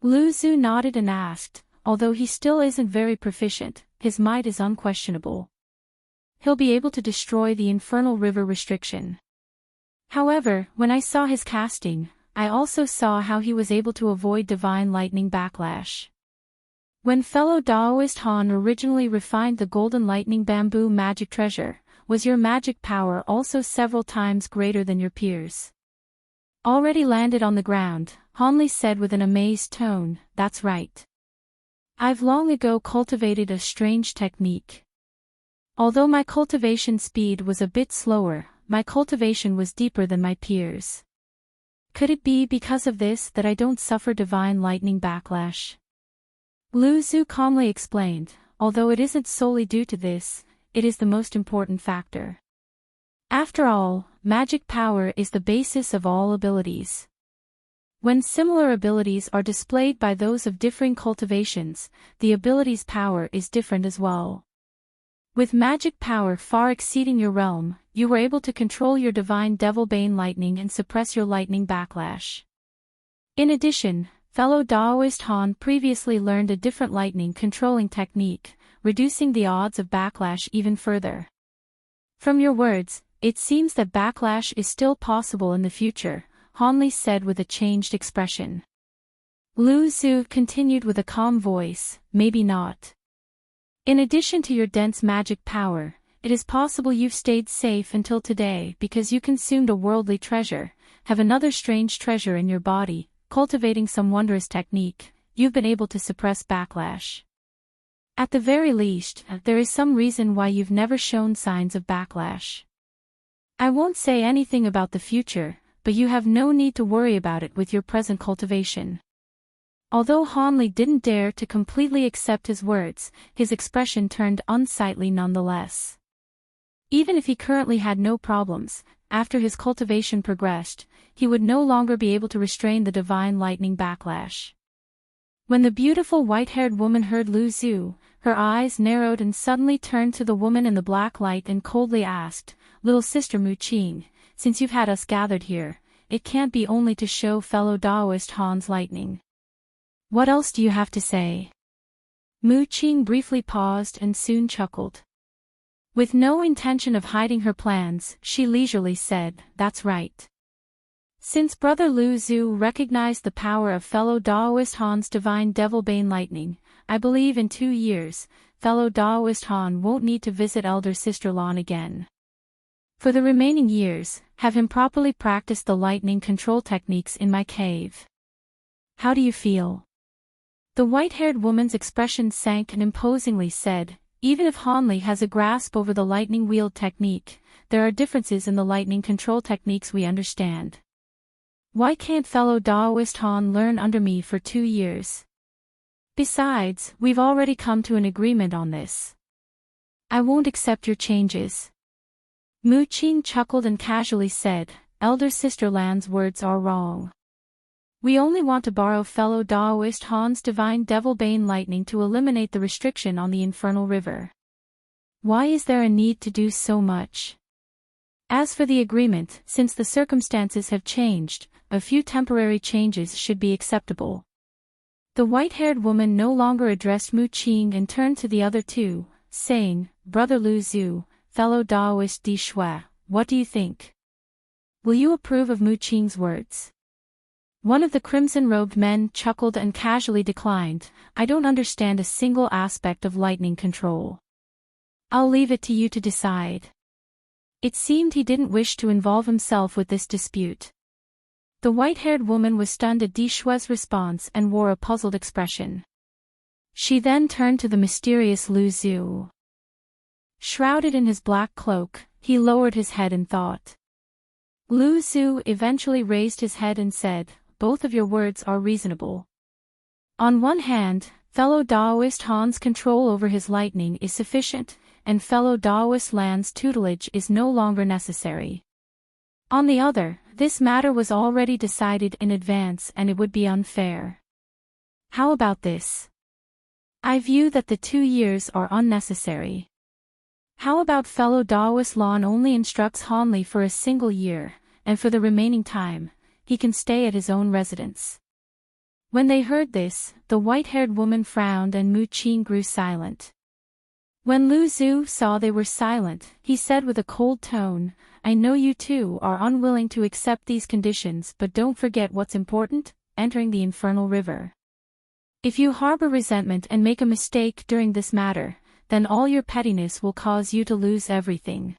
Lu Zhu nodded and asked, although he still isn't very proficient, his might is unquestionable. He'll be able to destroy the infernal river restriction. However, when I saw his casting, I also saw how he was able to avoid divine lightning backlash. When fellow Daoist Han originally refined the golden lightning bamboo magic treasure, was your magic power also several times greater than your peers? Already landed on the ground, Hanli said with an amazed tone, that's right. I've long ago cultivated a strange technique. Although my cultivation speed was a bit slower, my cultivation was deeper than my peers. Could it be because of this that I don't suffer divine lightning backlash? Lu Zhu calmly explained, although it isn't solely due to this, it is the most important factor. After all, magic power is the basis of all abilities. When similar abilities are displayed by those of differing cultivations, the ability's power is different as well. With magic power far exceeding your realm, you were able to control your divine Devilbane lightning and suppress your lightning backlash. In addition, fellow Daoist Han previously learned a different lightning controlling technique, reducing the odds of backlash even further. From your words, it seems that backlash is still possible in the future, Hanli said with a changed expression. Lu Zhu continued with a calm voice, maybe not. In addition to your dense magic power, it is possible you've stayed safe until today because you consumed a worldly treasure, have another strange treasure in your body, cultivating some wondrous technique, you've been able to suppress backlash. At the very least, there is some reason why you've never shown signs of backlash. I won't say anything about the future, but you have no need to worry about it with your present cultivation. Although Hanli didn't dare to completely accept his words, his expression turned unsightly nonetheless. Even if he currently had no problems, after his cultivation progressed, he would no longer be able to restrain the divine lightning backlash. When the beautiful white-haired woman heard Lu Zhu, her eyes narrowed and suddenly turned to the woman in the black light and coldly asked, "Little sister Mu Qing, since you've had us gathered here, it can't be only to show fellow Daoist Han's lightning. What else do you have to say?" Mu Qing briefly paused and soon chuckled. With no intention of hiding her plans, she leisurely said, "That's right. Since Brother Lu Zhu recognized the power of fellow Daoist Han's divine Devilbane lightning, I believe in 2 years, fellow Daoist Han won't need to visit elder sister Lan again. For the remaining years, have him properly practice the lightning control techniques in my cave. How do you feel?" The white-haired woman's expression sank and imposingly said, "Even if Hanli has a grasp over the lightning wield technique, there are differences in the lightning control techniques we understand. Why can't fellow Daoist Han learn under me for 2 years? Besides, we've already come to an agreement on this. I won't accept your changes." Mu Qing chuckled and casually said, "Elder Sister Lan's words are wrong. We only want to borrow fellow Daoist Han's divine Devilbane lightning to eliminate the restriction on the infernal river. Why is there a need to do so much? As for the agreement, since the circumstances have changed, a few temporary changes should be acceptable." The white-haired woman no longer addressed Mu Qing and turned to the other two, saying, "Brother Lu Zhu, fellow Daoist Di Shui, what do you think? Will you approve of Mu Qing's words?" One of the crimson-robed men chuckled and casually declined, "I don't understand a single aspect of lightning control. I'll leave it to you to decide." It seemed he didn't wish to involve himself with this dispute. The white-haired woman was stunned at Di Shui's response and wore a puzzled expression. She then turned to the mysterious Lu Zhu. Shrouded in his black cloak, he lowered his head in thought. Lu Zhu eventually raised his head and said, "Both of your words are reasonable. On one hand, fellow Daoist Han's control over his lightning is sufficient, and fellow Daoist Lan's tutelage is no longer necessary. On the other, this matter was already decided in advance and it would be unfair. How about this? I view that the 2 years are unnecessary. How about fellow Daoist Lan only instructs Hanli for a single year, and for the remaining time, he can stay at his own residence. When they heard this, the white-haired woman frowned and Mu Qing grew silent. When Lu Zhu saw they were silent, he said with a cold tone, I know you two are unwilling to accept these conditions, but don't forget what's important, entering the infernal river. If you harbor resentment and make a mistake during this matter, then all your pettiness will cause you to lose everything.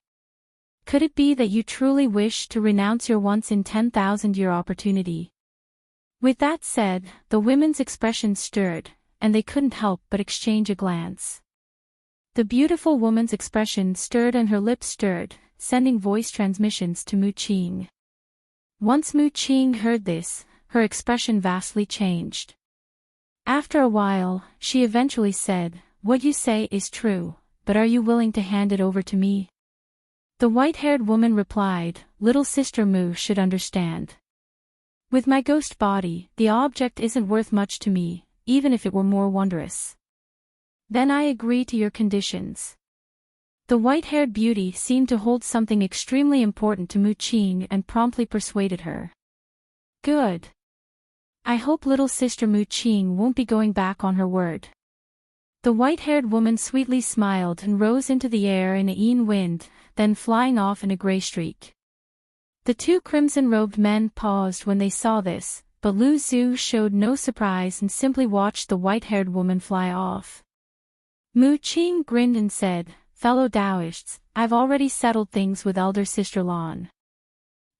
Could it be that you truly wish to renounce your once-in-10,000-year opportunity? With that said, the women's expressions stirred, and they couldn't help but exchange a glance. The beautiful woman's expression stirred and her lips stirred, sending voice transmissions to Mu Qing. Once Mu Qing heard this, her expression vastly changed. After a while, she eventually said, What you say is true, but are you willing to hand it over to me? The white-haired woman replied, Little sister Mu should understand. With my ghost body, the object isn't worth much to me, even if it were more wondrous. Then I agree to your conditions. The white-haired beauty seemed to hold something extremely important to Mu Qing and promptly persuaded her. Good. I hope little sister Mu Qing won't be going back on her word. The white-haired woman sweetly smiled and rose into the air in a yin wind, then flying off in a gray streak. The two crimson-robed men paused when they saw this, but Lu Zhu showed no surprise and simply watched the white-haired woman fly off. Mu Qing grinned and said, Fellow Taoists, I've already settled things with elder sister Lan.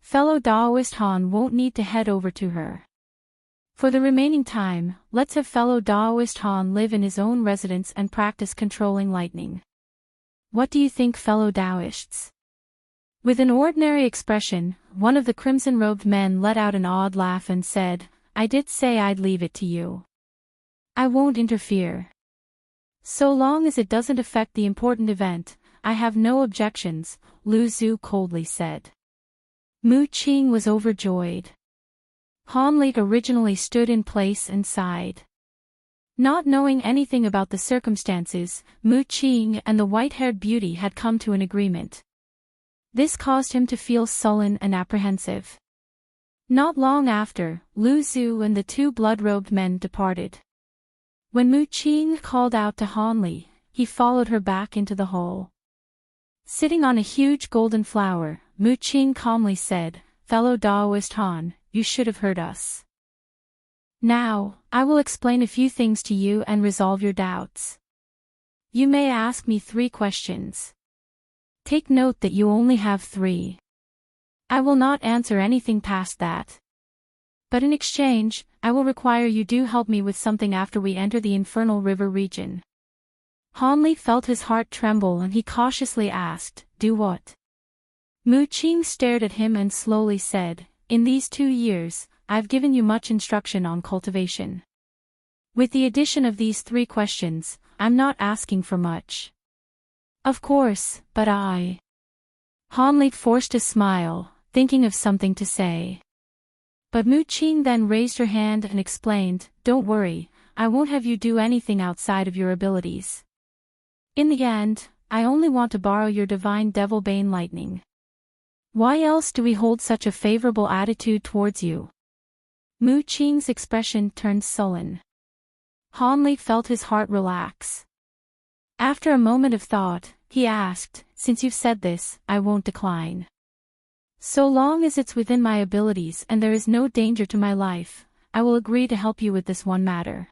Fellow Taoist Han won't need to head over to her. For the remaining time, let's have fellow Taoist Han live in his own residence and practice controlling lightning. What do you think, fellow Taoists? With an ordinary expression, one of the crimson-robed men let out an odd laugh and said, I did say I'd leave it to you. I won't interfere. So long as it doesn't affect the important event, I have no objections, Lu Zhu coldly said. Mu Qing was overjoyed. Han Li originally stood in place and sighed. Not knowing anything about the circumstances, Mu Qing and the white-haired beauty had come to an agreement. This caused him to feel sullen and apprehensive. Not long after, Lu Zhu and the two blood-robed men departed. When Mu Qing called out to Han Li, he followed her back into the hall. Sitting on a huge golden flower, Mu Qing calmly said, Fellow Taoist Han, you should have heard us. Now, I will explain a few things to you and resolve your doubts. You may ask me 3 questions. Take note that you only have 3. I will not answer anything past that. But in exchange, I will require you do help me with something after we enter the infernal river region. Han Li felt his heart tremble and he cautiously asked, Do what? Mu Qing stared at him and slowly said, In these 2 years, I've given you much instruction on cultivation. With the addition of these 3 questions, I'm not asking for much. Of course, but I... Han Li forced a smile, thinking of something to say. But Mu Qing then raised her hand and explained, Don't worry, I won't have you do anything outside of your abilities. In the end, I only want to borrow your divine devil bane lightning. Why else do we hold such a favorable attitude towards you? Mu Qing's expression turned sullen. Han Li felt his heart relax. After a moment of thought, he asked, Since you've said this, I won't decline. So long as it's within my abilities and there is no danger to my life, I will agree to help you with this one matter.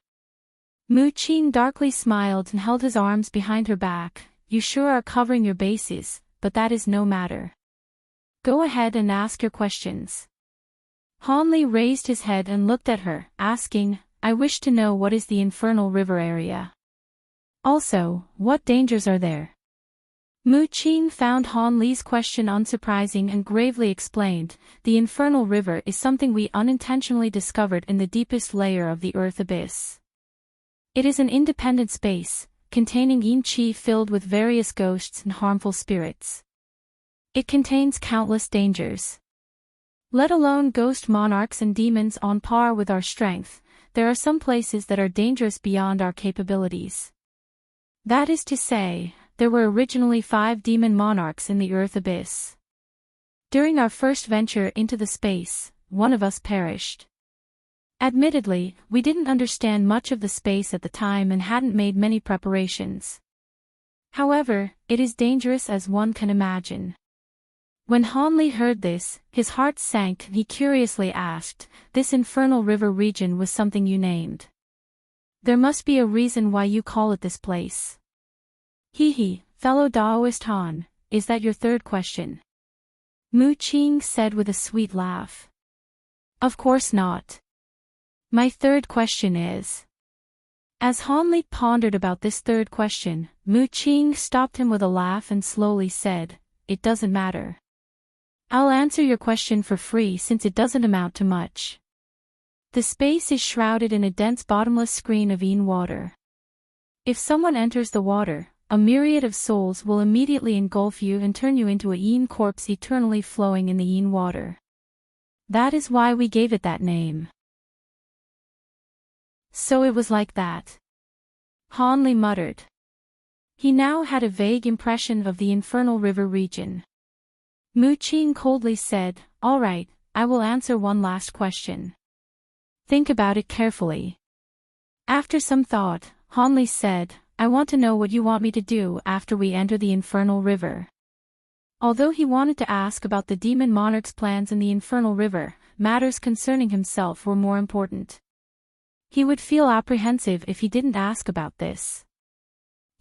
Mu Qing darkly smiled and held his arms behind her back. You sure are covering your bases, but that is no matter. Go ahead and ask your questions. Han Li raised his head and looked at her, asking, I wish to know what is the infernal river area. Also, what dangers are there? Mu Qing found Han Li's question unsurprising and gravely explained, The infernal river is something we unintentionally discovered in the deepest layer of the earth abyss. It is an independent space, containing yin qi filled with various ghosts and harmful spirits. It contains countless dangers. Let alone ghost monarchs and demons on par with our strength, there are some places that are dangerous beyond our capabilities. That is to say, there were originally 5 demon monarchs in the earth abyss. During our first venture into the space, one of us perished. Admittedly, we didn't understand much of the space at the time and hadn't made many preparations. However, it is dangerous as one can imagine. When Hanli heard this, his heart sank and he curiously asked, "This infernal river region was something you named. There must be a reason why you call it this place." "Hee, fellow Daoist Han, is that your third question?" Mu Qing said with a sweet laugh. "Of course not. My third question is..." As Hanli pondered about this third question, Mu Qing stopped him with a laugh and slowly said, "It doesn't matter. I'll answer your question for free since it doesn't amount to much. The space is shrouded in a dense bottomless screen of Yin water. If someone enters the water, a myriad of souls will immediately engulf you and turn you into a Yin corpse eternally flowing in the Yin water. That is why we gave it that name." "So it was like that," Hanli muttered. He now had a vague impression of the infernal river region. Mu Qing coldly said, "All right, I will answer one last question. Think about it carefully." After some thought, Hanli said, "I want to know what you want me to do after we enter the infernal river." Although he wanted to ask about the demon monarch's plans in the infernal river, matters concerning himself were more important. He would feel apprehensive if he didn't ask about this.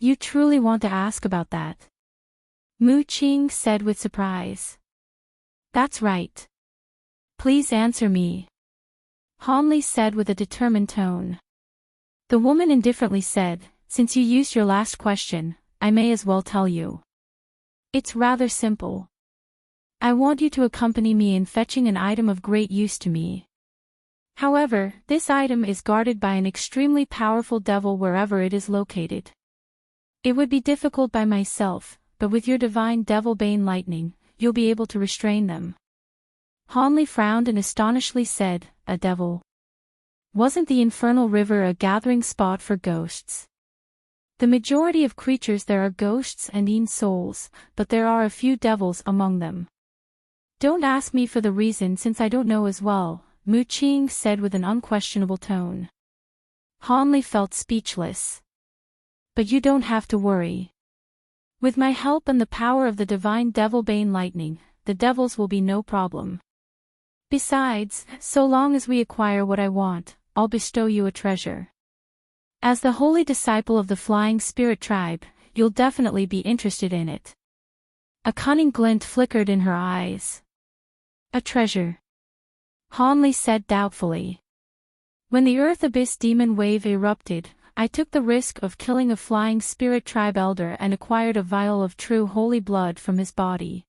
"You truly want to ask about that?" Mu Qing said with surprise. "That's right. Please answer me," Hanli said with a determined tone. The woman indifferently said, "Since you used your last question, I may as well tell you. It's rather simple. I want you to accompany me in fetching an item of great use to me. However, this item is guarded by an extremely powerful devil wherever it is located. It would be difficult by myself, but with your divine devil-bane lightning, you'll be able to restrain them." Hanli frowned and astonishedly said, "A devil? Wasn't the infernal river a gathering spot for ghosts? The majority of creatures there are ghosts and Yin souls, but there are a few devils among them." "Don't ask me for the reason since I don't know as well," Mu Qing said with an unquestionable tone. Hanli felt speechless. "But you don't have to worry. With my help and the power of the divine devil-bane lightning, the devils will be no problem. Besides, so long as we acquire what I want, I'll bestow you a treasure. As the holy disciple of the Flying Spirit tribe, you'll definitely be interested in it." A cunning glint flickered in her eyes. "A treasure?" Hanli said doubtfully. "When the Earth Abyss demon wave erupted, I took the risk of killing a Flying Spirit tribe elder and acquired a vial of true holy blood from his body.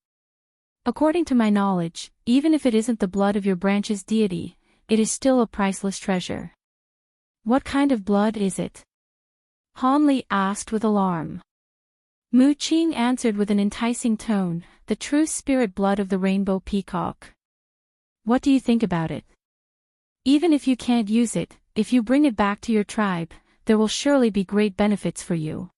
According to my knowledge, even if it isn't the blood of your branch's deity, it is still a priceless treasure." "What kind of blood is it?" Hanli asked with alarm. Mu Qing answered with an enticing tone, "The true spirit blood of the rainbow peacock. What do you think about it? Even if you can't use it, if you bring it back to your tribe, there will surely be great benefits for you.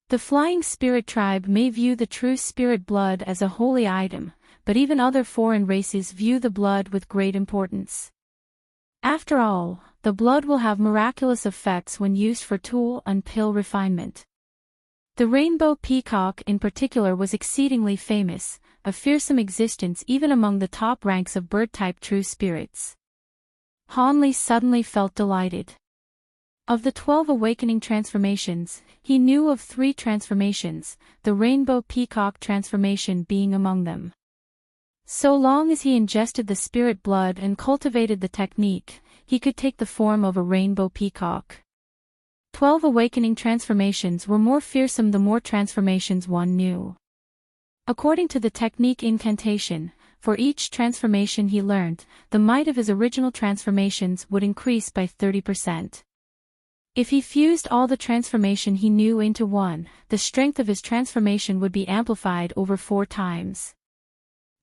The Flying Spirit tribe may view the true spirit blood as a holy item, but even other foreign races view the blood with great importance. After all, the blood will have miraculous effects when used for tool and pill refinement." The rainbow peacock in particular was exceedingly famous, a fearsome existence even among the top ranks of bird-type true spirits. Hanli suddenly felt delighted. Of the 12 awakening transformations, he knew of 3 transformations, the rainbow peacock transformation being among them. So long as he ingested the spirit blood and cultivated the technique, he could take the form of a rainbow peacock. 12 awakening transformations were more fearsome the more transformations one knew. According to the technique incantation, for each transformation he learned, the might of his original transformations would increase by 30%. If he fused all the transformation he knew into one, the strength of his transformation would be amplified over 4 times.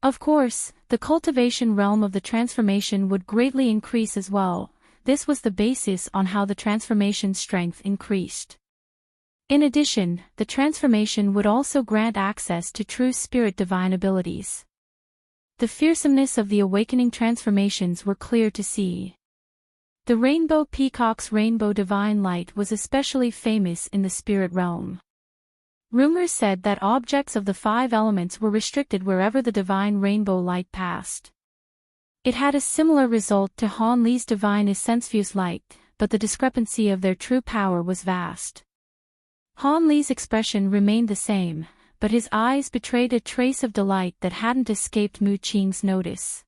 Of course, the cultivation realm of the transformation would greatly increase as well. This was the basis on how the transformation strength increased. In addition, the transformation would also grant access to true spirit divine abilities. The fearsomeness of the awakening transformations were clear to see. The rainbow peacock's rainbow divine light was especially famous in the spirit realm. Rumors said that objects of the 5 elements were restricted wherever the divine rainbow light passed. It had a similar result to Han Li's divine essence-fused light, but the discrepancy of their true power was vast. Han Li's expression remained the same, but his eyes betrayed a trace of delight that hadn't escaped Mu Qing's notice.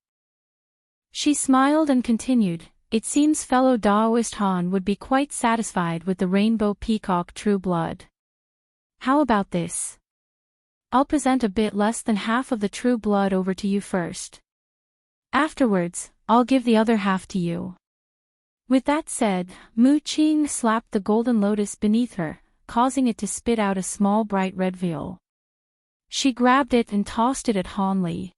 She smiled and continued, "It seems fellow Daoist Han would be quite satisfied with the rainbow peacock true blood. How about this? I'll present a bit less than half of the true blood over to you first. Afterwards, I'll give the other half to you." With that said, Mu Qing slapped the golden lotus beneath her, causing it to spit out a small bright red vial. She grabbed it and tossed it at Han Li.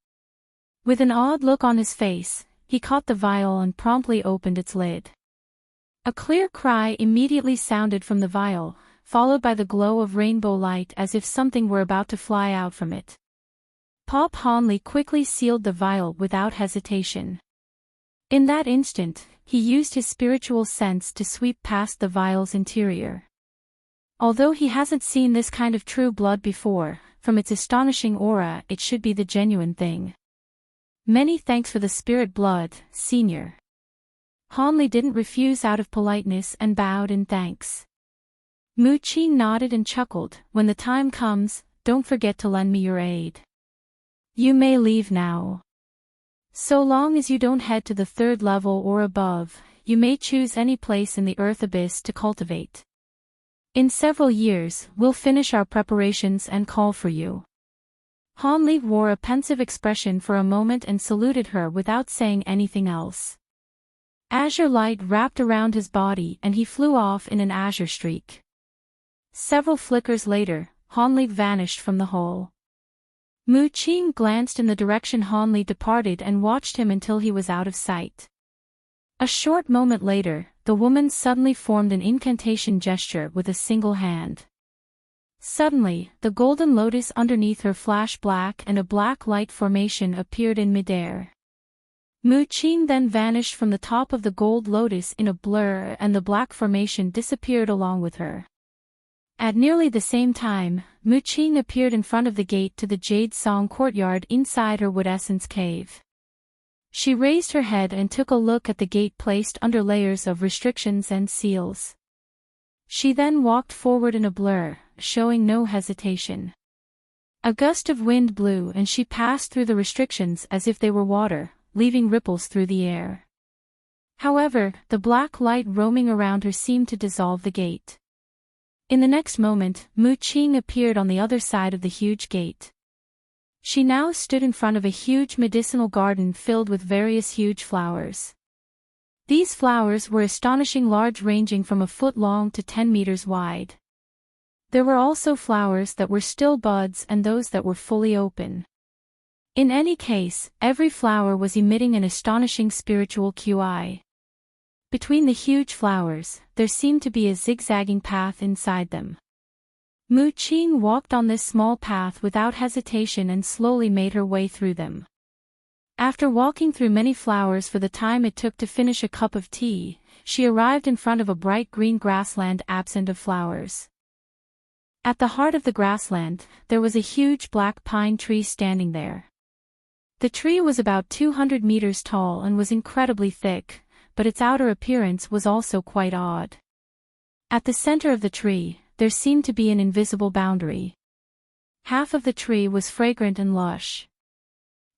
With an odd look on his face, he caught the vial and promptly opened its lid. A clear cry immediately sounded from the vial, followed by the glow of rainbow light as if something were about to fly out from it. Pop Han Li quickly sealed the vial without hesitation. In that instant, he used his spiritual sense to sweep past the vial's interior. Although he hasn't seen this kind of true blood before, from its astonishing aura it should be the genuine thing. "Many thanks for the spirit blood, Senior." Han Li didn't refuse out of politeness and bowed in thanks. Mu Qing nodded and chuckled, "When the time comes, don't forget to lend me your aid. You may leave now. So long as you don't head to the 3rd level or above, you may choose any place in the Earth Abyss to cultivate. In several years, we'll finish our preparations and call for you." Han Li wore a pensive expression for a moment and saluted her without saying anything else. Azure light wrapped around his body and he flew off in an azure streak. Several flickers later, Han Li vanished from the hole. Mu Qing glanced in the direction Han Li departed and watched him until he was out of sight. A short moment later, the woman suddenly formed an incantation gesture with a single hand. Suddenly, the golden lotus underneath her flashed black and a black light formation appeared in midair. Mu Qing then vanished from the top of the gold lotus in a blur and the black formation disappeared along with her. At nearly the same time, Mu Qing appeared in front of the gate to the Jade Song courtyard inside her wood essence cave. She raised her head and took a look at the gate placed under layers of restrictions and seals. She then walked forward in a blur, showing no hesitation. A gust of wind blew and she passed through the restrictions as if they were water, leaving ripples through the air. However, the black light roaming around her seemed to dissolve the gate. In the next moment, Mu Qing appeared on the other side of the huge gate. She now stood in front of a huge medicinal garden filled with various huge flowers. These flowers were astonishing large, ranging from a foot long to 10 meters wide. There were also flowers that were still buds and those that were fully open. In any case, every flower was emitting an astonishing spiritual QI. Between the huge flowers, there seemed to be a zigzagging path inside them. Mu Qing walked on this small path without hesitation and slowly made her way through them. After walking through many flowers for the time it took to finish a cup of tea, she arrived in front of a bright green grassland absent of flowers. At the heart of the grassland, there was a huge black pine tree standing there. The tree was about 200 meters tall and was incredibly thick, but its outer appearance was also quite odd. At the center of the tree, there seemed to be an invisible boundary. Half of the tree was fragrant and lush.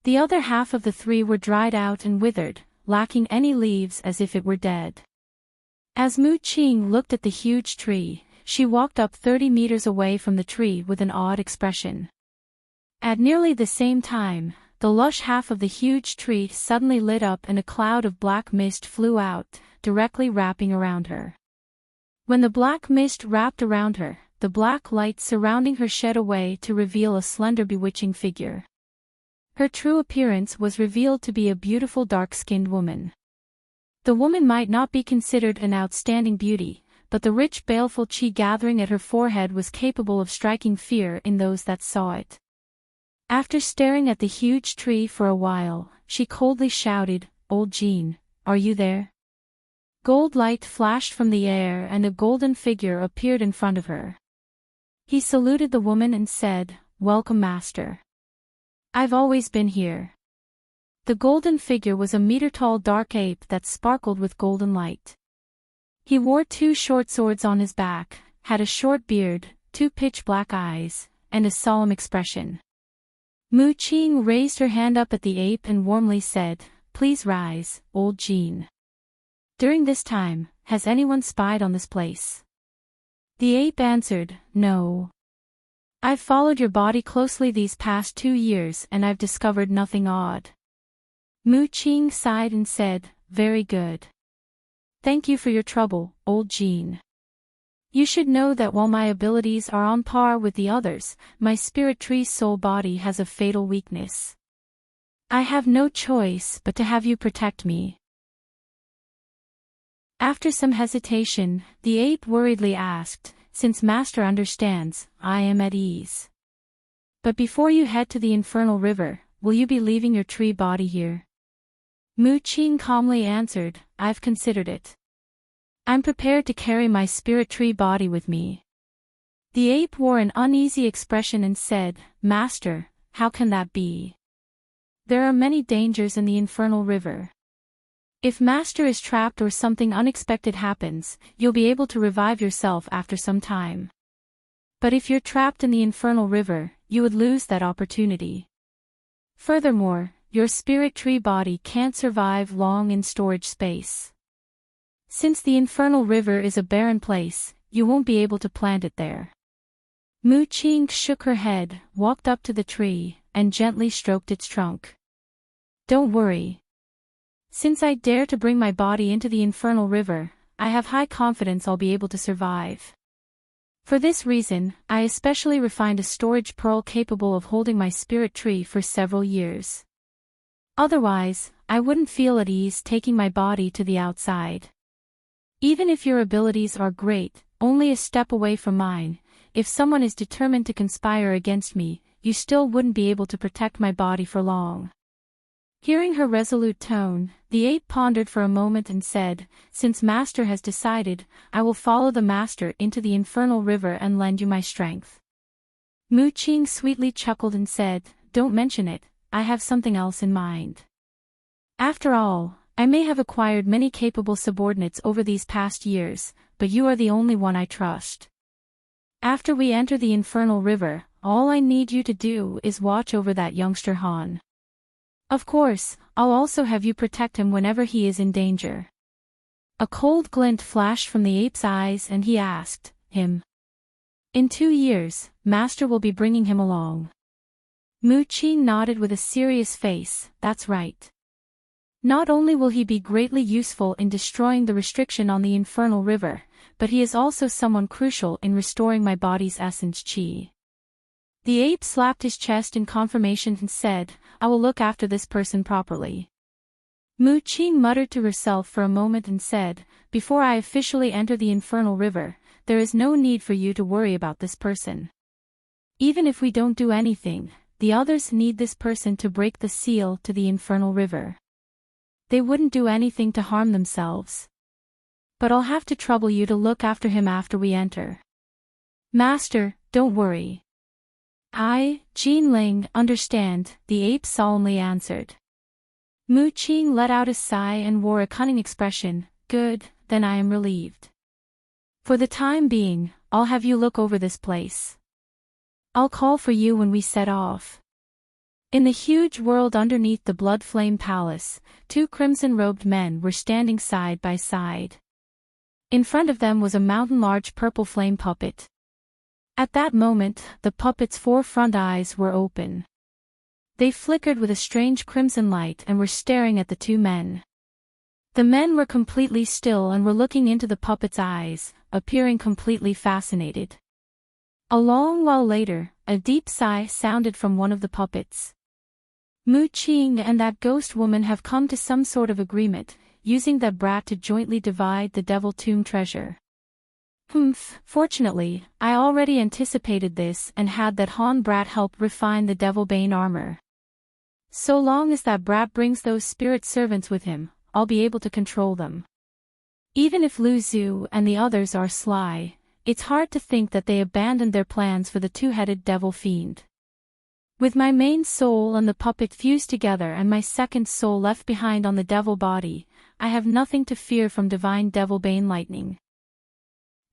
The other half of the three were dried out and withered, lacking any leaves as if it were dead. As Mu Qing looked at the huge tree, she walked up 30 meters away from the tree with an odd expression. At nearly the same time, the lush half of the huge tree suddenly lit up and a cloud of black mist flew out, directly wrapping around her. When the black mist wrapped around her, the black light surrounding her shed away to reveal a slender bewitching figure. Her true appearance was revealed to be a beautiful dark-skinned woman. The woman might not be considered an outstanding beauty, but the rich baleful qi gathering at her forehead was capable of striking fear in those that saw it. After staring at the huge tree for a while, she coldly shouted, "Old Jean, are you there? Gold light flashed from the air and a golden figure appeared in front of her. He saluted the woman and said, "Welcome, master. I've always been here." The golden figure was a meter-tall dark ape that sparkled with golden light. He wore 2 short swords on his back, had a short beard, 2 pitch-black eyes, and a solemn expression. Mu Qing raised her hand up at the ape and warmly said, "Please rise, old Jean. During this time, has anyone spied on this place?" The ape answered, "No. I've followed your body closely these past 2 years and I've discovered nothing odd." Mu Qing sighed and said, "Very good. Thank you for your trouble, old Jean. You should know that while my abilities are on par with the others, my spirit tree's soul body has a fatal weakness. I have no choice but to have you protect me." After some hesitation, the ape worriedly asked, "Since Master understands, I am at ease. But before you head to the infernal river, will you be leaving your tree body here?" Mu Qing calmly answered, "I've considered it. I'm prepared to carry my spirit tree body with me." The ape wore an uneasy expression and said, "Master, how can that be? There are many dangers in the infernal river. If Master is trapped or something unexpected happens, you'll be able to revive yourself after some time. But if you're trapped in the infernal river, you would lose that opportunity. Furthermore, your spirit tree body can't survive long in storage space. Since the infernal river is a barren place, you won't be able to plant it there." Mu Qing shook her head, walked up to the tree, and gently stroked its trunk. "Don't worry. Since I dare to bring my body into the infernal river, I have high confidence I'll be able to survive. For this reason, I especially refined a storage pearl capable of holding my spirit tree for several years. Otherwise, I wouldn't feel at ease taking my body to the outside. Even if your abilities are great, only a step away from mine, if someone is determined to conspire against me, you still wouldn't be able to protect my body for long." Hearing her resolute tone, the ape pondered for a moment and said, "Since Master has decided, I will follow the Master into the infernal river and lend you my strength." Mu Qing sweetly chuckled and said, "Don't mention it, I have something else in mind. After all, I may have acquired many capable subordinates over these past years, but you are the only one I trust. After we enter the infernal river, all I need you to do is watch over that youngster Han. Of course, I'll also have you protect him whenever he is in danger." A cold glint flashed from the ape's eyes and he asked, "Him? In 2 years, Master will be bringing him along." Mu Qing nodded with a serious face, "That's right. Not only will he be greatly useful in destroying the restriction on the infernal river, but he is also someone crucial in restoring my body's essence qi." The ape slapped his chest in confirmation and said, "I will look after this person properly." Mu Qing muttered to herself for a moment and said, "Before I officially enter the infernal river, there is no need for you to worry about this person. Even if we don't do anything, the others need this person to break the seal to the infernal river. They wouldn't do anything to harm themselves. But I'll have to trouble you to look after him after we enter." "Master, don't worry. I, Jean Ling, understand," the ape solemnly answered. Mu Qing let out a sigh and wore a cunning expression, "Good, then I am relieved. For the time being, I'll have you look over this place. I'll call for you when we set off." In the huge world underneath the blood flame palace, 2 crimson-robed men were standing side by side. In front of them was a mountain-large purple flame puppet. At that moment, the puppet's 4 front eyes were open. They flickered with a strange crimson light and were staring at the 2 men. The men were completely still and were looking into the puppet's eyes, appearing completely fascinated. A long while later, a deep sigh sounded from one of the puppets. "Mu Qing and that ghost woman have come to some sort of agreement, using that brat to jointly divide the Devil Tomb treasure. Fortunately, I already anticipated this and had that Han brat help refine the Devil Bane armor. So long as that brat brings those spirit servants with him, I'll be able to control them. Even if Lu Zhu and the others are sly, it's hard to think that they abandoned their plans for the two-headed devil fiend. With my main soul and the puppet fused together and my second soul left behind on the devil body, I have nothing to fear from divine devil-bane lightning.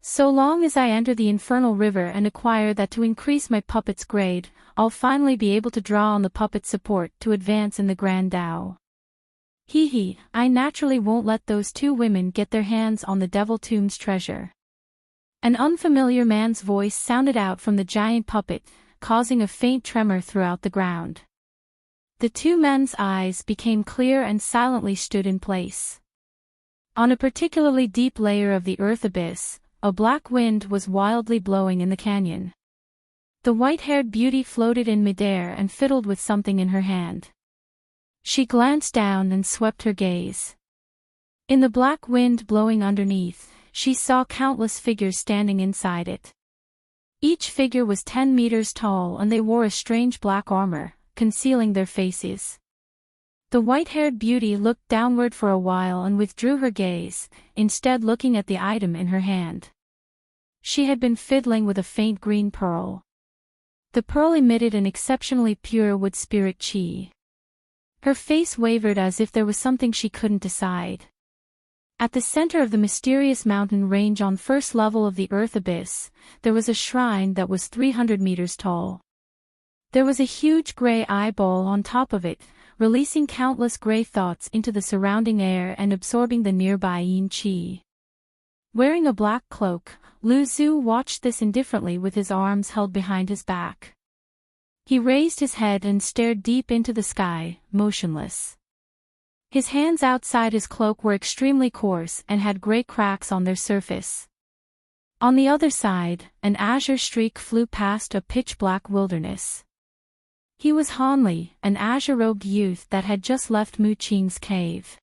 So long as I enter the infernal river and acquire that to increase my puppet's grade, I'll finally be able to draw on the puppet's support to advance in the Grand Tao. Hee, I naturally won't let those two women get their hands on the Devil Tomb's treasure. An unfamiliar man's voice sounded out from the giant puppet, causing a faint tremor throughout the ground. The two men's eyes became clear and silently stood in place. On a particularly deep layer of the earth abyss, a black wind was wildly blowing in the canyon. The white-haired beauty floated in midair and fiddled with something in her hand. She glanced down and swept her gaze. In the black wind blowing underneath, she saw countless figures standing inside it. Each figure was 10 meters tall and they wore a strange black armor, concealing their faces. The white-haired beauty looked downward for a while and withdrew her gaze, instead looking at the item in her hand. She had been fiddling with a faint green pearl. The pearl emitted an exceptionally pure wood spirit chi. Her face wavered as if there was something she couldn't decide. At the center of the mysterious mountain range on first level of the earth abyss, there was a shrine that was 300 meters tall. There was a huge gray eyeball on top of it, releasing countless gray thoughts into the surrounding air and absorbing the nearby yin chi. Wearing a black cloak, Lu Zhu watched this indifferently with his arms held behind his back. He raised his head and stared deep into the sky, motionless. His hands outside his cloak were extremely coarse and had gray cracks on their surface. On the other side, an azure streak flew past a pitch-black wilderness. He was Hanli, an azure-robed youth that had just left Mu Qing's cave.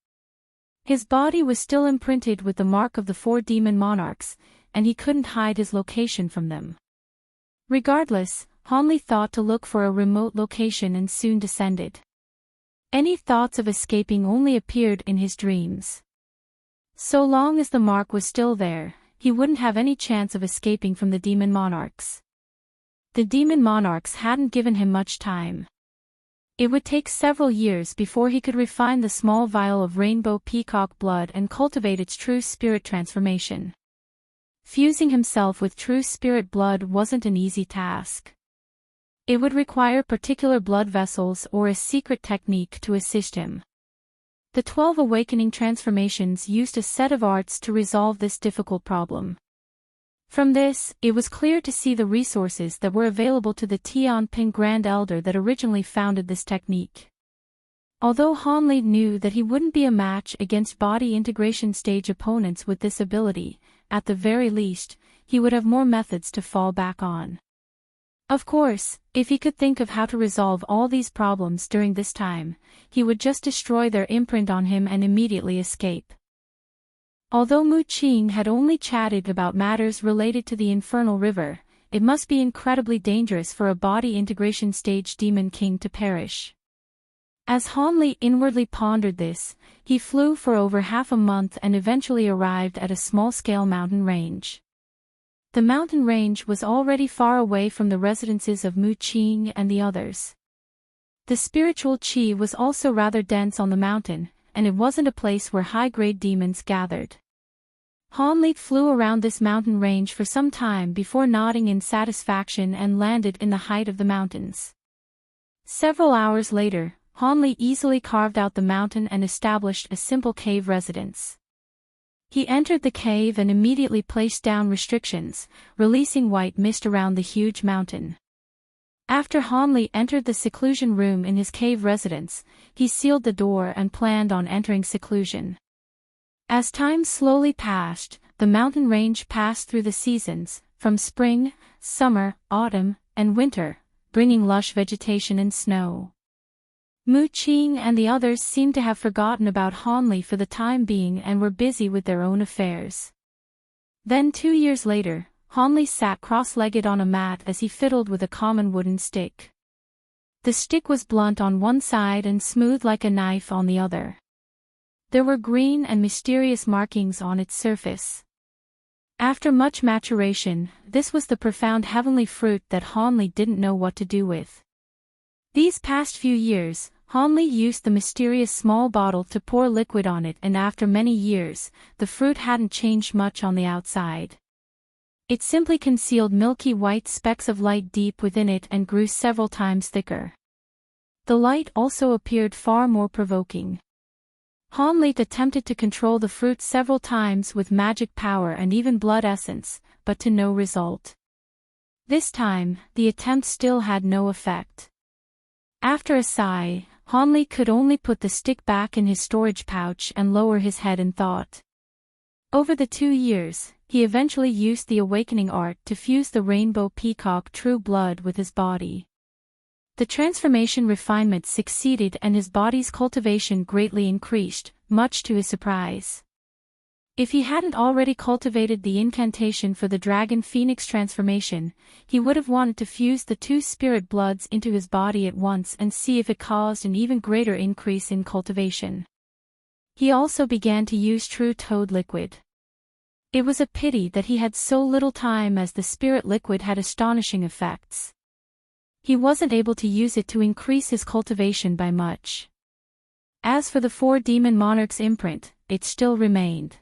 His body was still imprinted with the mark of the 4 demon monarchs, and he couldn't hide his location from them. Regardless, Hanli thought to look for a remote location and soon descended. Any thoughts of escaping only appeared in his dreams. So long as the mark was still there, he wouldn't have any chance of escaping from the demon monarchs. The demon monarchs hadn't given him much time. It would take several years before he could refine the small vial of rainbow peacock blood and cultivate its true spirit transformation. Fusing himself with true spirit blood wasn't an easy task. It would require particular blood vessels or a secret technique to assist him. The 12 awakening transformations used a set of arts to resolve this difficult problem. From this, it was clear to see the resources that were available to the Tianping Grand Elder that originally founded this technique. Although Hanli knew that he wouldn't be a match against body integration stage opponents with this ability, at the very least, he would have more methods to fall back on. Of course, if he could think of how to resolve all these problems during this time, he would just destroy their imprint on him and immediately escape. Although Mu Qing had only chatted about matters related to the infernal river, it must be incredibly dangerous for a body integration stage demon king to perish. As Hanli inwardly pondered this, he flew for over half a month and eventually arrived at a small-scale mountain range. The mountain range was already far away from the residences of Mu Qing and the others. The spiritual qi was also rather dense on the mountain, and it wasn't a place where high-grade demons gathered. Hanli flew around this mountain range for some time before nodding in satisfaction and landed in the height of the mountains. Several hours later, Hanli easily carved out the mountain and established a simple cave residence. He entered the cave and immediately placed down restrictions, releasing white mist around the huge mountain. After Hanli entered the seclusion room in his cave residence, he sealed the door and planned on entering seclusion. As time slowly passed, the mountain range passed through the seasons, from spring, summer, autumn, and winter, bringing lush vegetation and snow. Mu Qing and the others seemed to have forgotten about Hanli for the time being and were busy with their own affairs. Then 2 years later, Hanli sat cross-legged on a mat as he fiddled with a common wooden stick. The stick was blunt on one side and smooth like a knife on the other. There were green and mysterious markings on its surface. After much maturation, this was the profound heavenly fruit that Hanli didn't know what to do with. These past few years, Hanli used the mysterious small bottle to pour liquid on it, and after many years, the fruit hadn't changed much on the outside. It simply concealed milky white specks of light deep within it and grew several times thicker. The light also appeared far more provoking. Hanli attempted to control the fruit several times with magic power and even blood essence, but to no result. This time, the attempt still had no effect. After a sigh, Hanli could only put the stick back in his storage pouch and lower his head in thought. Over the 2 years, he eventually used the awakening art to fuse the rainbow peacock true blood with his body. The transformation refinement succeeded and his body's cultivation greatly increased, much to his surprise. If he hadn't already cultivated the incantation for the dragon phoenix transformation, he would have wanted to fuse the 2 spirit bloods into his body at once and see if it caused an even greater increase in cultivation. He also began to use true toad liquid. It was a pity that he had so little time, as the spirit liquid had astonishing effects. He wasn't able to use it to increase his cultivation by much. As for the 4 demon monarchs' imprint, it still remained.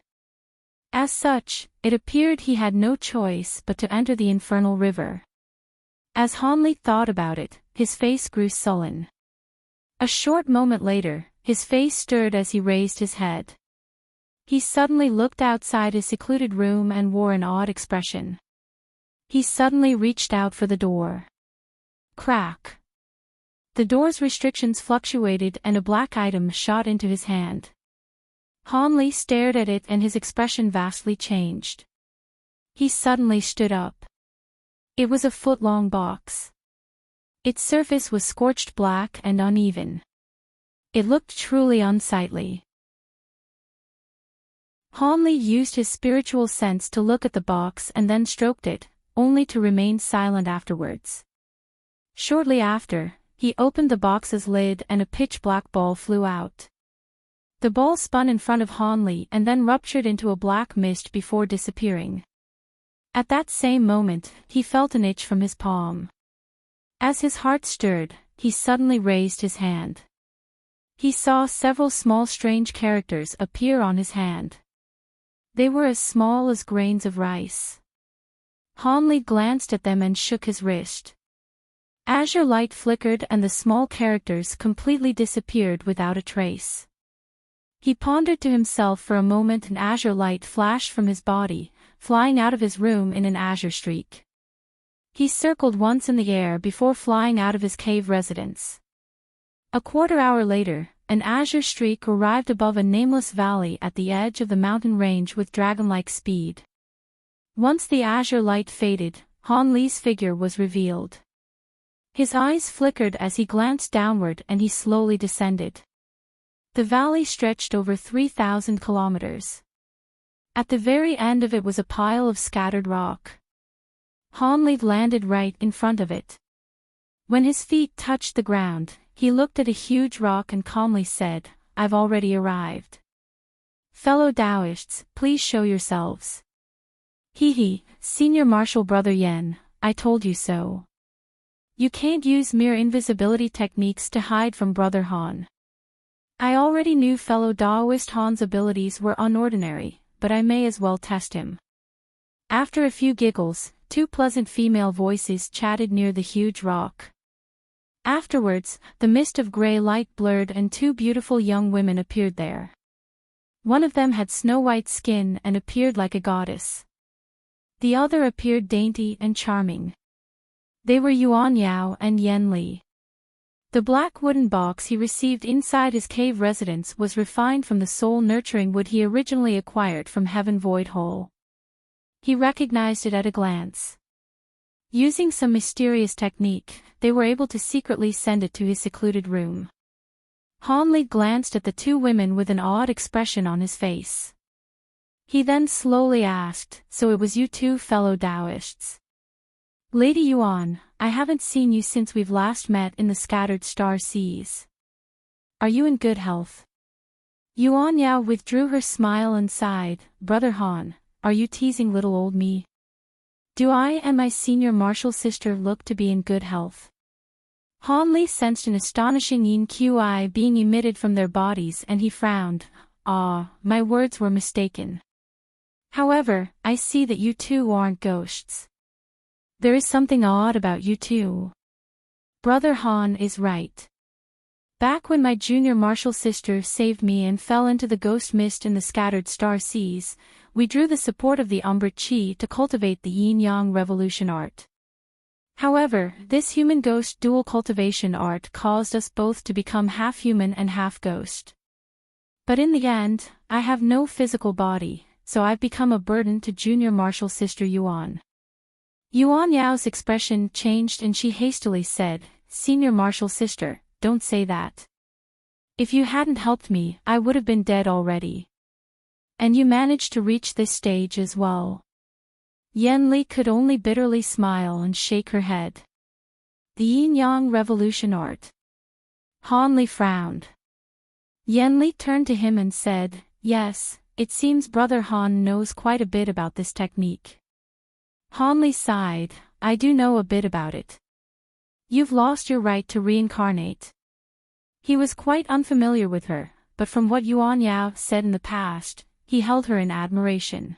As such, it appeared he had no choice but to enter the infernal river. As Hanli thought about it, his face grew sullen. A short moment later, his face stirred as he raised his head. He suddenly looked outside his secluded room and wore an odd expression. He suddenly reached out for the door. Crack. The door's restrictions fluctuated and a black item shot into his hand. Hanli stared at it and his expression vastly changed. He suddenly stood up. It was a foot-long box. Its surface was scorched black and uneven. It looked truly unsightly. Hanli used his spiritual sense to look at the box and then stroked it, only to remain silent afterwards. Shortly after, he opened the box's lid and a pitch-black ball flew out. The ball spun in front of Hanli and then ruptured into a black mist before disappearing. At that same moment, he felt an itch from his palm. As his heart stirred, he suddenly raised his hand. He saw several small strange characters appear on his hand. They were as small as grains of rice. Hanli glanced at them and shook his wrist. Azure light flickered and the small characters completely disappeared without a trace. He pondered to himself for a moment, and azure light flashed from his body, flying out of his room in an azure streak. He circled once in the air before flying out of his cave residence. A quarter-hour later, an azure streak arrived above a nameless valley at the edge of the mountain range with dragon-like speed. Once the azure light faded, Hanli's figure was revealed. His eyes flickered as he glanced downward and he slowly descended. The valley stretched over 3,000 kilometers. At the very end of it was a pile of scattered rock. Hanli landed right in front of it. When his feet touched the ground, he looked at a huge rock and calmly said, "I've already arrived. Fellow Taoists, please show yourselves." He, Senior Marshal Brother Yen, I told you so. You can't use mere invisibility techniques to hide from Brother Han. I already knew fellow Taoist Han's abilities were unordinary, but I may as well test him. After a few giggles, 2 pleasant female voices chatted near the huge rock. Afterwards, the mist of gray light blurred and 2 beautiful young women appeared there. One of them had snow-white skin and appeared like a goddess. The other appeared dainty and charming. They were Yuan Yao and Yen Li. The black wooden box he received inside his cave residence was refined from the soul-nurturing wood he originally acquired from Heaven Void Hole. He recognized it at a glance. Using some mysterious technique, they were able to secretly send it to his secluded room. Hanli glanced at the 2 women with an odd expression on his face. He then slowly asked, "So it was you 2 fellow Taoists? Lady Yuan, I haven't seen you since we've last met in the scattered star seas. Are you in good health?" Yuan Yao withdrew her smile and sighed. Brother Han, are you teasing little old me? Do I and my senior martial sister look to be in good health? Han Li sensed an astonishing yin qi being emitted from their bodies and he frowned. Ah, my words were mistaken. However, I see that you two aren't ghosts. There is something odd about you two. Brother Han is right. Back when my junior martial sister saved me and fell into the ghost mist in the scattered star seas, we drew the support of the Umbra Chi to cultivate the yin-yang revolution art. However, this human-ghost dual cultivation art caused us both to become half human and half ghost. But in the end, I have no physical body, so I've become a burden to junior martial sister Yuan. Yuan Yao's expression changed and she hastily said, Senior martial sister, don't say that. If you hadn't helped me, I would have been dead already. And you managed to reach this stage as well. Yen Li could only bitterly smile and shake her head. The yin-yang revolution art. Han Li frowned. Yen Li turned to him and said, Yes, it seems Brother Han knows quite a bit about this technique. Han Li sighed, I do know a bit about it. You've lost your right to reincarnate. He was quite unfamiliar with her, but from what Yuan Yao said in the past, he held her in admiration.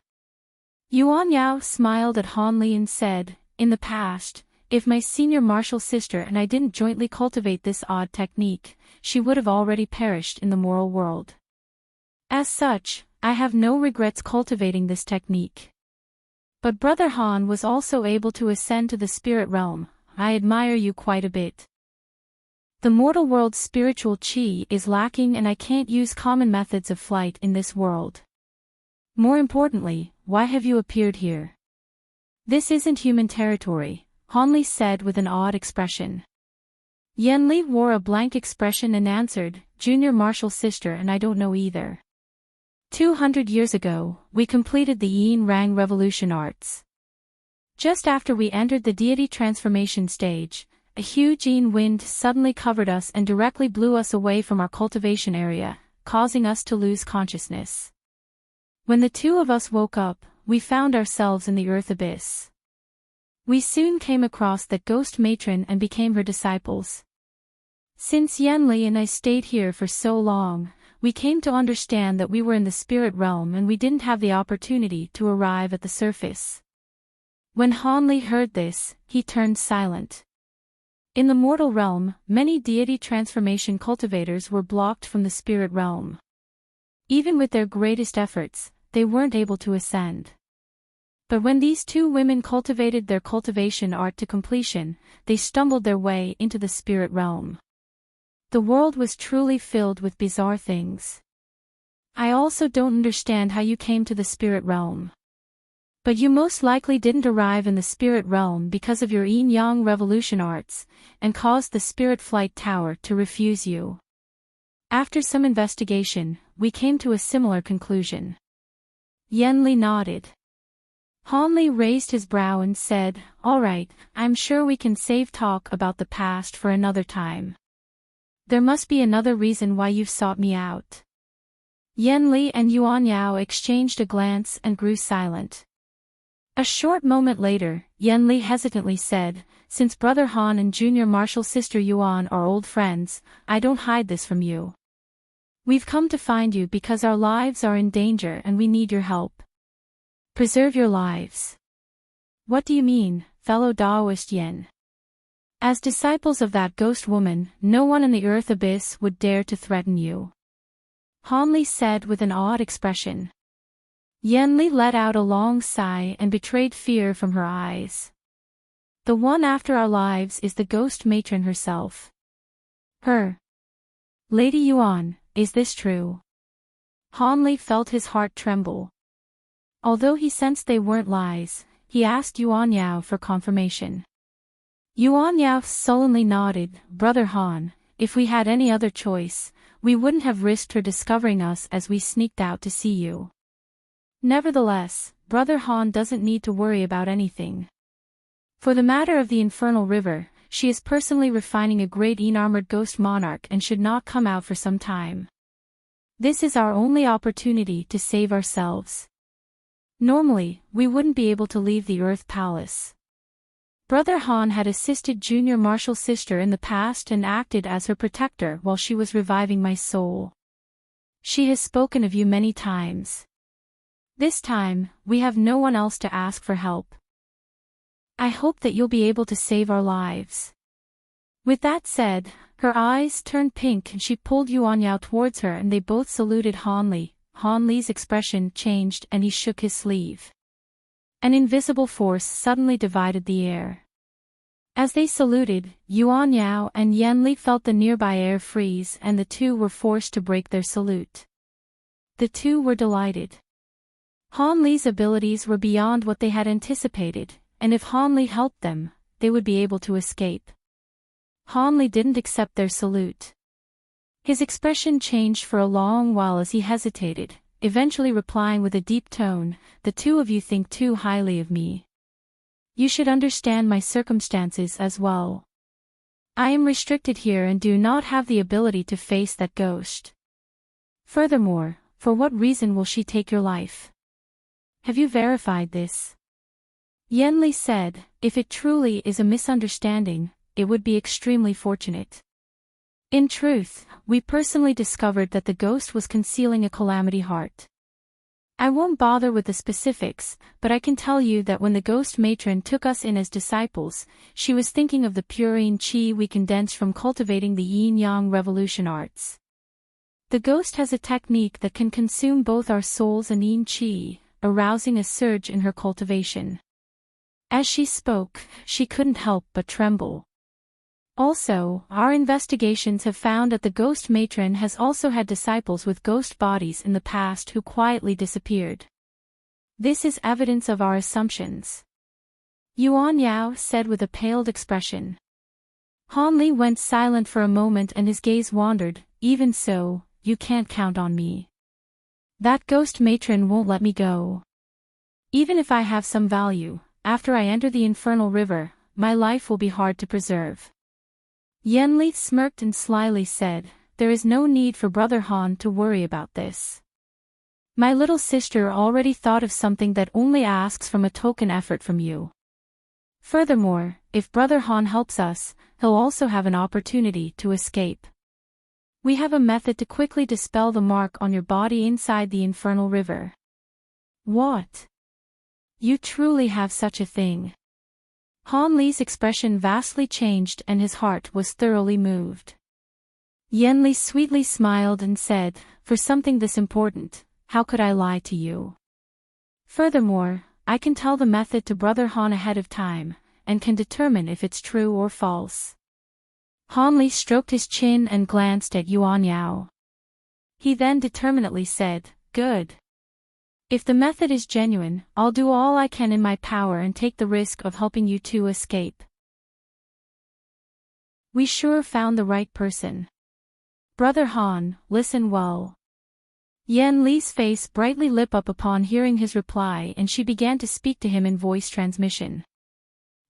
Yuan Yao smiled at Han Li and said, In the past, if my senior martial sister and I didn't jointly cultivate this odd technique, she would have already perished in the moral world. As such, I have no regrets cultivating this technique. But Brother Han was also able to ascend to the spirit realm. I admire you quite a bit. The mortal world's spiritual chi is lacking and I can't use common methods of flight in this world. More importantly, why have you appeared here? This isn't human territory, Han Li said with an odd expression. Yen Li wore a blank expression and answered, Junior martial sister and I don't know either. 200 years ago, we completed the yin-yang revolution arts. Just after we entered the deity transformation stage, a huge yin wind suddenly covered us and directly blew us away from our cultivation area, causing us to lose consciousness. When the two of us woke up, we found ourselves in the earth abyss. We soon came across that ghost matron and became her disciples. Since Yen Li and I stayed here for so long, we came to understand that we were in the spirit realm and we didn't have the opportunity to arrive at the surface. When Han Li heard this, he turned silent. In the mortal realm, many deity transformation cultivators were blocked from the spirit realm. Even with their greatest efforts, they weren't able to ascend. But when these two women cultivated their cultivation art to completion, they stumbled their way into the spirit realm. The world was truly filled with bizarre things. I also don't understand how you came to the spirit realm. But you most likely didn't arrive in the spirit realm because of your yin-yang revolution arts, and caused the spirit flight tower to refuse you. After some investigation, we came to a similar conclusion. Yen Li nodded. Han Li raised his brow and said, All right, I'm sure we can save talk about the past for another time. There must be another reason why you've sought me out. Yen Li and Yuan Yao exchanged a glance and grew silent. A short moment later, Yen Li hesitantly said, Since Brother Han and junior martial sister Yuan are old friends, I don't hide this from you. We've come to find you because our lives are in danger and we need your help. Preserve your lives. What do you mean, fellow Taoist Yen? As disciples of that ghost woman, no one in the earth abyss would dare to threaten you. Han Li said with an odd expression. Yen Li let out a long sigh and betrayed fear from her eyes. The one after our lives is the ghost matron herself. Her. Lady Yuan, is this true? Han Li felt his heart tremble. Although he sensed they weren't lies, he asked Yuan Yao for confirmation. Yuan Yao sullenly nodded, Brother Han, if we had any other choice, we wouldn't have risked her discovering us as we sneaked out to see you. Nevertheless, Brother Han doesn't need to worry about anything. For the matter of the Infernal River, she is personally refining a great yin-armored ghost monarch and should not come out for some time. This is our only opportunity to save ourselves. Normally, we wouldn't be able to leave the Earth Palace. Brother Han had assisted Junior Marshall's sister in the past and acted as her protector while she was reviving my soul. She has spoken of you many times. This time, we have no one else to ask for help. I hope that you'll be able to save our lives. With that said, her eyes turned pink and she pulled Yuan Yao towards her and they both saluted Han Li. Han Li's expression changed and he shook his sleeve. An invisible force suddenly divided the air. As they saluted, Yuan Yao and Yan Li felt the nearby air freeze and the two were forced to break their salute. The two were delighted. Han Li's abilities were beyond what they had anticipated, and if Han Li helped them, they would be able to escape. Han Li didn't accept their salute. His expression changed for a long while as he hesitated, eventually replying with a deep tone, "The two of you think too highly of me. You should understand my circumstances as well. I am restricted here and do not have the ability to face that ghost. Furthermore, for what reason will she take your life? Have you verified this?" Yan Li said, "If it truly is a misunderstanding, it would be extremely fortunate. In truth, we personally discovered that the ghost was concealing a calamity heart. I won't bother with the specifics, but I can tell you that when the ghost matron took us in as disciples, she was thinking of the pure yin qi we condensed from cultivating the yin-yang revolution arts. The ghost has a technique that can consume both our souls and yin qi, arousing a surge in her cultivation." As she spoke, she couldn't help but tremble. Also, our investigations have found that the ghost matron has also had disciples with ghost bodies in the past who quietly disappeared. This is evidence of our assumptions. Yuan Yao said with a paled expression. Han Li went silent for a moment and his gaze wandered. "Even so, you can't count on me. That ghost matron won't let me go. Even if I have some value, after I enter the infernal river, my life will be hard to preserve." Yan Li smirked and slyly said, "There is no need for Brother Han to worry about this. My little sister already thought of something that only asks from a token effort from you. Furthermore, if Brother Han helps us, he'll also have an opportunity to escape. We have a method to quickly dispel the mark on your body inside the infernal river." "What? You truly have such a thing?" Han Li's expression vastly changed and his heart was thoroughly moved. Yan Li sweetly smiled and said, "For something this important, how could I lie to you? Furthermore, I can tell the method to Brother Han ahead of time, and can determine if it's true or false." Han Li stroked his chin and glanced at Yuan Yao. He then determinedly said, "Good. If the method is genuine, I'll do all I can in my power and take the risk of helping you two escape." "We sure found the right person. Brother Han, listen well." Yan Li's face brightly lit up upon hearing his reply and she began to speak to him in voice transmission.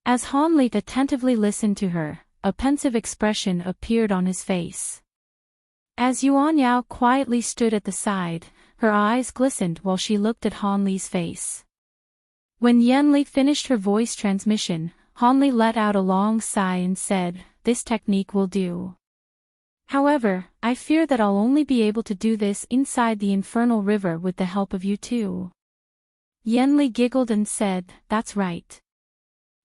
As Han Li attentively listened to her, a pensive expression appeared on his face. As Yuan Yao quietly stood at the side, her eyes glistened while she looked at Han Li's face. When Yan Li finished her voice transmission, Han Li let out a long sigh and said, "This technique will do. However, I fear that I'll only be able to do this inside the infernal river with the help of you two." Yan Li giggled and said, "That's right.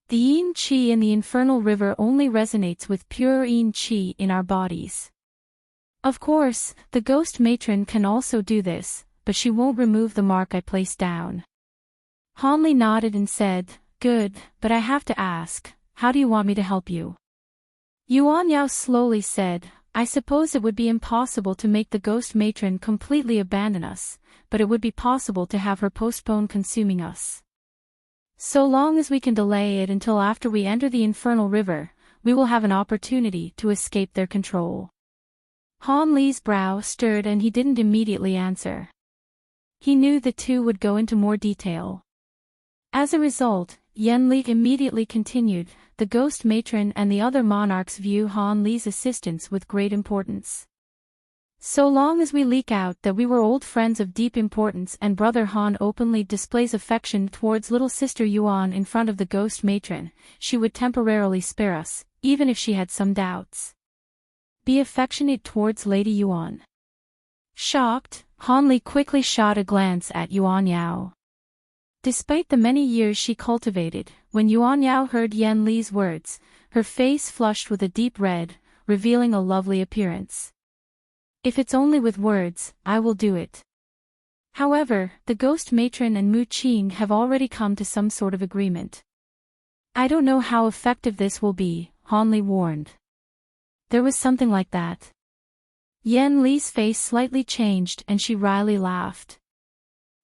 The yin qi in the infernal river only resonates with pure yin qi in our bodies. Of course, the ghost matron can also do this, but she won't remove the mark I placed down." Han Li nodded and said, "Good, but I have to ask, how do you want me to help you?" Yuan Yao slowly said, "I suppose it would be impossible to make the ghost matron completely abandon us, but it would be possible to have her postpone consuming us. So long as we can delay it until after we enter the infernal river, we will have an opportunity to escape their control." Han Li's brow stirred and he didn't immediately answer. He knew the two would go into more detail. As a result, Yan Li immediately continued, "The ghost matron and the other monarchs view Han Li's assistance with great importance. So long as we leak out that we were old friends of deep importance and Brother Han openly displays affection towards little sister Yuan in front of the ghost matron, she would temporarily spare us, even if she had some doubts. Be affectionate towards Lady Yuan. Shocked, Han Li quickly shot a glance at Yuan Yao. Despite the many years she cultivated, when Yuan Yao heard Yan Li's words, her face flushed with a deep red, revealing a lovely appearance. If it's only with words, I will do it. However, the ghost matron and Mu Qing have already come to some sort of agreement. I don't know how effective this will be, Han Li warned. There was something like that. Yan Li's face slightly changed and she wryly laughed.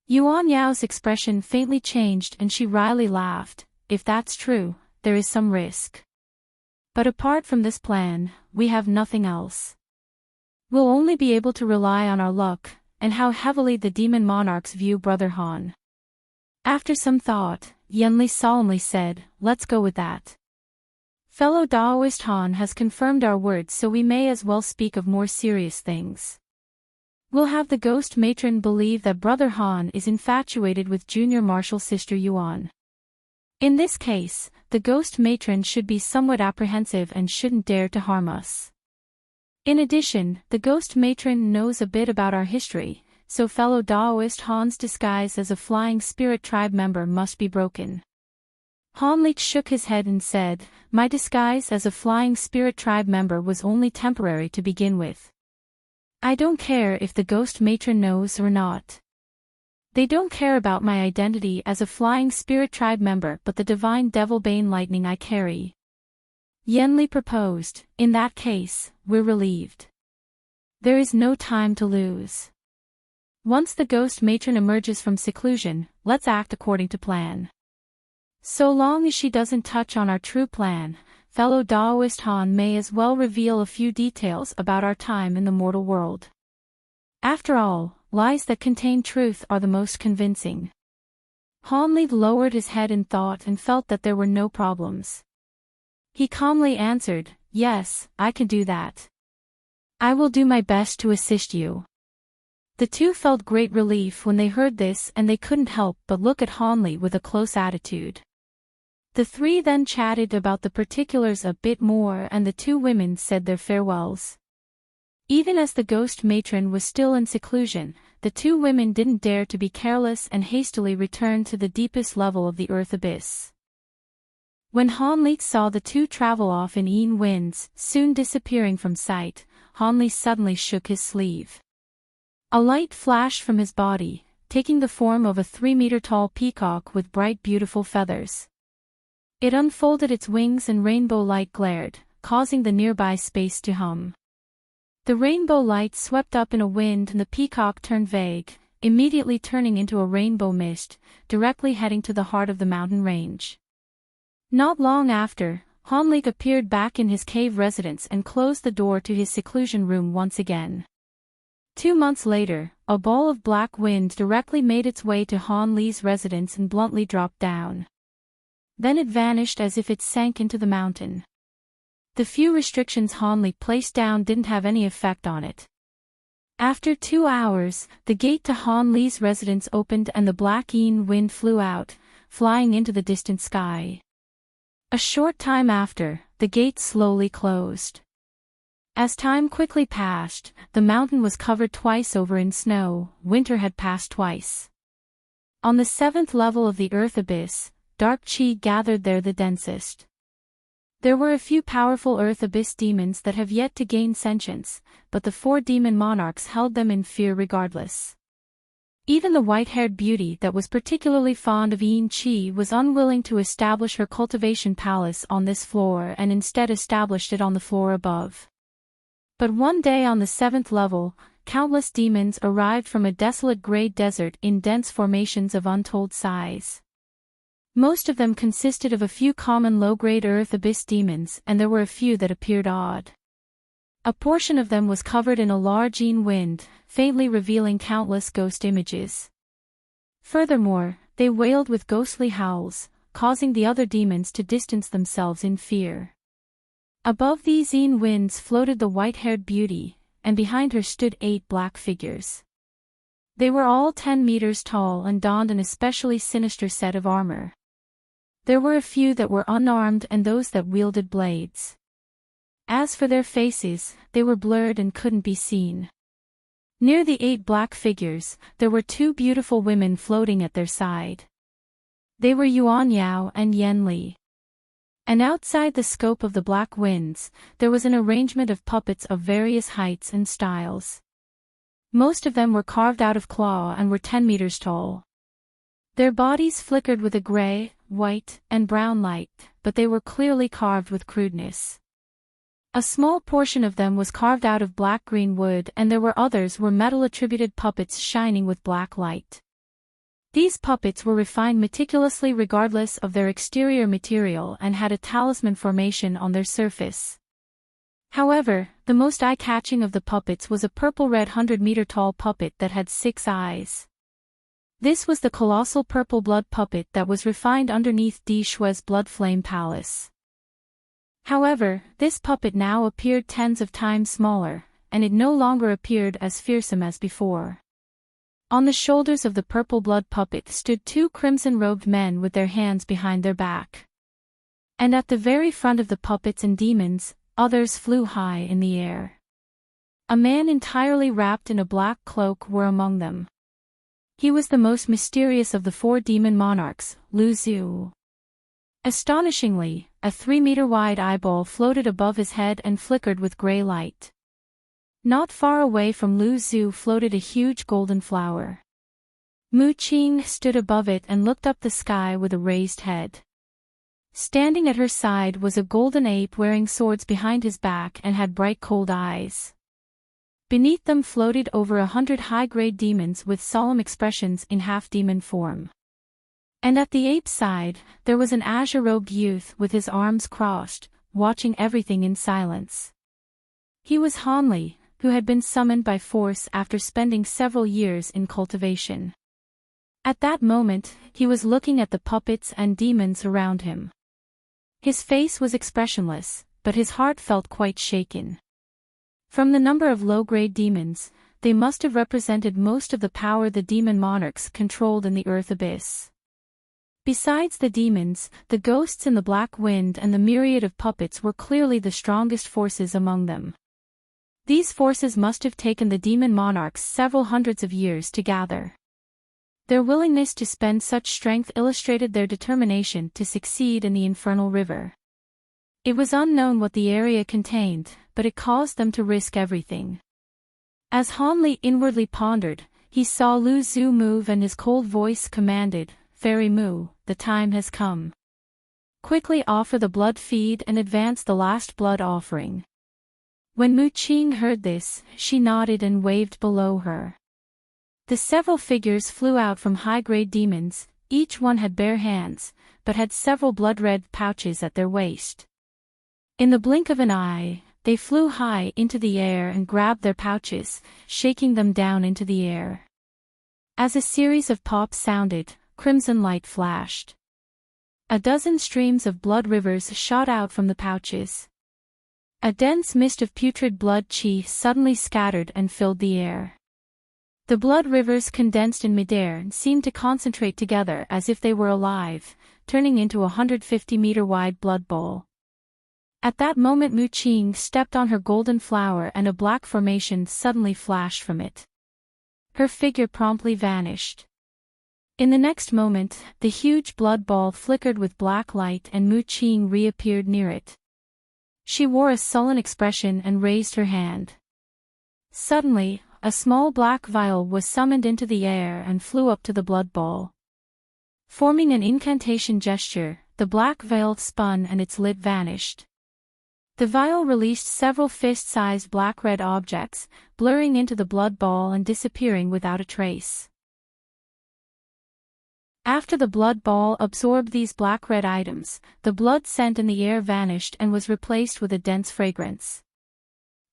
Yuan Yao's expression faintly changed and she wryly laughed. If that's true, there is some risk. But apart from this plan, we have nothing else. We'll only be able to rely on our luck, and how heavily the demon monarchs view Brother Han. After some thought, Yan Li solemnly said, let's go with that. Fellow Daoist Han has confirmed our words, so we may as well speak of more serious things. We'll have the ghost matron believe that Brother Han is infatuated with junior martial sister Yuan. In this case, the ghost matron should be somewhat apprehensive and shouldn't dare to harm us. In addition, the ghost matron knows a bit about our history, so fellow Daoist Han's disguise as a flying spirit tribe member must be broken. Han Li shook his head and said, my disguise as a flying spirit tribe member was only temporary to begin with. I don't care if the ghost matron knows or not. They don't care about my identity as a flying spirit tribe member but the divine devil bane lightning I carry. Yan Li proposed, in that case, we're relieved. There is no time to lose. Once the ghost matron emerges from seclusion, let's act according to plan. So long as she doesn't touch on our true plan, fellow Daoist Han may as well reveal a few details about our time in the mortal world. After all, lies that contain truth are the most convincing. Han Li lowered his head in thought and felt that there were no problems. He calmly answered, yes, I can do that. I will do my best to assist you. The two felt great relief when they heard this and they couldn't help but look at Han Li with a close attitude. The three then chatted about the particulars a bit more and the two women said their farewells. Even as the ghost matron was still in seclusion, the two women didn't dare to be careless and hastily returned to the deepest level of the earth abyss. When Han Li saw the two travel off in Yin winds, soon disappearing from sight, Han Li suddenly shook his sleeve. A light flashed from his body, taking the form of a 3-meter-tall peacock with bright beautiful feathers. It unfolded its wings and rainbow light glared, causing the nearby space to hum. The rainbow light swept up in a wind and the peacock turned vague, immediately turning into a rainbow mist, directly heading to the heart of the mountain range. Not long after, Han Li appeared back in his cave residence and closed the door to his seclusion room once again. 2 months later, a ball of black wind directly made its way to Han Li's residence and bluntly dropped down. Then it vanished as if it sank into the mountain. The few restrictions Han Li placed down didn't have any effect on it. After 2 hours, the gate to Han Li's residence opened and the black Yin wind flew out, flying into the distant sky. A short time after, the gate slowly closed. As time quickly passed, the mountain was covered twice over in snow, winter had passed twice. On the 7th level of the earth abyss, dark qi gathered there the densest. There were a few powerful earth abyss demons that have yet to gain sentience, but the 4 demon monarchs held them in fear regardless. Even the white-haired beauty that was particularly fond of Yin Qi was unwilling to establish her cultivation palace on this floor and instead established it on the floor above. But one day on the 7th level, countless demons arrived from a desolate gray desert in dense formations of untold size. Most of them consisted of a few common low-grade earth abyss demons and there were a few that appeared odd. A portion of them was covered in a large Yin wind, faintly revealing countless ghost images. Furthermore, they wailed with ghostly howls, causing the other demons to distance themselves in fear. Above these Yin winds floated the white-haired beauty, and behind her stood 8 black figures. They were all 10 meters tall and donned an especially sinister set of armor. There were a few that were unarmed and those that wielded blades. As for their faces, they were blurred and couldn't be seen. Near the 8 black figures, there were 2 beautiful women floating at their side. They were Yuan Yao and Yen Li. And outside the scope of the black winds, there was an arrangement of puppets of various heights and styles. Most of them were carved out of claw and were 10 meters tall. Their bodies flickered with a gray, white, and brown light, but they were clearly carved with crudeness. A small portion of them was carved out of black-green wood and there were others were metal-attributed puppets shining with black light. These puppets were refined meticulously regardless of their exterior material and had a talisman formation on their surface. However, the most eye-catching of the puppets was a purple-red 100-meter-tall puppet that had 6 eyes. This was the colossal purple blood puppet that was refined underneath Di Shui's blood flame palace. However, this puppet now appeared tens of times smaller, and it no longer appeared as fearsome as before. On the shoulders of the purple blood puppet stood 2 crimson-robed men with their hands behind their back. And at the very front of the puppets and demons, others flew high in the air. A man entirely wrapped in a black cloak were among them. He was the most mysterious of the 4 demon monarchs, Lu Zhu. Astonishingly, a 3-meter-wide eyeball floated above his head and flickered with gray light. Not far away from Lu Zhu floated a huge golden flower. Mu Qing stood above it and looked up the sky with a raised head. Standing at her side was a golden ape wearing swords behind his back and had bright cold eyes. Beneath them floated over 100 high-grade demons with solemn expressions in half-demon form. And at the ape's side, there was an azure-robed youth with his arms crossed, watching everything in silence. He was Han Li, who had been summoned by force after spending several years in cultivation. At that moment, he was looking at the puppets and demons around him. His face was expressionless, but his heart felt quite shaken. From the number of low-grade demons, they must have represented most of the power the demon monarchs controlled in the earth abyss. Besides the demons, the ghosts in the black wind and the myriad of puppets were clearly the strongest forces among them. These forces must have taken the demon monarchs several hundreds of years to gather. Their willingness to spend such strength illustrated their determination to succeed in the infernal river. It was unknown what the area contained, but it caused them to risk everything. As Han Li inwardly pondered, he saw Lu Zhu move and his cold voice commanded, "Fairy Mu, the time has come. Quickly offer the blood feed and advance the last blood offering." When Mu Qing heard this, she nodded and waved below her. The several figures flew out from high-grade demons, each one had bare hands, but had several blood-red pouches at their waist. In the blink of an eye, they flew high into the air and grabbed their pouches, shaking them down into the air. As a series of pops sounded, crimson light flashed. A dozen streams of blood rivers shot out from the pouches. A dense mist of putrid blood qi suddenly scattered and filled the air. The blood rivers condensed in midair and seemed to concentrate together as if they were alive, turning into a 150-meter-wide blood bowl. At that moment Mu Qing stepped on her golden flower and a black formation suddenly flashed from it. Her figure promptly vanished. In the next moment, the huge blood ball flickered with black light and Mu Qing reappeared near it. She wore a sullen expression and raised her hand. Suddenly, a small black vial was summoned into the air and flew up to the blood ball. Forming an incantation gesture, the black vial spun and its lid vanished. The vial released several fist-sized black-red objects, blurring into the blood ball and disappearing without a trace. After the blood ball absorbed these black-red items, the blood scent in the air vanished and was replaced with a dense fragrance.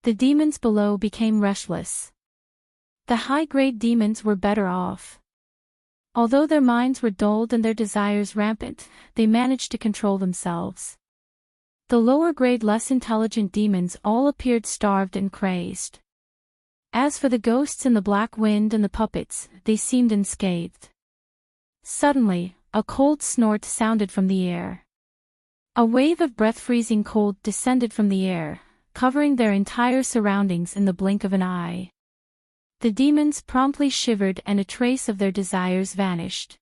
The demons below became restless. The high-grade demons were better off. Although their minds were dulled and their desires rampant, they managed to control themselves. The lower-grade less intelligent demons all appeared starved and crazed. As for the ghosts in the black wind and the puppets, they seemed unscathed. Suddenly, a cold snort sounded from the air. A wave of breath-freezing cold descended from the air, covering their entire surroundings in the blink of an eye. The demons promptly shivered and a trace of their desires vanished.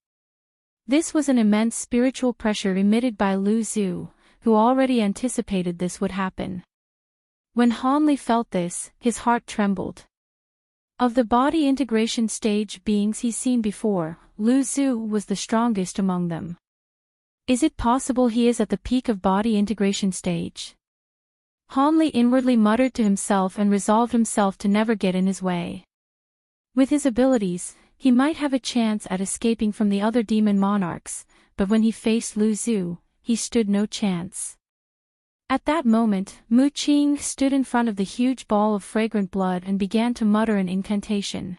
This was an immense spiritual pressure emitted by Lu Zhu, who already anticipated this would happen. When Han Li felt this, his heart trembled. Of the body integration stage beings he's seen before, Lu Zhu was the strongest among them. Is it possible he is at the peak of body integration stage? Han Li inwardly muttered to himself and resolved himself to never get in his way. With his abilities, he might have a chance at escaping from the other demon monarchs, but when he faced Lu Zhu, he stood no chance. At that moment, Mu Qing stood in front of the huge ball of fragrant blood and began to mutter an incantation.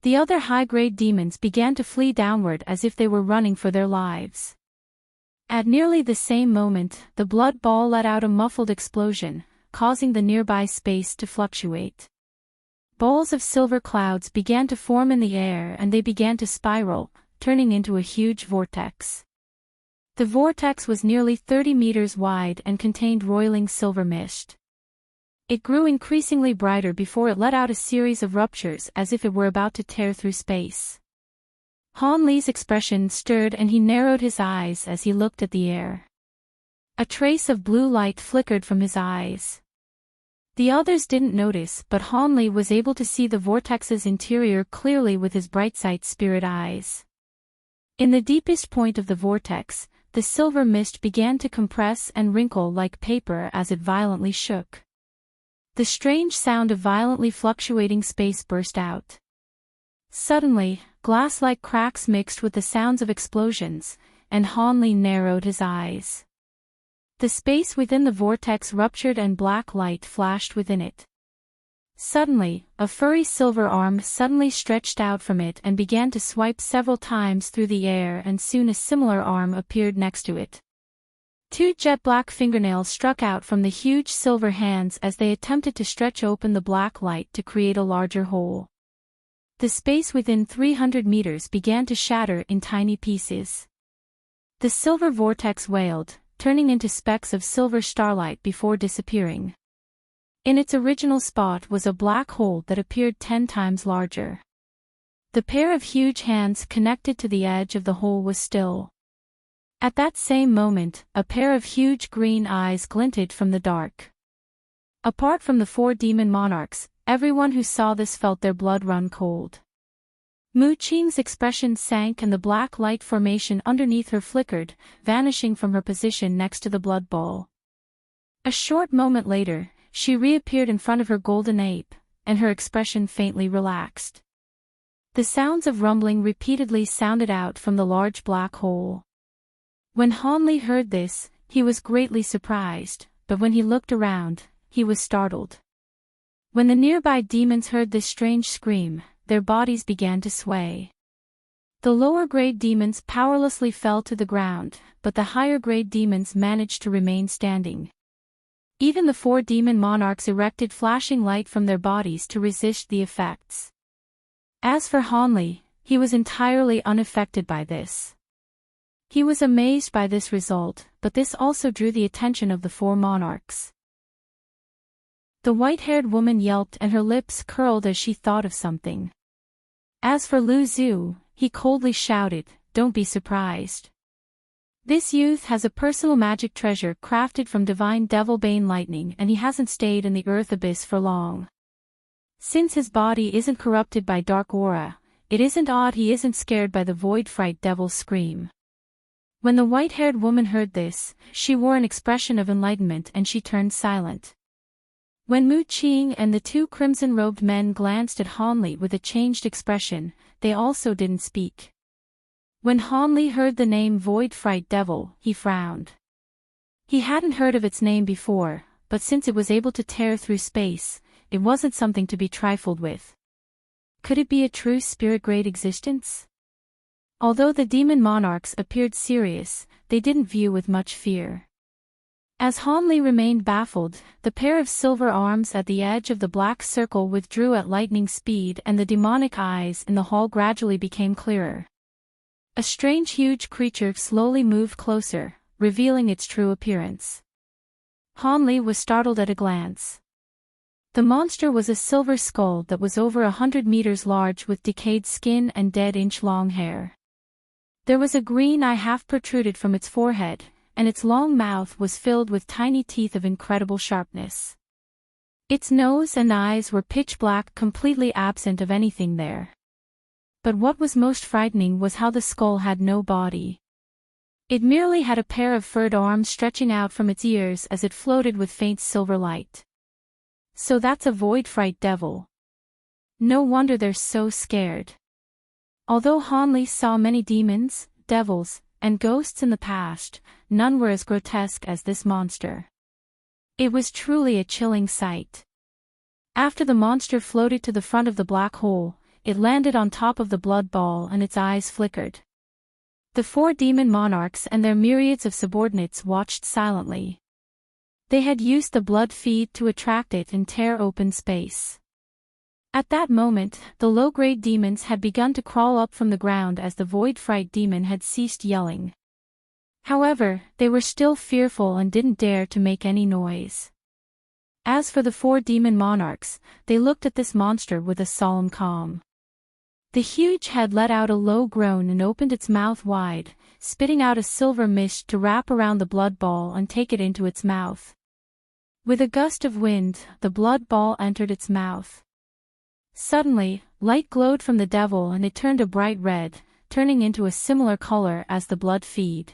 The other high-grade demons began to flee downward as if they were running for their lives. At nearly the same moment, the blood ball let out a muffled explosion, causing the nearby space to fluctuate. Balls of silver clouds began to form in the air and they began to spiral, turning into a huge vortex. The vortex was nearly 30 meters wide and contained roiling silver mist. It grew increasingly brighter before it let out a series of ruptures as if it were about to tear through space. Han Li's expression stirred and he narrowed his eyes as he looked at the air. A trace of blue light flickered from his eyes. The others didn't notice, but Han Li was able to see the vortex's interior clearly with his bright-sight spirit eyes. In the deepest point of the vortex, the silver mist began to compress and wrinkle like paper as it violently shook. The strange sound of violently fluctuating space burst out. Suddenly, glass-like cracks mixed with the sounds of explosions, and Han Li narrowed his eyes. The space within the vortex ruptured and black light flashed within it. Suddenly, a furry silver arm suddenly stretched out from it and began to swipe several times through the air, and soon a similar arm appeared next to it. Two jet-black fingernails struck out from the huge silver hands as they attempted to stretch open the black light to create a larger hole. The space within 300 meters began to shatter in tiny pieces. The silver vortex wailed, turning into specks of silver starlight before disappearing. In its original spot was a black hole that appeared 10 times larger. The pair of huge hands connected to the edge of the hole was still. At that same moment, a pair of huge green eyes glinted from the dark. Apart from the 4 demon monarchs, everyone who saw this felt their blood run cold. Mu Qing's expression sank and the black light formation underneath her flickered, vanishing from her position next to the blood ball. A short moment later, she reappeared in front of her golden ape, and her expression faintly relaxed. The sounds of rumbling repeatedly sounded out from the large black hole. When Han Li heard this, he was greatly surprised, but when he looked around, he was startled. When the nearby demons heard this strange scream, their bodies began to sway. The lower-grade demons powerlessly fell to the ground, but the higher-grade demons managed to remain standing. Even the 4 demon monarchs erected flashing light from their bodies to resist the effects. As for Han Li, he was entirely unaffected by this. He was amazed by this result, but this also drew the attention of the 4 monarchs. The white-haired woman yelped and her lips curled as she thought of something. As for Lu Zhu, he coldly shouted, "Don't be surprised. This youth has a personal magic treasure crafted from divine devil-bane lightning, and he hasn't stayed in the earth abyss for long. Since his body isn't corrupted by dark aura, it isn't odd he isn't scared by the void fright devil's scream." When the white-haired woman heard this, she wore an expression of enlightenment and she turned silent. When Mu Qing and the 2 crimson-robed men glanced at Han Li with a changed expression, they also didn't speak. When Han Li heard the name Void Fright Devil, he frowned. He hadn't heard of its name before, but since it was able to tear through space, it wasn't something to be trifled with. Could it be a true spirit-grade existence? Although the demon monarchs appeared serious, they didn't view with much fear. As Hanli remained baffled, the pair of silver arms at the edge of the black circle withdrew at lightning speed and the demonic eyes in the hall gradually became clearer. A strange huge creature slowly moved closer, revealing its true appearance. Hanli was startled at a glance. The monster was a silver skull that was over 100 meters large with decayed skin and dead inch-long hair. There was a green eye half protruded from its forehead, and its long mouth was filled with tiny teeth of incredible sharpness. Its nose and eyes were pitch black, completely absent of anything there. But what was most frightening was how the skull had no body. It merely had a pair of furred arms stretching out from its ears as it floated with faint silver light. So that's a void fright devil. No wonder they're so scared. Although Hanli saw many demons, devils, and ghosts in the past, none were as grotesque as this monster. It was truly a chilling sight. After the monster floated to the front of the black hole, it landed on top of the blood ball and its eyes flickered. The 4 demon monarchs and their myriads of subordinates watched silently. They had used the blood feed to attract it and tear open space. At that moment, the low-grade demons had begun to crawl up from the ground as the Void Fright demon had ceased yelling. However, they were still fearful and didn't dare to make any noise. As for the 4 demon monarchs, they looked at this monster with a solemn calm. The huge head let out a low groan and opened its mouth wide, spitting out a silver mist to wrap around the blood ball and take it into its mouth. With a gust of wind, the blood ball entered its mouth. Suddenly, light glowed from the devil and it turned a bright red, turning into a similar color as the blood feed.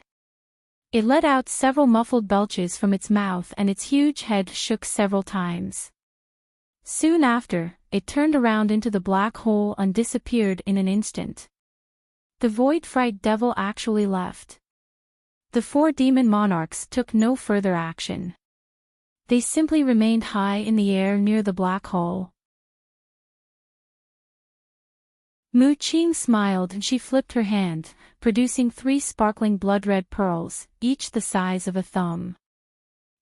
It let out several muffled belches from its mouth and its huge head shook several times. Soon after, it turned around into the black hole and disappeared in an instant. The Void Fright devil actually left. The 4 demon monarchs took no further action. They simply remained high in the air near the black hole. Mu Qing smiled and she flipped her hand, producing 3 sparkling blood-red pearls, each the size of a thumb.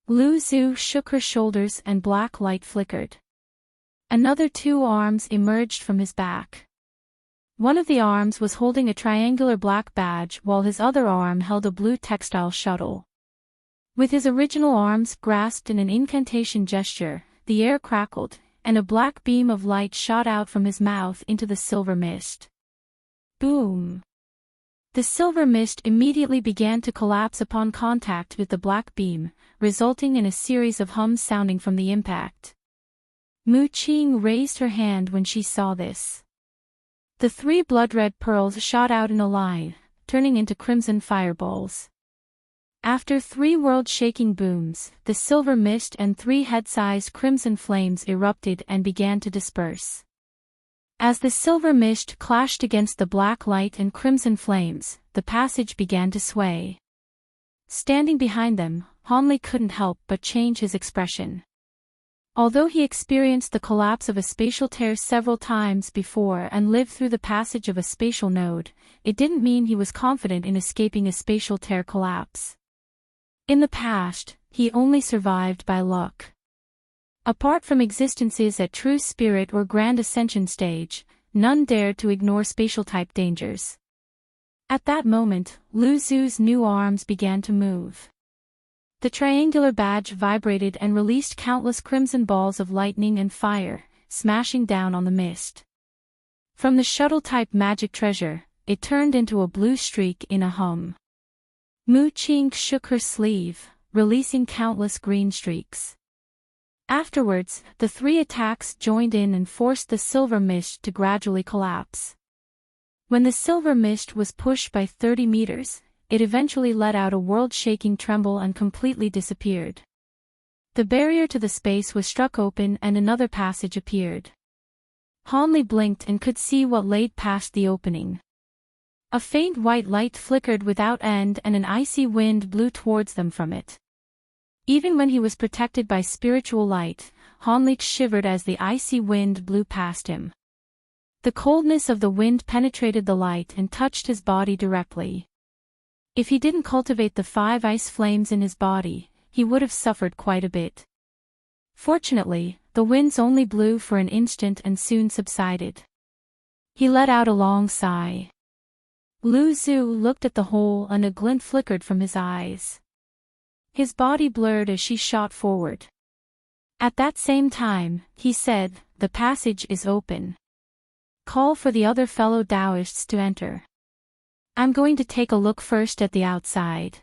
Lu Zhu shook her shoulders and black light flickered. Another 2 arms emerged from his back. One of the arms was holding a triangular black badge while his other arm held a blue textile shuttle. With his original arms grasped in an incantation gesture, the air crackled, and a black beam of light shot out from his mouth into the silver mist. Boom! The silver mist immediately began to collapse upon contact with the black beam, resulting in a series of hums sounding from the impact. Mu Qing raised her hand when she saw this. The 3 blood-red pearls shot out in a line, turning into crimson fireballs. After 3 world-shaking booms, the silver mist and 3 head-sized crimson flames erupted and began to disperse. As the silver mist clashed against the black light and crimson flames, the passage began to sway. Standing behind them, Hanli couldn't help but change his expression. Although he experienced the collapse of a spatial tear several times before and lived through the passage of a spatial node, it didn't mean he was confident in escaping a spatial tear collapse. In the past, he only survived by luck. Apart from existences at true spirit or grand ascension stage, none dared to ignore spatial-type dangers. At that moment, Lu Zhu's new arms began to move. The triangular badge vibrated and released countless crimson balls of lightning and fire, smashing down on the mist. From the shuttle-type magic treasure, it turned into a blue streak in a hum. Mu Qing shook her sleeve, releasing countless green streaks. Afterwards, the 3 attacks joined in and forced the silver mist to gradually collapse. When the silver mist was pushed by 30 meters, it eventually let out a world-shaking tremble and completely disappeared. The barrier to the space was struck open and another passage appeared. Hanli blinked and could see what laid past the opening. A faint white light flickered without end and an icy wind blew towards them from it. Even when he was protected by spiritual light, Hanli shivered as the icy wind blew past him. The coldness of the wind penetrated the light and touched his body directly. If he didn't cultivate the 5 ice flames in his body, he would have suffered quite a bit. Fortunately, the winds only blew for an instant and soon subsided. He let out a long sigh. Lu Zhu looked at the hole and a glint flickered from his eyes. His body blurred as she shot forward. At that same time, he said, "The passage is open. Call for the other fellow Taoists to enter. I'm going to take a look first at the outside."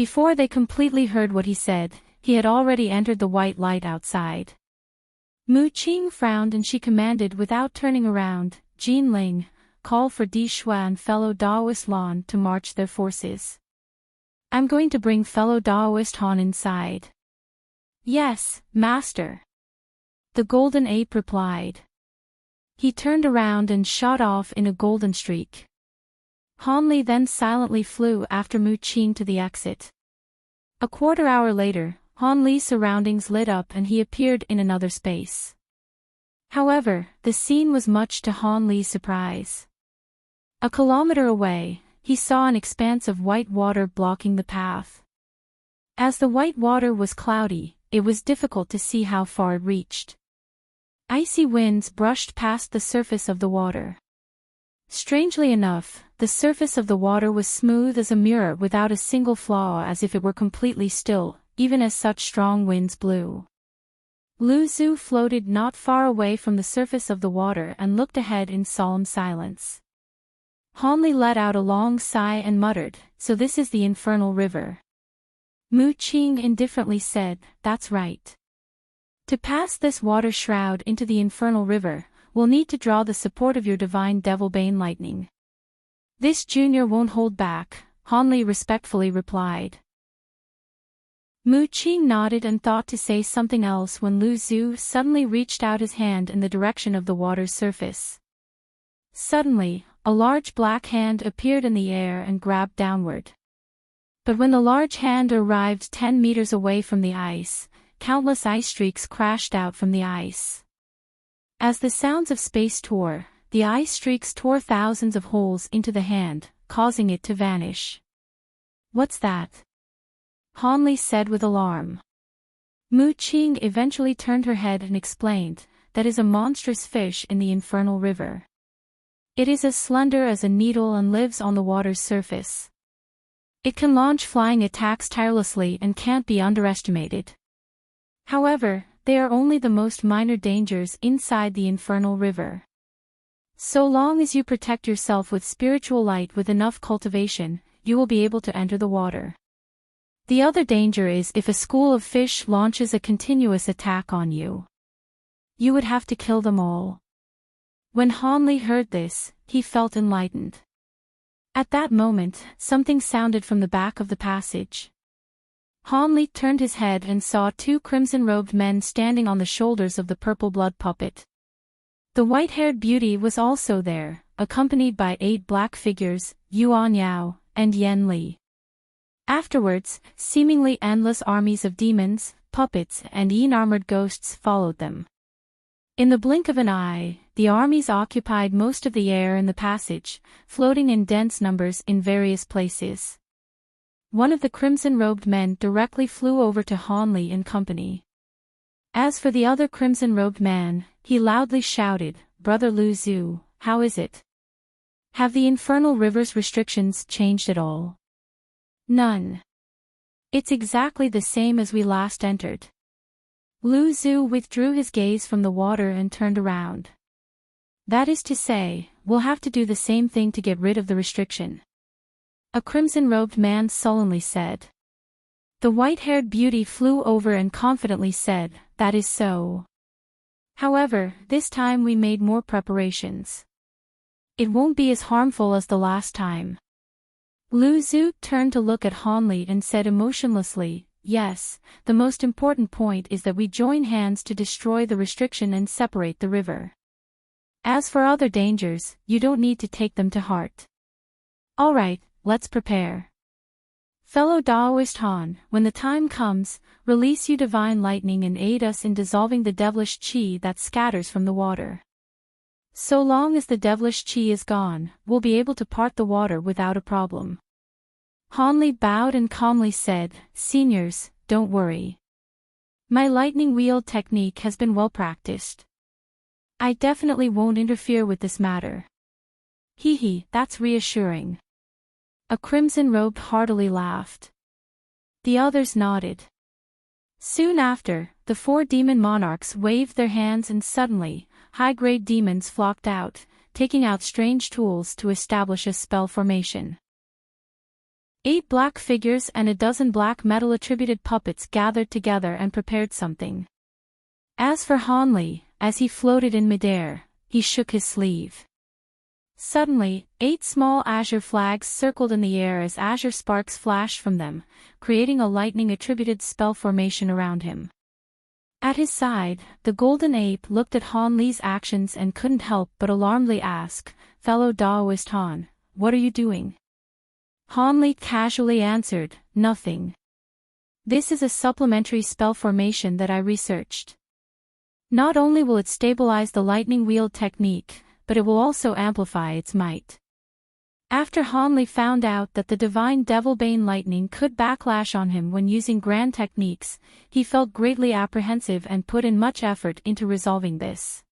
Before they completely heard what he said, he had already entered the white light outside. Mu Qing frowned and she commanded without turning around, "Jin Ling, call for Di Shua and fellow Daoist Lan to march their forces. I'm going to bring fellow Daoist Han inside." "Yes, master," the golden ape replied. He turned around and shot off in a golden streak. Han Li then silently flew after Mu Qing to the exit. A quarter-hour later, Han Li's surroundings lit up and he appeared in another space. However, the scene was much to Han Li's surprise. A kilometer away, he saw an expanse of white water blocking the path. As the white water was cloudy, it was difficult to see how far it reached. Icy winds brushed past the surface of the water. Strangely enough, the surface of the water was smooth as a mirror without a single flaw, as if it were completely still, even as such strong winds blew. Lu Zhu floated not far away from the surface of the water and looked ahead in solemn silence. Han Li let out a long sigh and muttered, "So this is the infernal river." Mu Qing indifferently said, "That's right. To pass this water shroud into the infernal river, we'll need to draw the support of your divine devil-bane lightning." "This junior won't hold back," Han Li respectfully replied. Mu Qing nodded and thought to say something else when Lu Zhu suddenly reached out his hand in the direction of the water's surface. Suddenly, a large black hand appeared in the air and grabbed downward. But when the large hand arrived 10 meters away from the ice, countless ice streaks crashed out from the ice. As the sounds of space tore, the ice streaks tore thousands of holes into the hand, causing it to vanish. "What's that?" Han Li said with alarm. Mu Qing eventually turned her head and explained, "That is a monstrous fish in the infernal river. It is as slender as a needle and lives on the water's surface. It can launch flying attacks tirelessly and can't be underestimated. However, they are only the most minor dangers inside the infernal river. So long as you protect yourself with spiritual light with enough cultivation, you will be able to enter the water. The other danger is if a school of fish launches a continuous attack on you. You would have to kill them all." When Han Li heard this, he felt enlightened. At that moment, something sounded from the back of the passage. Han Li turned his head and saw 2 crimson-robed men standing on the shoulders of the purple blood puppet. The white-haired beauty was also there, accompanied by 8 black figures, Yuan Yao, and Yen Li. Afterwards, seemingly endless armies of demons, puppets, and armored ghosts followed them. In the blink of an eye, the armies occupied most of the air in the passage, floating in dense numbers in various places. One of the crimson-robed men directly flew over to Han Li and company. As for the other crimson-robed man, he loudly shouted, "Brother Lu Zhu, how is it? Have the infernal river's restrictions changed at all?" "None. It's exactly the same as we last entered." Lu Zhu withdrew his gaze from the water and turned around. "That is to say, we'll have to do the same thing to get rid of the restriction," a crimson-robed man sullenly said. The white-haired beauty flew over and confidently said, "That is so. However, this time we made more preparations. It won't be as harmful as the last time." Lu Zhu turned to look at Han Li and said emotionlessly, "Yes, the most important point is that we join hands to destroy the restriction and separate the river. As for other dangers, you don't need to take them to heart. All right, let's prepare. Fellow Daoist Han, when the time comes, release you divine lightning and aid us in dissolving the devilish qi that scatters from the water. So long as the devilish qi is gone, we'll be able to part the water without a problem." Han Li bowed and calmly said, "Seniors, don't worry. My lightning wheel technique has been well practiced. I definitely won't interfere with this matter. Hee, that's reassuring. A crimson-robed heartily laughed. The others nodded. Soon after, the 4 demon monarchs waved their hands and suddenly, high-grade demons flocked out, taking out strange tools to establish a spell formation. 8 black figures and a dozen black metal-attributed puppets gathered together and prepared something. As for Hanli, as he floated in midair, he shook his sleeve. Suddenly, 8 small azure flags circled in the air as azure sparks flashed from them, creating a lightning-attributed spell formation around him. At his side, the golden ape looked at Hanli's actions and couldn't help but alarmedly ask, "Fellow Daoist Han, what are you doing?" Hanli casually answered, "Nothing. This is a supplementary spell formation that I researched. Not only will it stabilize the lightning wheel technique, but it will also amplify its might." After Hanli found out that the divine Devilbane lightning could backlash on him when using grand techniques, he felt greatly apprehensive and put in much effort into resolving this.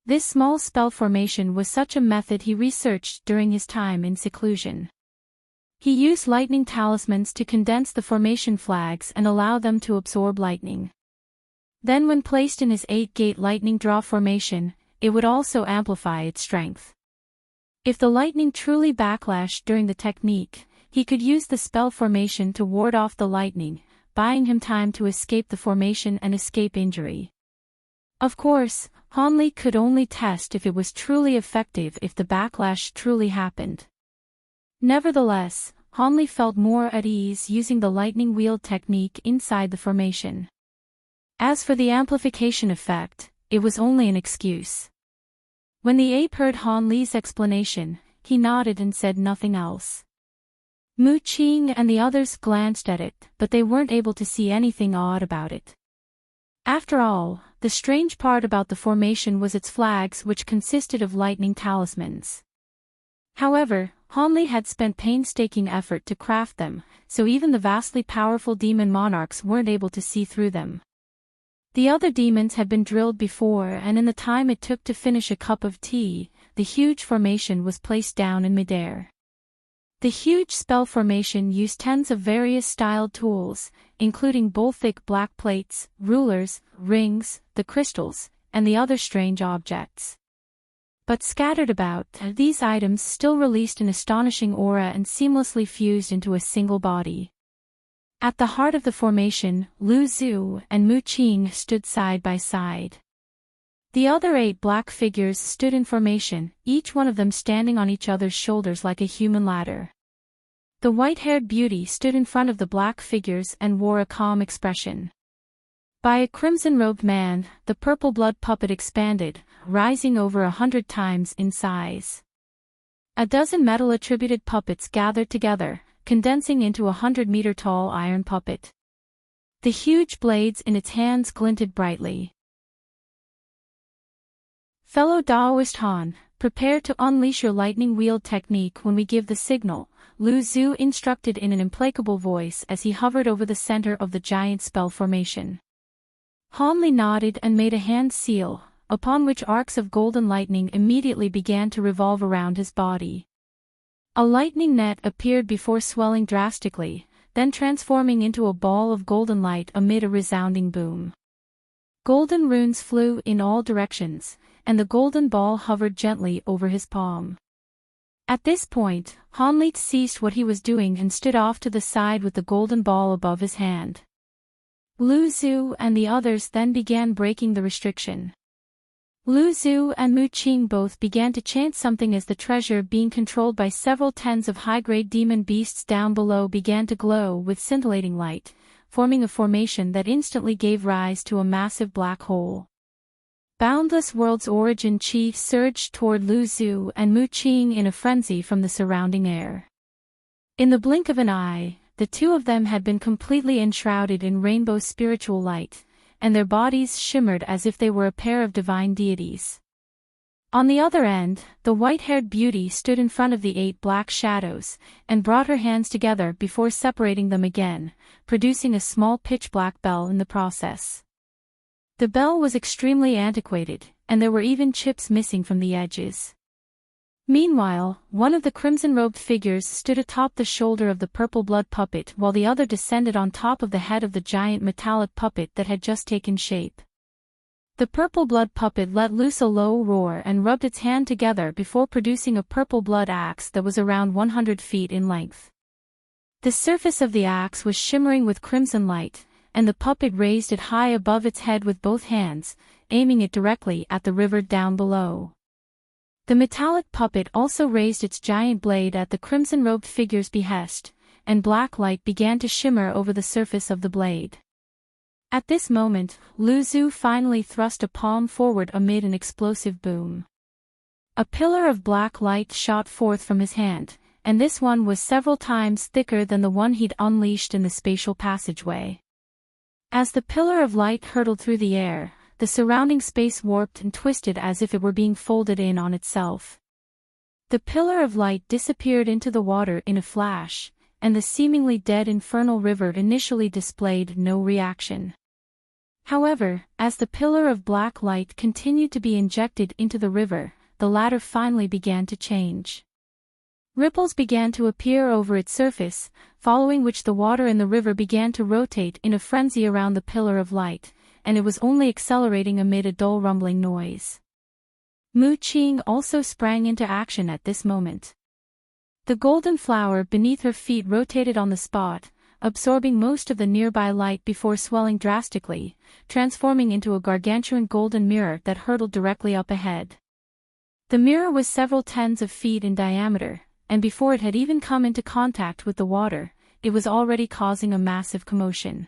This small spell formation was such a method he researched during his time in seclusion. He used lightning talismans to condense the formation flags and allow them to absorb lightning. Then when placed in his 8-gate lightning draw formation, it would also amplify its strength. If the lightning truly backlashed during the technique, he could use the spell formation to ward off the lightning, buying him time to escape the formation and escape injury. Of course, Hanli could only test if it was truly effective if the backlash truly happened. Nevertheless, Hanli felt more at ease using the lightning wheel technique inside the formation. As for the amplification effect, it was only an excuse. When the ape heard Hanli's explanation, he nodded and said nothing else. Mu Qing and the others glanced at it, but they weren't able to see anything odd about it. After all, the strange part about the formation was its flags, which consisted of lightning talismans. However, Hanli had spent painstaking effort to craft them, so even the vastly powerful demon monarchs weren't able to see through them. The other demons had been drilled before, and in the time it took to finish a cup of tea, the huge formation was placed down in midair. The huge spell formation used tens of various styled tools, including both thick black plates, rulers, rings, the crystals, and the other strange objects. But scattered about, these items still released an astonishing aura and seamlessly fused into a single body. At the heart of the formation, Lu Zhu and Mu Qing stood side by side. The other 8 black figures stood in formation, each one of them standing on each other's shoulders like a human ladder. The white-haired beauty stood in front of the black figures and wore a calm expression. By a crimson-robed man, the purple blood puppet expanded, rising over 100 times in size. A dozen metal-attributed puppets gathered together, condensing into a 100-meter-tall iron puppet. The huge blades in its hands glinted brightly. Fellow Daoist Han, prepare to unleash your lightning wheel technique when we give the signal, Lu Zhu instructed in an implacable voice as he hovered over the center of the giant spell formation. Hanli nodded and made a hand seal, upon which arcs of golden lightning immediately began to revolve around his body. A lightning net appeared before swelling drastically, then transforming into a ball of golden light amid a resounding boom. Golden runes flew in all directions, and the golden ball hovered gently over his palm. At this point, Hanli ceased what he was doing and stood off to the side with the golden ball above his hand. Lu Zhu and the others then began breaking the restriction. Lu Zhu and Mu Qing both began to chant something as the treasure being controlled by several tens of high-grade demon beasts down below began to glow with scintillating light, forming a formation that instantly gave rise to a massive black hole. Boundless World's Origin Chi surged toward Lu Zhu and Mu Qing in a frenzy from the surrounding air. In the blink of an eye, the two of them had been completely enshrouded in rainbow spiritual light, and their bodies shimmered as if they were a pair of divine deities. On the other end, the white-haired beauty stood in front of the 8 black shadows, and brought her hands together before separating them again, producing a small pitch-black bell in the process. The bell was extremely antiquated, and there were even chips missing from the edges. Meanwhile, one of the crimson-robed figures stood atop the shoulder of the purple blood puppet while the other descended on top of the head of the giant metallic puppet that had just taken shape. The purple blood puppet let loose a low roar and rubbed its hand together before producing a purple blood axe that was around 100 feet in length. The surface of the axe was shimmering with crimson light, and the puppet raised it high above its head with both hands, aiming it directly at the river down below. The metallic puppet also raised its giant blade at the crimson-robed figure's behest, and black light began to shimmer over the surface of the blade. At this moment, Lu Zhu finally thrust a palm forward amid an explosive boom. A pillar of black light shot forth from his hand, and this one was several times thicker than the one he'd unleashed in the spatial passageway. As the pillar of light hurtled through the air, the surrounding space warped and twisted as if it were being folded in on itself. The pillar of light disappeared into the water in a flash, and the seemingly dead infernal river initially displayed no reaction. However, as the pillar of black light continued to be injected into the river, the latter finally began to change. Ripples began to appear over its surface, following which the water in the river began to rotate in a frenzy around the pillar of light, and it was only accelerating amid a dull rumbling noise. Mu Qing also sprang into action at this moment. The golden flower beneath her feet rotated on the spot, absorbing most of the nearby light before swelling drastically, transforming into a gargantuan golden mirror that hurtled directly up ahead. The mirror was several tens of feet in diameter, and before it had even come into contact with the water, it was already causing a massive commotion.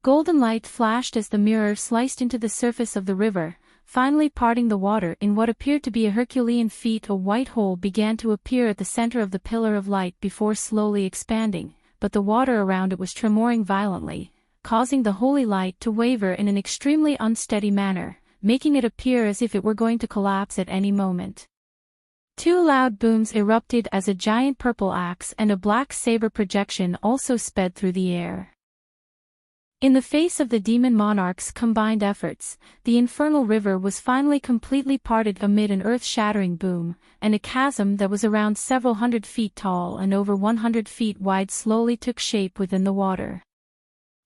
Golden light flashed as the mirror sliced into the surface of the river, finally parting the water in what appeared to be a Herculean feat. A white hole began to appear at the center of the pillar of light before slowly expanding, but the water around it was tremoring violently, causing the holy light to waver in an extremely unsteady manner, making it appear as if it were going to collapse at any moment. 2 loud booms erupted as a giant purple axe and a black saber projection also sped through the air. In the face of the demon monarch's combined efforts, the infernal river was finally completely parted amid an earth-shattering boom, and a chasm that was around several hundred feet tall and over 100 feet wide slowly took shape within the water.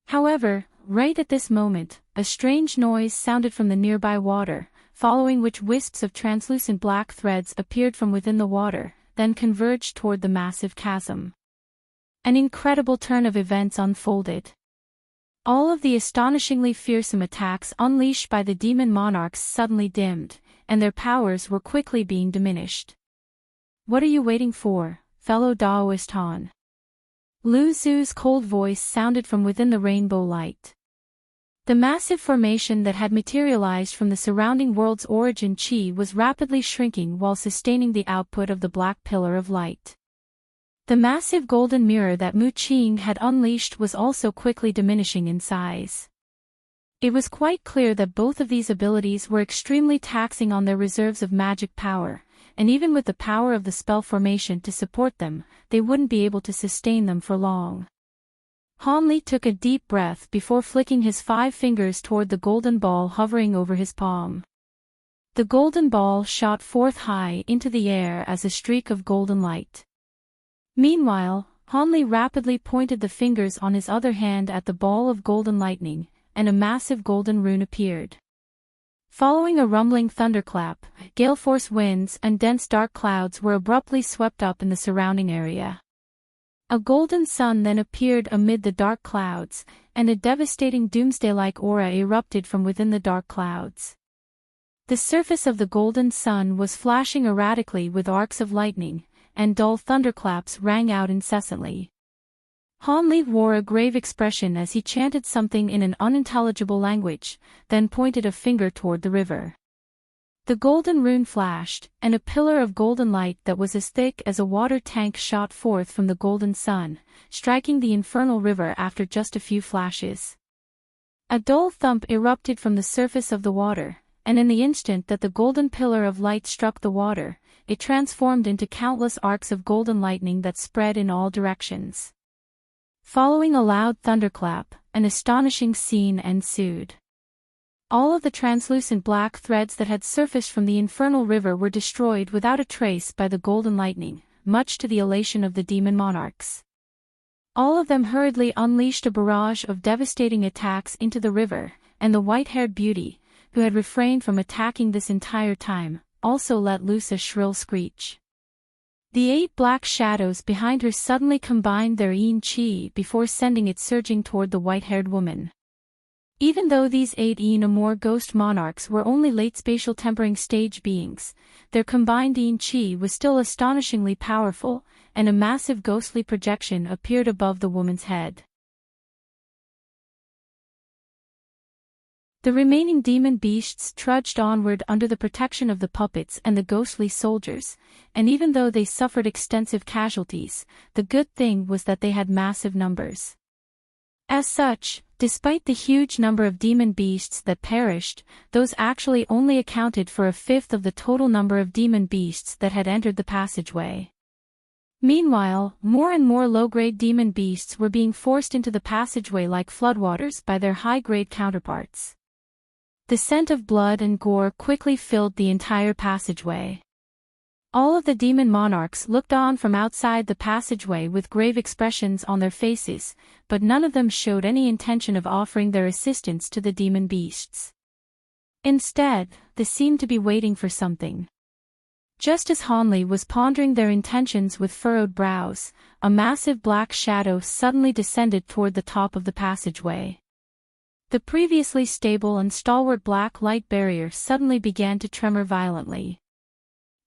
However, right at this moment, a strange noise sounded from the nearby water, following which wisps of translucent black threads appeared from within the water, then converged toward the massive chasm. An incredible turn of events unfolded. All of the astonishingly fearsome attacks unleashed by the demon monarchs suddenly dimmed, and their powers were quickly being diminished. "What are you waiting for, fellow Daoist Han?" Lu Zu's cold voice sounded from within the rainbow light. The massive formation that had materialized from the surrounding world's origin chi was rapidly shrinking while sustaining the output of the black pillar of light. The massive golden mirror that Mu Qing had unleashed was also quickly diminishing in size. It was quite clear that both of these abilities were extremely taxing on their reserves of magic power, and even with the power of the spell formation to support them, they wouldn't be able to sustain them for long. Han Li took a deep breath before flicking his 5 fingers toward the golden ball hovering over his palm. The golden ball shot forth high into the air as a streak of golden light. Meanwhile, Han Li rapidly pointed the fingers on his other hand at the ball of golden lightning, and a massive golden rune appeared. Following a rumbling thunderclap, gale-force winds and dense dark clouds were abruptly swept up in the surrounding area. A golden sun then appeared amid the dark clouds, and a devastating doomsday-like aura erupted from within the dark clouds. The surface of the golden sun was flashing erratically with arcs of lightning, and dull thunderclaps rang out incessantly. Han Li wore a grave expression as he chanted something in an unintelligible language, then pointed a finger toward the river. The golden rune flashed, and a pillar of golden light that was as thick as a water tank shot forth from the golden sun, striking the infernal river after just a few flashes. A dull thump erupted from the surface of the water, and in the instant that the golden pillar of light struck the water, it transformed into countless arcs of golden lightning that spread in all directions. Following a loud thunderclap, an astonishing scene ensued. All of the translucent black threads that had surfaced from the infernal river were destroyed without a trace by the golden lightning, much to the elation of the demon monarchs. All of them hurriedly unleashed a barrage of devastating attacks into the river, and the white-haired beauty, who had refrained from attacking this entire time, also let loose a shrill screech. The 8 black shadows behind her suddenly combined their yin qi before sending it surging toward the white-haired woman. Even though these 8 yin Amor ghost monarchs were only late spatial tempering stage beings, their combined yin qi was still astonishingly powerful, and a massive ghostly projection appeared above the woman's head. The remaining demon beasts trudged onward under the protection of the puppets and the ghostly soldiers, and even though they suffered extensive casualties, the good thing was that they had massive numbers. As such, despite the huge number of demon beasts that perished, those actually only accounted for a fifth of the total number of demon beasts that had entered the passageway. Meanwhile, more and more low-grade demon beasts were being forced into the passageway like floodwaters by their high-grade counterparts. The scent of blood and gore quickly filled the entire passageway. All of the demon monarchs looked on from outside the passageway with grave expressions on their faces, but none of them showed any intention of offering their assistance to the demon beasts. Instead, they seemed to be waiting for something. Just as Hanli was pondering their intentions with furrowed brows, a massive black shadow suddenly descended toward the top of the passageway. The previously stable and stalwart black light barrier suddenly began to tremor violently.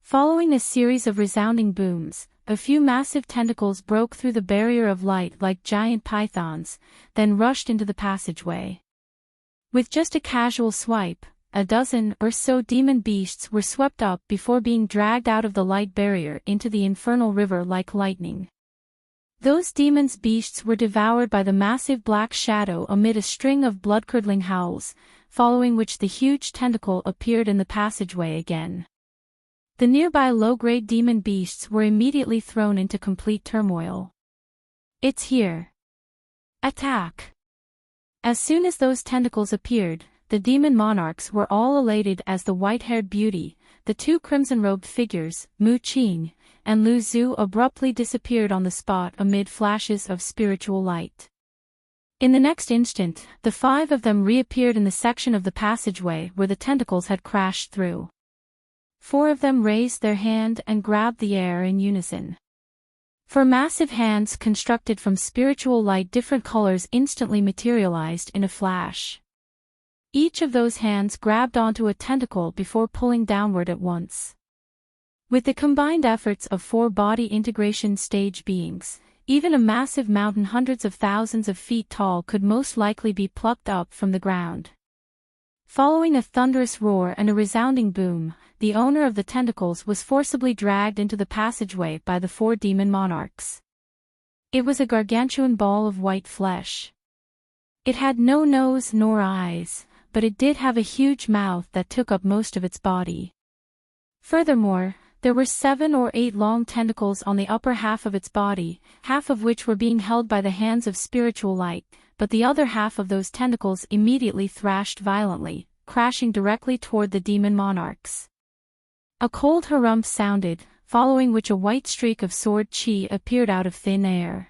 Following a series of resounding booms, a few massive tentacles broke through the barrier of light like giant pythons, then rushed into the passageway. With just a casual swipe, a dozen or so demon beasts were swept up before being dragged out of the light barrier into the infernal river like lightning. Those demons' beasts were devoured by the massive black shadow amid a string of blood-curdling howls, following which the huge tentacle appeared in the passageway again. The nearby low-grade demon beasts were immediately thrown into complete turmoil. "It's here! Attack!" As soon as those tentacles appeared, the demon monarchs were all elated as the white-haired beauty, the 2 crimson-robed figures, Mu Qing and Lu Zhu, abruptly disappeared on the spot amid flashes of spiritual light. In the next instant, the 5 of them reappeared in the section of the passageway where the tentacles had crashed through. 4 of them raised their hand and grabbed the air in unison. 4 massive hands constructed from spiritual light, different colors instantly materialized in a flash. Each of those hands grabbed onto a tentacle before pulling downward at once. With the combined efforts of 4 body integration stage beings, even a massive mountain hundreds of thousands of feet tall could most likely be plucked up from the ground. Following a thunderous roar and a resounding boom, the owner of the tentacles was forcibly dragged into the passageway by the 4 demon monarchs. It was a gargantuan ball of white flesh. It had no nose nor eyes, but it did have a huge mouth that took up most of its body. Furthermore, there were 7 or 8 long tentacles on the upper half of its body, half of which were being held by the hands of spiritual light, but the other half of those tentacles immediately thrashed violently, crashing directly toward the demon monarchs. A cold harumph sounded, following which a white streak of sword chi appeared out of thin air.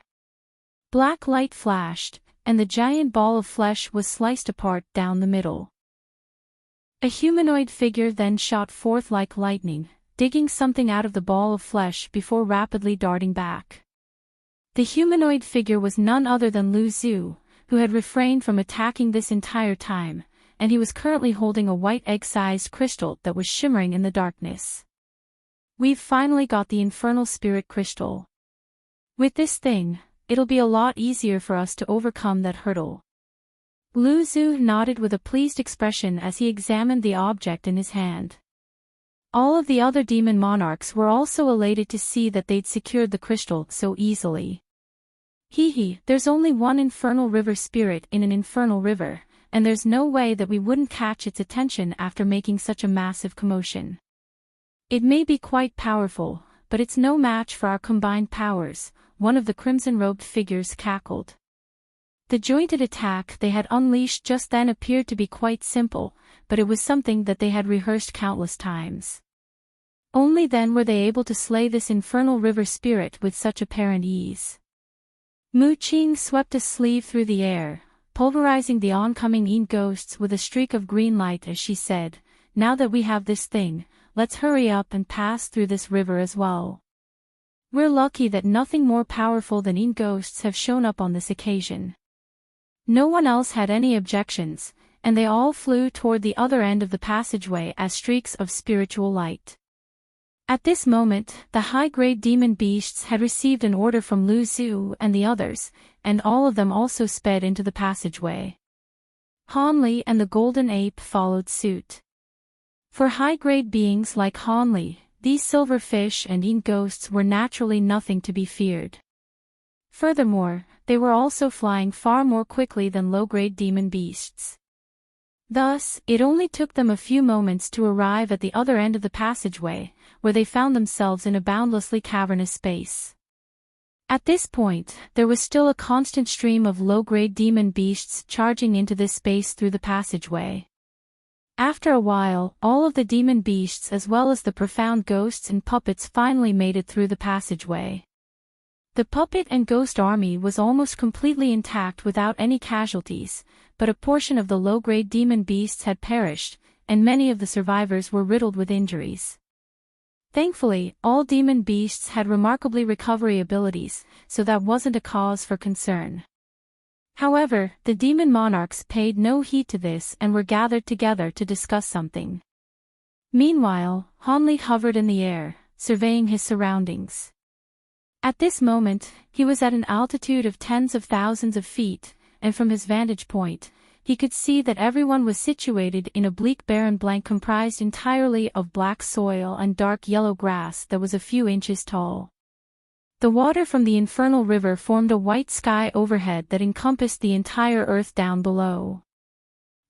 Black light flashed, and the giant ball of flesh was sliced apart down the middle. A humanoid figure then shot forth like lightning, digging something out of the ball of flesh before rapidly darting back. The humanoid figure was none other than Lu Zhu, who had refrained from attacking this entire time, and he was currently holding a white egg-sized crystal that was shimmering in the darkness. "We've finally got the infernal spirit crystal. With this thing, it'll be a lot easier for us to overcome that hurdle." Lu Zhu nodded with a pleased expression as he examined the object in his hand. All of the other demon monarchs were also elated to see that they'd secured the crystal so easily. There's only one infernal river spirit in an infernal river, and there's no way that we wouldn't catch its attention after making such a massive commotion. It may be quite powerful, but it's no match for our combined powers, one of the crimson-robed figures cackled. The jointed attack they had unleashed just then appeared to be quite simple, but it was something that they had rehearsed countless times. Only then were they able to slay this infernal river spirit with such apparent ease. Mu Qing swept a sleeve through the air, pulverizing the oncoming Yin ghosts with a streak of green light as she said, "Now that we have this thing, let's hurry up and pass through this river as well. We're lucky that nothing more powerful than Yin ghosts have shown up on this occasion." No one else had any objections, and they all flew toward the other end of the passageway as streaks of spiritual light. At this moment, the high-grade demon beasts had received an order from Lu Zhu and the others, and all of them also sped into the passageway. Hanli and the golden ape followed suit. For high-grade beings like Hanli, these silver fish and Yin ghosts were naturally nothing to be feared. Furthermore, they were also flying far more quickly than low-grade demon beasts. Thus, it only took them a few moments to arrive at the other end of the passageway, where they found themselves in a boundlessly cavernous space. At this point, there was still a constant stream of low-grade demon beasts charging into this space through the passageway. After a while, all of the demon beasts as well as the profound ghosts and puppets finally made it through the passageway. The puppet and ghost army was almost completely intact without any casualties, but a portion of the low-grade demon beasts had perished, and many of the survivors were riddled with injuries. Thankfully, all demon beasts had remarkably recovery abilities, so that wasn't a cause for concern. However, the demon monarchs paid no heed to this and were gathered together to discuss something. Meanwhile, Hanli hovered in the air, surveying his surroundings. At this moment, he was at an altitude of tens of thousands of feet, and from his vantage point, he could see that everyone was situated in a bleak barren blank comprised entirely of black soil and dark yellow grass that was a few inches tall. The water from the infernal river formed a white sky overhead that encompassed the entire earth down below.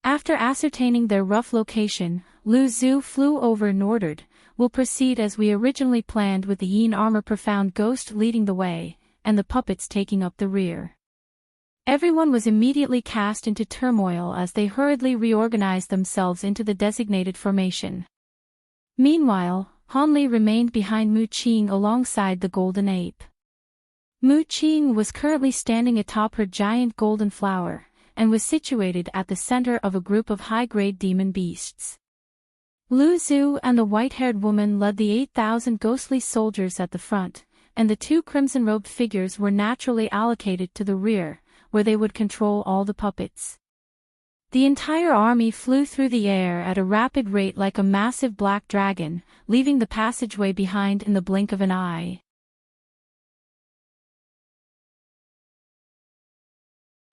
After ascertaining their rough location, Lu Zhu flew over and ordered, "We'll proceed as we originally planned with the Yin armor profound ghost leading the way, and the puppets taking up the rear." Everyone was immediately cast into turmoil as they hurriedly reorganized themselves into the designated formation. Meanwhile, Hanli remained behind Mu Qing alongside the golden ape. Mu Qing was currently standing atop her giant golden flower, and was situated at the center of a group of high-grade demon beasts. Lu Zhu and the white-haired woman led the 8,000 ghostly soldiers at the front, and the two crimson-robed figures were naturally allocated to the rear, where they would control all the puppets. The entire army flew through the air at a rapid rate like a massive black dragon, leaving the passageway behind in the blink of an eye.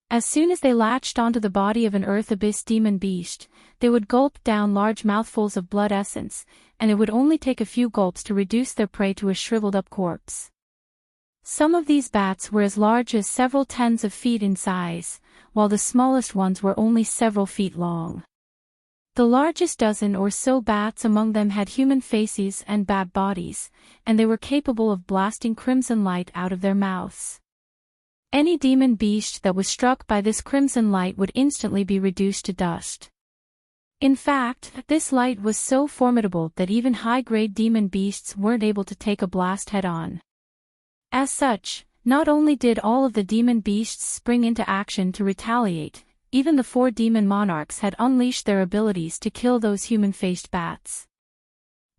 As soon as they latched onto the body of an earth abyss demon beast, they would gulp down large mouthfuls of blood essence, and it would only take a few gulps to reduce their prey to a shriveled-up corpse. Some of these bats were as large as several tens of feet in size, while the smallest ones were only several feet long. The largest dozen or so bats among them had human faces and bat bodies, and they were capable of blasting crimson light out of their mouths. Any demon beast that was struck by this crimson light would instantly be reduced to dust. In fact, this light was so formidable that even high-grade demon beasts weren't able to take a blast head-on. As such, not only did all of the demon beasts spring into action to retaliate, even the 4 demon monarchs had unleashed their abilities to kill those human-faced bats.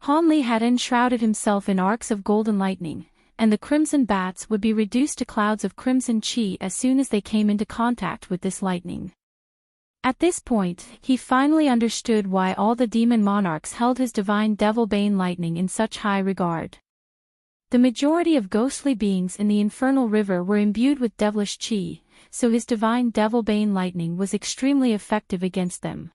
Hanli had enshrouded himself in arcs of golden lightning, and the crimson bats would be reduced to clouds of crimson chi as soon as they came into contact with this lightning. At this point, he finally understood why all the demon monarchs held his divine devil-bane lightning in such high regard. The majority of ghostly beings in the infernal river were imbued with devilish chi, so his divine devil-bane lightning was extremely effective against them.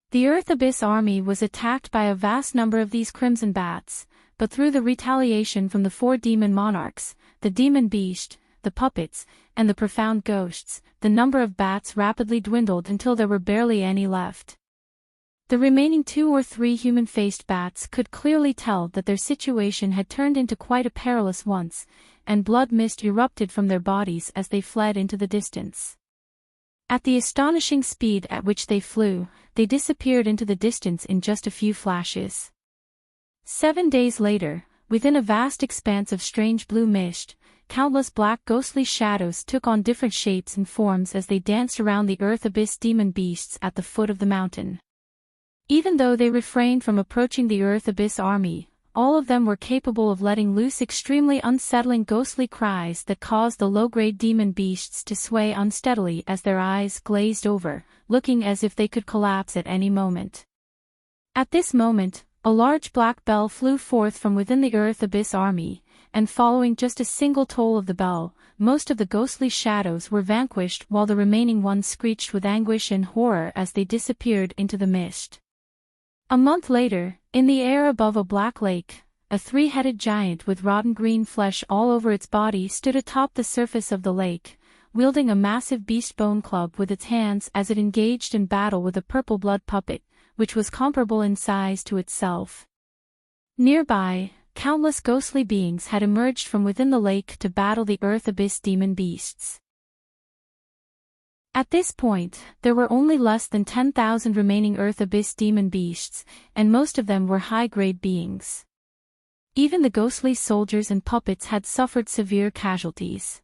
The Earth Abyss army was attacked by a vast number of these crimson bats, but through the retaliation from the 4 demon monarchs, the demon beast, the puppets, and the profound ghosts, the number of bats rapidly dwindled until there were barely any left. The remaining 2 or 3 human-faced bats could clearly tell that their situation had turned into quite a perilous one, and blood mist erupted from their bodies as they fled into the distance. At the astonishing speed at which they flew, they disappeared into the distance in just a few flashes. 7 days later, within a vast expanse of strange blue mist, countless black ghostly shadows took on different shapes and forms as they danced around the earth abyss demon beasts at the foot of the mountain. Even though they refrained from approaching the earth abyss army, all of them were capable of letting loose extremely unsettling ghostly cries that caused the low-grade demon beasts to sway unsteadily as their eyes glazed over, looking as if they could collapse at any moment. At this moment, a large black bell flew forth from within the earth abyss army, and following just a single toll of the bell, most of the ghostly shadows were vanquished while the remaining ones screeched with anguish and horror as they disappeared into the mist. A month later, in the air above a black lake, a 3-headed giant with rotten green flesh all over its body stood atop the surface of the lake, wielding a massive beast bone club with its hands as it engaged in battle with a purple blood puppet, which was comparable in size to itself. Nearby, countless ghostly beings had emerged from within the lake to battle the earth abyss demon beasts. At this point, there were only less than 10,000 remaining earth abyss demon beasts, and most of them were high-grade beings. Even the ghostly soldiers and puppets had suffered severe casualties.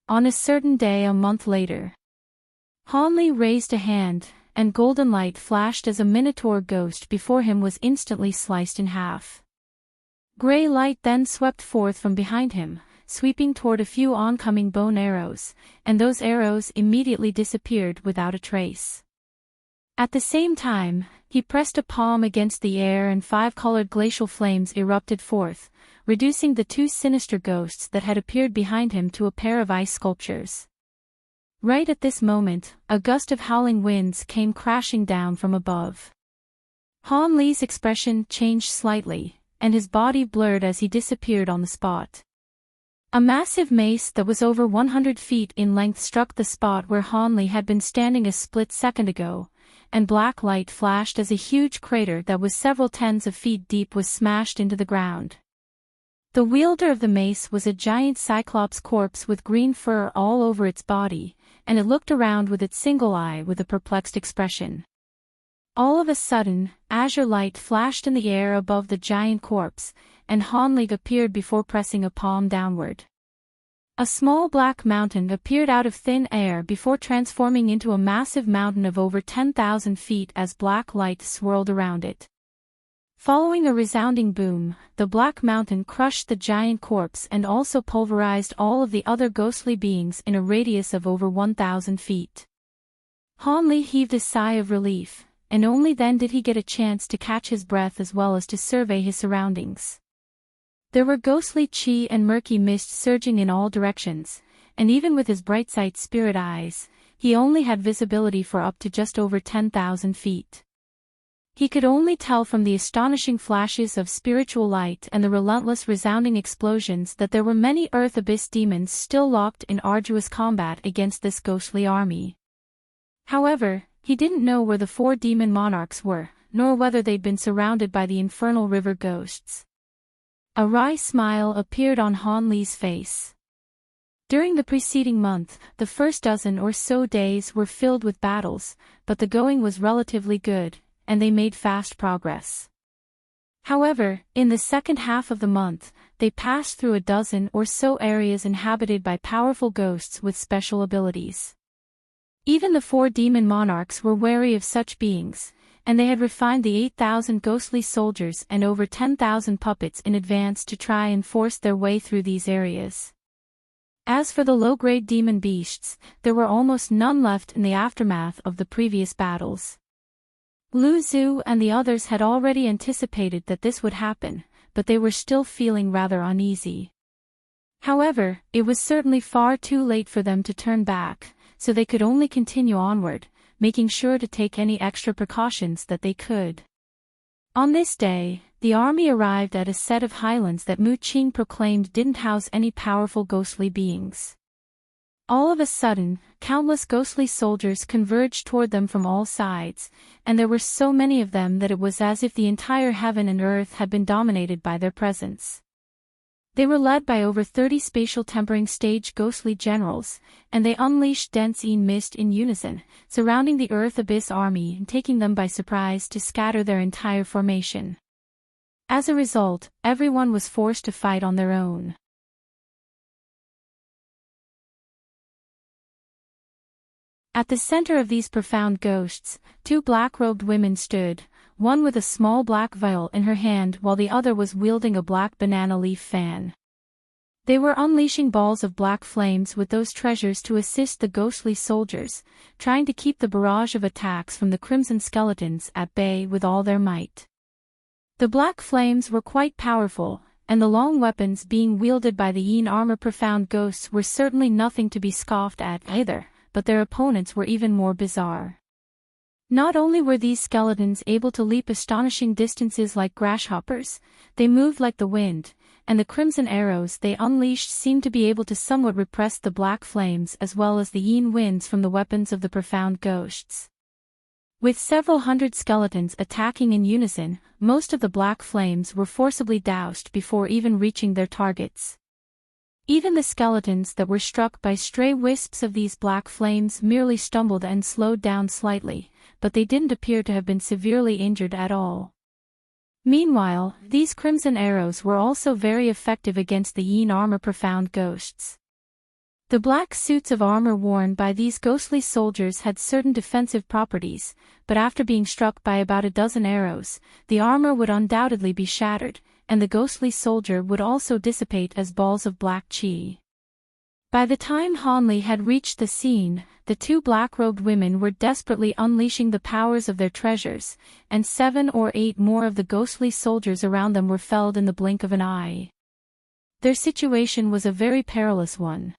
On a certain day a month later, Hanli raised a hand, and golden light flashed as a minotaur ghost before him was instantly sliced in half. Grey light then swept forth from behind him, sweeping toward a few oncoming bone arrows, and those arrows immediately disappeared without a trace. At the same time, he pressed a palm against the air and 5-colored glacial flames erupted forth, reducing the 2 sinister ghosts that had appeared behind him to a pair of ice sculptures. Right at this moment, a gust of howling winds came crashing down from above. Han Li's expression changed slightly, and his body blurred as he disappeared on the spot. A massive mace that was over 100 feet in length struck the spot where Han Li had been standing a split second ago, and black light flashed as a huge crater that was several tens of feet deep was smashed into the ground. The wielder of the mace was a giant cyclops corpse with green fur all over its body, and it looked around with its single eye with a perplexed expression. All of a sudden, azure light flashed in the air above the giant corpse, and Han Li appeared before pressing a palm downward. A small black mountain appeared out of thin air before transforming into a massive mountain of over 10,000 feet as black light swirled around it. Following a resounding boom, the black mountain crushed the giant corpse and also pulverized all of the other ghostly beings in a radius of over 1,000 feet. Han Li heaved a sigh of relief, and only then did he get a chance to catch his breath as well as to survey his surroundings. There were ghostly chi and murky mist surging in all directions, and even with his bright-sight spirit eyes, he only had visibility for up to just over 10,000 feet. He could only tell from the astonishing flashes of spiritual light and the relentless resounding explosions that there were many earth abyss demons still locked in arduous combat against this ghostly army. However, he didn't know where the 4 demon monarchs were, nor whether they'd been surrounded by the infernal river ghosts. A wry smile appeared on Han Li's face. During the preceding month, the first dozen or so days were filled with battles, but the going was relatively good, and they made fast progress. However, in the second half of the month, they passed through a dozen or so areas inhabited by powerful ghosts with special abilities. Even the 4 demon monarchs were wary of such beings, and they had refined the 8,000 ghostly soldiers and over 10,000 puppets in advance to try and force their way through these areas. As for the low-grade demon beasts, there were almost none left in the aftermath of the previous battles. Lu Zhu and the others had already anticipated that this would happen, but they were still feeling rather uneasy. However, it was certainly far too late for them to turn back, so they could only continue onward, making sure to take any extra precautions that they could. On this day, the army arrived at a set of highlands that Mu Qing proclaimed didn't house any powerful ghostly beings. All of a sudden, countless ghostly soldiers converged toward them from all sides, and there were so many of them that it was as if the entire heaven and earth had been dominated by their presence. They were led by over 30 spatial tempering stage ghostly generals, and they unleashed dense mist in unison, surrounding the Earth Abyss army and taking them by surprise to scatter their entire formation. As a result, everyone was forced to fight on their own. At the center of these profound ghosts, two black-robed women stood, one with a small black vial in her hand while the other was wielding a black banana leaf fan. They were unleashing balls of black flames with those treasures to assist the ghostly soldiers, trying to keep the barrage of attacks from the crimson skeletons at bay with all their might. The black flames were quite powerful, and the long weapons being wielded by the yin armor profound ghosts were certainly nothing to be scoffed at either, but their opponents were even more bizarre. Not only were these skeletons able to leap astonishing distances like grasshoppers, they moved like the wind, and the crimson arrows they unleashed seemed to be able to somewhat repress the black flames as well as the yin winds from the weapons of the profound ghosts. With several hundred skeletons attacking in unison, most of the black flames were forcibly doused before even reaching their targets. Even the skeletons that were struck by stray wisps of these black flames merely stumbled and slowed down slightly, but they didn't appear to have been severely injured at all. Meanwhile, these crimson arrows were also very effective against the yin armor profound ghosts. The black suits of armor worn by these ghostly soldiers had certain defensive properties, but after being struck by about a dozen arrows, the armor would undoubtedly be shattered, and the ghostly soldier would also dissipate as balls of black chi. By the time Hanli had reached the scene, the two black-robed women were desperately unleashing the powers of their treasures, and 7 or 8 more of the ghostly soldiers around them were felled in the blink of an eye. Their situation was a very perilous one.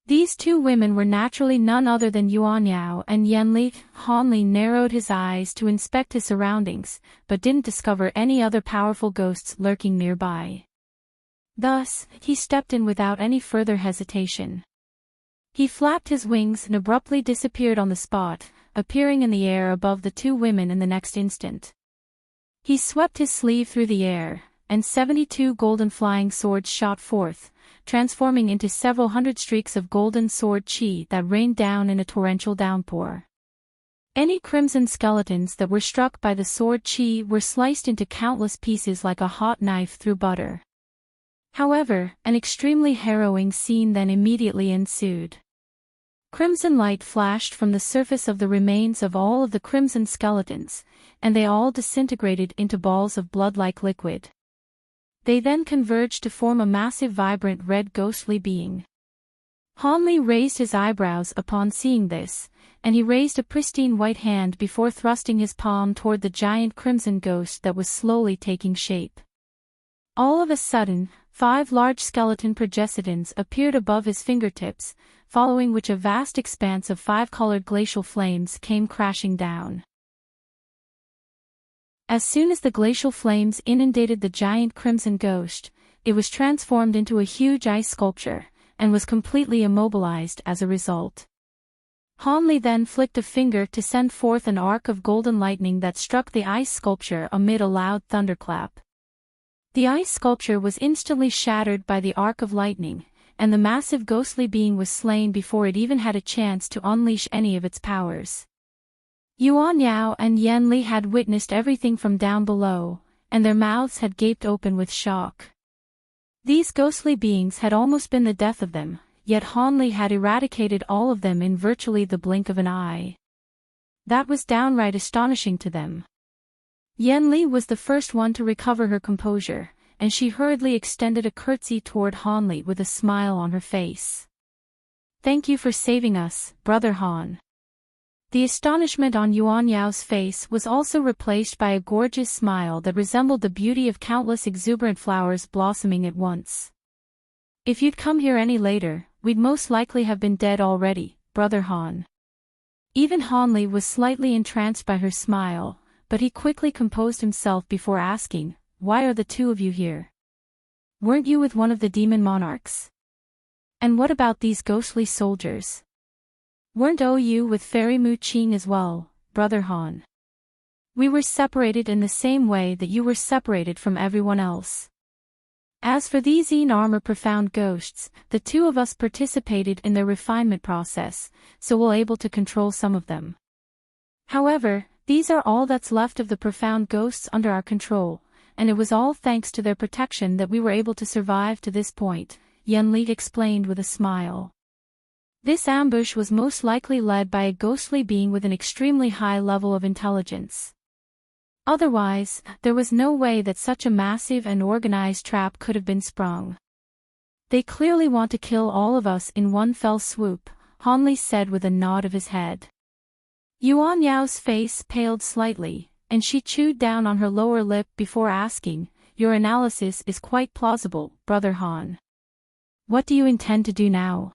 These two women were naturally none other than Yuan Yao and Yanli. Hanli narrowed his eyes to inspect his surroundings, but didn't discover any other powerful ghosts lurking nearby. Thus, he stepped in without any further hesitation. He flapped his wings and abruptly disappeared on the spot, appearing in the air above the two women in the next instant. He swept his sleeve through the air, and 72 golden flying swords shot forth, transforming into several hundred streaks of golden sword chi that rained down in a torrential downpour. Any crimson skeletons that were struck by the sword chi were sliced into countless pieces like a hot knife through butter. However, an extremely harrowing scene then immediately ensued. Crimson light flashed from the surface of the remains of all of the crimson skeletons, and they all disintegrated into balls of blood-like liquid. They then converged to form a massive vibrant red ghostly being. Hanli raised his eyebrows upon seeing this, and he raised a pristine white hand before thrusting his palm toward the giant crimson ghost that was slowly taking shape. All of a sudden, 5 large skeleton progesitins appeared above his fingertips, following which a vast expanse of 5-colored glacial flames came crashing down. As soon as the glacial flames inundated the giant crimson ghost, it was transformed into a huge ice sculpture, and was completely immobilized as a result. Hanli then flicked a finger to send forth an arc of golden lightning that struck the ice sculpture amid a loud thunderclap. The ice sculpture was instantly shattered by the arc of lightning, and the massive ghostly being was slain before it even had a chance to unleash any of its powers. Yuan Yao and Yanli had witnessed everything from down below, and their mouths had gaped open with shock. These ghostly beings had almost been the death of them, yet Hanli had eradicated all of them in virtually the blink of an eye. That was downright astonishing to them. Yanli was the first one to recover her composure, and she hurriedly extended a curtsy toward Hanli with a smile on her face. "Thank you for saving us, Brother Han." The astonishment on Yuan Yao's face was also replaced by a gorgeous smile that resembled the beauty of countless exuberant flowers blossoming at once. "If you'd come here any later, we'd most likely have been dead already, Brother Han." Even Hanli was slightly entranced by her smile, but he quickly composed himself before asking, why are the two of you here? Weren't you with one of the demon monarchs? And what about these ghostly soldiers? Weren't you with Fairy Mu Qing as well, Brother Han? We were separated in the same way that you were separated from everyone else. As for these in-armor profound ghosts, the two of us participated in their refinement process, so we're able to control some of them. However, these are all that's left of the profound ghosts under our control, and it was all thanks to their protection that we were able to survive to this point, Yanli explained with a smile. This ambush was most likely led by a ghostly being with an extremely high level of intelligence. Otherwise, there was no way that such a massive and organized trap could have been sprung. They clearly want to kill all of us in one fell swoop, Hanli said with a nod of his head. Yuan Yao's face paled slightly, and she chewed down on her lower lip before asking, "Your analysis is quite plausible, Brother Han. What do you intend to do now?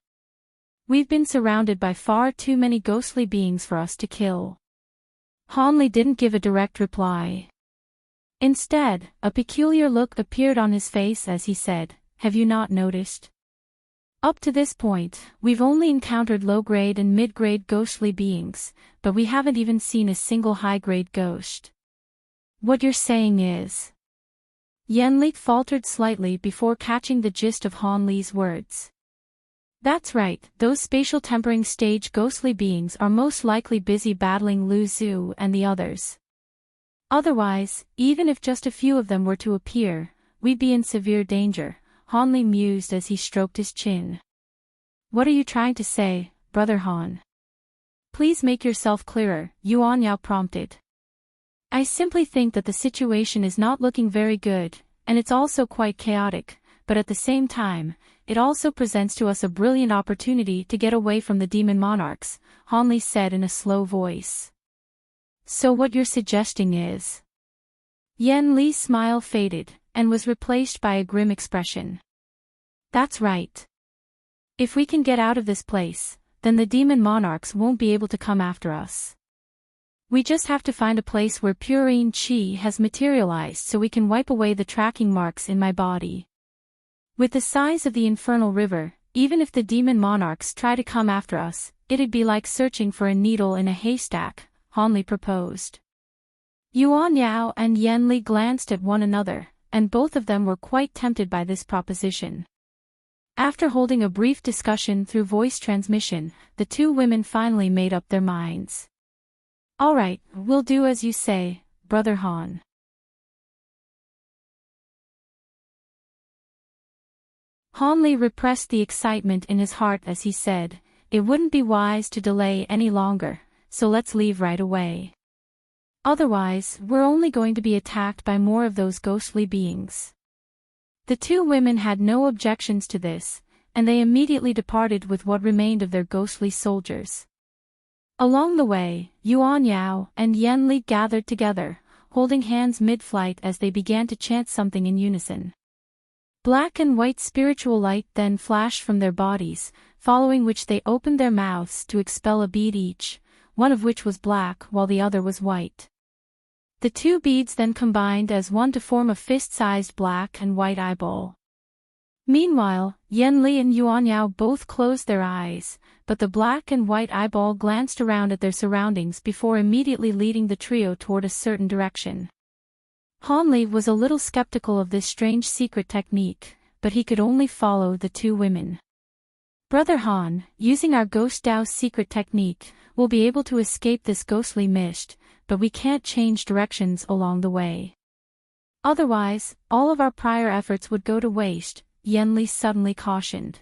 We've been surrounded by far too many ghostly beings for us to kill." Hanli didn't give a direct reply. Instead, a peculiar look appeared on his face as he said, "Have you not noticed? Up to this point, we've only encountered low-grade and mid-grade ghostly beings, but we haven't even seen a single high-grade ghost. What you're saying is..." Yanli faltered slightly before catching the gist of Han Li's words. "That's right, those spatial tempering stage ghostly beings are most likely busy battling Lu Zhu and the others. Otherwise, even if just a few of them were to appear, we'd be in severe danger," Han Li mused as he stroked his chin. "What are you trying to say, Brother Han? Please make yourself clearer," Yuan Yao prompted. "I simply think that the situation is not looking very good, and it's also quite chaotic, but at the same time, it also presents to us a brilliant opportunity to get away from the demon monarchs," Han Li said in a slow voice. "So what you're suggesting is..." Yan Li's smile faded, and was replaced by a grim expression. "That's right. If we can get out of this place, then the demon monarchs won't be able to come after us. We just have to find a place where purine qi has materialized so we can wipe away the tracking marks in my body. With the size of the infernal river, even if the demon monarchs try to come after us, it'd be like searching for a needle in a haystack," Han Li proposed. Yuan Yao and Yan Li glanced at one another, and both of them were quite tempted by this proposition. After holding a brief discussion through voice transmission, the two women finally made up their minds. "All right, we'll do as you say, Brother Han." Han Li repressed the excitement in his heart as he said, "It wouldn't be wise to delay any longer, so let's leave right away. Otherwise, we're only going to be attacked by more of those ghostly beings." The two women had no objections to this, and they immediately departed with what remained of their ghostly soldiers. Along the way, Yuan Yao and Yan Li gathered together, holding hands mid-flight as they began to chant something in unison. Black and white spiritual light then flashed from their bodies, following which they opened their mouths to expel a bead each, one of which was black while the other was white. The two beads then combined as one to form a fist-sized black and white eyeball. Meanwhile, Yan Li and Yuan Yao both closed their eyes, but the black and white eyeball glanced around at their surroundings before immediately leading the trio toward a certain direction. Han Li was a little skeptical of this strange secret technique, but he could only follow the two women. "Brother Han, using our Ghost Dao's secret technique, we'll be able to escape this ghostly mist, but we can't change directions along the way. Otherwise, all of our prior efforts would go to waste," Yan Li suddenly cautioned.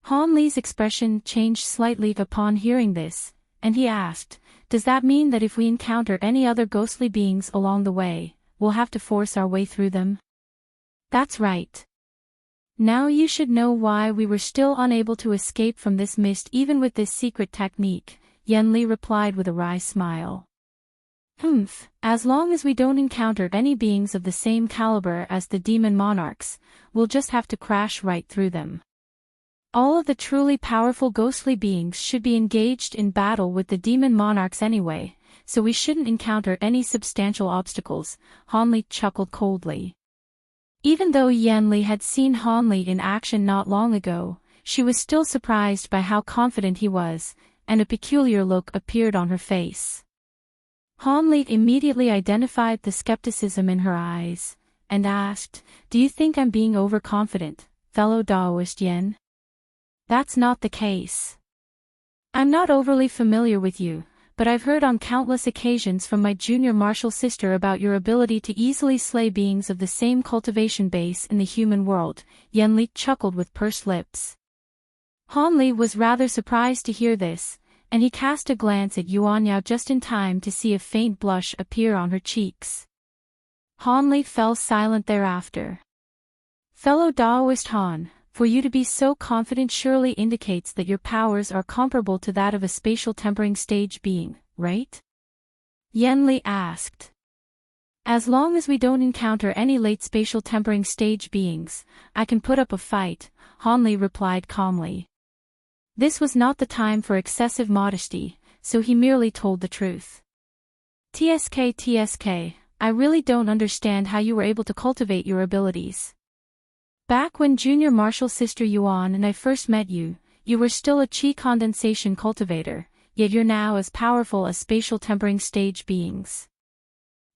Han Li's expression changed slightly upon hearing this, and he asked, "Does that mean that if we encounter any other ghostly beings along the way, we'll have to force our way through them?" "That's right. Now you should know why we were still unable to escape from this mist even with this secret technique," Yan Li replied with a wry smile. As long as we don't encounter any beings of the same caliber as the demon monarchs, we'll just have to crash right through them. All of the truly powerful ghostly beings should be engaged in battle with the demon monarchs anyway, so we shouldn't encounter any substantial obstacles, Hanli chuckled coldly. Even though Yanli had seen Hanli in action not long ago, she was still surprised by how confident he was, and a peculiar look appeared on her face. Hanli immediately identified the skepticism in her eyes, and asked, "Do you think I'm being overconfident, fellow Daoist Yen?" "That's not the case. I'm not overly familiar with you, but I've heard on countless occasions from my junior martial sister about your ability to easily slay beings of the same cultivation base in the human world," Yanli chuckled with pursed lips. Hanli was rather surprised to hear this, and he cast a glance at Yuan Yao just in time to see a faint blush appear on her cheeks. Hanli fell silent thereafter. "Fellow Daoist Han, for you to be so confident surely indicates that your powers are comparable to that of a spatial tempering stage being, right?" Yanli asked. "As long as we don't encounter any late spatial tempering stage beings, I can put up a fight," Hanli replied calmly. This was not the time for excessive modesty, so he merely told the truth. TSK, I really don't understand how you were able to cultivate your abilities. Back when junior martial sister Yuan and I first met you, you were still a chi condensation cultivator, yet you're now as powerful as spatial tempering stage beings.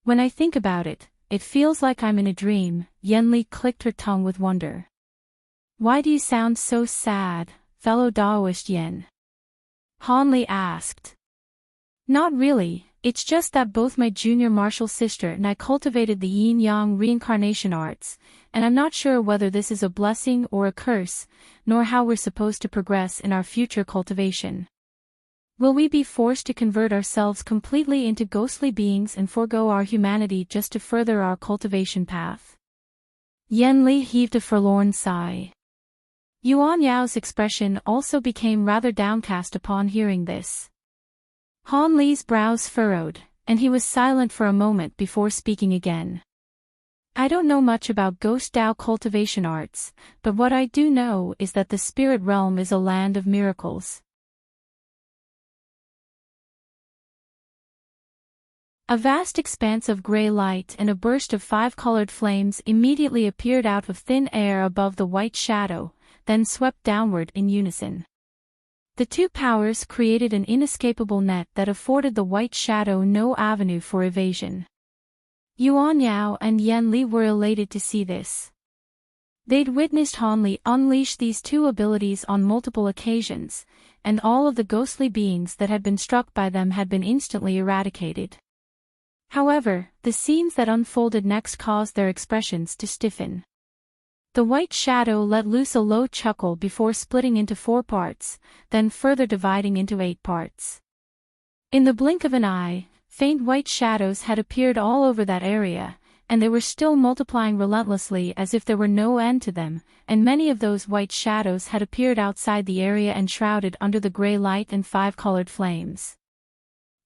When I think about it, it feels like I'm in a dream." Yanli clicked her tongue with wonder. "Why do you sound so sad, fellow Daoist Yen?" Hanli asked. "Not really, it's just that both my junior martial sister and I cultivated the yin-yang reincarnation arts, and I'm not sure whether this is a blessing or a curse, nor how we're supposed to progress in our future cultivation. Will we be forced to convert ourselves completely into ghostly beings and forego our humanity just to further our cultivation path?" Yanli heaved a forlorn sigh. Yuan Yao's expression also became rather downcast upon hearing this. Hanli's brows furrowed, and he was silent for a moment before speaking again. "I don't know much about ghost Dao cultivation arts, but what I do know is that the spirit realm is a land of miracles." A vast expanse of gray light and a burst of 5-colored flames immediately appeared out of thin air above the white shadow, then swept downward in unison. The two powers created an inescapable net that afforded the white shadow no avenue for evasion. Yuan Yao and Yanli were elated to see this. They'd witnessed Hanli unleash these two abilities on multiple occasions, and all of the ghostly beings that had been struck by them had been instantly eradicated. However, the scenes that unfolded next caused their expressions to stiffen. The white shadow let loose a low chuckle before splitting into 4 parts, then further dividing into 8 parts. In the blink of an eye, faint white shadows had appeared all over that area, and they were still multiplying relentlessly as if there were no end to them, and many of those white shadows had appeared outside the area enshrouded under the gray light and 5-colored flames.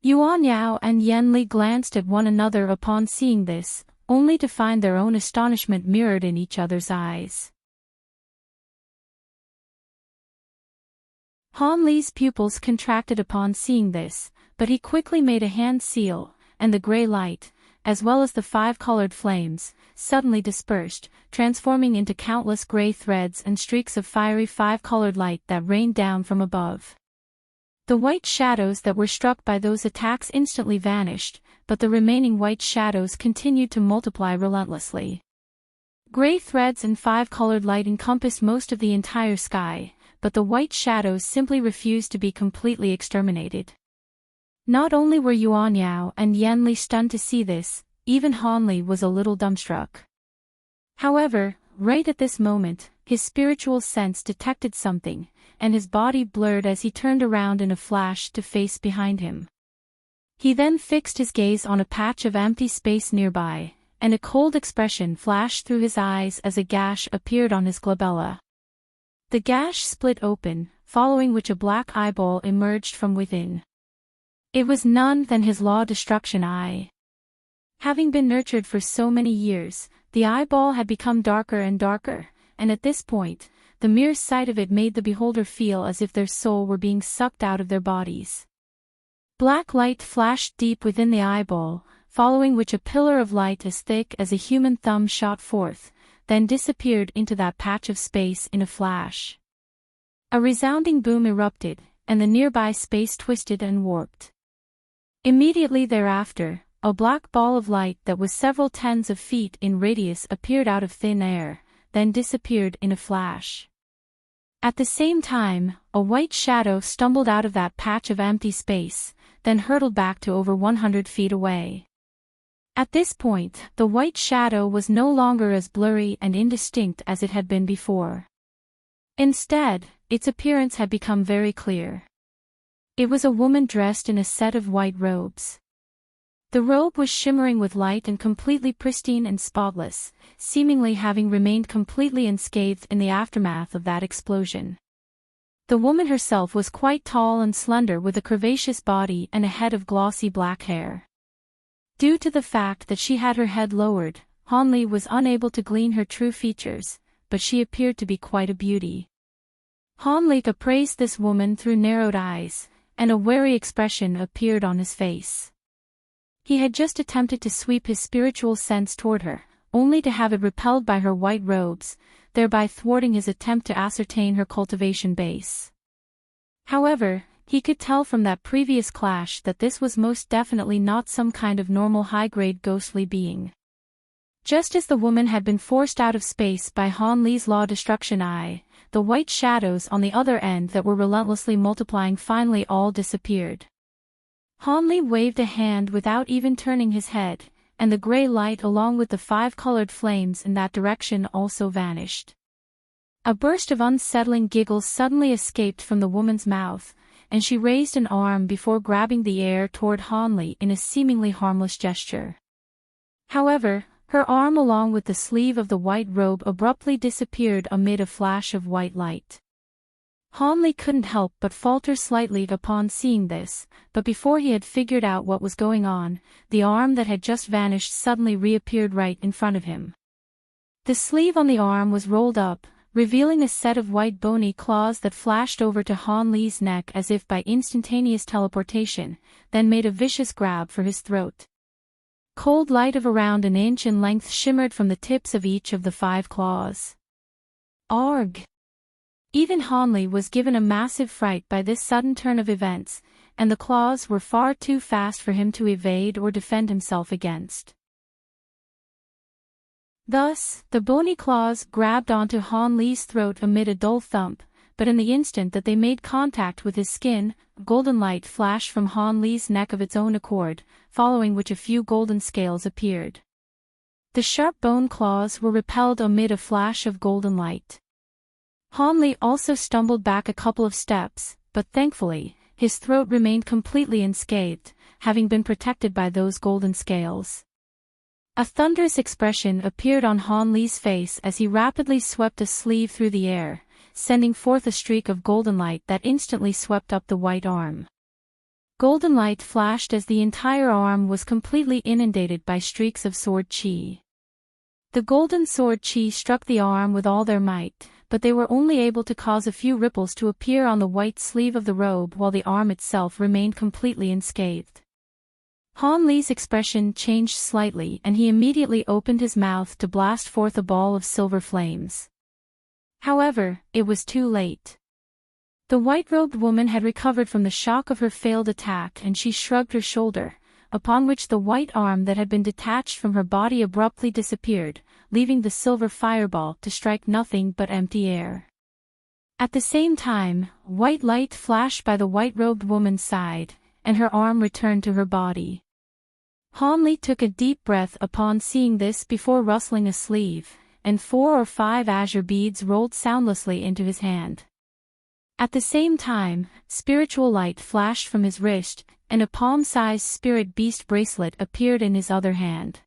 Yuan Yao and Yanli glanced at one another upon seeing this, only to find their own astonishment mirrored in each other's eyes. Hanli's pupils contracted upon seeing this, but he quickly made a hand seal, and the gray light, as well as the 5-colored flames, suddenly dispersed, transforming into countless gray threads and streaks of fiery 5-colored light that rained down from above. The white shadows that were struck by those attacks instantly vanished, but the remaining white shadows continued to multiply relentlessly. Gray threads and 5-colored light encompassed most of the entire sky, but the white shadows simply refused to be completely exterminated. Not only were Yuan Yao and Yanli stunned to see this, even Hanli was a little dumbstruck. However, right at this moment, his spiritual sense detected something, and his body blurred as he turned around in a flash to face behind him. He then fixed his gaze on a patch of empty space nearby, and a cold expression flashed through his eyes as a gash appeared on his glabella. The gash split open, following which a black eyeball emerged from within. It was none than his law destruction eye. Having been nurtured for so many years, the eyeball had become darker and darker, and at this point, the mere sight of it made the beholder feel as if their soul were being sucked out of their bodies. Black light flashed deep within the eyeball, following which a pillar of light as thick as a human thumb shot forth, then disappeared into that patch of space in a flash. A resounding boom erupted, and the nearby space twisted and warped. Immediately thereafter, a black ball of light that was several tens of feet in radius appeared out of thin air, then disappeared in a flash. At the same time, a white shadow stumbled out of that patch of empty space, then hurtled back to over 100 feet away. At this point, the white shadow was no longer as blurry and indistinct as it had been before. Instead, its appearance had become very clear. It was a woman dressed in a set of white robes. The robe was shimmering with light and completely pristine and spotless, seemingly having remained completely unscathed in the aftermath of that explosion. The woman herself was quite tall and slender with a curvaceous body and a head of glossy black hair. Due to the fact that she had her head lowered, Hanli was unable to glean her true features, but she appeared to be quite a beauty. Hanli appraised this woman through narrowed eyes, and a wary expression appeared on his face. He had just attempted to sweep his spiritual sense toward her, only to have it repelled by her white robes, thereby thwarting his attempt to ascertain her cultivation base. However, he could tell from that previous clash that this was most definitely not some kind of normal high-grade ghostly being. Just as the woman had been forced out of space by Hanli's law destruction eye, the white shadows on the other end that were relentlessly multiplying finally all disappeared. Hanli waved a hand without even turning his head, and the gray light along with the 5 colored flames in that direction also vanished. A burst of unsettling giggles suddenly escaped from the woman's mouth, and she raised an arm before grabbing the air toward Hanli in a seemingly harmless gesture. However, her arm along with the sleeve of the white robe abruptly disappeared amid a flash of white light. Hanli couldn't help but falter slightly upon seeing this, but before he had figured out what was going on, the arm that had just vanished suddenly reappeared right in front of him. The sleeve on the arm was rolled up, revealing a set of white bony claws that flashed over to Hanli's neck as if by instantaneous teleportation, then made a vicious grab for his throat. Cold light of around an inch in length shimmered from the tips of each of the 5 claws. Arg! Even Hanli was given a massive fright by this sudden turn of events, and the claws were far too fast for him to evade or defend himself against. Thus, the bony claws grabbed onto Hanli's throat amid a dull thump, but in the instant that they made contact with his skin, golden light flashed from Hanli's neck of its own accord, following which a few golden scales appeared. The sharp bone claws were repelled amid a flash of golden light. Hanli also stumbled back a couple of steps, but thankfully, his throat remained completely unscathed, having been protected by those golden scales. A thunderous expression appeared on Hanli's face as he rapidly swept a sleeve through the air, sending forth a streak of golden light that instantly swept up the white arm. Golden light flashed as the entire arm was completely inundated by streaks of sword chi. The golden sword chi struck the arm with all their might, but they were only able to cause a few ripples to appear on the white sleeve of the robe while the arm itself remained completely unscathed. Hanli's expression changed slightly and he immediately opened his mouth to blast forth a ball of silver flames. However, it was too late. The white-robed woman had recovered from the shock of her failed attack and she shrugged her shoulder, upon which the white arm that had been detached from her body abruptly disappeared, leaving the silver fireball to strike nothing but empty air. At the same time, white light flashed by the white-robed woman's side, and her arm returned to her body. Hanli took a deep breath upon seeing this before rustling a sleeve, and 4 or 5 azure beads rolled soundlessly into his hand. At the same time, spiritual light flashed from his wrist, and a palm-sized spirit beast bracelet appeared in his other hand.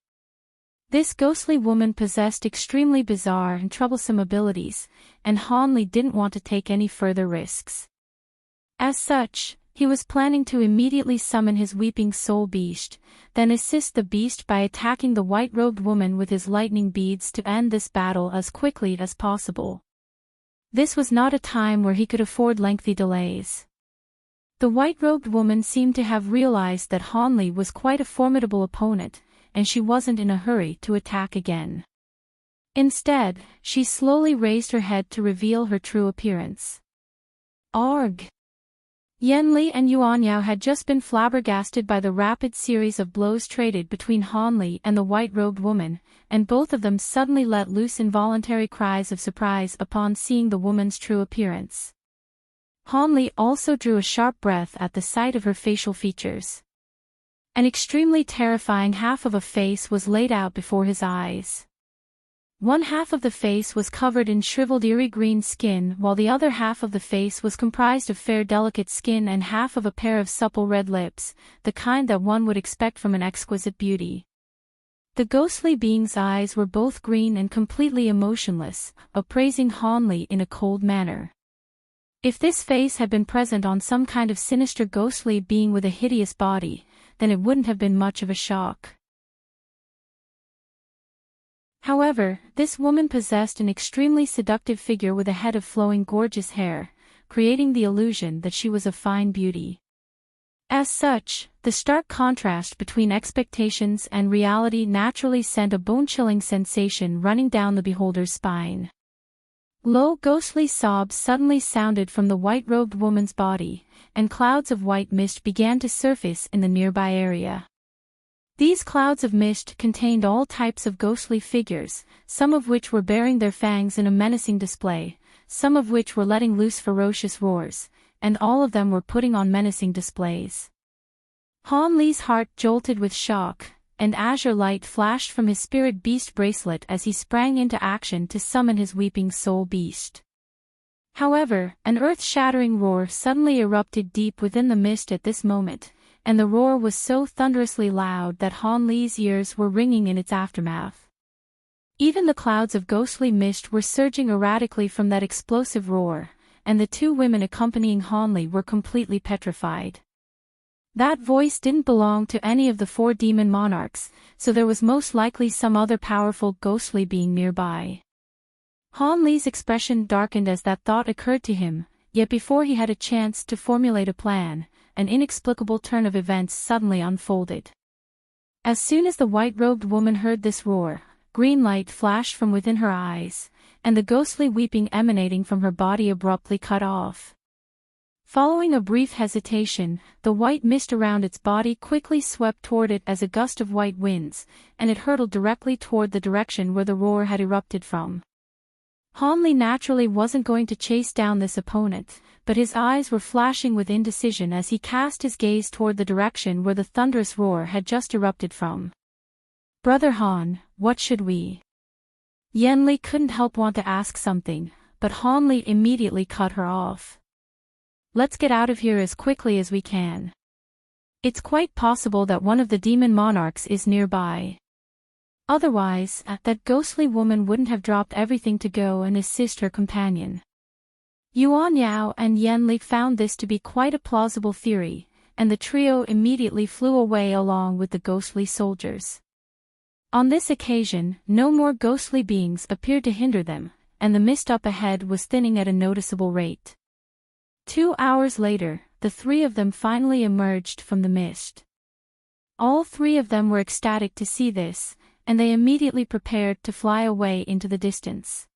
This ghostly woman possessed extremely bizarre and troublesome abilities, and Hanli didn't want to take any further risks. As such, he was planning to immediately summon his weeping soul beast, then assist the beast by attacking the white-robed woman with his lightning beads to end this battle as quickly as possible. This was not a time where he could afford lengthy delays. The white-robed woman seemed to have realized that Han Li was quite a formidable opponent, and she wasn't in a hurry to attack again. Instead, she slowly raised her head to reveal her true appearance. Arg! Yan Li and Yuan Yao had just been flabbergasted by the rapid series of blows traded between Han Li and the white-robed woman, and both of them suddenly let loose involuntary cries of surprise upon seeing the woman's true appearance. Han Li also drew a sharp breath at the sight of her facial features. An extremely terrifying half of a face was laid out before his eyes. One half of the face was covered in shriveled eerie green skin, while the other half of the face was comprised of fair delicate skin and half of a pair of supple red lips, the kind that one would expect from an exquisite beauty. The ghostly being's eyes were both green and completely emotionless, appraising Han Li in a cold manner. If this face had been present on some kind of sinister ghostly being with a hideous body, then it wouldn't have been much of a shock. However, this woman possessed an extremely seductive figure with a head of flowing gorgeous hair, creating the illusion that she was of fine beauty. As such, the stark contrast between expectations and reality naturally sent a bone-chilling sensation running down the beholder's spine. Low ghostly sobs suddenly sounded from the white-robed woman's body, and clouds of white mist began to surface in the nearby area. These clouds of mist contained all types of ghostly figures, some of which were baring their fangs in a menacing display, some of which were letting loose ferocious roars, and all of them were putting on menacing displays. Han Li's heart jolted with shock, and azure light flashed from his spirit beast bracelet as he sprang into action to summon his weeping soul beast. However, an earth-shattering roar suddenly erupted deep within the mist at this moment, and the roar was so thunderously loud that Han Li's ears were ringing in its aftermath. Even the clouds of ghostly mist were surging erratically from that explosive roar, and the two women accompanying Han Li were completely petrified. That voice didn't belong to any of the four demon monarchs, so there was most likely some other powerful ghostly being nearby. Han Li's expression darkened as that thought occurred to him, yet before he had a chance to formulate a plan, an inexplicable turn of events suddenly unfolded. As soon as the white-robed woman heard this roar, green light flashed from within her eyes, and the ghostly weeping emanating from her body abruptly cut off. Following a brief hesitation, the white mist around its body quickly swept toward it as a gust of white winds, and it hurtled directly toward the direction where the roar had erupted from. Han Li naturally wasn't going to chase down this opponent, but his eyes were flashing with indecision as he cast his gaze toward the direction where the thunderous roar had just erupted from. "Brother Han, what should we?" Yan Li couldn't help want to ask something, but Han Li immediately cut her off. "Let's get out of here as quickly as we can. It's quite possible that one of the demon monarchs is nearby. Otherwise, that ghostly woman wouldn't have dropped everything to go and assist her companion." Yuan Yao and Yan Li found this to be quite a plausible theory, and the trio immediately flew away along with the ghostly soldiers. On this occasion, no more ghostly beings appeared to hinder them, and the mist up ahead was thinning at a noticeable rate. 2 hours later, the three of them finally emerged from the mist. All three of them were ecstatic to see this, and they immediately prepared to fly away into the distance.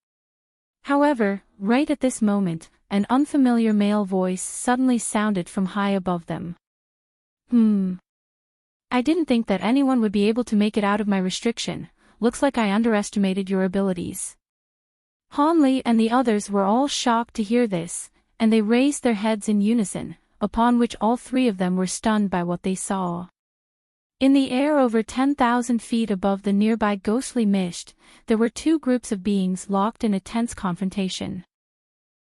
However, right at this moment, an unfamiliar male voice suddenly sounded from high above them. I didn't think that anyone would be able to make it out of my restriction. Looks like I underestimated your abilities." Han Li and the others were all shocked to hear this, and they raised their heads in unison, upon which all three of them were stunned by what they saw. In the air over 10,000 feet above the nearby ghostly mist, there were two groups of beings locked in a tense confrontation.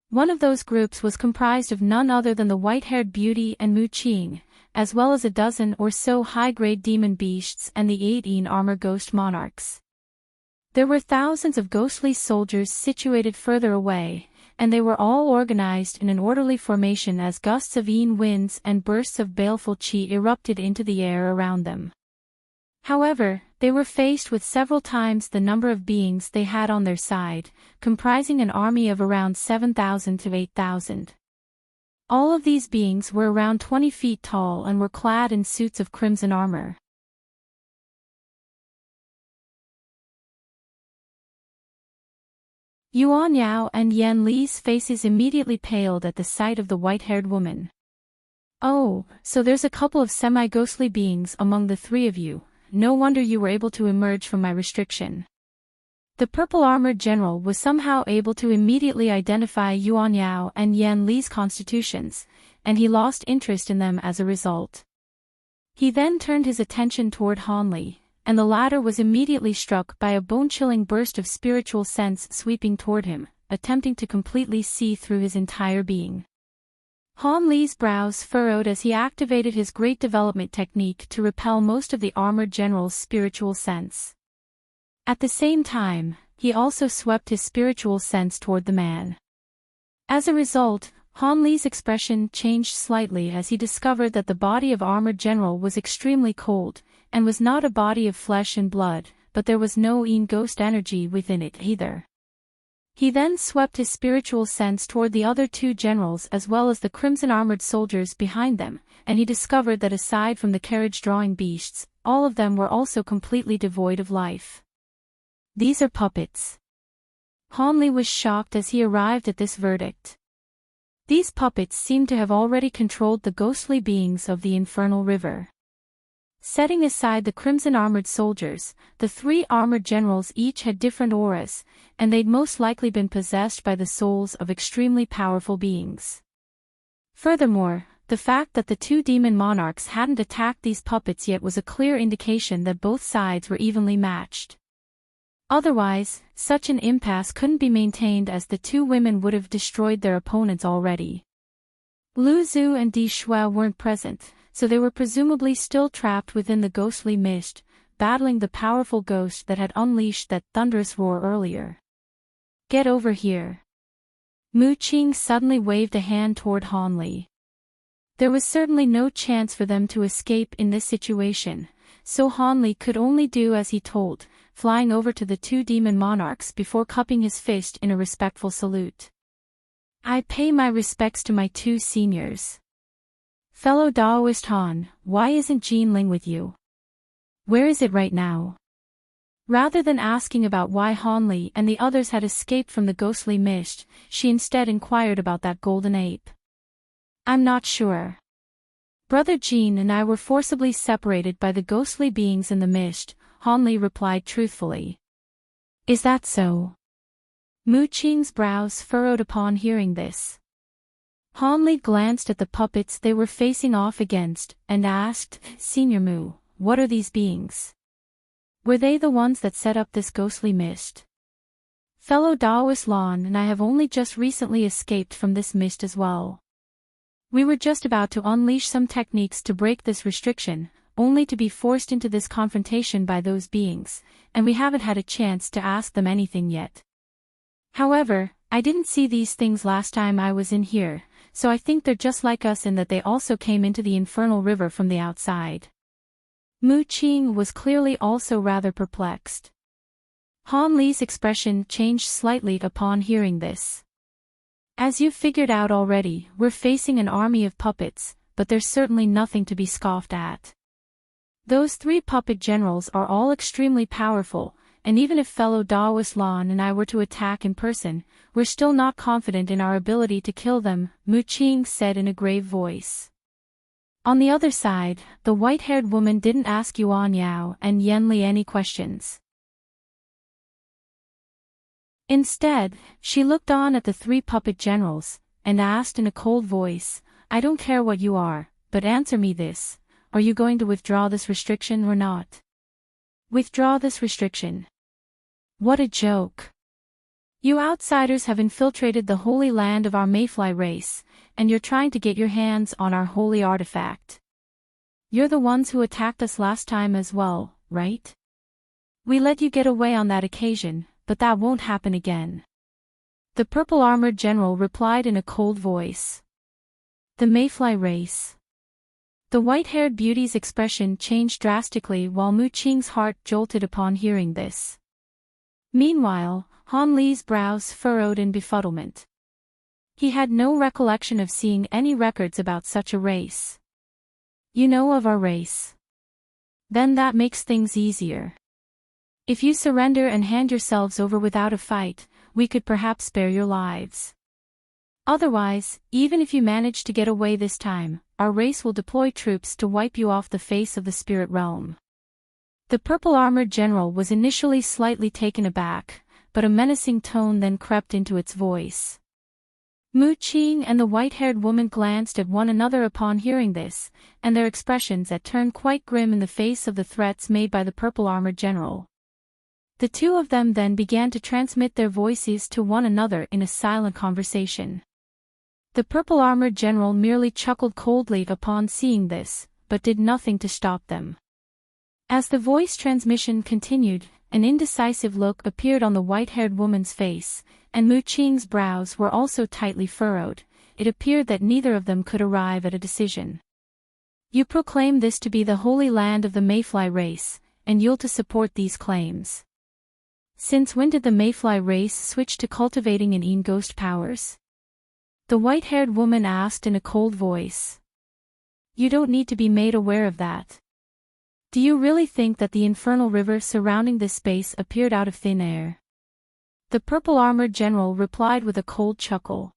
One of those groups was comprised of none other than the white-haired beauty and Mu Qing, as well as a dozen or so high-grade demon beasts and the 18 armor ghost monarchs. There were thousands of ghostly soldiers situated further away, and they were all organized in an orderly formation as gusts of winds and bursts of baleful qi erupted into the air around them. However, they were faced with several times the number of beings they had on their side, comprising an army of around 7,000 to 8,000. All of these beings were around 20 feet tall and were clad in suits of crimson armor. Yuan Yao and Yan Li's faces immediately paled at the sight of the white-haired woman. "Oh, so there's a couple of semi-ghostly beings among the three of you. No wonder you were able to emerge from my restriction." The purple-armored general was somehow able to immediately identify Yuan Yao and Yan Li's constitutions, and he lost interest in them as a result. He then turned his attention toward Han Li, and the latter was immediately struck by a bone-chilling burst of spiritual sense sweeping toward him, attempting to completely see through his entire being. Han Li's brows furrowed as he activated his great development technique to repel most of the armored general's spiritual sense. At the same time, he also swept his spiritual sense toward the man. As a result, Han Li's expression changed slightly as he discovered that the body of armored general was extremely cold, and was not a body of flesh and blood, but there was no ghost energy within it either. He then swept his spiritual sense toward the other two generals as well as the crimson-armored soldiers behind them, and he discovered that aside from the carriage-drawing beasts, all of them were also completely devoid of life. "These are puppets." Han Li was shocked as he arrived at this verdict. These puppets seemed to have already controlled the ghostly beings of the infernal river. Setting aside the crimson-armored soldiers, the three armored generals each had different auras, and they'd most likely been possessed by the souls of extremely powerful beings. Furthermore, the fact that the two demon monarchs hadn't attacked these puppets yet was a clear indication that both sides were evenly matched. Otherwise, such an impasse couldn't be maintained as the two women would have destroyed their opponents already. Lu Zhu and Di Shuai weren't present, so they were presumably still trapped within the ghostly mist, battling the powerful ghost that had unleashed that thunderous roar earlier. "Get over here." Mu Qing suddenly waved a hand toward Han Li. There was certainly no chance for them to escape in this situation, so Han Li could only do as he told, flying over to the two demon monarchs before cupping his fist in a respectful salute. "I pay my respects to my two seniors. Fellow Daoist Han, why isn't Jean Ling with you? Where is it right now?" Rather than asking about why Han Li and the others had escaped from the ghostly mist, she instead inquired about that golden ape. "I'm not sure. Brother Jean and I were forcibly separated by the ghostly beings in the mist," Han Li replied truthfully. "Is that so?" Mu Qing's brows furrowed upon hearing this. Han Li glanced at the puppets they were facing off against, and asked, "Senior Mu, what are these beings? Were they the ones that set up this ghostly mist?" "Fellow Daoist Lan and I have only just recently escaped from this mist as well. We were just about to unleash some techniques to break this restriction, only to be forced into this confrontation by those beings, and we haven't had a chance to ask them anything yet. However, I didn't see these things last time I was in here, so I think they're just like us in that they also came into the infernal river from the outside." Mu Qing was clearly also rather perplexed. Han Li's expression changed slightly upon hearing this. "As you've figured out already, we're facing an army of puppets, but there's certainly nothing to be scoffed at. Those three puppet generals are all extremely powerful, and even if fellow Daoist Lan and I were to attack in person, we're still not confident in our ability to kill them," Mu Qing said in a grave voice. On the other side, the white-haired woman didn't ask Yuan Yao and Yan Li any questions. Instead, she looked on at the three puppet generals, and asked in a cold voice, "I don't care what you are, but answer me this, are you going to withdraw this restriction or not?" "Withdraw this restriction? What a joke. You outsiders have infiltrated the holy land of our mayfly race, and you're trying to get your hands on our holy artifact. You're the ones who attacked us last time as well, right? We let you get away on that occasion, but that won't happen again." The purple-armored general replied in a cold voice. "The mayfly race?" The white-haired beauty's expression changed drastically while Mu Qing's heart jolted upon hearing this. Meanwhile, Han Li's brows furrowed in befuddlement. He had no recollection of seeing any records about such a race. You know of our race? Then that makes things easier. If you surrender and hand yourselves over without a fight, we could perhaps spare your lives. Otherwise, even if you manage to get away this time, our race will deploy troops to wipe you off the face of the spirit realm. The purple-armored general was initially slightly taken aback, but a menacing tone then crept into its voice. Mu Qing and the white-haired woman glanced at one another upon hearing this, and their expressions had turned quite grim in the face of the threats made by the purple-armored general. The two of them then began to transmit their voices to one another in a silent conversation. The purple-armored general merely chuckled coldly upon seeing this, but did nothing to stop them. As the voice transmission continued, an indecisive look appeared on the white-haired woman's face, and Mu Qing's brows were also tightly furrowed. It appeared that neither of them could arrive at a decision. You proclaim this to be the holy land of the Mayfly race, and you'll to support these claims. Since when did the Mayfly race switch to cultivating inane ghost powers? The white-haired woman asked in a cold voice. You don't need to be made aware of that. Do you really think that the infernal river surrounding this space appeared out of thin air? The purple-armored general replied with a cold chuckle.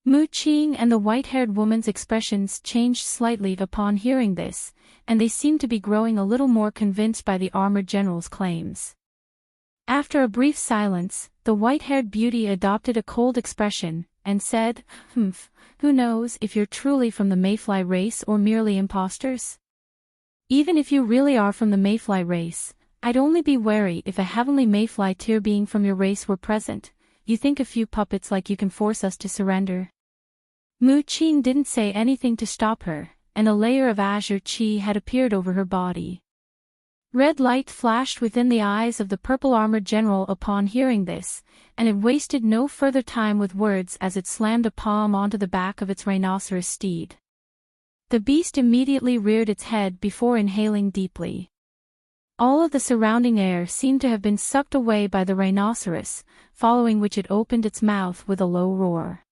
Mu Qing and the white-haired woman's expressions changed slightly upon hearing this, and they seemed to be growing a little more convinced by the armored general's claims. After a brief silence, the white-haired beauty adopted a cold expression, and said, who knows if you're truly from the Mayfly race or merely imposters? Even if you really are from the Mayfly race, I'd only be wary if a heavenly Mayfly tier being from your race were present. You think a few puppets like you can force us to surrender? Mu Qing didn't say anything to stop her, and a layer of azure chi had appeared over her body. Red light flashed within the eyes of the purple-armored general upon hearing this, and it wasted no further time with words as it slammed a palm onto the back of its rhinoceros steed. The beast immediately reared its head before inhaling deeply. All of the surrounding air seemed to have been sucked away by the rhinoceros, following which it opened its mouth with a low roar.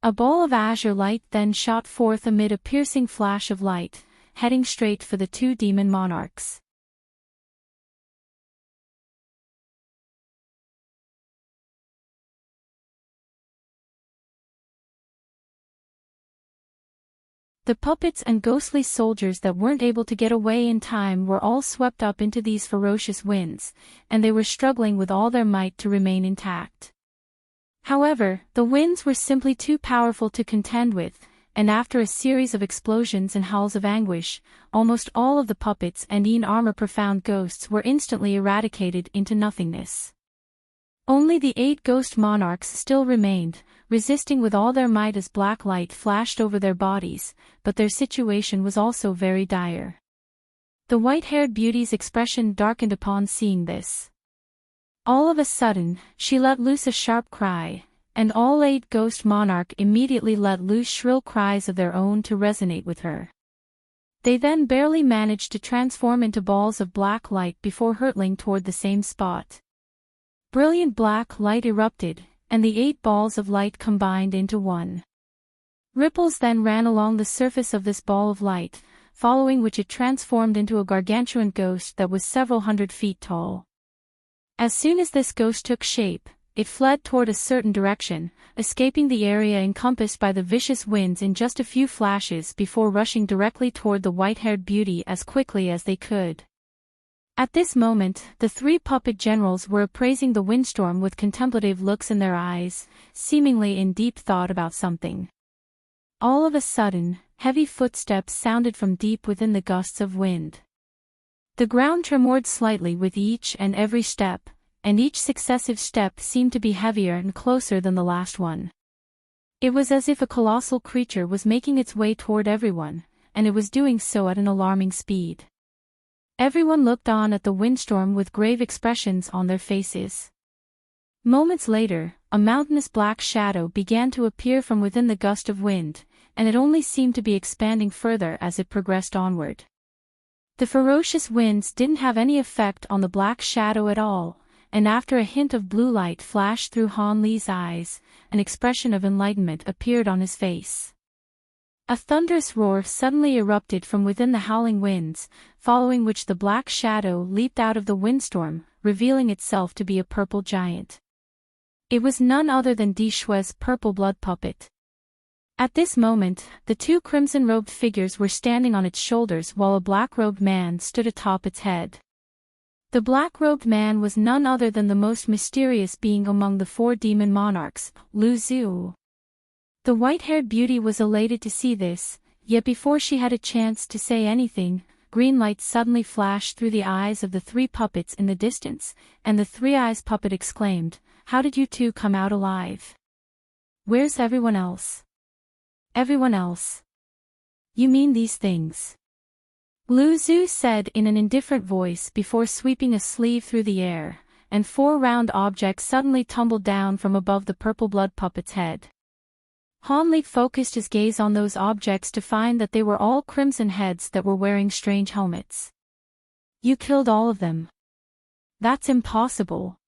A ball of azure light then shot forth amid a piercing flash of light, heading straight for the two demon monarchs. The puppets and ghostly soldiers that weren't able to get away in time were all swept up into these ferocious winds, and they were struggling with all their might to remain intact. However, the winds were simply too powerful to contend with, and after a series of explosions and howls of anguish, almost all of the puppets and in-armor profound ghosts were instantly eradicated into nothingness. Only the 8 ghost monarchs still remained, resisting with all their might as black light flashed over their bodies, but their situation was also very dire. The white-haired beauty's expression darkened upon seeing this. All of a sudden, she let loose a sharp cry, and all 8 ghost monarch immediately let loose shrill cries of their own to resonate with her. They then barely managed to transform into balls of black light before hurtling toward the same spot. Brilliant black light erupted, and the 8 balls of light combined into one. Ripples then ran along the surface of this ball of light, following which it transformed into a gargantuan ghost that was several hundred feet tall. As soon as this ghost took shape, it fled toward a certain direction, escaping the area encompassed by the vicious winds in just a few flashes before rushing directly toward the white-haired beauty as quickly as they could. At this moment, the 3 puppet generals were appraising the windstorm with contemplative looks in their eyes, seemingly in deep thought about something. All of a sudden, heavy footsteps sounded from deep within the gusts of wind. The ground tremored slightly with each and every step, and each successive step seemed to be heavier and closer than the last one. It was as if a colossal creature was making its way toward everyone, and it was doing so at an alarming speed. Everyone looked on at the windstorm with grave expressions on their faces. Moments later, a mountainous black shadow began to appear from within the gust of wind, and it only seemed to be expanding further as it progressed onward. The ferocious winds didn't have any effect on the black shadow at all, and after a hint of blue light flashed through Han Li's eyes, an expression of enlightenment appeared on his face. A thunderous roar suddenly erupted from within the howling winds, following which the black shadow leaped out of the windstorm, revealing itself to be a purple giant. It was none other than Di Shui's purple blood puppet. At this moment, the two crimson-robed figures were standing on its shoulders while a black-robed man stood atop its head. The black-robed man was none other than the most mysterious being among the four demon monarchs, Lu Zhu. The white-haired beauty was elated to see this, yet before she had a chance to say anything, green light suddenly flashed through the eyes of the three puppets in the distance, and the three-eyes puppet exclaimed, "How did you two come out alive? Where's everyone else?" "Everyone else? You mean these things?" Lu Zhu said in an indifferent voice before sweeping a sleeve through the air, and four round objects suddenly tumbled down from above the purple blood puppet's head. Han Li focused his gaze on those objects to find that they were all crimson heads that were wearing strange helmets. "You killed all of them?" "That's impossible.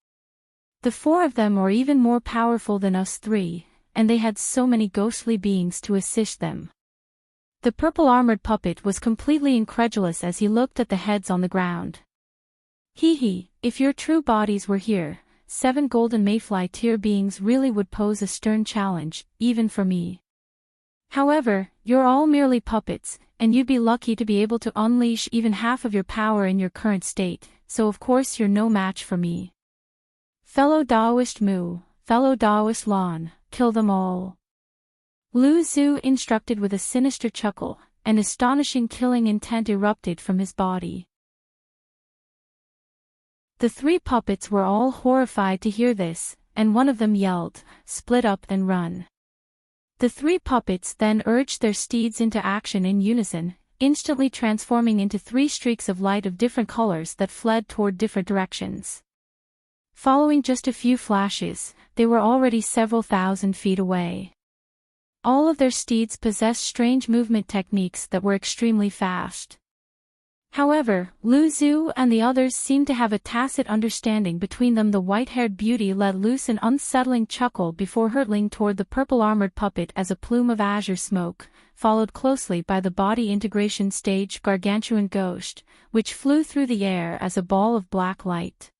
The four of them are even more powerful than us three, and they had so many ghostly beings to assist them." The purple-armored puppet was completely incredulous as he looked at the heads on the ground. "Hee, if your true bodies were here, 7 golden mayfly tier beings really would pose a stern challenge, even for me. However, you're all merely puppets, and you'd be lucky to be able to unleash even half of your power in your current state, so of course you're no match for me. Fellow Daoist Mu, fellow Daoist Lan, kill them all." Lu Zhu instructed with a sinister chuckle, and astonishing killing intent erupted from his body. The three puppets were all horrified to hear this, and one of them yelled, "Split up and run." The three puppets then urged their steeds into action in unison, instantly transforming into 3 streaks of light of different colors that fled toward different directions. Following just a few flashes, they were already several thousand feet away. All of their steeds possessed strange movement techniques that were extremely fast. However, Lu Zhu and the others seemed to have a tacit understanding between them. The white-haired beauty let loose an unsettling chuckle before hurtling toward the purple-armored puppet as a plume of azure smoke, followed closely by the body integration stage gargantuan ghost, which flew through the air as a ball of black light.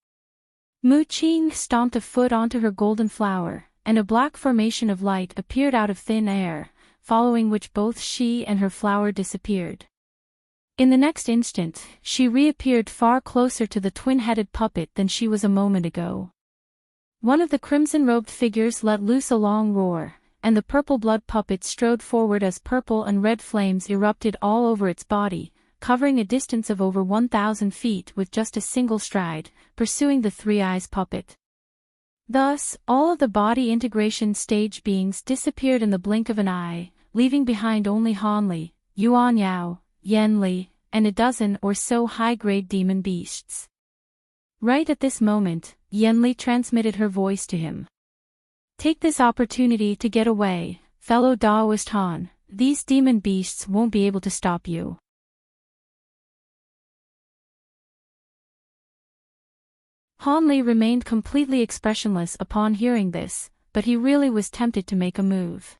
Mu Qing stomped a foot onto her golden flower, and a black formation of light appeared out of thin air, following which both she and her flower disappeared. In the next instant, she reappeared far closer to the twin-headed puppet than she was a moment ago. One of the crimson-robed figures let loose a long roar, and the purple blood puppet strode forward as purple and red flames erupted all over its body, covering a distance of over 1,000 feet with just a single stride, pursuing the three-eyes puppet. Thus, all of the body integration stage beings disappeared in the blink of an eye, leaving behind only Han Li, Yuan Yao, Yan Li, and a dozen or so high-grade demon beasts. Right at this moment, Yan Li transmitted her voice to him. "Take this opportunity to get away, fellow Daoist Han. These demon beasts won't be able to stop you." Han Li remained completely expressionless upon hearing this, but he really was tempted to make a move.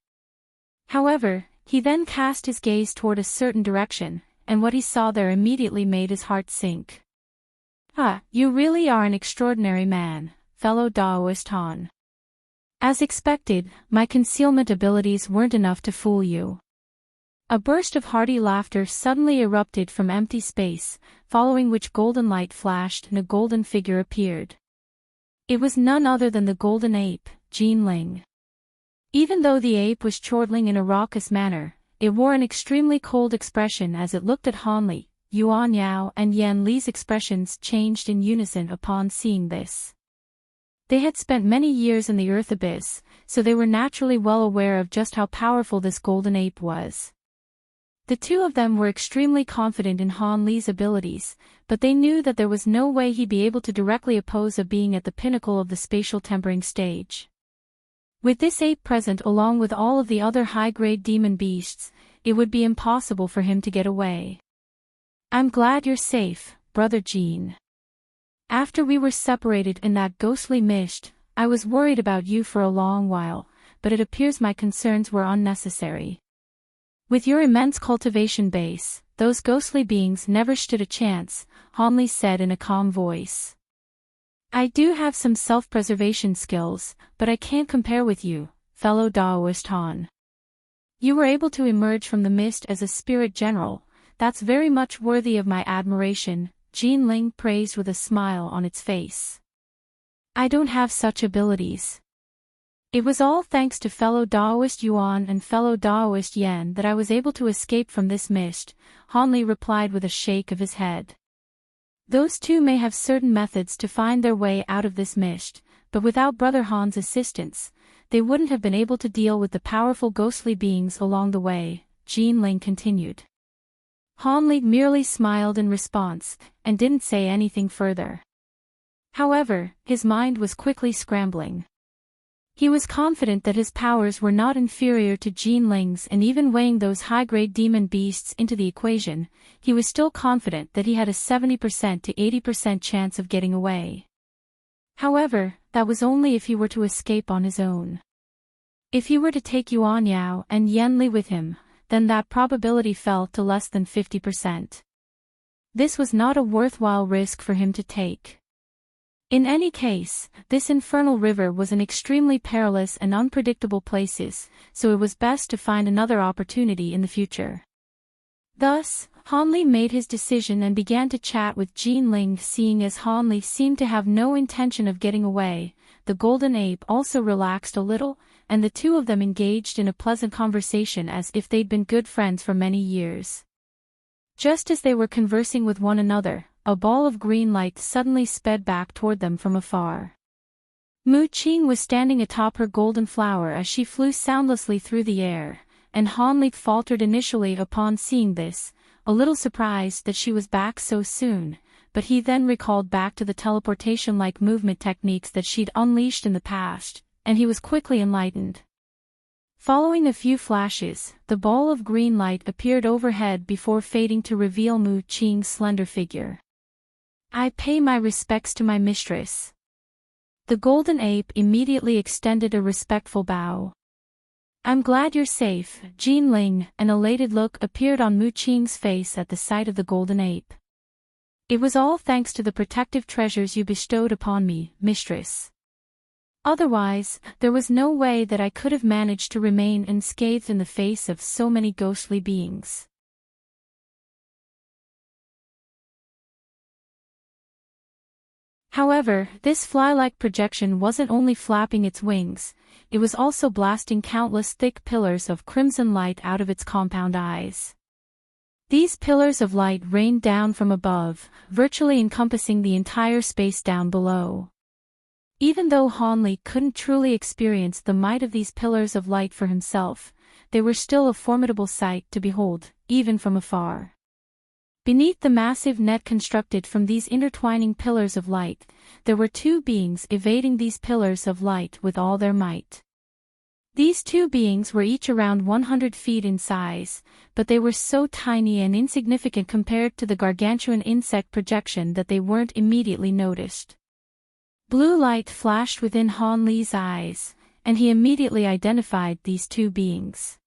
However, he then cast his gaze toward a certain direction, and what he saw there immediately made his heart sink. "Ah, you really are an extraordinary man, fellow Daoist Han. As expected, my concealment abilities weren't enough to fool you." A burst of hearty laughter suddenly erupted from empty space, following which golden light flashed and a golden figure appeared. It was none other than the golden ape, Jin Ling. Even though the ape was chortling in a raucous manner, it wore an extremely cold expression as it looked at Han Li. Yuan Yao and Yan Li's expressions changed in unison upon seeing this. They had spent many years in the Earth Abyss, so they were naturally well aware of just how powerful this golden ape was. The two of them were extremely confident in Han Li's abilities, but they knew that there was no way he'd be able to directly oppose a being at the pinnacle of the spatial tempering stage. With this ape present along with all of the other high-grade demon beasts, it would be impossible for him to get away. "I'm glad you're safe, Brother Jean." After we were separated in that ghostly mist, I was worried about you for a long while, but it appears my concerns were unnecessary. With your immense cultivation base, those ghostly beings never stood a chance, Hanli said in a calm voice. I do have some self-preservation skills, but I can't compare with you, fellow Daoist Han. You were able to emerge from the mist as a spirit general. That's very much worthy of my admiration, Jin Ling praised with a smile on its face. I don't have such abilities. It was all thanks to fellow Daoist Yuan and fellow Daoist Yan that I was able to escape from this mist, Hanli replied with a shake of his head. Those two may have certain methods to find their way out of this mist, but without Brother Han's assistance, they wouldn't have been able to deal with the powerful ghostly beings along the way, Jin Ling continued. Hanli merely smiled in response, and didn't say anything further. However, his mind was quickly scrambling. He was confident that his powers were not inferior to Jin Ling's, and even weighing those high-grade demon beasts into the equation, he was still confident that he had a 70% to 80% chance of getting away. However, that was only if he were to escape on his own. If he were to take Yuan Yao and Yan Li with him, then that probability fell to less than 50%. This was not a worthwhile risk for him to take. In any case, this infernal river was an extremely perilous and unpredictable place, so it was best to find another opportunity in the future. Thus, Hanli made his decision and began to chat with Jin Ling. Seeing as Hanli seemed to have no intention of getting away, the golden ape also relaxed a little, and the two of them engaged in a pleasant conversation as if they'd been good friends for many years. Just as they were conversing with one another, a ball of green light suddenly sped back toward them from afar. Mu Qing was standing atop her golden flower as she flew soundlessly through the air, and Hanli faltered initially upon seeing this, a little surprised that she was back so soon, but he then recalled back to the teleportation-like movement techniques that she'd unleashed in the past, and he was quickly enlightened. Following a few flashes, the ball of green light appeared overhead before fading to reveal Mu Qing's slender figure. I pay my respects to my mistress. The golden ape immediately extended a respectful bow. I'm glad you're safe, Jin Ling. An elated look appeared on Mu Qing's face at the sight of the golden ape. It was all thanks to the protective treasures you bestowed upon me, mistress. Otherwise, there was no way that I could have managed to remain unscathed in the face of so many ghostly beings. However, this fly-like projection wasn't only flapping its wings, it was also blasting countless thick pillars of crimson light out of its compound eyes. These pillars of light rained down from above, virtually encompassing the entire space down below. Even though Hanli couldn't truly experience the might of these pillars of light for himself, they were still a formidable sight to behold, even from afar. Beneath the massive net constructed from these intertwining pillars of light, there were two beings evading these pillars of light with all their might. These two beings were each around 100 feet in size, but they were so tiny and insignificant compared to the gargantuan insect projection that they weren't immediately noticed. Blue light flashed within Han Li's eyes, and he immediately identified these two beings.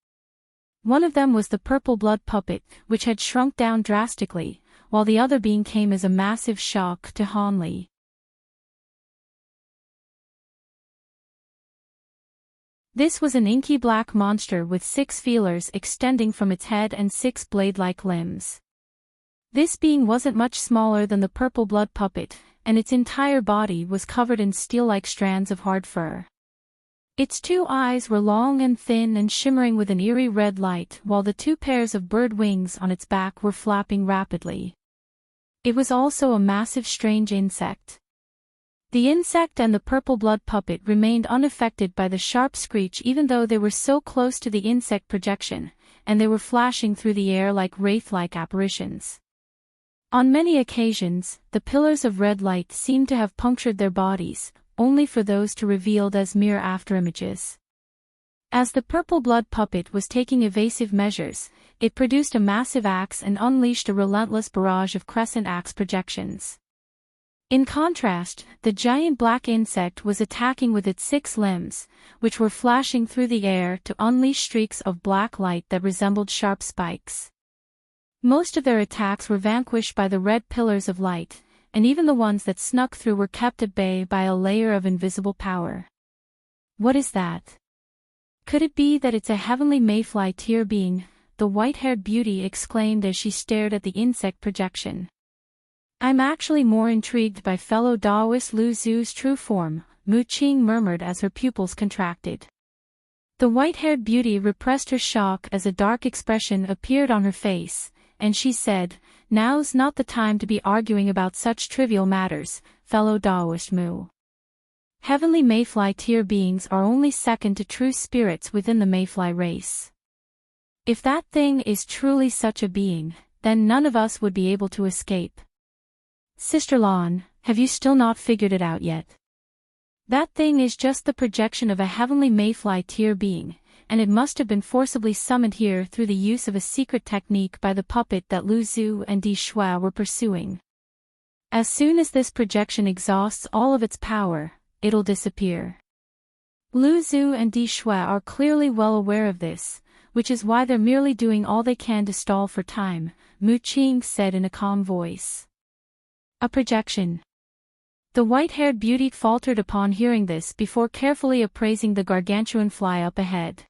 One of them was the purple blood puppet, which had shrunk down drastically, while the other being came as a massive shock to Han Li. This was an inky black monster with 6 feelers extending from its head and 6 blade-like limbs. This being wasn't much smaller than the purple blood puppet, and its entire body was covered in steel-like strands of hard fur. Its 2 eyes were long and thin and shimmering with an eerie red light, while the 2 pairs of bird wings on its back were flapping rapidly. It was also a massive strange insect. The insect and the purple blood puppet remained unaffected by the sharp screech even though they were so close to the insect projection, and they were flashing through the air like wraith-like apparitions. On many occasions, the pillars of red light seemed to have punctured their bodies, only for those to revealed as mere afterimages. As the purple blood puppet was taking evasive measures, it produced a massive axe and unleashed a relentless barrage of crescent axe projections. In contrast, the giant black insect was attacking with its 6 limbs, which were flashing through the air to unleash streaks of black light that resembled sharp spikes. Most of their attacks were vanquished by the red pillars of light, and even the ones that snuck through were kept at bay by a layer of invisible power. What is that? Could it be that it's a heavenly mayfly tier being? The white-haired beauty exclaimed as she stared at the insect projection. I'm actually more intrigued by fellow Taoist Lu Zu's true form, Mu Qing murmured as her pupils contracted. The white-haired beauty repressed her shock as a dark expression appeared on her face, and she said, "Now's not the time to be arguing about such trivial matters, fellow Taoist Mu. Heavenly mayfly tier beings are only second to true spirits within the mayfly race. If that thing is truly such a being, then none of us would be able to escape. Sister Lan, have you still not figured it out yet? That thing is just the projection of a heavenly mayfly tier being, and it must have been forcibly summoned here through the use of a secret technique by the puppet that Lu Zu and Di Shuai were pursuing. As soon as this projection exhausts all of its power, it'll disappear. Lu Zu and Di Shuai are clearly well aware of this, which is why they're merely doing all they can to stall for time," Mu Qing said in a calm voice. A projection. The white-haired beauty faltered upon hearing this before carefully appraising the gargantuan fly up ahead.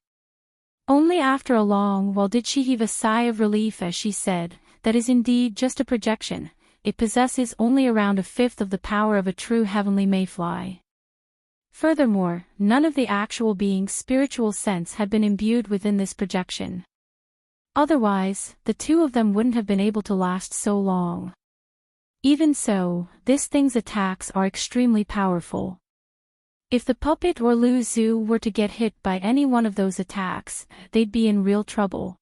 Only after a long while did she heave a sigh of relief as she said, "That is indeed just a projection. It possesses only around 1/5 of the power of a true heavenly mayfly." Furthermore, none of the actual being's spiritual sense had been imbued within this projection. Otherwise, the two of them wouldn't have been able to last so long. Even so, this thing's attacks are extremely powerful. If the puppet or Lu Zu were to get hit by any one of those attacks, they'd be in real trouble.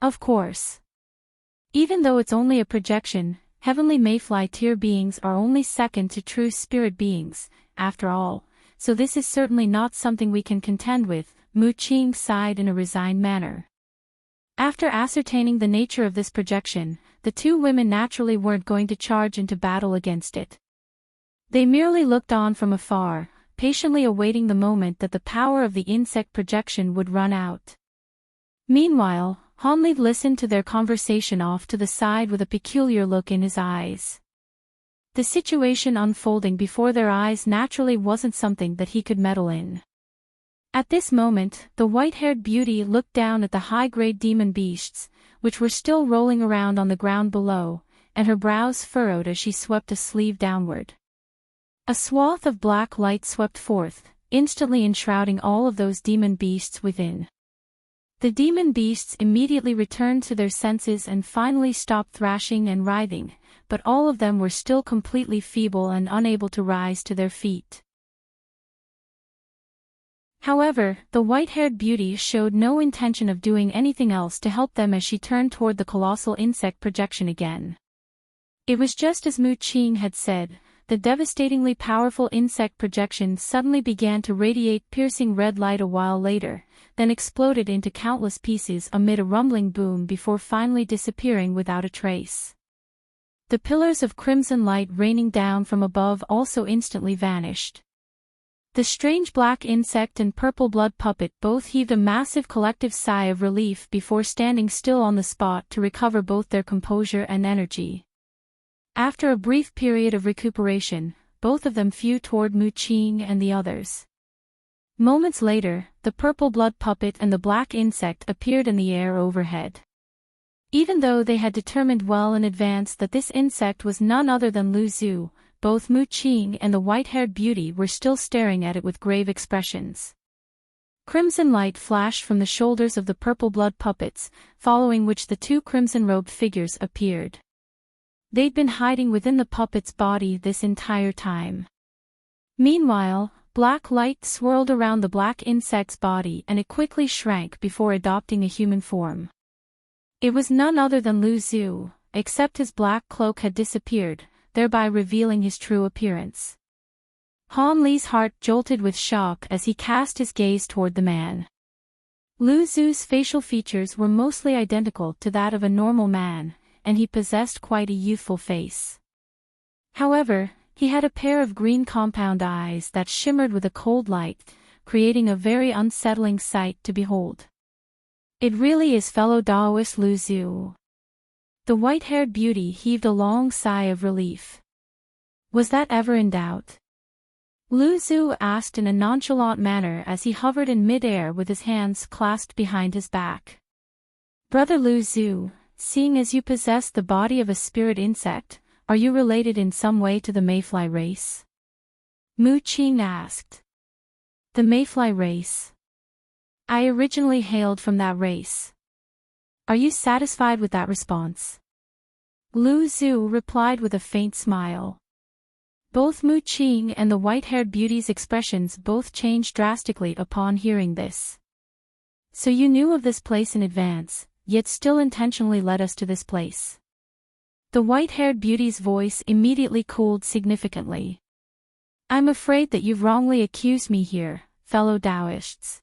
Of course. Even though it's only a projection, heavenly mayfly tier beings are only second to true spirit beings, after all, so this is certainly not something we can contend with, Mu Qing sighed in a resigned manner. After ascertaining the nature of this projection, the two women naturally weren't going to charge into battle against it. They merely looked on from afar, patiently awaiting the moment that the power of the insect projection would run out. Meanwhile, Hanli listened to their conversation off to the side with a peculiar look in his eyes. The situation unfolding before their eyes naturally wasn't something that he could meddle in. At this moment, the white-haired beauty looked down at the high-grade demon beasts, which were still rolling around on the ground below, and her brows furrowed as she swept a sleeve downward. A swath of black light swept forth, instantly enshrouding all of those demon beasts within. The demon beasts immediately returned to their senses and finally stopped thrashing and writhing, but all of them were still completely feeble and unable to rise to their feet. However, the white-haired beauty showed no intention of doing anything else to help them as she turned toward the colossal insect projection again. It was just as Mu Qing had said. The devastatingly powerful insect projection suddenly began to radiate piercing red light a while later, then exploded into countless pieces amid a rumbling boom before finally disappearing without a trace. The pillars of crimson light raining down from above also instantly vanished. The strange black insect and purple blood puppet both heaved a massive collective sigh of relief before standing still on the spot to recover both their composure and energy. After a brief period of recuperation, both of them flew toward Mu Qing and the others. Moments later, the purple blood puppet and the black insect appeared in the air overhead. Even though they had determined well in advance that this insect was none other than Lu Zu, both Mu Qing and the white-haired beauty were still staring at it with grave expressions. Crimson light flashed from the shoulders of the purple blood puppets, following which the two crimson-robed figures appeared. They'd been hiding within the puppet's body this entire time. Meanwhile, black light swirled around the black insect's body and it quickly shrank before adopting a human form. It was none other than Lu Zu, except his black cloak had disappeared, thereby revealing his true appearance. Han Li's heart jolted with shock as he cast his gaze toward the man. Lu Zu's facial features were mostly identical to that of a normal man, and he possessed quite a youthful face. However, He had a pair of green compound eyes that shimmered with a cold light, creating a very unsettling sight to behold. It really is fellow Taoist Lu Zhu. The white-haired beauty heaved a long sigh of relief. Was that ever in doubt? Lu Zhu asked in a nonchalant manner as he hovered in mid-air with his hands clasped behind his back. Brother Lu Zhu, seeing as you possess the body of a spirit insect, are you related in some way to the mayfly race? Mu Qing asked. The mayfly race? I originally hailed from that race. Are you satisfied with that response? Lu Zhu replied with a faint smile. Both Mu Qing and the white-haired beauty's expressions both changed drastically upon hearing this. So you knew of this place in advance, yet still intentionally led us to this place. The white-haired beauty's voice immediately cooled significantly. I'm afraid that you've wrongly accused me here, fellow Taoists.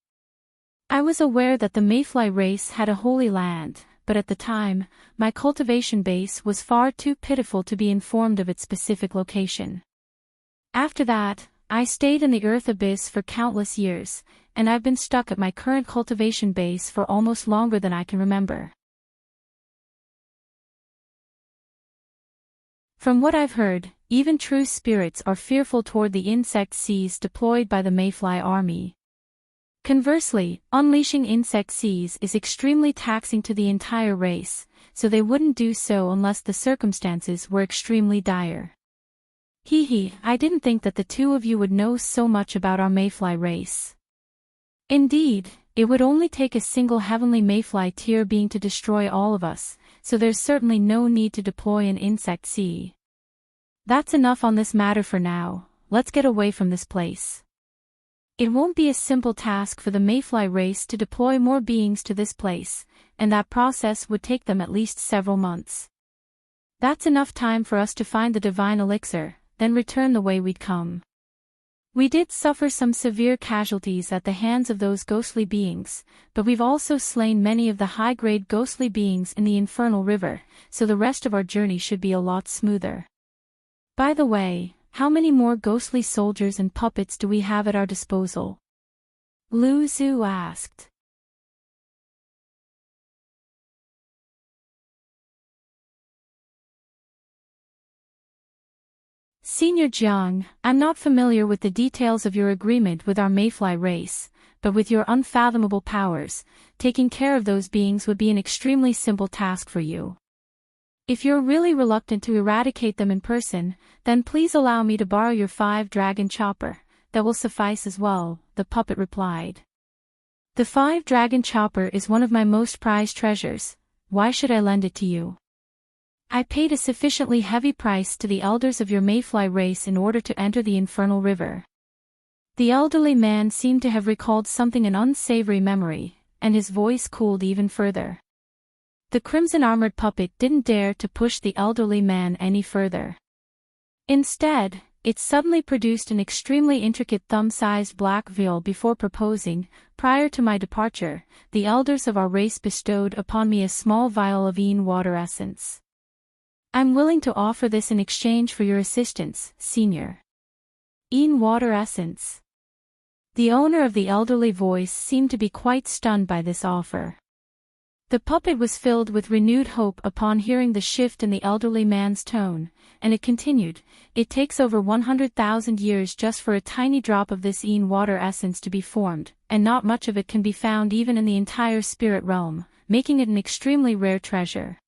I was aware that the mayfly race had a holy land, but at the time, my cultivation base was far too pitiful to be informed of its specific location. After that, I stayed in the earth abyss for countless years, and I've been stuck at my current cultivation base for almost longer than I can remember. From what I've heard, even true spirits are fearful toward the insect seas deployed by the mayfly army. Conversely, unleashing insect seas is extremely taxing to the entire race, so they wouldn't do so unless the circumstances were extremely dire. I didn't think that the two of you would know so much about our mayfly race. Indeed, it would only take a single heavenly mayfly tier being to destroy all of us, so there's certainly no need to deploy an insect sea. That's enough on this matter for now, let's get away from this place. It won't be a simple task for the mayfly race to deploy more beings to this place, and that process would take them at least several months. That's enough time for us to find the divine elixir, then return the way we'd come. We did suffer some severe casualties at the hands of those ghostly beings, but we've also slain many of the high-grade ghostly beings in the infernal river, so the rest of our journey should be a lot smoother. By the way, how many more ghostly soldiers and puppets do we have at our disposal? Lu Zhu asked. Senior Jiang, I'm not familiar with the details of your agreement with our mayfly race, but with your unfathomable powers, taking care of those beings would be an extremely simple task for you. If you're really reluctant to eradicate them in person, then please allow me to borrow your 5-dragon chopper. That will suffice as well, the puppet replied. The 5-dragon chopper is one of my most prized treasures. Why should I lend it to you? I paid a sufficiently heavy price to the elders of your mayfly race in order to enter the infernal river. The elderly man seemed to have recalled something an unsavory memory, and his voice cooled even further. The crimson-armored puppet didn't dare to push the elderly man any further. Instead, it suddenly produced an extremely intricate thumb-sized black vial before proposing, prior to my departure, the elders of our race bestowed upon me a small vial of Yin water essence. I'm willing to offer this in exchange for your assistance, Senior. Yin water essence. The owner of the elderly voice seemed to be quite stunned by this offer. The puppet was filled with renewed hope upon hearing the shift in the elderly man's tone, and it continued, it takes over 100,000 years just for a tiny drop of this Yin water essence to be formed, and not much of it can be found even in the entire spirit realm, making it an extremely rare treasure.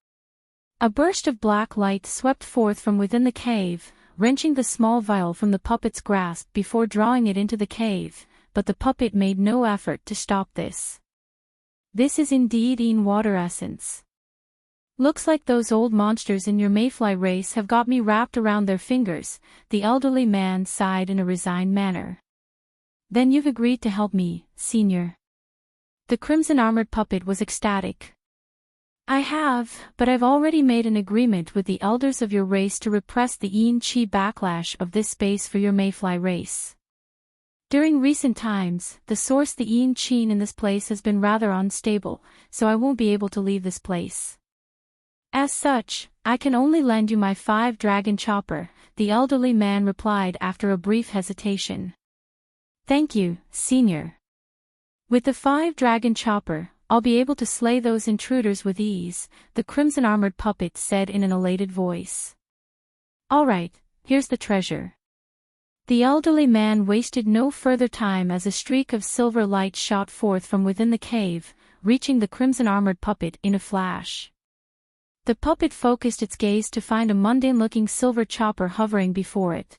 A burst of black light swept forth from within the cave, wrenching the small vial from the puppet's grasp before drawing it into the cave, but the puppet made no effort to stop this. This is indeed Yin water essence. Looks like those old monsters in your mayfly race have got me wrapped around their fingers, the elderly man sighed in a resigned manner. Then you've agreed to help me, Senior. The crimson-armored puppet was ecstatic. I have, but I've already made an agreement with the elders of your race to repress the Yin Qi backlash of this space for your mayfly race. During recent times, the Yin Qi in this place has been rather unstable, so I won't be able to leave this place. As such, I can only lend you my 5-dragon chopper, the elderly man replied after a brief hesitation. Thank you, Senior. With the 5-dragon chopper, I'll be able to slay those intruders with ease, the crimson-armored puppet said in an elated voice. All right, here's the treasure. The elderly man wasted no further time as a streak of silver light shot forth from within the cave, reaching the crimson-armored puppet in a flash. The puppet focused its gaze to find a mundane-looking silver chopper hovering before it.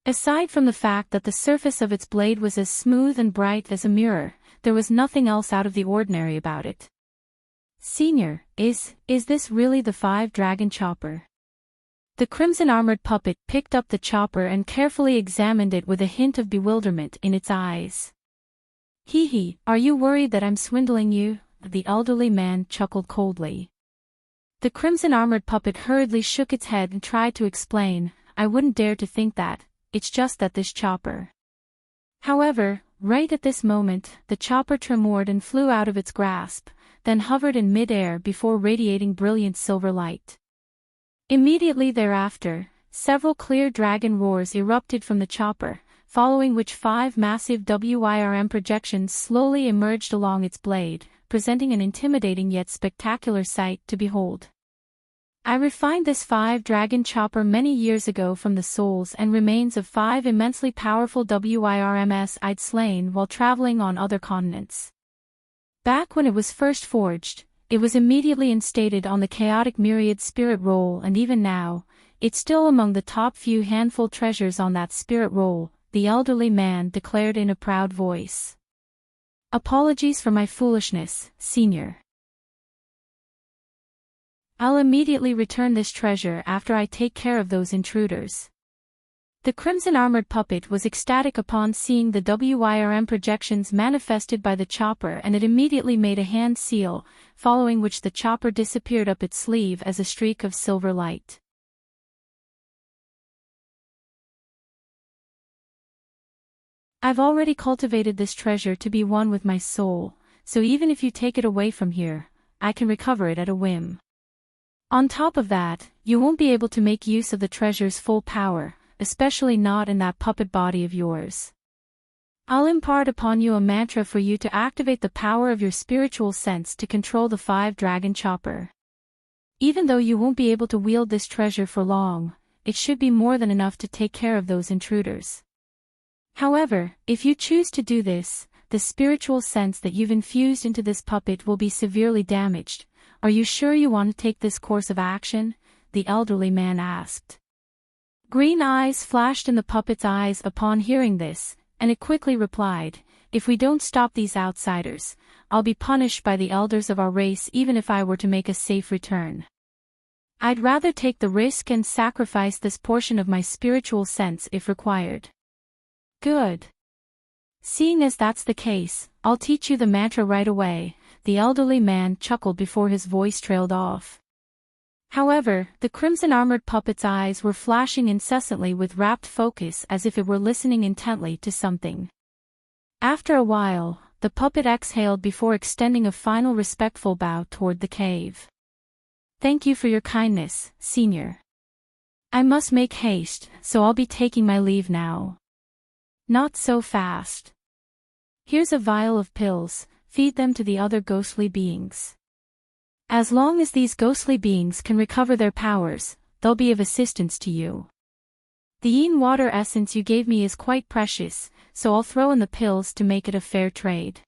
Aside from the fact that the surface of its blade was as smooth and bright as a mirror, there was nothing else out of the ordinary about it. Senior, is this really the 5-dragon chopper? The crimson-armored puppet picked up the chopper and carefully examined it with a hint of bewilderment in its eyes. Hee, are you worried that I'm swindling you? The elderly man chuckled coldly. The crimson-armored puppet hurriedly shook its head and tried to explain, I wouldn't dare to think that, it's just that this chopper. However, right at this moment, the chopper tremored and flew out of its grasp, then hovered in mid-air before radiating brilliant silver light. Immediately thereafter, several clear dragon roars erupted from the chopper, following which 5 massive WIRM projections slowly emerged along its blade, presenting an intimidating yet spectacular sight to behold. I refined this 5-dragon chopper many years ago from the souls and remains of 5 immensely powerful WIRMs I'd slain while traveling on other continents. Back when it was first forged, it was immediately instated on the chaotic myriad spirit roll, and even now, it's still among the top few handful treasures on that spirit roll, the elderly man declared in a proud voice. Apologies for my foolishness, Senior. I'll immediately return this treasure after I take care of those intruders. The crimson-armored puppet was ecstatic upon seeing the WIRM projections manifested by the chopper, and it immediately made a hand seal, following which the chopper disappeared up its sleeve as a streak of silver light. I've already cultivated this treasure to be one with my soul, so even if you take it away from here, I can recover it at a whim. On top of that, you won't be able to make use of the treasure's full power, especially not in that puppet body of yours. I'll impart upon you a mantra for you to activate the power of your spiritual sense to control the 5-dragon chopper. Even though you won't be able to wield this treasure for long, it should be more than enough to take care of those intruders. However, if you choose to do this, the spiritual sense that you've infused into this puppet will be severely damaged. Are you sure you want to take this course of action? The elderly man asked. Green eyes flashed in the puppet's eyes upon hearing this, and it quickly replied, if we don't stop these outsiders, I'll be punished by the elders of our race even if I were to make a safe return. I'd rather take the risk and sacrifice this portion of my spiritual sense if required. Good. Seeing as that's the case, I'll teach you the mantra right away, the elderly man chuckled before his voice trailed off. However, the crimson-armored puppet's eyes were flashing incessantly with rapt focus as if it were listening intently to something. After a while, the puppet exhaled before extending a final respectful bow toward the cave. Thank you for your kindness, Senior. I must make haste, so I'll be taking my leave now. Not so fast. Here's a vial of pills, feed them to the other ghostly beings. As long as these ghostly beings can recover their powers, they'll be of assistance to you. The Yin water essence you gave me is quite precious, so I'll throw in the pills to make it a fair trade.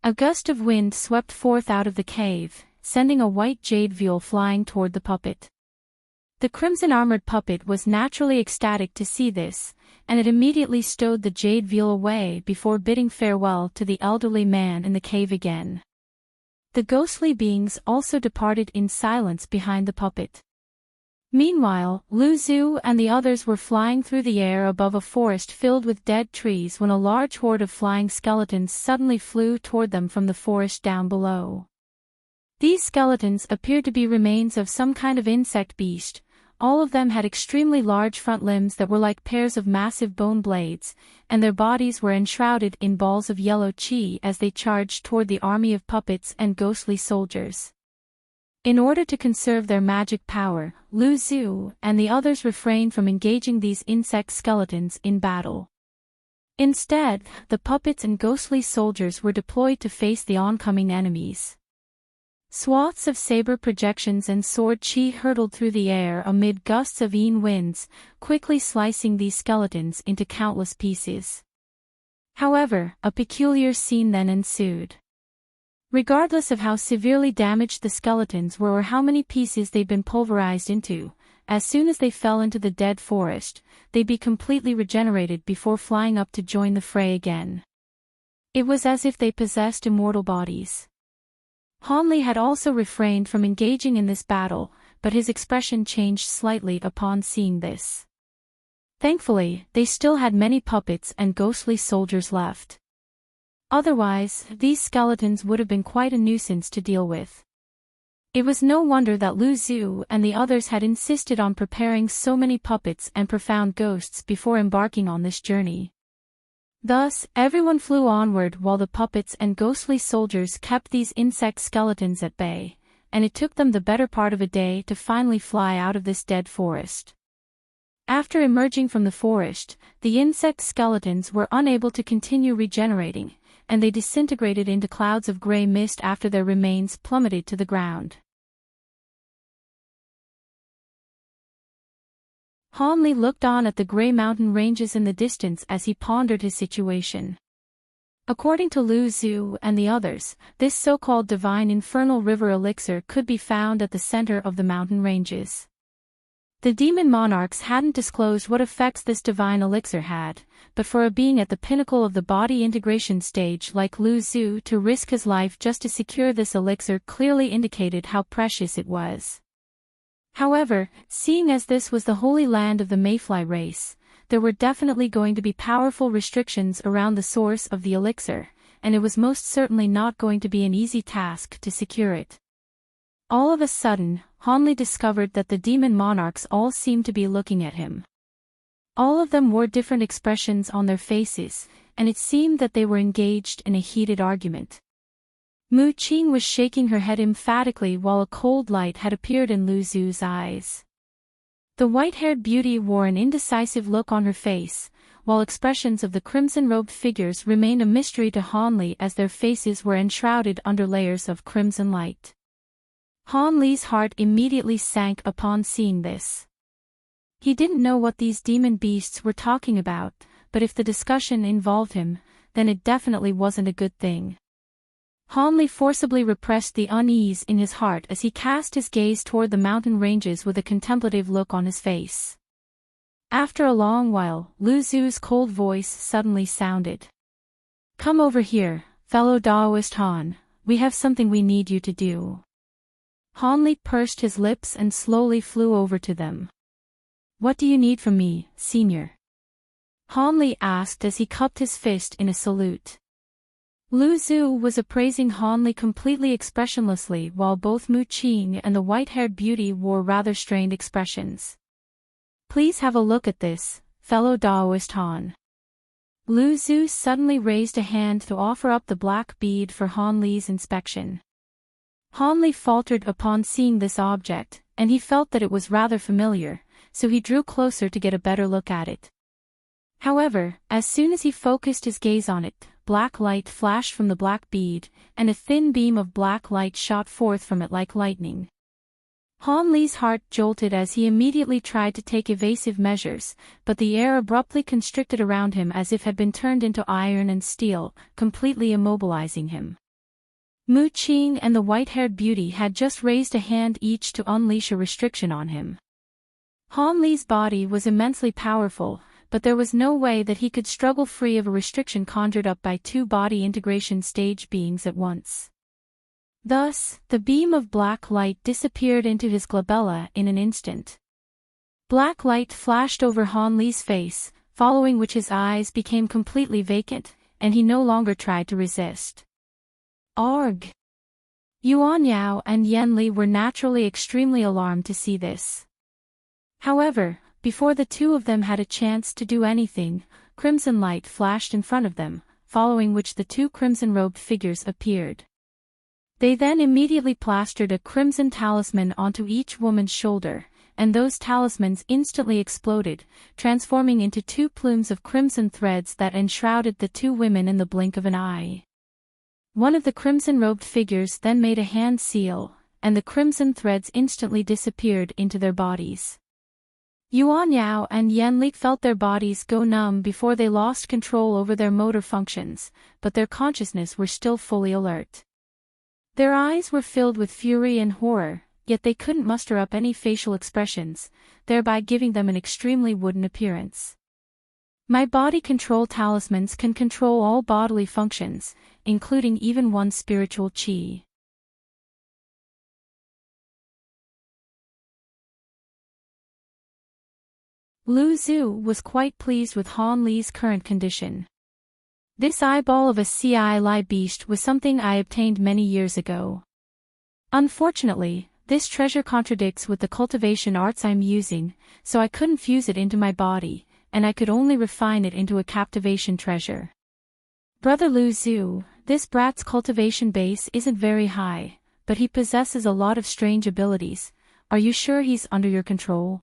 A gust of wind swept forth out of the cave, sending a white jade vial flying toward the puppet. The crimson-armored puppet was naturally ecstatic to see this, and it immediately stowed the jade vial away before bidding farewell to the elderly man in the cave again. The ghostly beings also departed in silence behind the puppet. Meanwhile, Lu Zhu and the others were flying through the air above a forest filled with dead trees when a large horde of flying skeletons suddenly flew toward them from the forest down below. These skeletons appeared to be remains of some kind of insect beast. All of them had extremely large front limbs that were like pairs of massive bone blades, and their bodies were enshrouded in balls of yellow qi as they charged toward the army of puppets and ghostly soldiers. In order to conserve their magic power, Lu Zhu and the others refrained from engaging these insect skeletons in battle. Instead, the puppets and ghostly soldiers were deployed to face the oncoming enemies. Swaths of saber projections and sword chi hurtled through the air amid gusts of Yin winds, quickly slicing these skeletons into countless pieces. However, a peculiar scene then ensued. Regardless of how severely damaged the skeletons were or how many pieces they'd been pulverized into, as soon as they fell into the dead forest, they'd be completely regenerated before flying up to join the fray again. It was as if they possessed immortal bodies. Han Li had also refrained from engaging in this battle, but his expression changed slightly upon seeing this. Thankfully, they still had many puppets and ghostly soldiers left. Otherwise, these skeletons would have been quite a nuisance to deal with. It was no wonder that Lu Zhu and the others had insisted on preparing so many puppets and profound ghosts before embarking on this journey. Thus, everyone flew onward while the puppets and ghostly soldiers kept these insect skeletons at bay, and it took them the better part of a day to finally fly out of this dead forest. After emerging from the forest, the insect skeletons were unable to continue regenerating, and they disintegrated into clouds of gray mist after their remains plummeted to the ground. Han Li looked on at the gray mountain ranges in the distance as he pondered his situation. According to Lu Zhu and the others, this so-called divine infernal river elixir could be found at the center of the mountain ranges. The demon monarchs hadn't disclosed what effects this divine elixir had, but for a being at the pinnacle of the body integration stage like Lu Zhu to risk his life just to secure this elixir clearly indicated how precious it was. However, seeing as this was the holy land of the Mayfly race, there were definitely going to be powerful restrictions around the source of the elixir, and it was most certainly not going to be an easy task to secure it. All of a sudden, Han Li discovered that the demon monarchs all seemed to be looking at him. All of them wore different expressions on their faces, and it seemed that they were engaged in a heated argument. Mu Qing was shaking her head emphatically while a cold light had appeared in Lu Zhu's eyes. The white-haired beauty wore an indecisive look on her face, while expressions of the crimson-robed figures remained a mystery to Han Li as their faces were enshrouded under layers of crimson light. Han Li's heart immediately sank upon seeing this. He didn't know what these demon beasts were talking about, but if the discussion involved him, then it definitely wasn't a good thing. Han Li forcibly repressed the unease in his heart as he cast his gaze toward the mountain ranges with a contemplative look on his face. After a long while, Lu Zhu's cold voice suddenly sounded. "Come over here, fellow Daoist Han, we have something we need you to do." Han Li pursed his lips and slowly flew over to them. "What do you need from me, senior?" Han Li asked as he cupped his fist in a salute. Lu Zhu was appraising Han Li completely expressionlessly while both Mu Qing and the white-haired beauty wore rather strained expressions. "Please have a look at this, fellow Daoist Han." Lu Zhu suddenly raised a hand to offer up the black bead for Han Li's inspection. Han Li faltered upon seeing this object, and he felt that it was rather familiar, so he drew closer to get a better look at it. However, as soon as he focused his gaze on it, black light flashed from the black bead, and a thin beam of black light shot forth from it like lightning. Han Li's heart jolted as he immediately tried to take evasive measures, but the air abruptly constricted around him as if had been turned into iron and steel, completely immobilizing him. Mu Qing and the white-haired beauty had just raised a hand each to unleash a restriction on him. Han Li's body was immensely powerful, but there was no way that he could struggle free of a restriction conjured up by two body integration stage beings at once. Thus, the beam of black light disappeared into his glabella in an instant. Black light flashed over Han Li's face, following which his eyes became completely vacant, and he no longer tried to resist. Arg! Yuan Yao and Yen Li were naturally extremely alarmed to see this. However, before the two of them had a chance to do anything, crimson light flashed in front of them, following which the two crimson-robed figures appeared. They then immediately plastered a crimson talisman onto each woman's shoulder, and those talismans instantly exploded, transforming into two plumes of crimson threads that enshrouded the two women in the blink of an eye. One of the crimson-robed figures then made a hand seal, and the crimson threads instantly disappeared into their bodies. Yuan Yao and Yan Li felt their bodies go numb before they lost control over their motor functions, but their consciousness were still fully alert. Their eyes were filled with fury and horror, yet they couldn't muster up any facial expressions, thereby giving them an extremely wooden appearance. My body control talismans can control all bodily functions, including even one's spiritual qi. Lu Zhu was quite pleased with Han Li's current condition. This eyeball of a Ci beast was something I obtained many years ago. Unfortunately, this treasure contradicts with the cultivation arts I'm using, so I couldn't fuse it into my body, and I could only refine it into a captivation treasure. Brother Lu Zhu, this brat's cultivation base isn't very high, but he possesses a lot of strange abilities. Are you sure he's under your control?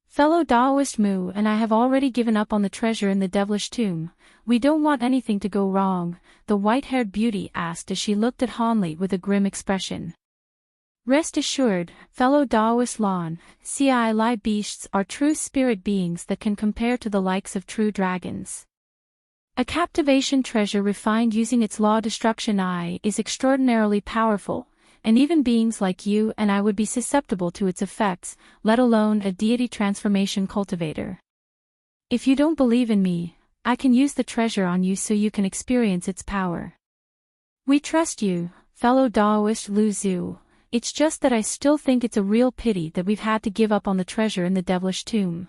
Fellow Daoist Mu and I have already given up on the treasure in the devilish tomb. We don't want anything to go wrong, the white-haired beauty asked as she looked at Han Li with a grim expression. Rest assured, fellow Daoist Lan, Ci beasts are true spirit beings that can compare to the likes of true dragons. A captivation treasure refined using its law destruction eye is extraordinarily powerful, and even beings like you and I would be susceptible to its effects, let alone a deity transformation cultivator. If you don't believe in me, I can use the treasure on you so you can experience its power. We trust you, fellow Daoist Lu Zhu. It's just that I still think it's a real pity that we've had to give up on the treasure in the devilish tomb.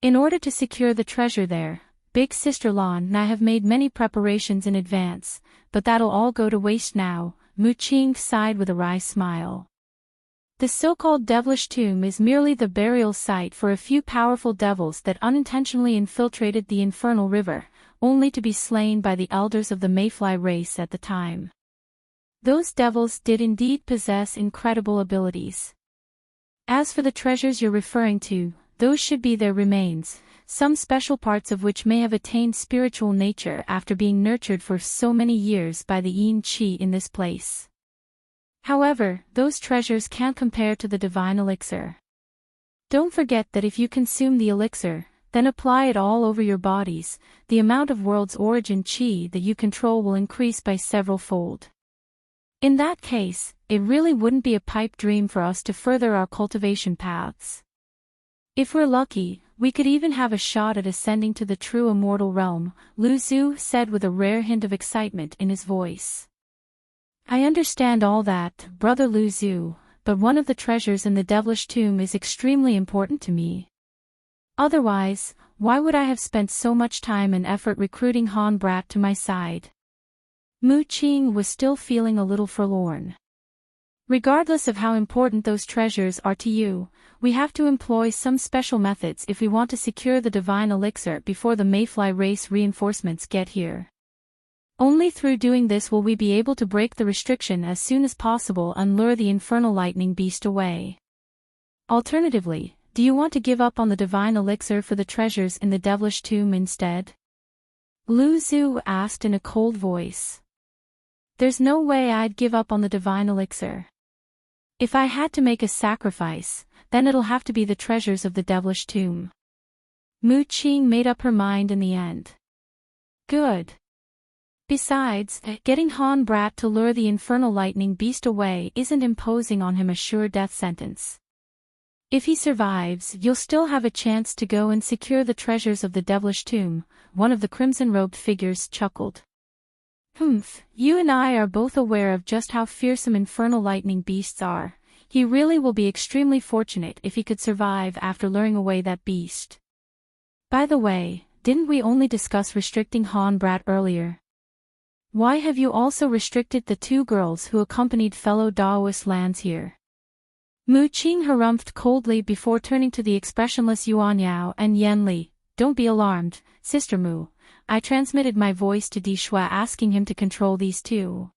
In order to secure the treasure there, Big Sister Lan and I have made many preparations in advance, but that'll all go to waste now. Mu Qing sighed with a wry smile. The so-called devilish tomb is merely the burial site for a few powerful devils that unintentionally infiltrated the infernal river, only to be slain by the elders of the Mayfly race at the time. Those devils did indeed possess incredible abilities. As for the treasures you're referring to, those should be their remains, some special parts of which may have attained spiritual nature after being nurtured for so many years by the yin qi in this place. However, those treasures can't compare to the divine elixir. Don't forget that if you consume the elixir, then apply it all over your bodies, the amount of world's origin qi that you control will increase by several fold. In that case, it really wouldn't be a pipe dream for us to further our cultivation paths. If we're lucky, we could even have a shot at ascending to the true immortal realm, Lu Zhu said with a rare hint of excitement in his voice. I understand all that, Brother Lu Zhu, but one of the treasures in the devilish tomb is extremely important to me. Otherwise, why would I have spent so much time and effort recruiting Han Brat to my side? Mu Qing was still feeling a little forlorn. Regardless of how important those treasures are to you, we have to employ some special methods if we want to secure the divine elixir before the Mayfly race reinforcements get here. Only through doing this will we be able to break the restriction as soon as possible and lure the infernal lightning beast away. Alternatively, do you want to give up on the divine elixir for the treasures in the devilish tomb instead? Lu Zhu asked in a cold voice. There's no way I'd give up on the divine elixir. If I had to make a sacrifice, then it'll have to be the treasures of the devilish tomb. Mu Qing made up her mind in the end. Good. Besides, getting Han Brat to lure the infernal lightning beast away isn't imposing on him a sure death sentence. If he survives, you'll still have a chance to go and secure the treasures of the devilish tomb, one of the crimson-robed figures chuckled. You and I are both aware of just how fearsome infernal lightning beasts are. He really will be extremely fortunate if he could survive after luring away that beast. By the way, didn't we only discuss restricting Han Brat earlier? Why have you also restricted the two girls who accompanied fellow Daoist lands here? Mu Qing harumphed coldly before turning to the expressionless Yuan Yao and Yan Li. Don't be alarmed, Sister Mu. I transmitted my voice to Di Shua asking him to control these two.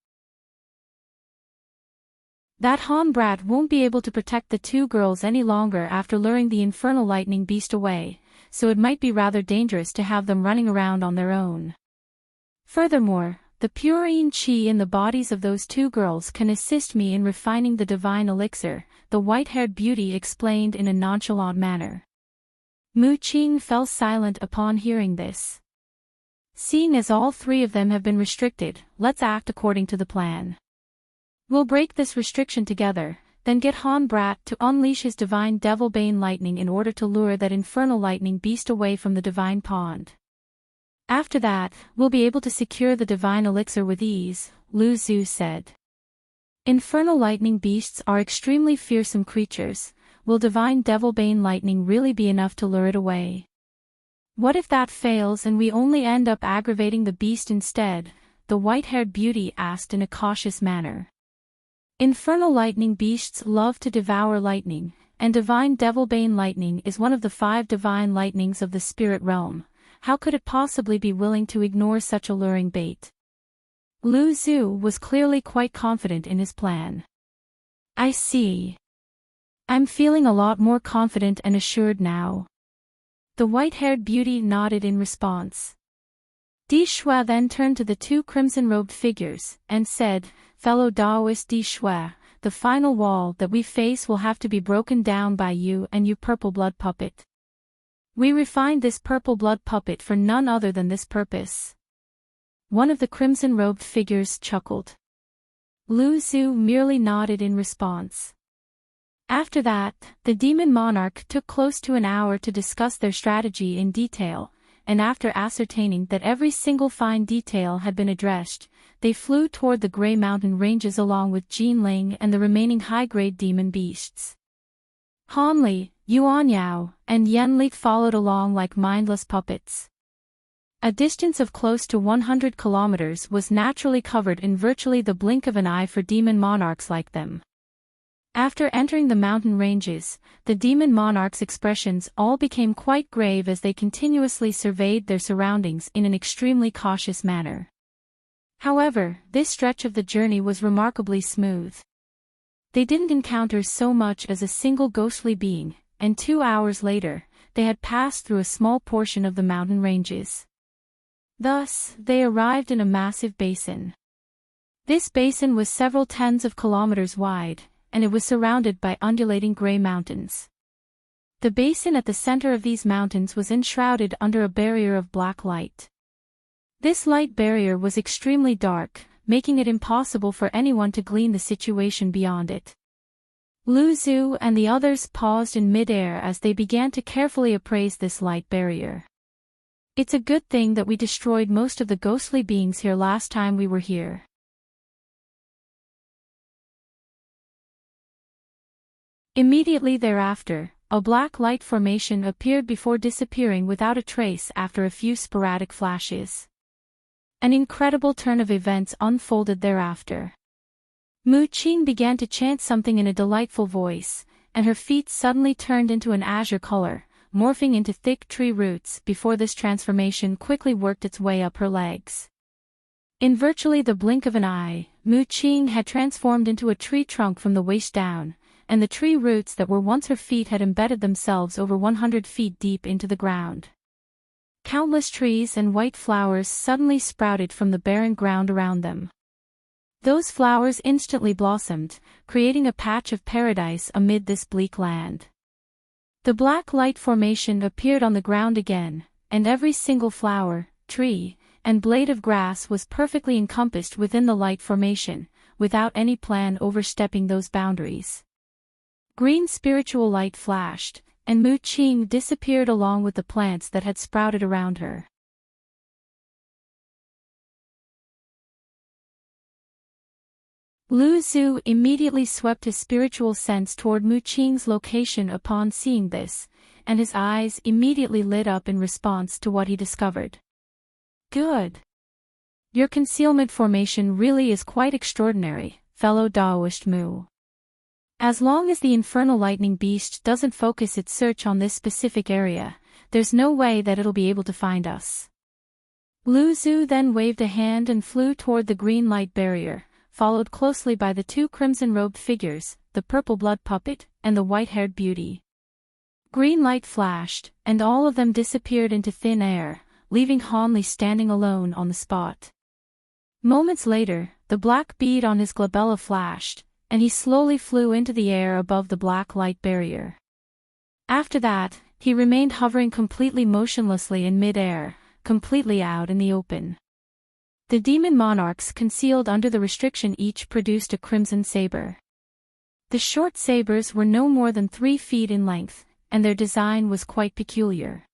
That Han brat won't be able to protect the two girls any longer after luring the infernal lightning beast away, so it might be rather dangerous to have them running around on their own. Furthermore, the purine chi in the bodies of those two girls can assist me in refining the divine elixir, the white-haired beauty explained in a nonchalant manner. Mu Qing fell silent upon hearing this. Seeing as all three of them have been restricted, let's act according to the plan. We'll break this restriction together, then get Han Brat to unleash his divine devil-bane lightning in order to lure that infernal lightning beast away from the divine pond. After that, we'll be able to secure the divine elixir with ease, Lu Zhu said. Infernal lightning beasts are extremely fearsome creatures. Will divine devil-bane lightning really be enough to lure it away? What if that fails and we only end up aggravating the beast instead? The white-haired beauty asked in a cautious manner. Infernal lightning beasts love to devour lightning, and divine devil-bane lightning is one of the 5 divine lightnings of the spirit realm. How could it possibly be willing to ignore such alluring bait? Lu Zhu was clearly quite confident in his plan. I see. I'm feeling a lot more confident and assured now. The white-haired beauty nodded in response. Di Shui then turned to the 2 crimson-robed figures, and said, Fellow Daoist Di Shui, the final wall that we face will have to be broken down by you and you purple blood puppet. We refined this purple blood puppet for none other than this purpose. One of the crimson-robed figures chuckled. Lu Zhu merely nodded in response. After that, the demon monarch took close to an hour to discuss their strategy in detail, and after ascertaining that every single fine detail had been addressed, they flew toward the Grey Mountain ranges along with Jin Ling and the remaining high-grade demon beasts. Han Li, Yuan Yao, and Yan Li followed along like mindless puppets. A distance of close to 100 kilometers was naturally covered in virtually the blink of an eye for demon monarchs like them. After entering the mountain ranges, the demon monarchs' expressions all became quite grave as they continuously surveyed their surroundings in an extremely cautious manner. However, this stretch of the journey was remarkably smooth. They didn't encounter so much as a single ghostly being, and 2 hours later, they had passed through a small portion of the mountain ranges. Thus, they arrived in a massive basin. This basin was several tens of kilometers wide, and it was surrounded by undulating gray mountains. The basin at the center of these mountains was enshrouded under a barrier of black light. This light barrier was extremely dark, making it impossible for anyone to glean the situation beyond it. Lu Zhu and the others paused in mid-air as they began to carefully appraise this light barrier. It's a good thing that we destroyed most of the ghostly beings here last time we were here. Immediately thereafter, a black light formation appeared before disappearing without a trace after a few sporadic flashes. An incredible turn of events unfolded thereafter. Mu Qing began to chant something in a delightful voice, and her feet suddenly turned into an azure color, morphing into thick tree roots before this transformation quickly worked its way up her legs. In virtually the blink of an eye, Mu Qing had transformed into a tree trunk from the waist down, and the tree roots that were once her feet had embedded themselves over 100 feet deep into the ground. Countless trees and white flowers suddenly sprouted from the barren ground around them. Those flowers instantly blossomed, creating a patch of paradise amid this bleak land. The black light formation appeared on the ground again, and every single flower, tree, and blade of grass was perfectly encompassed within the light formation, without any plan overstepping those boundaries. Green spiritual light flashed, and Mu Qing disappeared along with the plants that had sprouted around her. Lu Zhu immediately swept his spiritual sense toward Mu Qing's location upon seeing this, and his eyes immediately lit up in response to what he discovered. Good. Your concealment formation really is quite extraordinary, fellow Daoist Mu. As long as the infernal lightning beast doesn't focus its search on this specific area, there's no way that it'll be able to find us. Lu Zhu then waved a hand and flew toward the green light barrier, followed closely by the two crimson-robed figures, the purple blood puppet, and the white-haired beauty. Green light flashed, and all of them disappeared into thin air, leaving Hanli standing alone on the spot. Moments later, the black bead on his glabella flashed, and he slowly flew into the air above the black light barrier. After that, he remained hovering completely motionlessly in mid-air, completely out in the open. The demon monarchs concealed under the restriction each produced a crimson saber. The short sabers were no more than 3 feet in length, and their design was quite peculiar.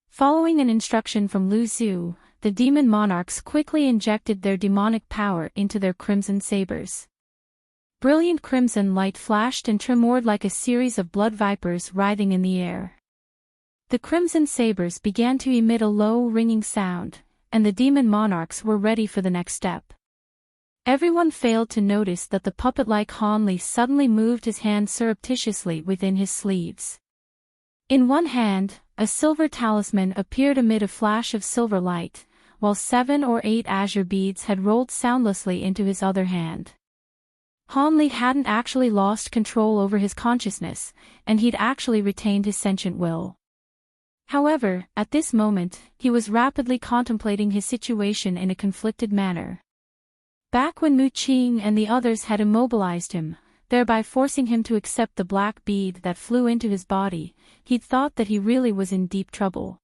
Following an instruction from Lu Zhu, the demon monarchs quickly injected their demonic power into their crimson sabers. Brilliant crimson light flashed and tremored like a series of blood vipers writhing in the air. The crimson sabers began to emit a low ringing sound, and the demon monarchs were ready for the next step. Everyone failed to notice that the puppet-like Hanli suddenly moved his hand surreptitiously within his sleeves. In one hand, a silver talisman appeared amid a flash of silver light, while 7 or 8 azure beads had rolled soundlessly into his other hand. Hanli hadn't actually lost control over his consciousness, and he'd actually retained his sentient will. However, at this moment, he was rapidly contemplating his situation in a conflicted manner. Back when Mu Qing and the others had immobilized him, thereby forcing him to accept the black bead that flew into his body, he'd thought that he really was in deep trouble.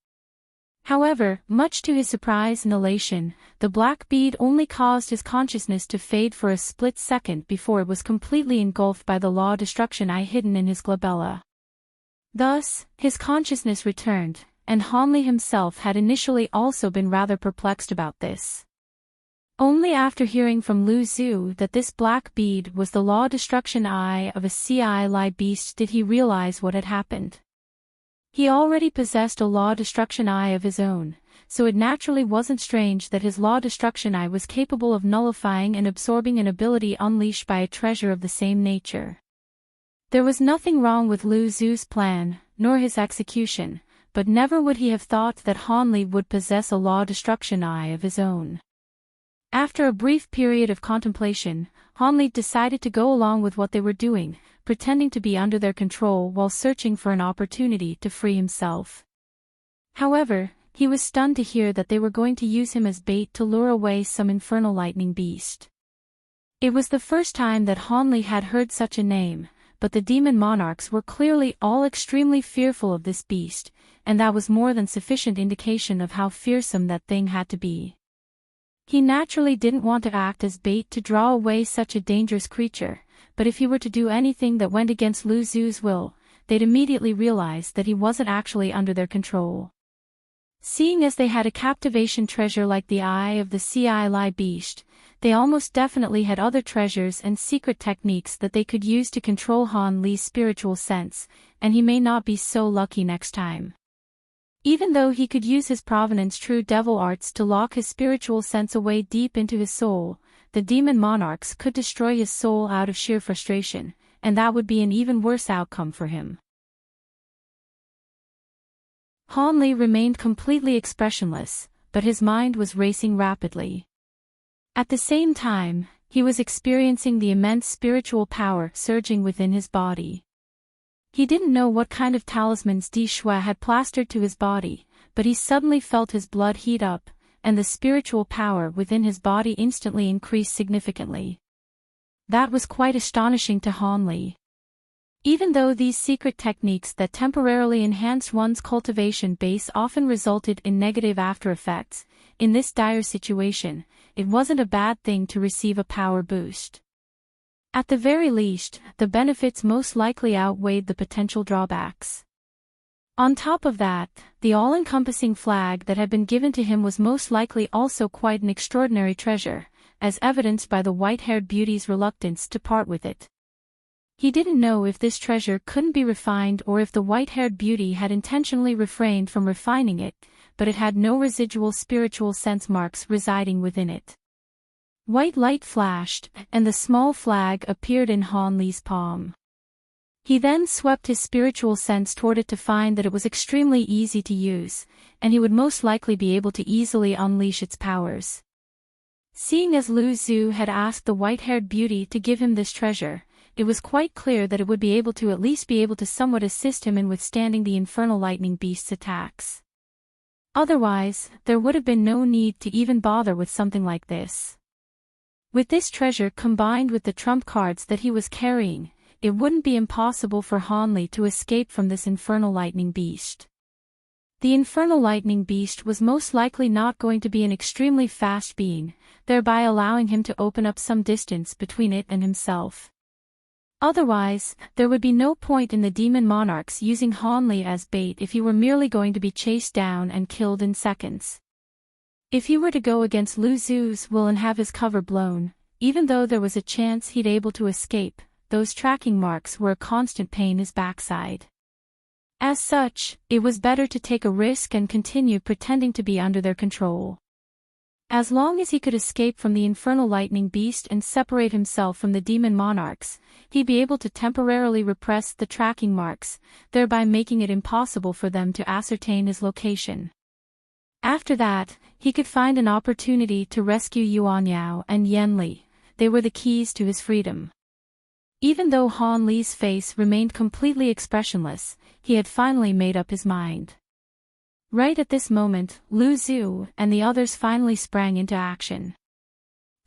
However, much to his surprise and elation, the black bead only caused his consciousness to fade for a split second before it was completely engulfed by the law destruction eye hidden in his glabella. Thus, his consciousness returned, and Hanli himself had initially also been rather perplexed about this. Only after hearing from Lu Zhu that this black bead was the law destruction eye of a Ci beast did he realize what had happened. He already possessed a law destruction eye of his own, so it naturally wasn't strange that his law destruction eye was capable of nullifying and absorbing an ability unleashed by a treasure of the same nature. There was nothing wrong with Lu Zhu's plan, nor his execution, but never would he have thought that Hanli would possess a law destruction eye of his own. After a brief period of contemplation, Hanli decided to go along with what they were doing, pretending to be under their control while searching for an opportunity to free himself. However, he was stunned to hear that they were going to use him as bait to lure away some infernal lightning beast. It was the first time that Hanli had heard such a name, but the demon monarchs were clearly all extremely fearful of this beast, and that was more than sufficient indication of how fearsome that thing had to be. He naturally didn't want to act as bait to draw away such a dangerous creature, but if he were to do anything that went against Lu Zhu's will, they'd immediately realize that he wasn't actually under their control. Seeing as they had a captivation treasure like the eye of the Ci beast, they almost definitely had other treasures and secret techniques that they could use to control Han Li's spiritual sense, and he may not be so lucky next time. Even though he could use his provenance true devil arts to lock his spiritual sense away deep into his soul, the demon monarchs could destroy his soul out of sheer frustration, and that would be an even worse outcome for him. Han Li remained completely expressionless, but his mind was racing rapidly. At the same time, he was experiencing the immense spiritual power surging within his body. He didn't know what kind of talismans Di Shui had plastered to his body, but he suddenly felt his blood heat up, and the spiritual power within his body instantly increased significantly. That was quite astonishing to Han Li. Even though these secret techniques that temporarily enhanced one's cultivation base often resulted in negative after effects, in this dire situation, it wasn't a bad thing to receive a power boost. At the very least, the benefits most likely outweighed the potential drawbacks. On top of that, the all-encompassing flag that had been given to him was most likely also quite an extraordinary treasure, as evidenced by the white-haired beauty's reluctance to part with it. He didn't know if this treasure couldn't be refined or if the white-haired beauty had intentionally refrained from refining it, but it had no residual spiritual sense marks residing within it. White light flashed, and the small flag appeared in Han Li's palm. He then swept his spiritual sense toward it to find that it was extremely easy to use, and he would most likely be able to easily unleash its powers. Seeing as Lu Zhu had asked the white-haired beauty to give him this treasure, it was quite clear that it would be able to at least be able to somewhat assist him in withstanding the infernal lightning beast's attacks. Otherwise, there would have been no need to even bother with something like this. With this treasure combined with the trump cards that he was carrying, it wouldn't be impossible for Han Li to escape from this infernal lightning beast. The infernal lightning beast was most likely not going to be an extremely fast being, thereby allowing him to open up some distance between it and himself. Otherwise, there would be no point in the demon monarchs using Han Li as bait if he were merely going to be chased down and killed in seconds. If he were to go against Lu Zhu's will and have his cover blown, even though there was a chance he'd able to escape, those tracking marks were a constant pain in his backside. As such, it was better to take a risk and continue pretending to be under their control. As long as he could escape from the infernal lightning beast and separate himself from the demon monarchs, he'd be able to temporarily repress the tracking marks, thereby making it impossible for them to ascertain his location. After that, he could find an opportunity to rescue Yuan Yao and Yan Li. They were the keys to his freedom. Even though Han Li's face remained completely expressionless, he had finally made up his mind. Right at this moment, Lu Zhu and the others finally sprang into action.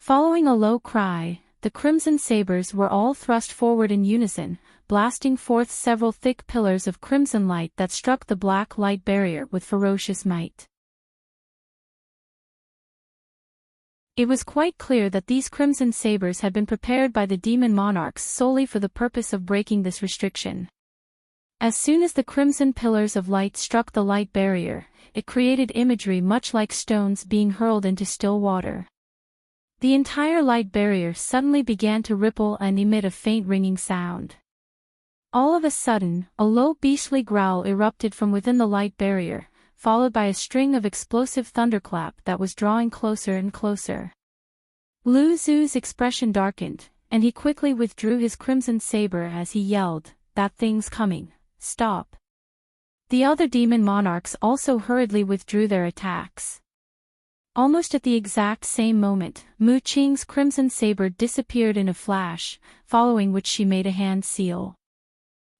Following a low cry, the crimson sabers were all thrust forward in unison, blasting forth several thick pillars of crimson light that struck the black light barrier with ferocious might. It was quite clear that these crimson sabers had been prepared by the demon monarchs solely for the purpose of breaking this restriction. As soon as the crimson pillars of light struck the light barrier, it created imagery much like stones being hurled into still water. The entire light barrier suddenly began to ripple and emit a faint ringing sound. All of a sudden, a low beastly growl erupted from within the light barrier, followed by a string of explosive thunderclap that was drawing closer and closer. Lu Zhu's expression darkened, and he quickly withdrew his crimson saber as he yelled, "That thing's coming, stop." The other demon monarchs also hurriedly withdrew their attacks. Almost at the exact same moment, Mu Qing's crimson saber disappeared in a flash, following which she made a hand seal.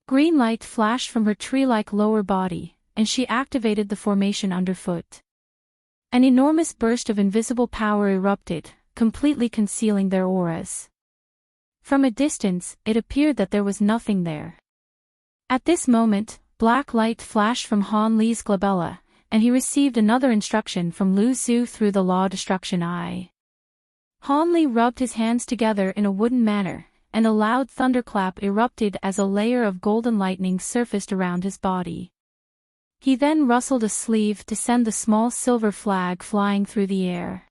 Green light flashed from her tree-like lower body, and she activated the formation underfoot. An enormous burst of invisible power erupted, completely concealing their auras. From a distance, it appeared that there was nothing there. At this moment, black light flashed from Han Li's glabella, and he received another instruction from Lu Zhu through the Law Destruction Eye. Han Li rubbed his hands together in a wooden manner, and a loud thunderclap erupted as a layer of golden lightning surfaced around his body. He then rustled a sleeve to send the small silver flag flying through the air.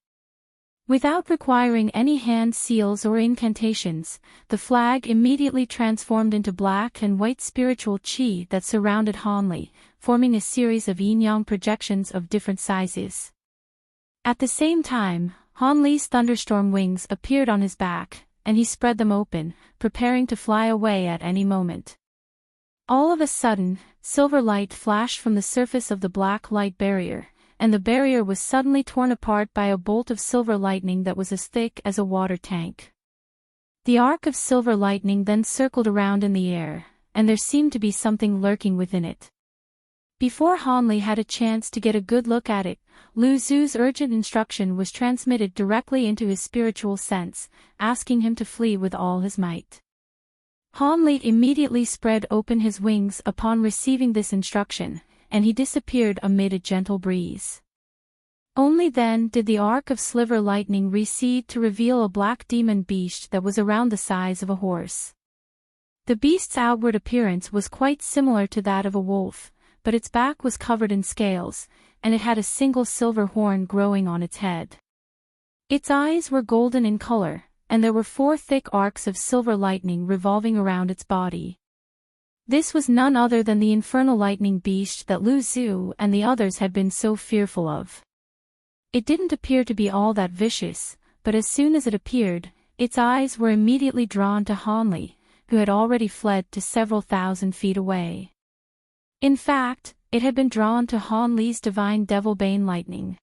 Without requiring any hand seals or incantations, the flag immediately transformed into black and white spiritual qi that surrounded Han Li, forming a series of yin-yang projections of different sizes. At the same time, Han Li's thunderstorm wings appeared on his back, and he spread them open, preparing to fly away at any moment. All of a sudden, silver light flashed from the surface of the black light barrier, and the barrier was suddenly torn apart by a bolt of silver lightning that was as thick as a water tank. The arc of silver lightning then circled around in the air, and there seemed to be something lurking within it. Before Han Li had a chance to get a good look at it, Lu Zhu's urgent instruction was transmitted directly into his spiritual sense, asking him to flee with all his might. Han Li immediately spread open his wings upon receiving this instruction, and he disappeared amid a gentle breeze. Only then did the arc of silver lightning recede to reveal a black demon beast that was around the size of a horse. The beast's outward appearance was quite similar to that of a wolf, but its back was covered in scales, and it had a single silver horn growing on its head. Its eyes were golden in color, and there were 4 thick arcs of silver lightning revolving around its body. This was none other than the infernal lightning beast that Lu Zhu and the others had been so fearful of. It didn't appear to be all that vicious, but as soon as it appeared, its eyes were immediately drawn to Han Li, who had already fled to several thousand feet away. In fact, it had been drawn to Han Li's divine devil bane lightning.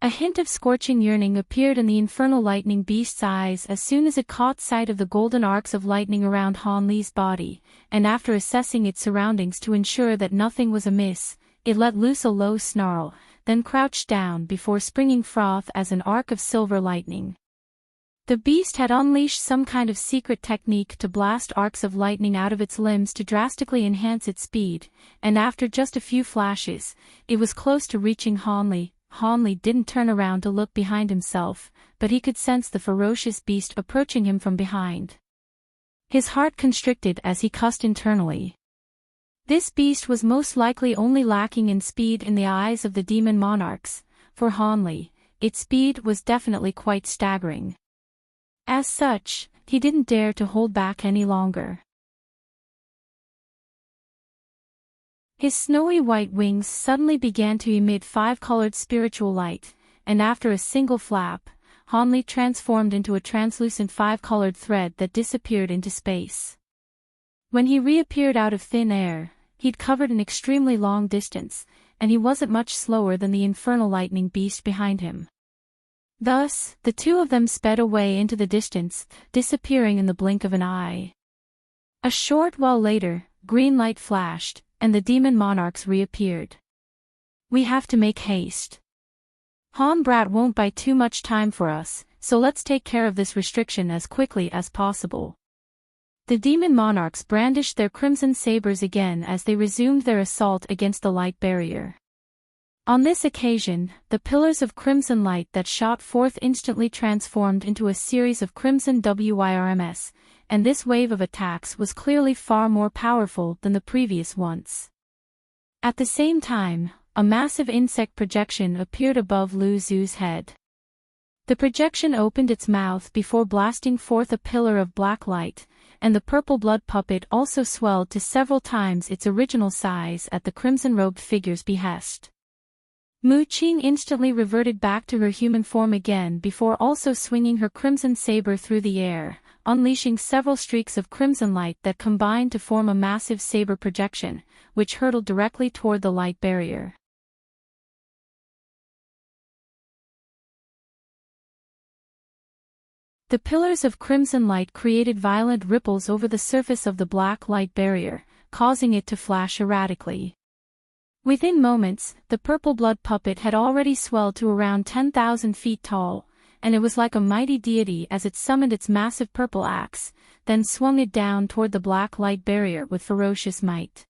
A hint of scorching yearning appeared in the infernal lightning beast's eyes as soon as it caught sight of the golden arcs of lightning around Han Li's body, and after assessing its surroundings to ensure that nothing was amiss, it let loose a low snarl, then crouched down before springing forth as an arc of silver lightning. The beast had unleashed some kind of secret technique to blast arcs of lightning out of its limbs to drastically enhance its speed, and after just a few flashes, it was close to reaching Han Li. Han Li didn't turn around to look behind himself, but he could sense the ferocious beast approaching him from behind. His heart constricted as he cussed internally. This beast was most likely only lacking in speed in the eyes of the demon monarchs. For Han Li, its speed was definitely quite staggering. As such, he didn't dare to hold back any longer. His snowy white wings suddenly began to emit five-colored spiritual light, and after a single flap, Han Li transformed into a translucent five-colored thread that disappeared into space. When he reappeared out of thin air, he'd covered an extremely long distance, and he wasn't much slower than the infernal lightning beast behind him. Thus, the two of them sped away into the distance, disappearing in the blink of an eye. A short while later, green light flashed, and the demon monarchs reappeared. We have to make haste. Han Brat won't buy too much time for us, so let's take care of this restriction as quickly as possible. The demon monarchs brandished their crimson sabers again as they resumed their assault against the light barrier. On this occasion, the pillars of crimson light that shot forth instantly transformed into a series of crimson WIRMs, and this wave of attacks was clearly far more powerful than the previous ones. At the same time, a massive insect projection appeared above Lu Zu's head. The projection opened its mouth before blasting forth a pillar of black light, and the purple blood puppet also swelled to several times its original size at the crimson-robed figure's behest. Mu Qing instantly reverted back to her human form again before also swinging her crimson saber through the air, unleashing several streaks of crimson light that combined to form a massive saber projection, which hurtled directly toward the light barrier. The pillars of crimson light created violent ripples over the surface of the black light barrier, causing it to flash erratically. Within moments, the purple blood puppet had already swelled to around 10,000 feet tall, and it was like a mighty deity as it summoned its massive purple axe, then swung it down toward the black light barrier with ferocious might.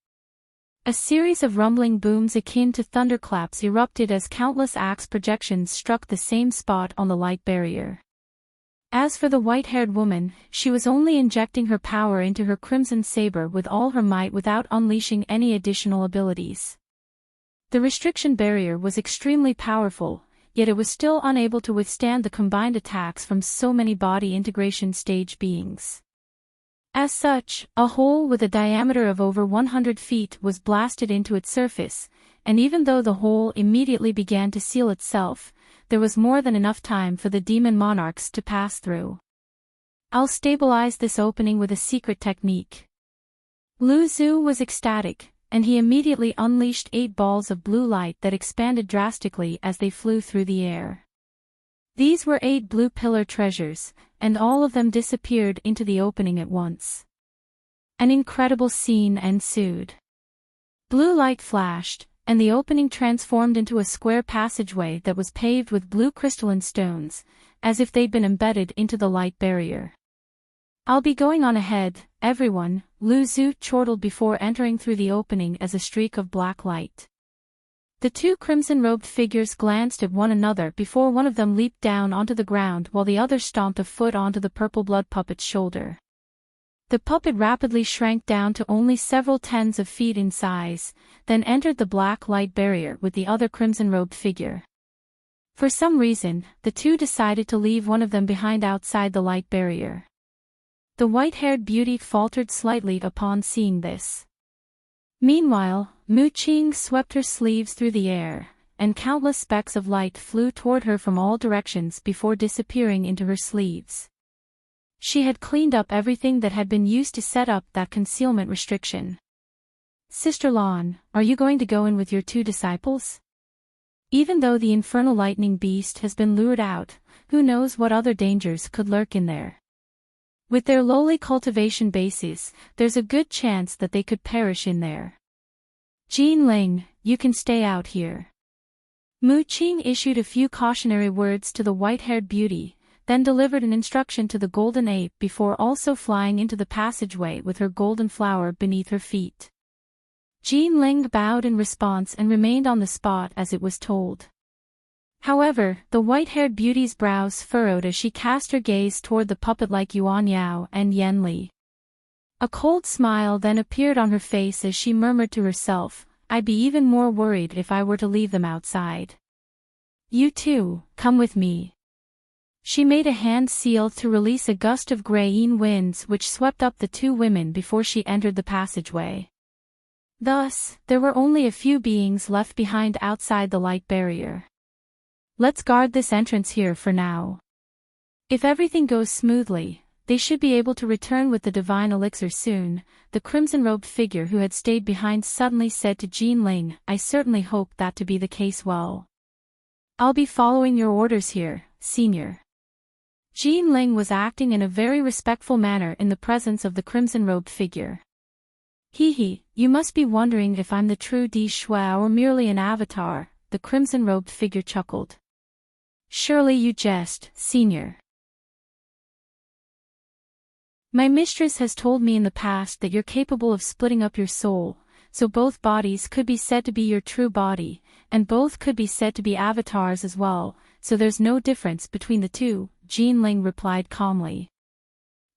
A series of rumbling booms akin to thunderclaps erupted as countless axe projections struck the same spot on the light barrier. As for the white-haired woman, she was only injecting her power into her crimson saber with all her might without unleashing any additional abilities. The restriction barrier was extremely powerful, yet it was still unable to withstand the combined attacks from so many body integration stage beings. As such, a hole with a diameter of over 100 feet was blasted into its surface, and even though the hole immediately began to seal itself, there was more than enough time for the demon monarchs to pass through. I'll stabilize this opening with a secret technique. Lu Zu was ecstatic, and he immediately unleashed 8 balls of blue light that expanded drastically as they flew through the air. These were 8 blue pillar treasures, and all of them disappeared into the opening at once. An incredible scene ensued. Blue light flashed, and the opening transformed into a square passageway that was paved with blue crystalline stones, as if they'd been embedded into the light barrier. I'll be going on ahead, everyone, Lu Zu chortled before entering through the opening as a streak of black light. The two crimson-robed figures glanced at one another before one of them leaped down onto the ground while the other stomped a foot onto the purple blood puppet's shoulder. The puppet rapidly shrank down to only several tens of feet in size, then entered the black light barrier with the other crimson-robed figure. For some reason, the two decided to leave one of them behind outside the light barrier. The white-haired beauty faltered slightly upon seeing this. Meanwhile, Mu Qing swept her sleeves through the air, and countless specks of light flew toward her from all directions before disappearing into her sleeves. She had cleaned up everything that had been used to set up that concealment restriction. Sister Lan, are you going to go in with your 2 disciples? Even though the infernal lightning beast has been lured out, who knows what other dangers could lurk in there. With their lowly cultivation bases, there's a good chance that they could perish in there. Jin Ling, you can stay out here. Mu Qing issued a few cautionary words to the white-haired beauty, then delivered an instruction to the golden ape before also flying into the passageway with her golden flower beneath her feet. Jin Ling bowed in response and remained on the spot as it was told. However, the white-haired beauty's brows furrowed as she cast her gaze toward the puppet like Yuan Yao and Yen Li. A cold smile then appeared on her face as she murmured to herself, I'd be even more worried if I were to leave them outside. You too, come with me. She made a hand seal to release a gust of grey-yin winds which swept up the two women before she entered the passageway. Thus, there were only a few beings left behind outside the light barrier. Let's guard this entrance here for now. If everything goes smoothly, they should be able to return with the divine elixir soon, the crimson-robed figure who had stayed behind suddenly said to Jin Ling, I certainly hope that to be the case well. I'll be following your orders here, senior. Jin Ling was acting in a very respectful manner in the presence of the crimson-robed figure. Hee, you must be wondering if I'm the true Di Shui or merely an avatar, the crimson-robed figure chuckled. Surely you jest, senior. My mistress has told me in the past that you're capable of splitting up your soul, so both bodies could be said to be your true body, and both could be said to be avatars as well, so there's no difference between the two, Jin Ling replied calmly.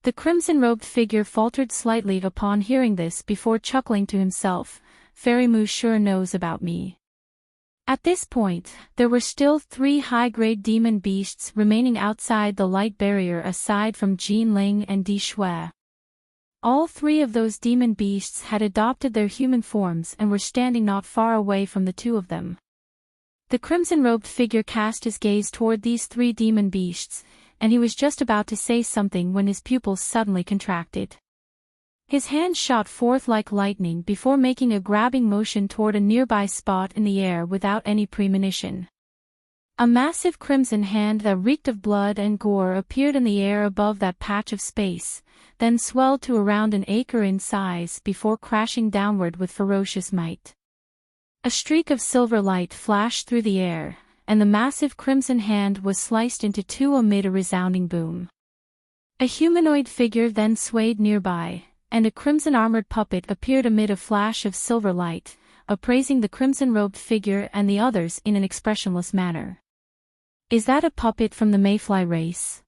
The crimson-robed figure faltered slightly upon hearing this before chuckling to himself, Fairy Mu sure knows about me. At this point, there were still 3 high-grade demon beasts remaining outside the light barrier aside from Jin Ling and Di Shui. All 3 of those demon beasts had adopted their human forms and were standing not far away from the 2 of them. The crimson-robed figure cast his gaze toward these 3 demon beasts, and he was just about to say something when his pupils suddenly contracted. His hand shot forth like lightning before making a grabbing motion toward a nearby spot in the air without any premonition. A massive crimson hand that reeked of blood and gore appeared in the air above that patch of space, then swelled to around an acre in size before crashing downward with ferocious might. A streak of silver light flashed through the air, and the massive crimson hand was sliced into 2 amid a resounding boom. A humanoid figure then swayed nearby, and a crimson-armored puppet appeared amid a flash of silver light, appraising the crimson-robed figure and the others in an expressionless manner. Is that a puppet from the Mayfly race?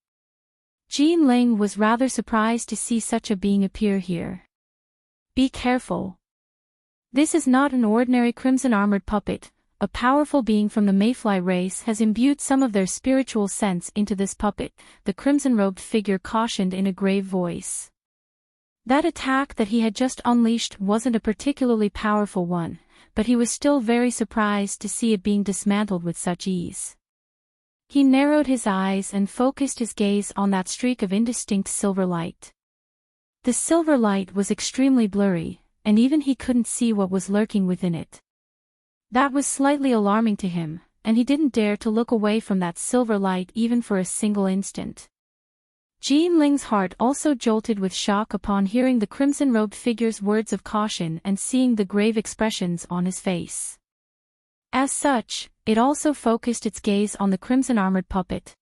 Jin Ling was rather surprised to see such a being appear here. Be careful. This is not an ordinary crimson-armored puppet. A powerful being from the Mayfly race has imbued some of their spiritual sense into this puppet, the crimson-robed figure cautioned in a grave voice. That attack that he had just unleashed wasn't a particularly powerful one, but he was still very surprised to see it being dismantled with such ease. He narrowed his eyes and focused his gaze on that streak of indistinct silver light. The silver light was extremely blurry, and even he couldn't see what was lurking within it. That was slightly alarming to him, and he didn't dare to look away from that silver light even for a single instant. Jin Ling's heart also jolted with shock upon hearing the crimson-robed figure's words of caution and seeing the grave expressions on his face. As such, it also focused its gaze on the crimson-armored puppet.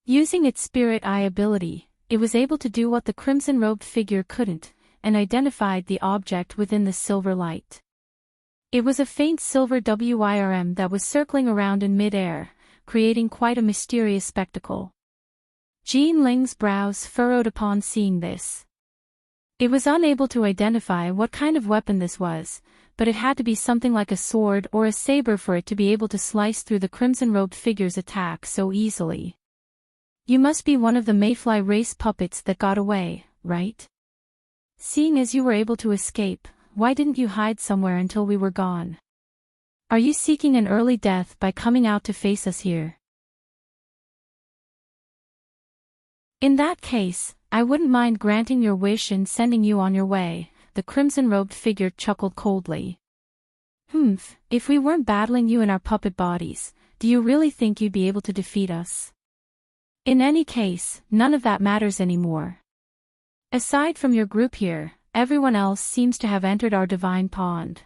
Using its spirit eye ability, it was able to do what the crimson-robed figure couldn't, and identified the object within the silver light. It was a faint silver WIRM that was circling around in mid-air, creating quite a mysterious spectacle. Jin Ling's brows furrowed upon seeing this. It was unable to identify what kind of weapon this was, but it had to be something like a sword or a saber for it to be able to slice through the crimson-robed figure's attack so easily. You must be one of the Mayfly race puppets that got away, right? Seeing as you were able to escape, why didn't you hide somewhere until we were gone? Are you seeking an early death by coming out to face us here? In that case, I wouldn't mind granting your wish and sending you on your way, the crimson-robed figure chuckled coldly. If we weren't battling you in our puppet bodies, do you really think you'd be able to defeat us? In any case, none of that matters anymore. Aside from your group here, everyone else seems to have entered our divine pond.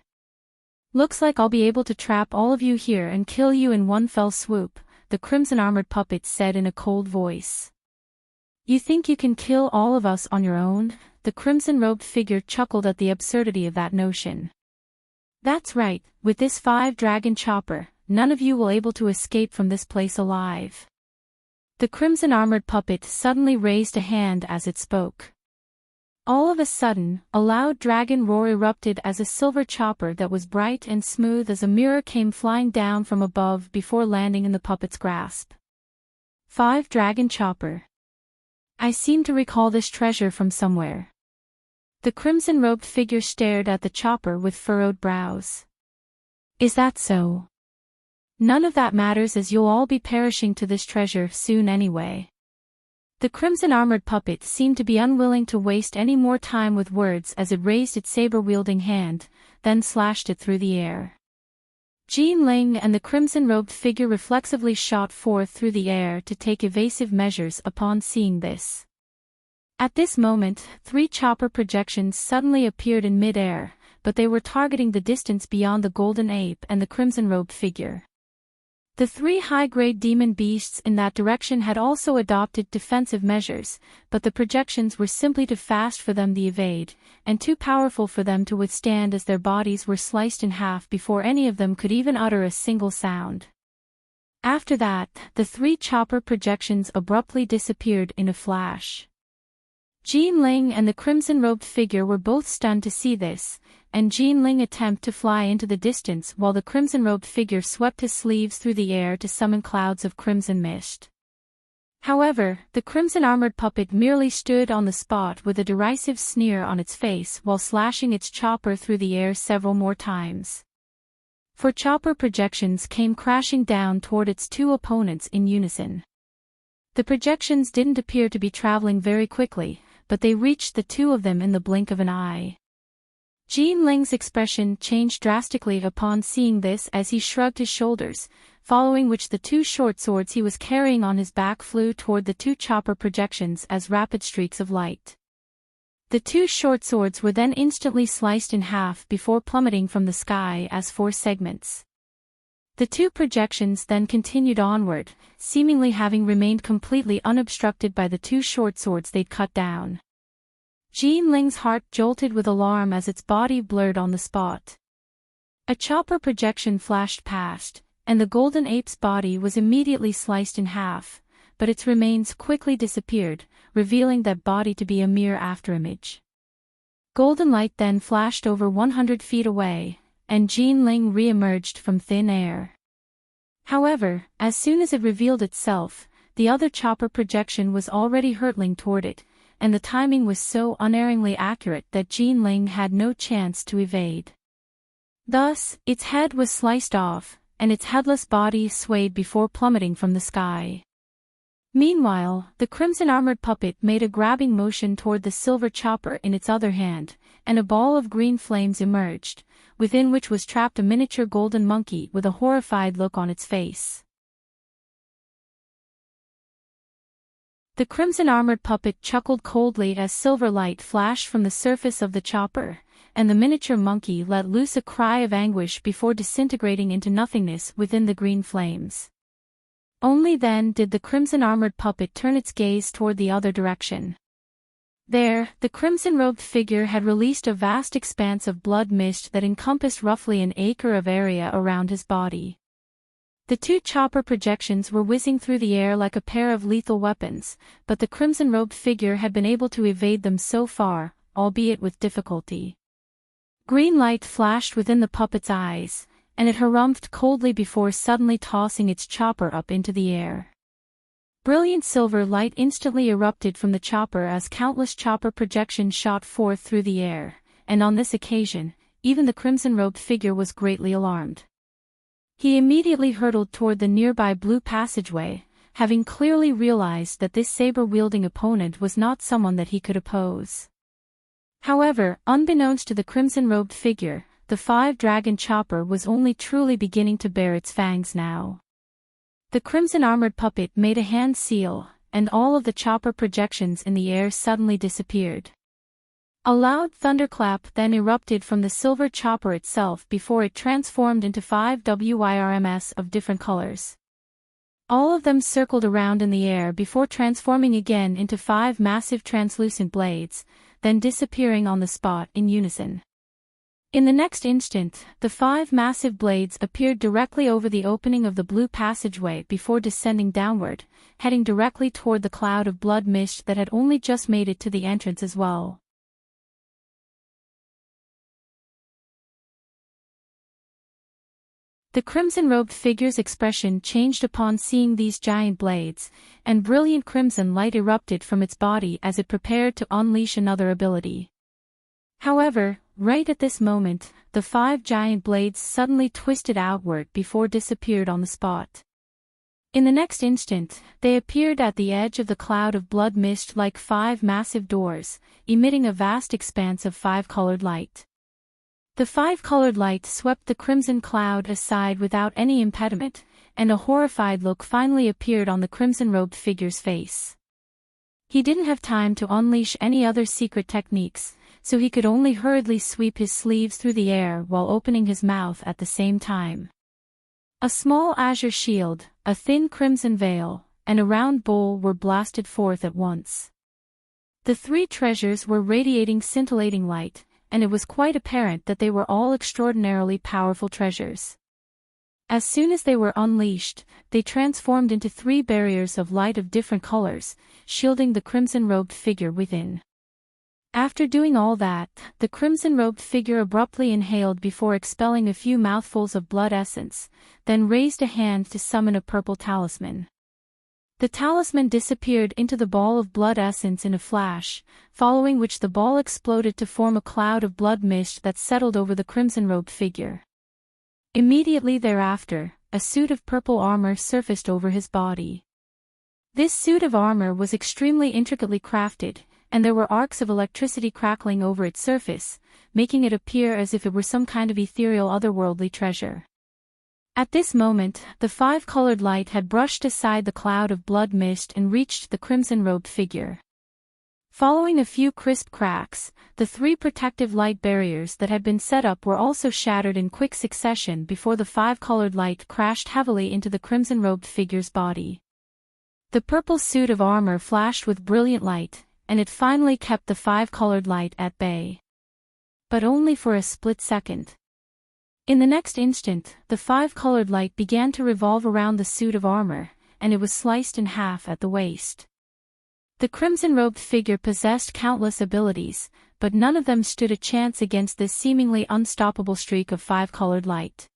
Looks like I'll be able to trap all of you here and kill you in one fell swoop, the crimson-armored puppet said in a cold voice. You think you can kill all of us on your own? The crimson-robed figure chuckled at the absurdity of that notion. That's right, with this 5-dragon chopper, none of you will be able to escape from this place alive. The crimson-armored puppet suddenly raised a hand as it spoke. All of a sudden, a loud dragon roar erupted as a silver chopper that was bright and smooth as a mirror came flying down from above before landing in the puppet's grasp. 5-dragon chopper. I seem to recall this treasure from somewhere. The crimson-robed figure stared at the chopper with furrowed brows. Is that so? None of that matters as you'll all be perishing to this treasure soon anyway. The crimson-armored puppet seemed to be unwilling to waste any more time with words as it raised its saber-wielding hand, then slashed it through the air. Jean Ling and the crimson-robed figure reflexively shot forth through the air to take evasive measures upon seeing this. At this moment, 3 chopper projections suddenly appeared in mid-air, but they were targeting the distance beyond the golden ape and the crimson-robed figure. The 3 high-grade demon beasts in that direction had also adopted defensive measures, but the projections were simply too fast for them to evade, and too powerful for them to withstand as their bodies were sliced in half before any of them could even utter a single sound. After that, the 3 chopper projections abruptly disappeared in a flash. Jean Ling and the crimson-robed figure were both stunned to see this, and Jean Ling attempted to fly into the distance while the crimson-robed figure swept his sleeves through the air to summon clouds of crimson mist. However, the crimson-armored puppet merely stood on the spot with a derisive sneer on its face while slashing its chopper through the air several more times. 4 chopper projections came crashing down toward its 2 opponents in unison. The projections didn't appear to be traveling very quickly, but they reached the 2 of them in the blink of an eye. Jean Ling's expression changed drastically upon seeing this as he shrugged his shoulders, following which the 2 short swords he was carrying on his back flew toward the 2 chopper projections as rapid streaks of light. The 2 short swords were then instantly sliced in half before plummeting from the sky as 4 segments. The 2 projections then continued onward, seemingly having remained completely unobstructed by the 2 short swords they'd cut down. Jean Ling's heart jolted with alarm as its body blurred on the spot. A chopper projection flashed past, and the golden ape's body was immediately sliced in half, but its remains quickly disappeared, revealing that body to be a mere afterimage. Golden light then flashed over 100 feet away, and Jean Ling re-emerged from thin air. However, as soon as it revealed itself, the other chopper projection was already hurtling toward it, and the timing was so unerringly accurate that Jean Ling had no chance to evade. Thus, its head was sliced off, and its headless body swayed before plummeting from the sky. Meanwhile, the crimson-armored puppet made a grabbing motion toward the silver chopper in its other hand, and a ball of green flames emerged, within which was trapped a miniature golden monkey with a horrified look on its face. The crimson-armored puppet chuckled coldly as silver light flashed from the surface of the chopper, and the miniature monkey let loose a cry of anguish before disintegrating into nothingness within the green flames. Only then did the crimson-armored puppet turn its gaze toward the other direction. There, the crimson-robed figure had released a vast expanse of blood mist that encompassed roughly an acre of area around his body. The 2 chopper projections were whizzing through the air like a pair of lethal weapons, but the crimson-robed figure had been able to evade them so far, albeit with difficulty. Green light flashed within the puppet's eyes, and it harumphed coldly before suddenly tossing its chopper up into the air. Brilliant silver light instantly erupted from the chopper as countless chopper projections shot forth through the air, and on this occasion, even the crimson-robed figure was greatly alarmed. He immediately hurtled toward the nearby blue passageway, having clearly realized that this saber-wielding opponent was not someone that he could oppose. However, unbeknownst to the crimson-robed figure, the five-dragon chopper was only truly beginning to bare its fangs now. The crimson armored puppet made a hand seal, and all of the chopper projections in the air suddenly disappeared. A loud thunderclap then erupted from the silver chopper itself before it transformed into 5 WIRMs of different colors. All of them circled around in the air before transforming again into 5 massive translucent blades, then disappearing on the spot in unison. In the next instant, the 5 massive blades appeared directly over the opening of the blue passageway before descending downward, heading directly toward the cloud of blood mist that had only just made it to the entrance as well. The crimson-robed figure's expression changed upon seeing these giant blades, and brilliant crimson light erupted from its body as it prepared to unleash another ability. However, right at this moment, the 5 giant blades suddenly twisted outward before disappeared on the spot. In the next instant, they appeared at the edge of the cloud of blood mist like 5 massive doors, emitting a vast expanse of 5-colored light. The 5-colored light swept the crimson cloud aside without any impediment, and a horrified look finally appeared on the crimson-robed figure's face. He didn't have time to unleash any other secret techniques, so he could only hurriedly sweep his sleeves through the air while opening his mouth at the same time. A small azure shield, a thin crimson veil, and a round bowl were blasted forth at once. The 3 treasures were radiating scintillating light, and it was quite apparent that they were all extraordinarily powerful treasures. As soon as they were unleashed, they transformed into 3 barriers of light of different colors, shielding the crimson-robed figure within. After doing all that, the crimson-robed figure abruptly inhaled before expelling a few mouthfuls of blood essence, then raised a hand to summon a purple talisman. The talisman disappeared into the ball of blood essence in a flash, following which the ball exploded to form a cloud of blood mist that settled over the crimson-robed figure. Immediately thereafter, a suit of purple armor surfaced over his body. This suit of armor was extremely intricately crafted, and there were arcs of electricity crackling over its surface, making it appear as if it were some kind of ethereal otherworldly treasure. At this moment, the 5-colored light had brushed aside the cloud of blood mist and reached the crimson-robed figure. Following a few crisp cracks, the 3 protective light barriers that had been set up were also shattered in quick succession before the 5-colored light crashed heavily into the crimson-robed figure's body. The purple suit of armor flashed with brilliant light, and it finally kept the 5-colored light at bay. But only for a split second. In the next instant, the 5-colored light began to revolve around the suit of armor, and it was sliced in half at the waist. The crimson-robed figure possessed countless abilities, but none of them stood a chance against this seemingly unstoppable streak of 5-colored light.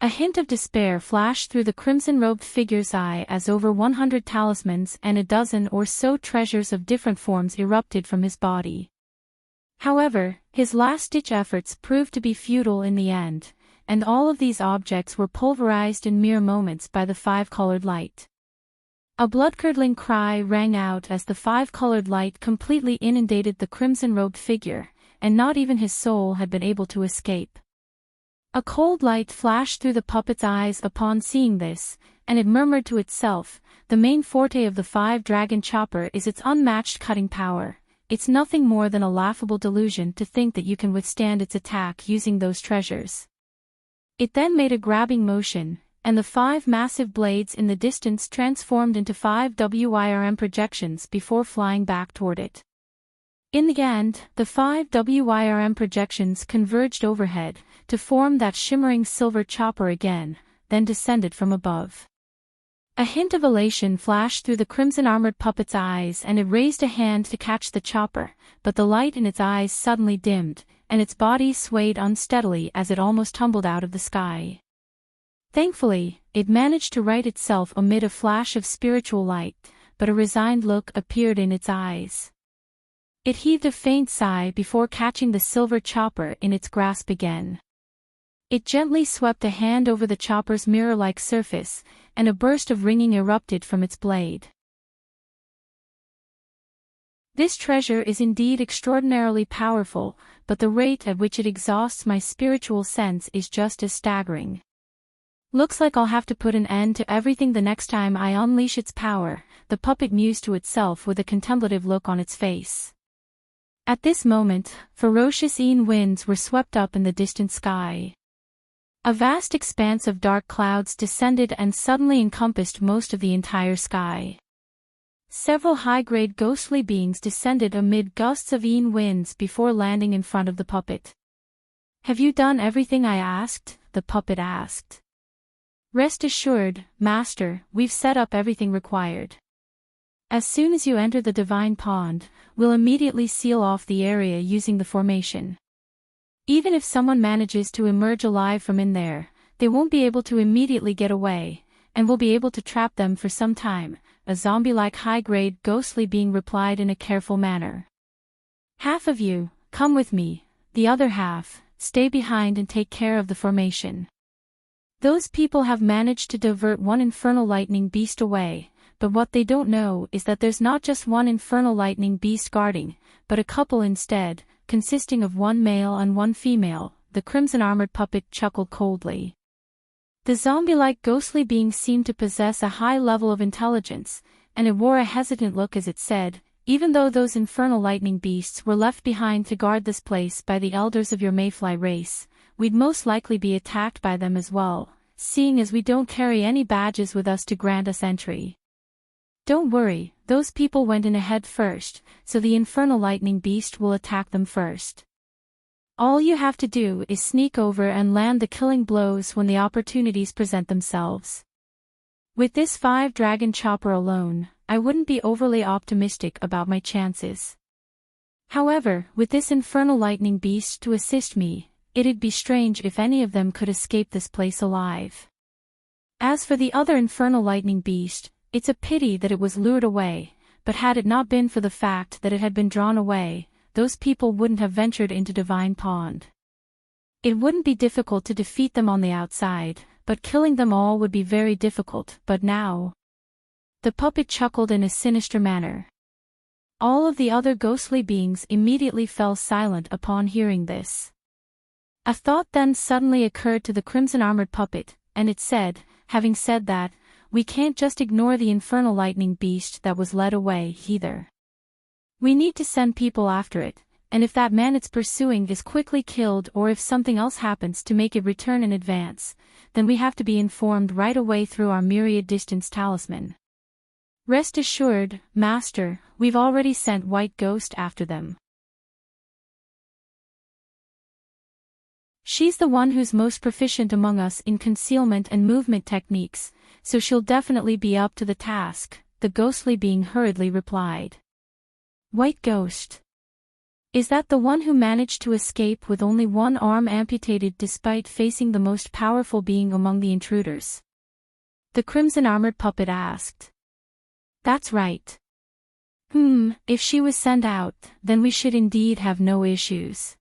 A hint of despair flashed through the crimson-robed figure's eye as over 100 talismans and a dozen or so treasures of different forms erupted from his body. However, his last-ditch efforts proved to be futile in the end, and all of these objects were pulverized in mere moments by the 5-colored light. A blood-curdling cry rang out as the 5-colored light completely inundated the crimson-robed figure, and not even his soul had been able to escape. A cold light flashed through the puppet's eyes upon seeing this, and it murmured to itself, "The main forte of the 5-dragon chopper is its unmatched cutting power. It's nothing more than a laughable delusion to think that you can withstand its attack using those treasures." It then made a grabbing motion, and the 5 massive blades in the distance transformed into 5 WIRM projections before flying back toward it. In the end, the 5 WIRM projections converged overhead, to form that shimmering silver chopper again, then descended from above. A hint of elation flashed through the crimson-armored puppet's eyes and it raised a hand to catch the chopper, but the light in its eyes suddenly dimmed, and its body swayed unsteadily as it almost tumbled out of the sky. Thankfully, it managed to right itself amid a flash of spiritual light, but a resigned look appeared in its eyes. It heaved a faint sigh before catching the silver chopper in its grasp again. It gently swept a hand over the chopper's mirror-like surface, and a burst of ringing erupted from its blade. This treasure is indeed extraordinarily powerful, but the rate at which it exhausts my spiritual sense is just as staggering. Looks like I'll have to put an end to everything the next time I unleash its power, the puppet mused to itself with a contemplative look on its face. At this moment, ferocious winds were swept up in the distant sky. A vast expanse of dark clouds descended and suddenly encompassed most of the entire sky. Several high-grade ghostly beings descended amid gusts of winds before landing in front of the puppet. "Have you done everything I asked?" the puppet asked. "Rest assured, Master, we've set up everything required. As soon as you enter the divine pond, we'll immediately seal off the area using the formation. Even if someone manages to emerge alive from in there, they won't be able to immediately get away, and we'll be able to trap them for some time," a zombie-like high-grade ghostly being replied in a careful manner. "Half of you, come with me, the other half, stay behind and take care of the formation. Those people have managed to divert one infernal lightning beast away, but what they don't know is that there's not just one infernal lightning beast guarding, but a couple instead, consisting of one male and one female," the crimson-armored puppet chuckled coldly. The zombie-like ghostly being seemed to possess a high level of intelligence, and it wore a hesitant look as it said, "Even though those infernal lightning beasts were left behind to guard this place by the elders of your mayfly race, we'd most likely be attacked by them as well, seeing as we don't carry any badges with us to grant us entry. Don't worry, those people went in ahead first, so the infernal lightning beast will attack them first. All you have to do is sneak over and land the killing blows when the opportunities present themselves. With this 5-dragon chopper alone, I wouldn't be overly optimistic about my chances. However, with this infernal lightning beast to assist me, it'd be strange if any of them could escape this place alive. As for the other infernal lightning beast, it's a pity that it was lured away, but had it not been for the fact that it had been drawn away, those people wouldn't have ventured into Divine Pond. It wouldn't be difficult to defeat them on the outside, but killing them all would be very difficult, but now..." The puppet chuckled in a sinister manner. All of the other ghostly beings immediately fell silent upon hearing this. A thought then suddenly occurred to the crimson-armored puppet, and it said, "Having said that, we can't just ignore the infernal lightning beast that was led away, either. We need to send people after it, and if that man it's pursuing is quickly killed or if something else happens to make it return in advance, then we have to be informed right away through our myriad distance talisman. Rest assured, Master, we've already sent White Ghost after them. She's the one who's most proficient among us in concealment and movement techniques, so she'll definitely be up to the task," the ghostly being hurriedly replied. "White Ghost? Is that the one who managed to escape with only one arm amputated despite facing the most powerful being among the intruders?" the crimson-armored puppet asked. "That's right. If she was sent out, then we should indeed have no issues.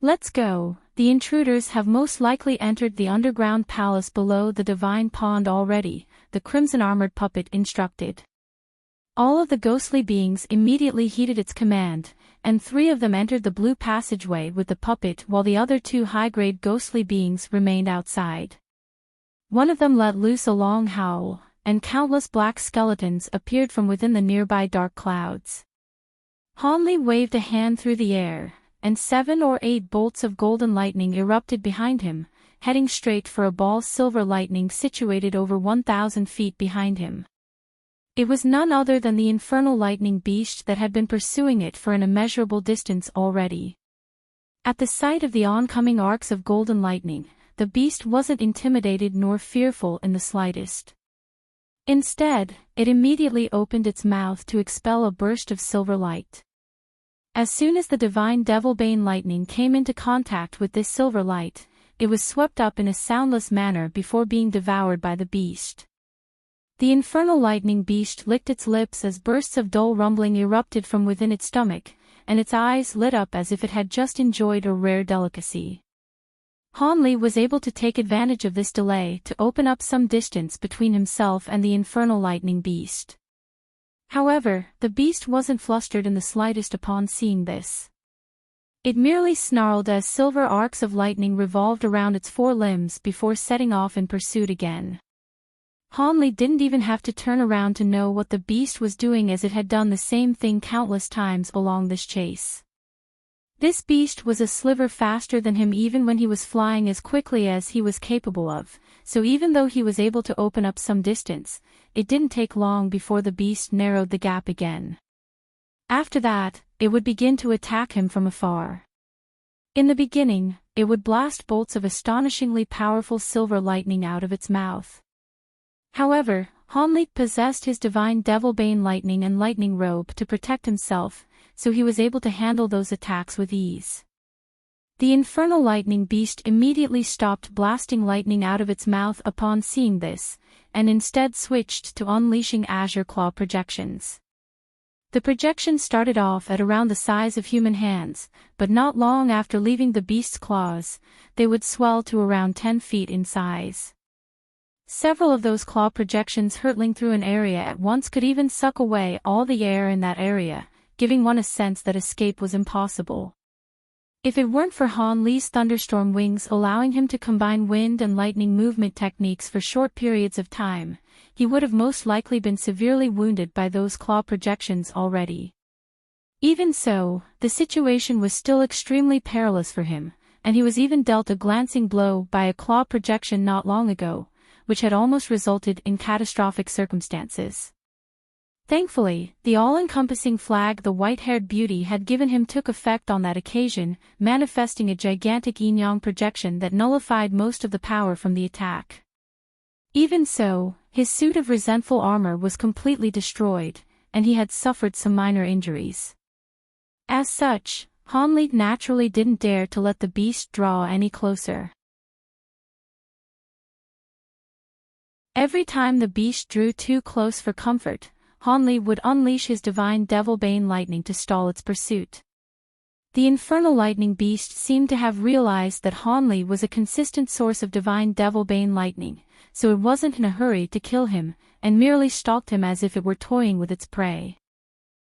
Let's go, the intruders have most likely entered the underground palace below the Divine Pond already," the crimson-armored puppet instructed. All of the ghostly beings immediately heeded its command, and 3 of them entered the blue passageway with the puppet while the other 2 high-grade ghostly beings remained outside. One of them let loose a long howl, and countless black skeletons appeared from within the nearby dark clouds. Hanli waved a hand through the air, and 7 or 8 bolts of golden lightning erupted behind him, heading straight for a ball silver lightning situated over 1,000 feet behind him. It was none other than the infernal lightning beast that had been pursuing it for an immeasurable distance already. At the sight of the oncoming arcs of golden lightning, the beast wasn't intimidated nor fearful in the slightest. Instead, it immediately opened its mouth to expel a burst of silver light. As soon as the divine Devilbane lightning came into contact with this silver light, it was swept up in a soundless manner before being devoured by the beast. The infernal lightning beast licked its lips as bursts of dull rumbling erupted from within its stomach, and its eyes lit up as if it had just enjoyed a rare delicacy. Hanli was able to take advantage of this delay to open up some distance between himself and the infernal lightning beast. However, the beast wasn't flustered in the slightest upon seeing this. It merely snarled as silver arcs of lightning revolved around its four limbs before setting off in pursuit again. Hanli didn't even have to turn around to know what the beast was doing, as it had done the same thing countless times along this chase. This beast was a sliver faster than him even when he was flying as quickly as he was capable of, so even though he was able to open up some distance, it didn't take long before the beast narrowed the gap again. After that, it would begin to attack him from afar. In the beginning, it would blast bolts of astonishingly powerful silver lightning out of its mouth. However, Hanli possessed his divine Devilbane lightning and lightning robe to protect himself, so he was able to handle those attacks with ease. The infernal lightning beast immediately stopped blasting lightning out of its mouth upon seeing this, and instead switched to unleashing azure claw projections. The projections started off at around the size of human hands, but not long after leaving the beast's claws, they would swell to around 10 feet in size. Several of those claw projections hurtling through an area at once could even suck away all the air in that area, giving one a sense that escape was impossible. If it weren't for Hanli's thunderstorm wings allowing him to combine wind and lightning movement techniques for short periods of time, he would have most likely been severely wounded by those claw projections already. Even so, the situation was still extremely perilous for him, and he was even dealt a glancing blow by a claw projection not long ago, which had almost resulted in catastrophic circumstances. Thankfully, the all-encompassing flag the white-haired beauty had given him took effect on that occasion, manifesting a gigantic yin-yang projection that nullified most of the power from the attack. Even so, his suit of resentful armor was completely destroyed, and he had suffered some minor injuries. As such, Hanli naturally didn't dare to let the beast draw any closer. Every time the beast drew too close for comfort, Hanli would unleash his divine Devilbane lightning to stall its pursuit. The infernal lightning beast seemed to have realized that Hanli was a consistent source of divine Devilbane lightning, so it wasn't in a hurry to kill him, and merely stalked him as if it were toying with its prey.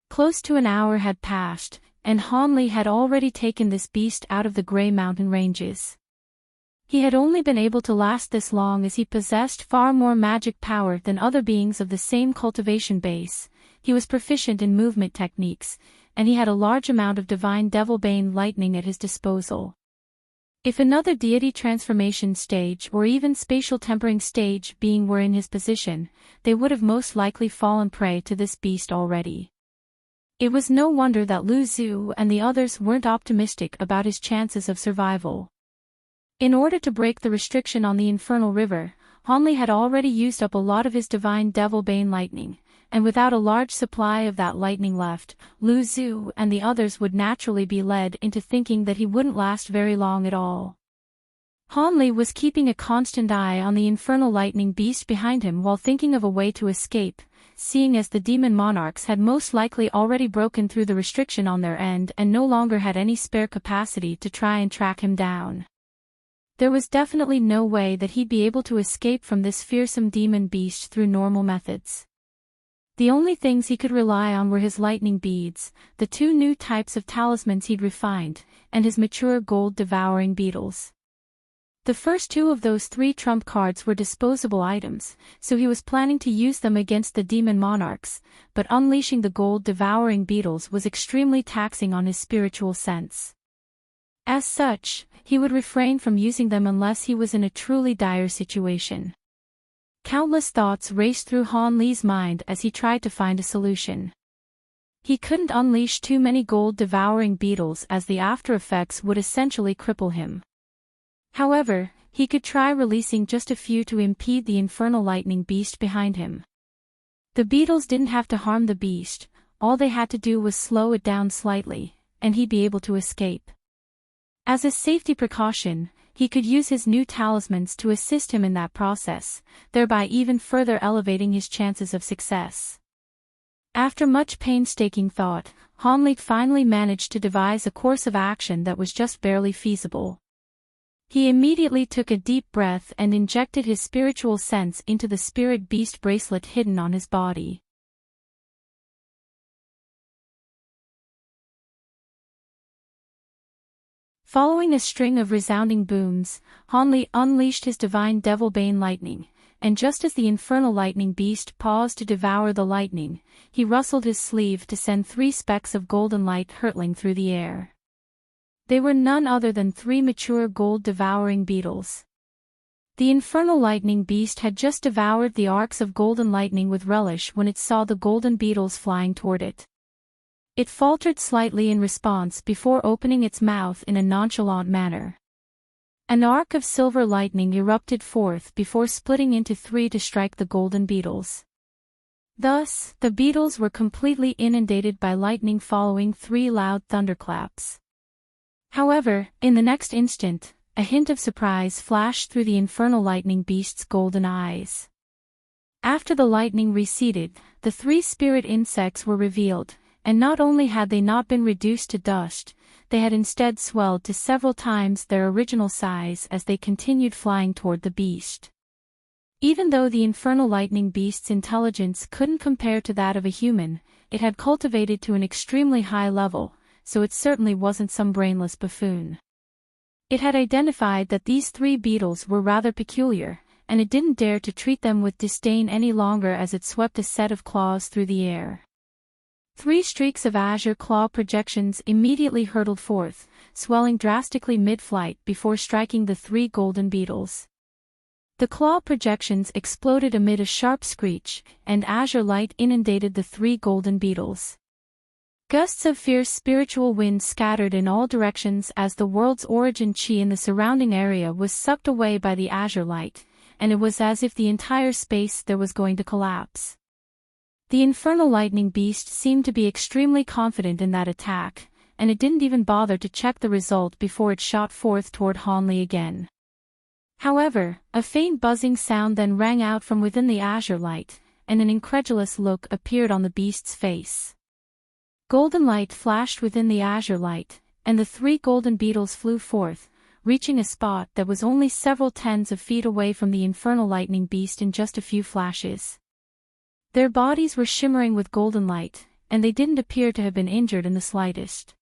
Close to an hour had passed, and Hanli had already taken this beast out of the Grey Mountain ranges. He had only been able to last this long as he possessed far more magic power than other beings of the same cultivation base, he was proficient in movement techniques, and he had a large amount of divine Devilbane lightning at his disposal. If another deity transformation stage or even spatial tempering stage being were in his position, they would have most likely fallen prey to this beast already. It was no wonder that Lu Zhu and the others weren't optimistic about his chances of survival. In order to break the restriction on the infernal river, Hanli had already used up a lot of his divine Devilbane lightning, and without a large supply of that lightning left, Lu Zhu and the others would naturally be led into thinking that he wouldn't last very long at all. Hanli was keeping a constant eye on the infernal lightning beast behind him while thinking of a way to escape, seeing as the demon monarchs had most likely already broken through the restriction on their end and no longer had any spare capacity to try and track him down. There was definitely no way that he'd be able to escape from this fearsome demon beast through normal methods. The only things he could rely on were his lightning beads, the 2 new types of talismans he'd refined, and his mature gold-devouring beetles. The first 2 of those 3 trump cards were disposable items, so he was planning to use them against the demon monarchs, but unleashing the gold-devouring beetles was extremely taxing on his spiritual sense. As such, he would refrain from using them unless he was in a truly dire situation. Countless thoughts raced through Hanli's mind as he tried to find a solution. He couldn't unleash too many gold-devouring beetles as the after-effects would essentially cripple him. However, he could try releasing just a few to impede the infernal lightning beast behind him. The beetles didn't have to harm the beast, all they had to do was slow it down slightly, and he'd be able to escape. As a safety precaution, he could use his new talismans to assist him in that process, thereby even further elevating his chances of success. After much painstaking thought, Hanli finally managed to devise a course of action that was just barely feasible. He immediately took a deep breath and injected his spiritual sense into the spirit beast bracelet hidden on his body. Following a string of resounding booms, Hanli unleashed his divine devil-bane lightning, and just as the infernal lightning beast paused to devour the lightning, he rustled his sleeve to send 3 specks of golden light hurtling through the air. They were none other than 3 mature gold-devouring beetles. The infernal lightning beast had just devoured the arcs of golden lightning with relish when it saw the golden beetles flying toward it. It faltered slightly in response before opening its mouth in a nonchalant manner. An arc of silver lightning erupted forth before splitting into 3 to strike the golden beetles. Thus, the beetles were completely inundated by lightning following 3 loud thunderclaps. However, in the next instant, a hint of surprise flashed through the infernal lightning beast's golden eyes. After the lightning receded, the 3 spirit insects were revealed, and not only had they not been reduced to dust, they had instead swelled to several times their original size as they continued flying toward the beast. Even though the infernal lightning beast's intelligence couldn't compare to that of a human, it had cultivated to an extremely high level, so it certainly wasn't some brainless buffoon. It had identified that these 3 beetles were rather peculiar, and it didn't dare to treat them with disdain any longer as it swept a set of claws through the air. 3 streaks of azure claw projections immediately hurtled forth, swelling drastically mid-flight before striking the 3 golden beetles. The claw projections exploded amid a sharp screech, and azure light inundated the 3 golden beetles. Gusts of fierce spiritual wind scattered in all directions as the world's origin chi in the surrounding area was sucked away by the azure light, and it was as if the entire space there was going to collapse. The infernal lightning beast seemed to be extremely confident in that attack, and it didn't even bother to check the result before it shot forth toward Hanli again. However, a faint buzzing sound then rang out from within the azure light, and an incredulous look appeared on the beast's face. Golden light flashed within the azure light, and the 3 golden beetles flew forth, reaching a spot that was only several tens of feet away from the infernal lightning beast in just a few flashes. Their bodies were shimmering with golden light, and they didn't appear to have been injured in the slightest.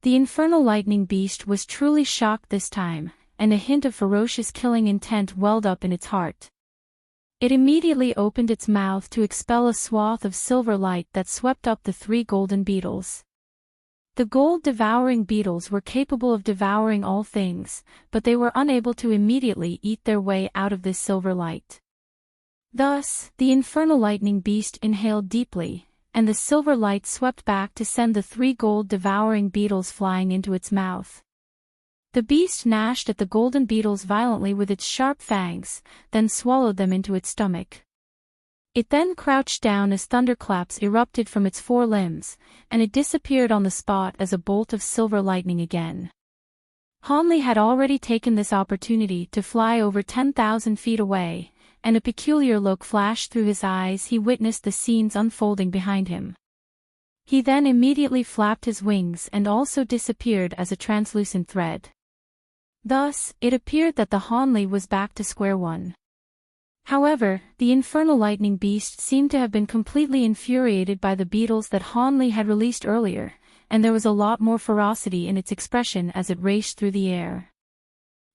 The infernal lightning beast was truly shocked this time, and a hint of ferocious killing intent welled up in its heart. It immediately opened its mouth to expel a swath of silver light that swept up the 3 golden beetles. The gold-devouring beetles were capable of devouring all things, but they were unable to immediately eat their way out of this silver light. Thus, the infernal lightning beast inhaled deeply, and the silver light swept back to send the 3 gold-devouring beetles flying into its mouth. The beast gnashed at the golden beetles violently with its sharp fangs, then swallowed them into its stomach. It then crouched down as thunderclaps erupted from its 4 limbs, and it disappeared on the spot as a bolt of silver lightning again. Hanli had already taken this opportunity to fly over 10,000 feet away, and a peculiar look flashed through his eyes. He witnessed the scenes unfolding behind him. He then immediately flapped his wings and also disappeared as a translucent thread. Thus, it appeared that the Hanli was back to square one. However, the infernal lightning beast seemed to have been completely infuriated by the beetles that Hanli had released earlier, and there was a lot more ferocity in its expression as it raced through the air.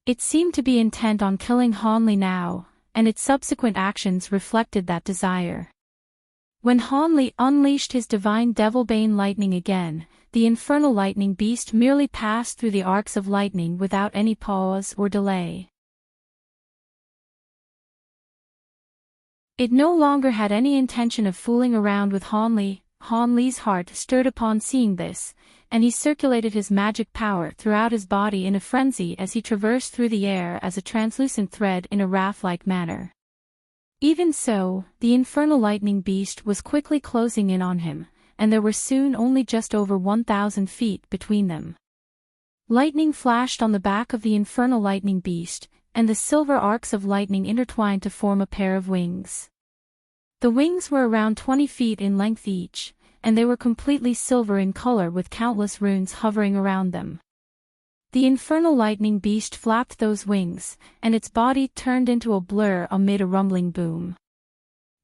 It seemed to be intent on killing Hanli now, and its subsequent actions reflected that desire. When Hanli unleashed his divine devil-bane lightning again, the infernal lightning beast merely passed through the arcs of lightning without any pause or delay. It no longer had any intention of fooling around with Hanli. Hanli's heart stirred upon seeing this, and he circulated his magic power throughout his body in a frenzy as he traversed through the air as a translucent thread in a wrath-like manner. Even so, the infernal lightning beast was quickly closing in on him, and there were soon only just over 1,000 feet between them. Lightning flashed on the back of the infernal lightning beast, and the silver arcs of lightning intertwined to form a pair of wings. The wings were around 20 feet in length each, and they were completely silver in color with countless runes hovering around them. The infernal lightning beast flapped those wings, and its body turned into a blur amid a rumbling boom.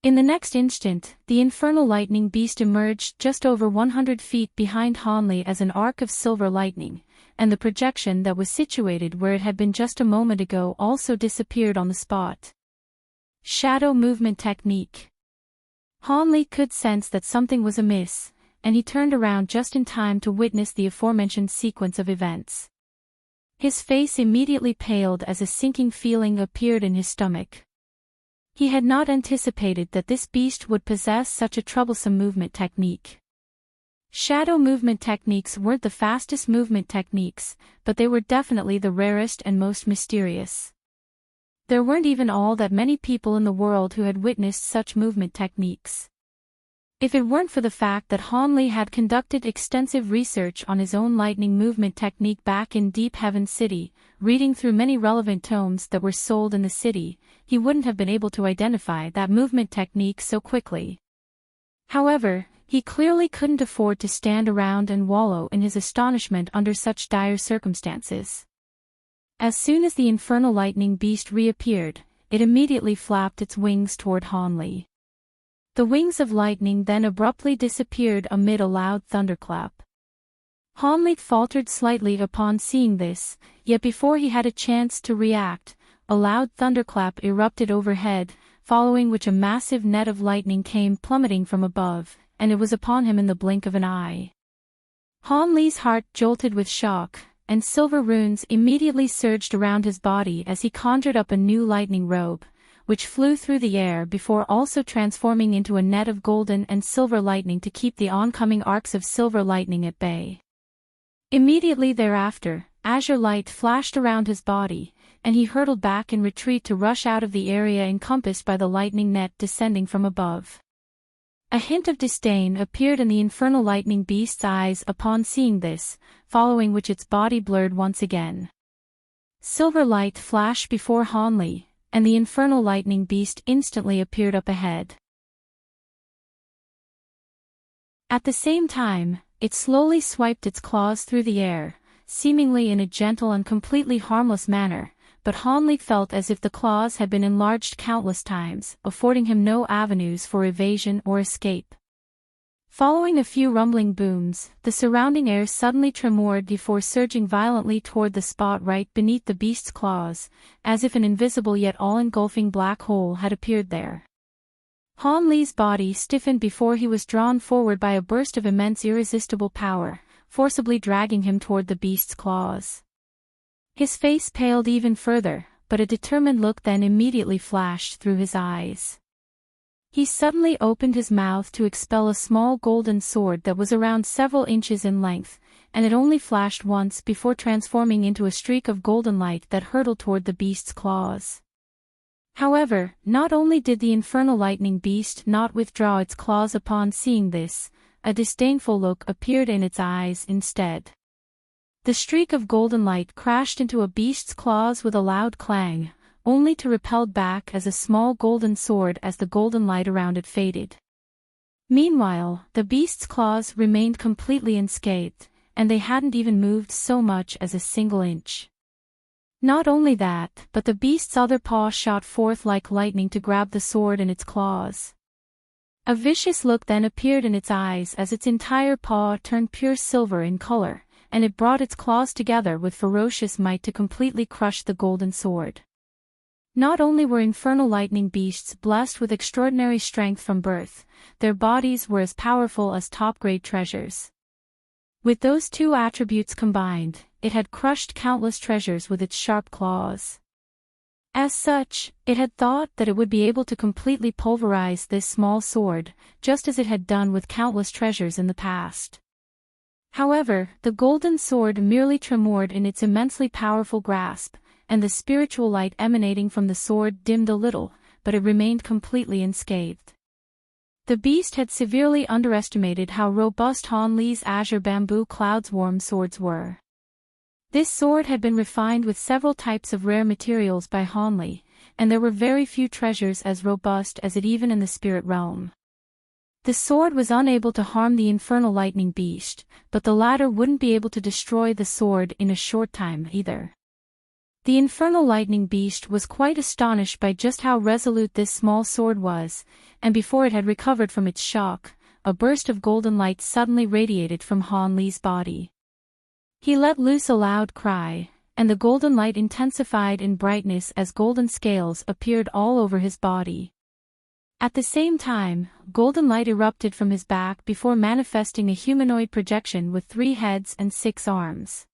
In the next instant, the infernal lightning beast emerged just over 100 feet behind Hanli as an arc of silver lightning, and the projection that was situated where it had been just a moment ago also disappeared on the spot. Shadow movement technique. Han Li could sense that something was amiss, and he turned around just in time to witness the aforementioned sequence of events. His face immediately paled as a sinking feeling appeared in his stomach. He had not anticipated that this beast would possess such a troublesome movement technique. Shadow movement techniques weren't the fastest movement techniques, but they were definitely the rarest and most mysterious. There weren't even all that many people in the world who had witnessed such movement techniques. If it weren't for the fact that Han Li had conducted extensive research on his own lightning movement technique back in Deep Heaven City, reading through many relevant tomes that were sold in the city, he wouldn't have been able to identify that movement technique so quickly. However, he clearly couldn't afford to stand around and wallow in his astonishment under such dire circumstances. As soon as the infernal lightning beast reappeared, it immediately flapped its wings toward Han Li. The wings of lightning then abruptly disappeared amid a loud thunderclap. Han Li faltered slightly upon seeing this, yet before he had a chance to react, a loud thunderclap erupted overhead, following which a massive net of lightning came plummeting from above, and it was upon him in the blink of an eye. Han Li's heart jolted with shock, and silver runes immediately surged around his body as he conjured up a new lightning robe, which flew through the air before also transforming into a net of golden and silver lightning to keep the oncoming arcs of silver lightning at bay. Immediately thereafter, azure light flashed around his body, and he hurtled back in retreat to rush out of the area encompassed by the lightning net descending from above. A hint of disdain appeared in the infernal lightning beast's eyes upon seeing this, following which its body blurred once again. Silver light flashed before Han Li, and the infernal lightning beast instantly appeared up ahead. At the same time, it slowly swiped its claws through the air, seemingly in a gentle and completely harmless manner, but Han Li felt as if the claws had been enlarged countless times, affording him no avenues for evasion or escape. Following a few rumbling booms, the surrounding air suddenly tremored before surging violently toward the spot right beneath the beast's claws, as if an invisible yet all-engulfing black hole had appeared there. Han Li's body stiffened before he was drawn forward by a burst of immense irresistible power, forcibly dragging him toward the beast's claws. His face paled even further, but a determined look then immediately flashed through his eyes. He suddenly opened his mouth to expel a small golden sword that was around several inches in length, and it only flashed once before transforming into a streak of golden light that hurtled toward the beast's claws. However, not only did the infernal lightning beast not withdraw its claws upon seeing this, a disdainful look appeared in its eyes instead. The streak of golden light crashed into a beast's claws with a loud clang, only to repel back as a small golden sword as the golden light around it faded. Meanwhile, the beast's claws remained completely unscathed, and they hadn't even moved so much as a single inch. Not only that, but the beast's other paw shot forth like lightning to grab the sword in its claws. A vicious look then appeared in its eyes as its entire paw turned pure silver in color, and it brought its claws together with ferocious might to completely crush the golden sword. Not only were infernal lightning beasts blessed with extraordinary strength from birth, their bodies were as powerful as top-grade treasures. With those two attributes combined, it had crushed countless treasures with its sharp claws. As such, it had thought that it would be able to completely pulverize this small sword, just as it had done with countless treasures in the past. However, the golden sword merely tremored in its immensely powerful grasp, and the spiritual light emanating from the sword dimmed a little, but it remained completely unscathed. The beast had severely underestimated how robust Han Li's azure bamboo cloud's warm swords were. This sword had been refined with several types of rare materials by Han Li, and there were very few treasures as robust as it even in the spirit realm. The sword was unable to harm the infernal lightning beast, but the latter wouldn't be able to destroy the sword in a short time either. The infernal lightning beast was quite astonished by just how resolute this small sword was, and before it had recovered from its shock, a burst of golden light suddenly radiated from Han Li's body. He let loose a loud cry, and the golden light intensified in brightness as golden scales appeared all over his body. At the same time, golden light erupted from his back before manifesting a humanoid projection with 3 heads and 6 arms.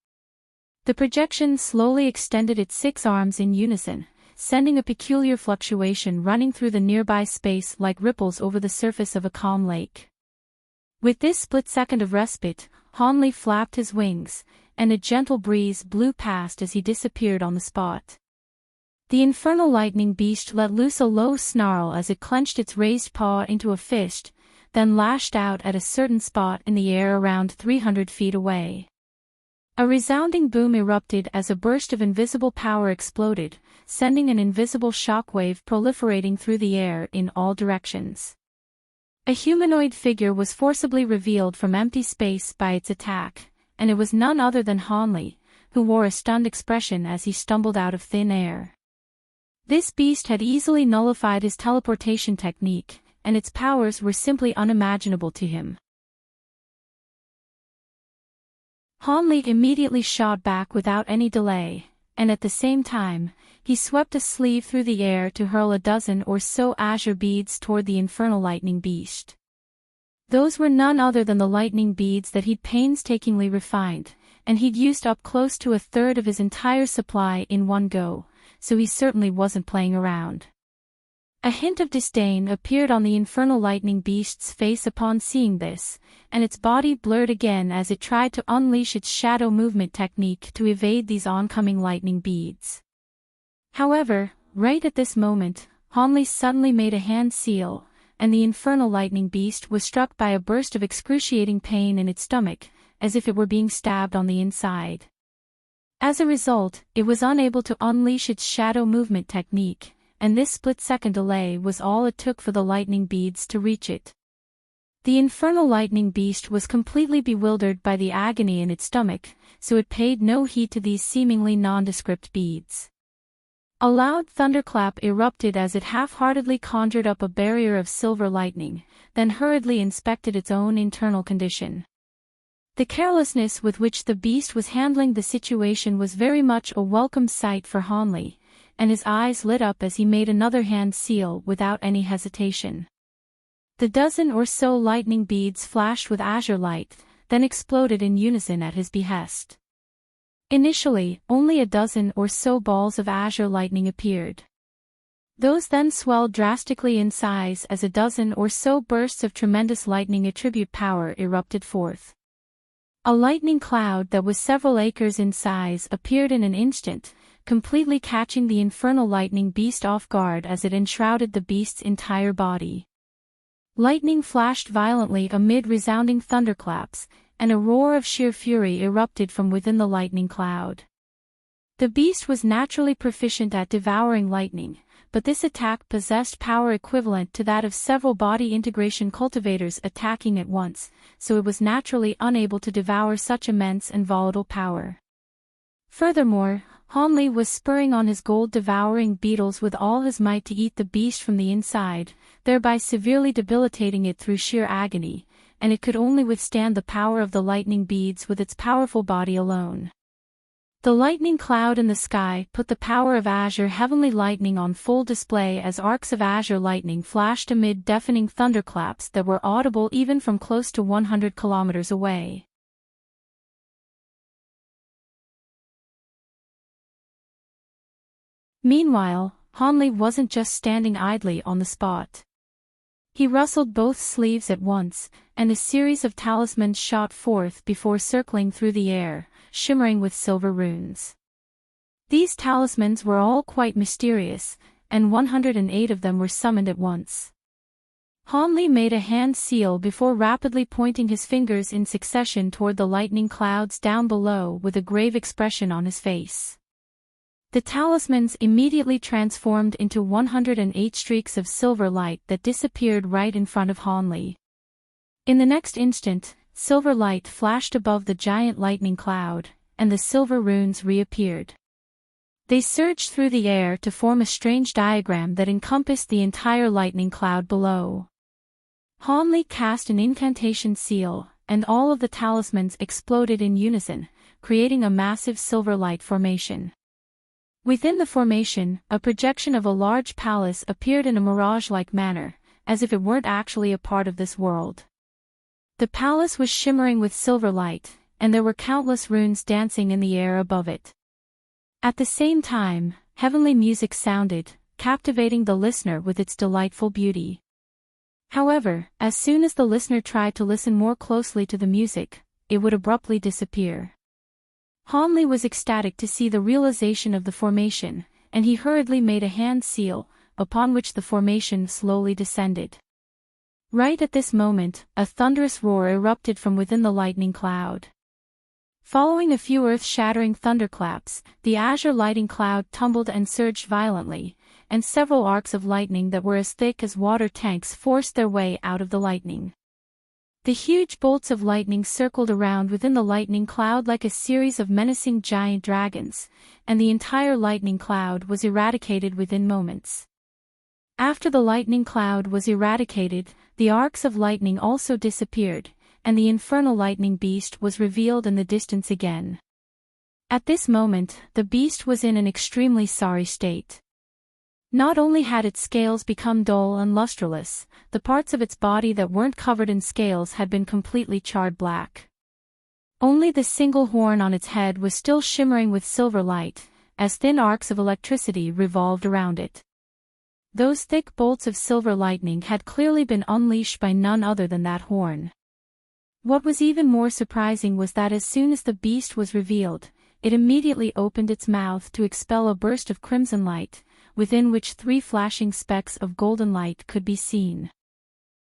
The projection slowly extended its 6 arms in unison, sending a peculiar fluctuation running through the nearby space like ripples over the surface of a calm lake. With this split second of respite, Hanli flapped his wings, and a gentle breeze blew past as he disappeared on the spot. The infernal lightning beast let loose a low snarl as it clenched its raised paw into a fist, then lashed out at a certain spot in the air around 300 feet away. A resounding boom erupted as a burst of invisible power exploded, sending an invisible shockwave proliferating through the air in all directions. A humanoid figure was forcibly revealed from empty space by its attack, and it was none other than Hanli, who wore a stunned expression as he stumbled out of thin air. This beast had easily nullified his teleportation technique, and its powers were simply unimaginable to him. Hanli immediately shot back without any delay, and at the same time, he swept a sleeve through the air to hurl a dozen or so azure beads toward the infernal lightning beast. Those were none other than the lightning beads that he'd painstakingly refined, and he'd used up close to a third of his entire supply in one go, so he certainly wasn't playing around. A hint of disdain appeared on the infernal lightning beast's face upon seeing this, and its body blurred again as it tried to unleash its shadow movement technique to evade these oncoming lightning beads. However, right at this moment, Hanli suddenly made a hand seal, and the infernal lightning beast was struck by a burst of excruciating pain in its stomach, as if it were being stabbed on the inside. As a result, it was unable to unleash its shadow movement technique, and this split-second delay was all it took for the lightning beads to reach it. The infernal lightning beast was completely bewildered by the agony in its stomach, so it paid no heed to these seemingly nondescript beads. A loud thunderclap erupted as it half-heartedly conjured up a barrier of silver lightning, then hurriedly inspected its own internal condition. The carelessness with which the beast was handling the situation was very much a welcome sight for Hanli, and his eyes lit up as he made another hand seal without any hesitation. The dozen or so lightning beads flashed with azure light, then exploded in unison at his behest. Initially, only a dozen or so balls of azure lightning appeared. Those then swelled drastically in size as a dozen or so bursts of tremendous lightning attribute power erupted forth. A lightning cloud that was several acres in size appeared in an instant, completely catching the infernal lightning beast off guard as it enshrouded the beast's entire body. Lightning flashed violently amid resounding thunderclaps, and a roar of sheer fury erupted from within the lightning cloud. The beast was naturally proficient at devouring lightning, but this attack possessed power equivalent to that of several body integration cultivators attacking at once, so it was naturally unable to devour such immense and volatile power. Furthermore, Hanli was spurring on his gold-devouring beetles with all his might to eat the beast from the inside, thereby severely debilitating it through sheer agony, and it could only withstand the power of the lightning beads with its powerful body alone. The lightning cloud in the sky put the power of azure heavenly lightning on full display as arcs of azure lightning flashed amid deafening thunderclaps that were audible even from close to 100 kilometers away. Meanwhile, Hanli wasn't just standing idly on the spot. He rustled both sleeves at once, and a series of talismans shot forth before circling through the air, shimmering with silver runes. These talismans were all quite mysterious, and 108 of them were summoned at once. Hanli made a hand seal before rapidly pointing his fingers in succession toward the lightning clouds down below with a grave expression on his face. The talismans immediately transformed into 108 streaks of silver light that disappeared right in front of Hanli. In the next instant, silver light flashed above the giant lightning cloud, and the silver runes reappeared. They surged through the air to form a strange diagram that encompassed the entire lightning cloud below. Hanli cast an incantation seal, and all of the talismans exploded in unison, creating a massive silver light formation. Within the formation, a projection of a large palace appeared in a mirage-like manner, as if it weren't actually a part of this world. The palace was shimmering with silver light, and there were countless runes dancing in the air above it. At the same time, heavenly music sounded, captivating the listener with its delightful beauty. However, as soon as the listener tried to listen more closely to the music, it would abruptly disappear. Hanli was ecstatic to see the realization of the formation, and he hurriedly made a hand seal, upon which the formation slowly descended. Right at this moment, a thunderous roar erupted from within the lightning cloud. Following a few earth-shattering thunderclaps, the azure lighting cloud tumbled and surged violently, and several arcs of lightning that were as thick as water tanks forced their way out of the lightning. The huge bolts of lightning circled around within the lightning cloud like a series of menacing giant dragons, and the entire lightning cloud was eradicated within moments. After the lightning cloud was eradicated, the arcs of lightning also disappeared, and the infernal lightning beast was revealed in the distance again. At this moment, the beast was in an extremely sorry state. Not only had its scales become dull and lustreless, the parts of its body that weren't covered in scales had been completely charred black. Only the single horn on its head was still shimmering with silver light, as thin arcs of electricity revolved around it. Those thick bolts of silver lightning had clearly been unleashed by none other than that horn. What was even more surprising was that as soon as the beast was revealed, it immediately opened its mouth to expel a burst of crimson light, within which 3 flashing specks of golden light could be seen.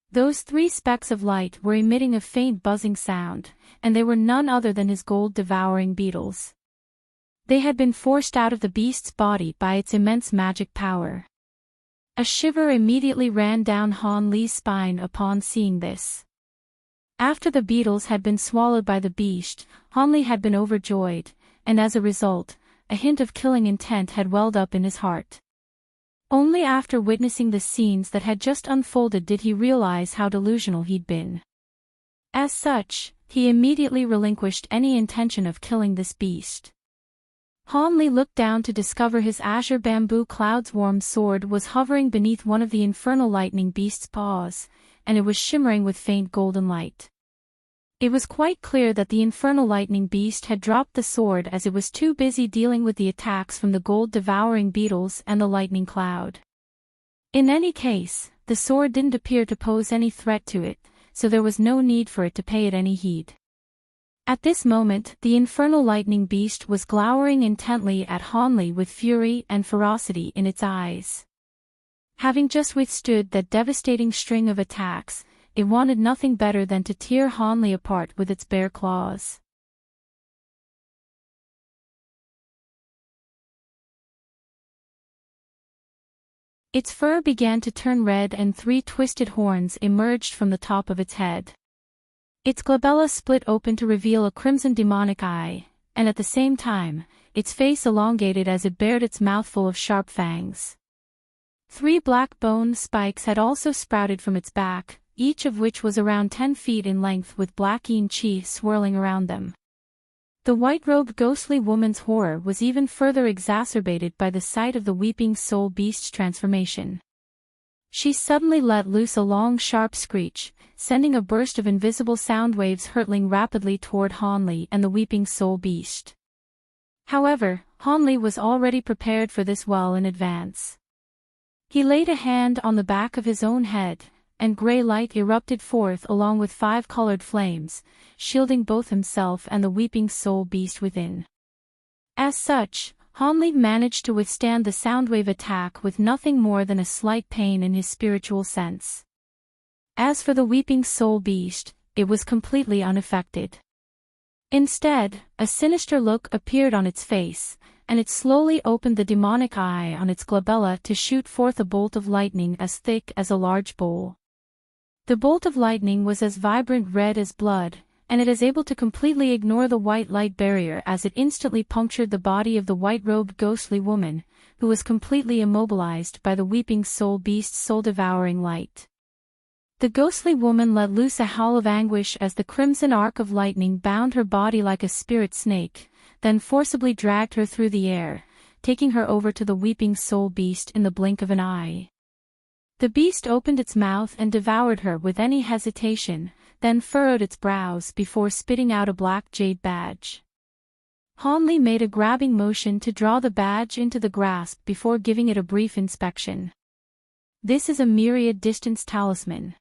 Those 3 specks of light were emitting a faint buzzing sound, and they were none other than his gold-devouring beetles. They had been forced out of the beast's body by its immense magic power. A shiver immediately ran down Han Li's spine upon seeing this. After the beetles had been swallowed by the beast, Han Li had been overjoyed, and as a result, a hint of killing intent had welled up in his heart. Only after witnessing the scenes that had just unfolded did he realize how delusional he'd been. As such, he immediately relinquished any intention of killing this beast. Han Li looked down to discover his azure bamboo cloud's warm sword was hovering beneath one of the infernal lightning beast's paws, and it was shimmering with faint golden light. It was quite clear that the infernal lightning beast had dropped the sword as it was too busy dealing with the attacks from the gold-devouring beetles and the lightning cloud. In any case, the sword didn't appear to pose any threat to it, so there was no need for it to pay it any heed. At this moment, the infernal lightning beast was glowering intently at Han Li with fury and ferocity in its eyes. Having just withstood that devastating string of attacks, it wanted nothing better than to tear Han Li apart with its bare claws. Its fur began to turn red and 3 twisted horns emerged from the top of its head. Its glabella split open to reveal a crimson demonic eye, and at the same time, its face elongated as it bared its mouthful of sharp fangs. 3 black bone spikes had also sprouted from its back, each of which was around 10 feet in length with black yin chi swirling around them. The white-robed ghostly woman's horror was even further exacerbated by the sight of the weeping soul beast's transformation. She suddenly let loose a long sharp screech, sending a burst of invisible sound waves hurtling rapidly toward Han Li and the weeping soul beast. However, Han Li was already prepared for this well in advance. He laid a hand on the back of his own head, and gray light erupted forth along with 5 colored flames, shielding both himself and the weeping soul beast within. As such, Han Li managed to withstand the soundwave attack with nothing more than a slight pain in his spiritual sense. As for the weeping soul beast, it was completely unaffected. Instead, a sinister look appeared on its face, and it slowly opened the demonic eye on its glabella to shoot forth a bolt of lightning as thick as a large bowl. The bolt of lightning was as vibrant red as blood, and it is able to completely ignore the white light barrier as it instantly punctured the body of the white-robed ghostly woman, who was completely immobilized by the weeping soul beast's soul-devouring light. The ghostly woman let loose a howl of anguish as the crimson arc of lightning bound her body like a spirit snake, then forcibly dragged her through the air, taking her over to the weeping soul beast in the blink of an eye. The beast opened its mouth and devoured her with any hesitation, then furrowed its brows before spitting out a black jade badge. Hanli made a grabbing motion to draw the badge into the grasp before giving it a brief inspection. This is a myriad distance talisman.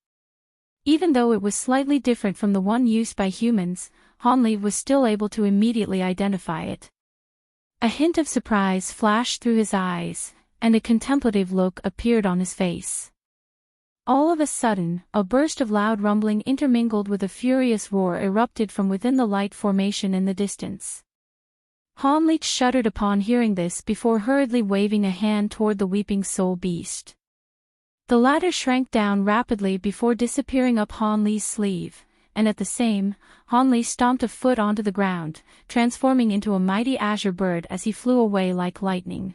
Even though it was slightly different from the one used by humans, Hanli was still able to immediately identify it. A hint of surprise flashed through his eyes, and a contemplative look appeared on his face. All of a sudden, a burst of loud rumbling intermingled with a furious roar erupted from within the light formation in the distance. Hanli shuddered upon hearing this before hurriedly waving a hand toward the weeping soul beast. The latter shrank down rapidly before disappearing up Hanli's sleeve, and at the same, Hanli stomped a foot onto the ground, transforming into a mighty azure bird as he flew away like lightning.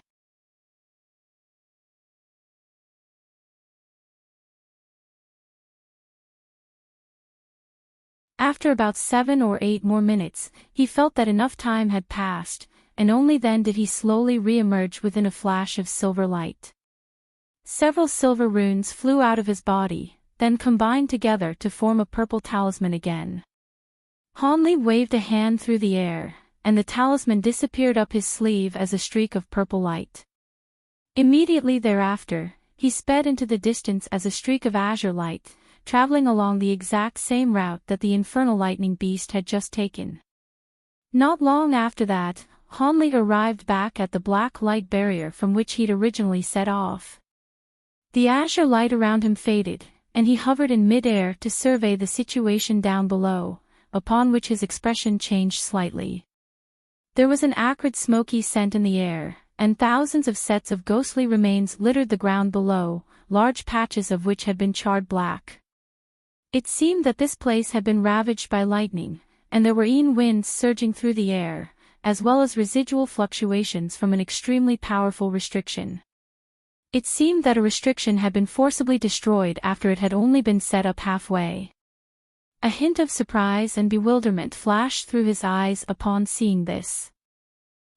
After about 7 or 8 more minutes, he felt that enough time had passed, and only then did he slowly re-emerge within a flash of silver light. Several silver runes flew out of his body, then combined together to form a purple talisman again. Hanli waved a hand through the air, and the talisman disappeared up his sleeve as a streak of purple light. Immediately thereafter, he sped into the distance as a streak of azure light, traveling along the exact same route that the infernal lightning beast had just taken. Not long after that, Hanli arrived back at the black light barrier from which he'd originally set off. The azure light around him faded, and he hovered in mid-air to survey the situation down below, upon which his expression changed slightly. There was an acrid smoky scent in the air, and thousands of sets of ghostly remains littered the ground below, large patches of which had been charred black. It seemed that this place had been ravaged by lightning, and there were winds surging through the air, as well as residual fluctuations from an extremely powerful restriction. It seemed that a restriction had been forcibly destroyed after it had only been set up halfway. A hint of surprise and bewilderment flashed through his eyes upon seeing this.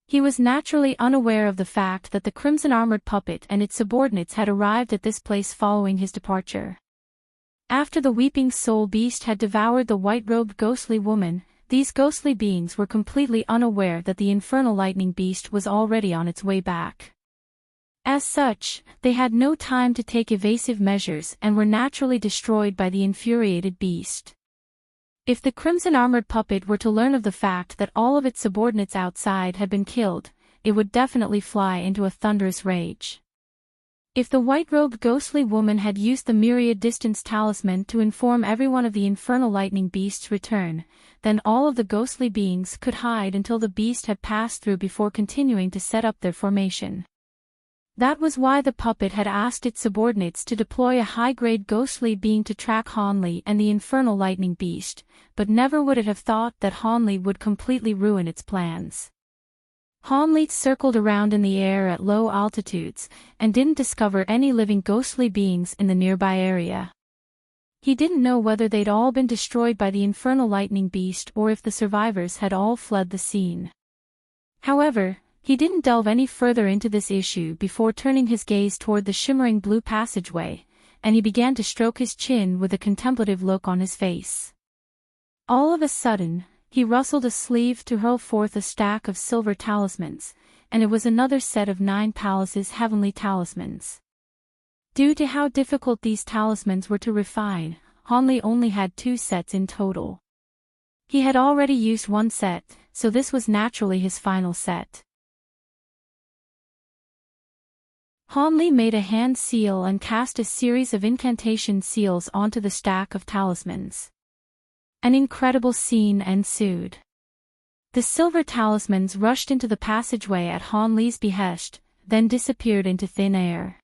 He was naturally unaware of the fact that the crimson-armored puppet and its subordinates had arrived at this place following his departure. After the weeping soul beast had devoured the white-robed ghostly woman, these ghostly beings were completely unaware that the infernal lightning beast was already on its way back. As such, they had no time to take evasive measures and were naturally destroyed by the infuriated beast. If the crimson-armored puppet were to learn of the fact that all of its subordinates outside had been killed, it would definitely fly into a thunderous rage. If the white-robed ghostly woman had used the myriad distance talisman to inform everyone of the infernal lightning beast's return, then all of the ghostly beings could hide until the beast had passed through before continuing to set up their formation. That was why the puppet had asked its subordinates to deploy a high-grade ghostly being to track Hanli and the infernal lightning beast, but never would it have thought that Hanli would completely ruin its plans. Hanli circled around in the air at low altitudes, and didn't discover any living ghostly beings in the nearby area. He didn't know whether they'd all been destroyed by the infernal lightning beast or if the survivors had all fled the scene. However, he didn't delve any further into this issue before turning his gaze toward the shimmering blue passageway, and he began to stroke his chin with a contemplative look on his face. All of a sudden, he rustled a sleeve to hurl forth a stack of silver talismans, and it was another set of 9 palaces' heavenly talismans. Due to how difficult these talismans were to refine, Hanli only had 2 sets in total. He had already used 1 set, so this was naturally his final set. Hanli made a hand seal and cast a series of incantation seals onto the stack of talismans. An incredible scene ensued. The silver talismans rushed into the passageway at Hanli's behest, then disappeared into thin air.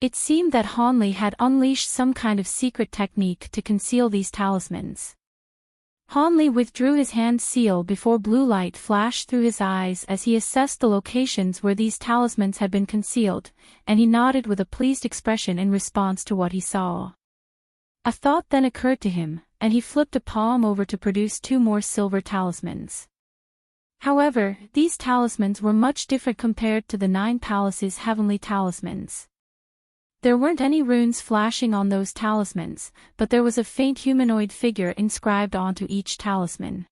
It seemed that Hanli had unleashed some kind of secret technique to conceal these talismans. Hanli withdrew his hand seal before blue light flashed through his eyes as he assessed the locations where these talismans had been concealed, and he nodded with a pleased expression in response to what he saw. A thought then occurred to him, and he flipped a palm over to produce 2 more silver talismans. However, these talismans were much different compared to the 9 palaces' heavenly talismans. There weren't any runes flashing on those talismans, but there was a faint humanoid figure inscribed onto each talisman.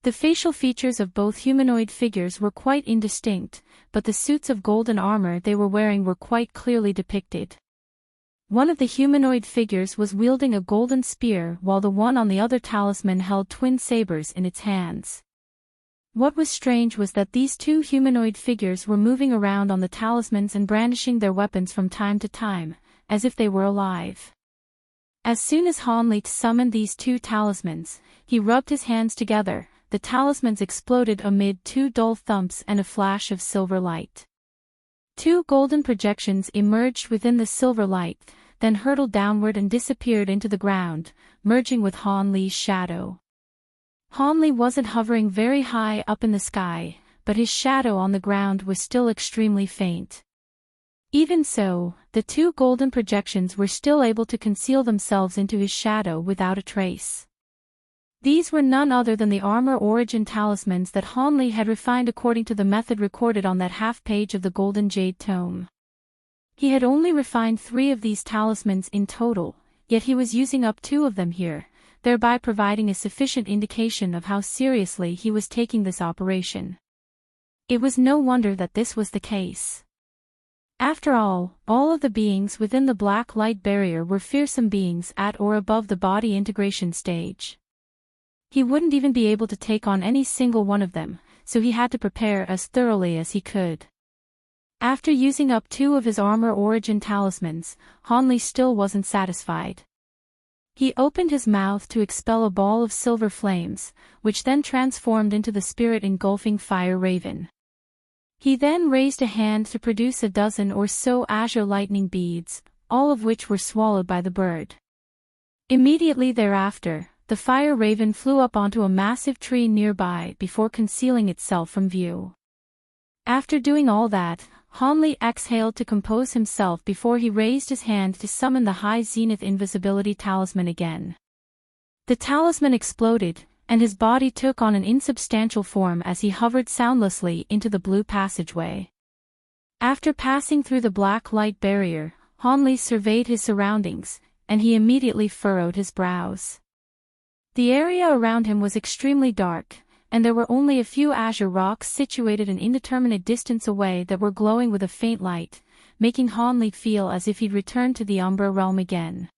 The facial features of both humanoid figures were quite indistinct, but the suits of golden armor they were wearing were quite clearly depicted. One of the humanoid figures was wielding a golden spear while the one on the other talisman held twin sabers in its hands. What was strange was that these 2 humanoid figures were moving around on the talismans and brandishing their weapons from time to time, as if they were alive. As soon as Hanli summoned these 2 talismans, he rubbed his hands together, the talismans exploded amid 2 dull thumps and a flash of silver light. 2 golden projections emerged within the silver light, then hurtled downward and disappeared into the ground, merging with Hanli's shadow. Hanli wasn't hovering very high up in the sky, but his shadow on the ground was still extremely faint. Even so, the 2 golden projections were still able to conceal themselves into his shadow without a trace. These were none other than the armor origin talismans that Hanli had refined according to the method recorded on that half-page of the Golden Jade Tome. He had only refined 3 of these talismans in total, yet he was using up 2 of them here, thereby providing a sufficient indication of how seriously he was taking this operation. It was no wonder that this was the case. After all of the beings within the black light barrier were fearsome beings at or above the body integration stage. He wouldn't even be able to take on any single one of them, so he had to prepare as thoroughly as he could. After using up 2 of his armor origin talismans, Hanli still wasn't satisfied. He opened his mouth to expel a ball of silver flames, which then transformed into the spirit engulfing fire raven. He then raised a hand to produce a dozen or so azure lightning beads, all of which were swallowed by the bird. Immediately thereafter, the fire raven flew up onto a massive tree nearby before concealing itself from view. After doing all that, Hanli exhaled to compose himself before he raised his hand to summon the High Zenith Invisibility Talisman again. The talisman exploded, and his body took on an insubstantial form as he hovered soundlessly into the blue passageway. After passing through the black light barrier, Hanli surveyed his surroundings, and he immediately furrowed his brows. The area around him was extremely dark, and there were only a few azure rocks situated an indeterminate distance away that were glowing with a faint light, making Hanli feel as if he'd returned to the Umbra realm again.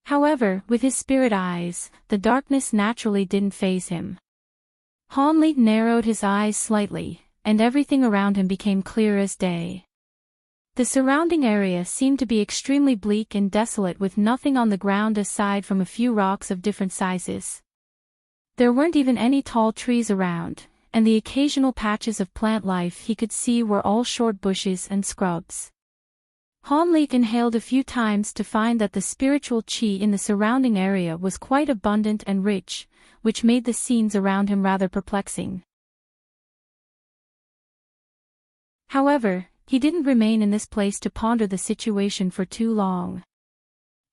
However, with his spirit eyes, the darkness naturally didn't faze him. Hanli narrowed his eyes slightly, and everything around him became clear as day. The surrounding area seemed to be extremely bleak and desolate with nothing on the ground aside from a few rocks of different sizes. There weren't even any tall trees around, and the occasional patches of plant life he could see were all short bushes and scrubs. Hanli inhaled a few times to find that the spiritual qi in the surrounding area was quite abundant and rich, which made the scenes around him rather perplexing. However, he didn't remain in this place to ponder the situation for too long.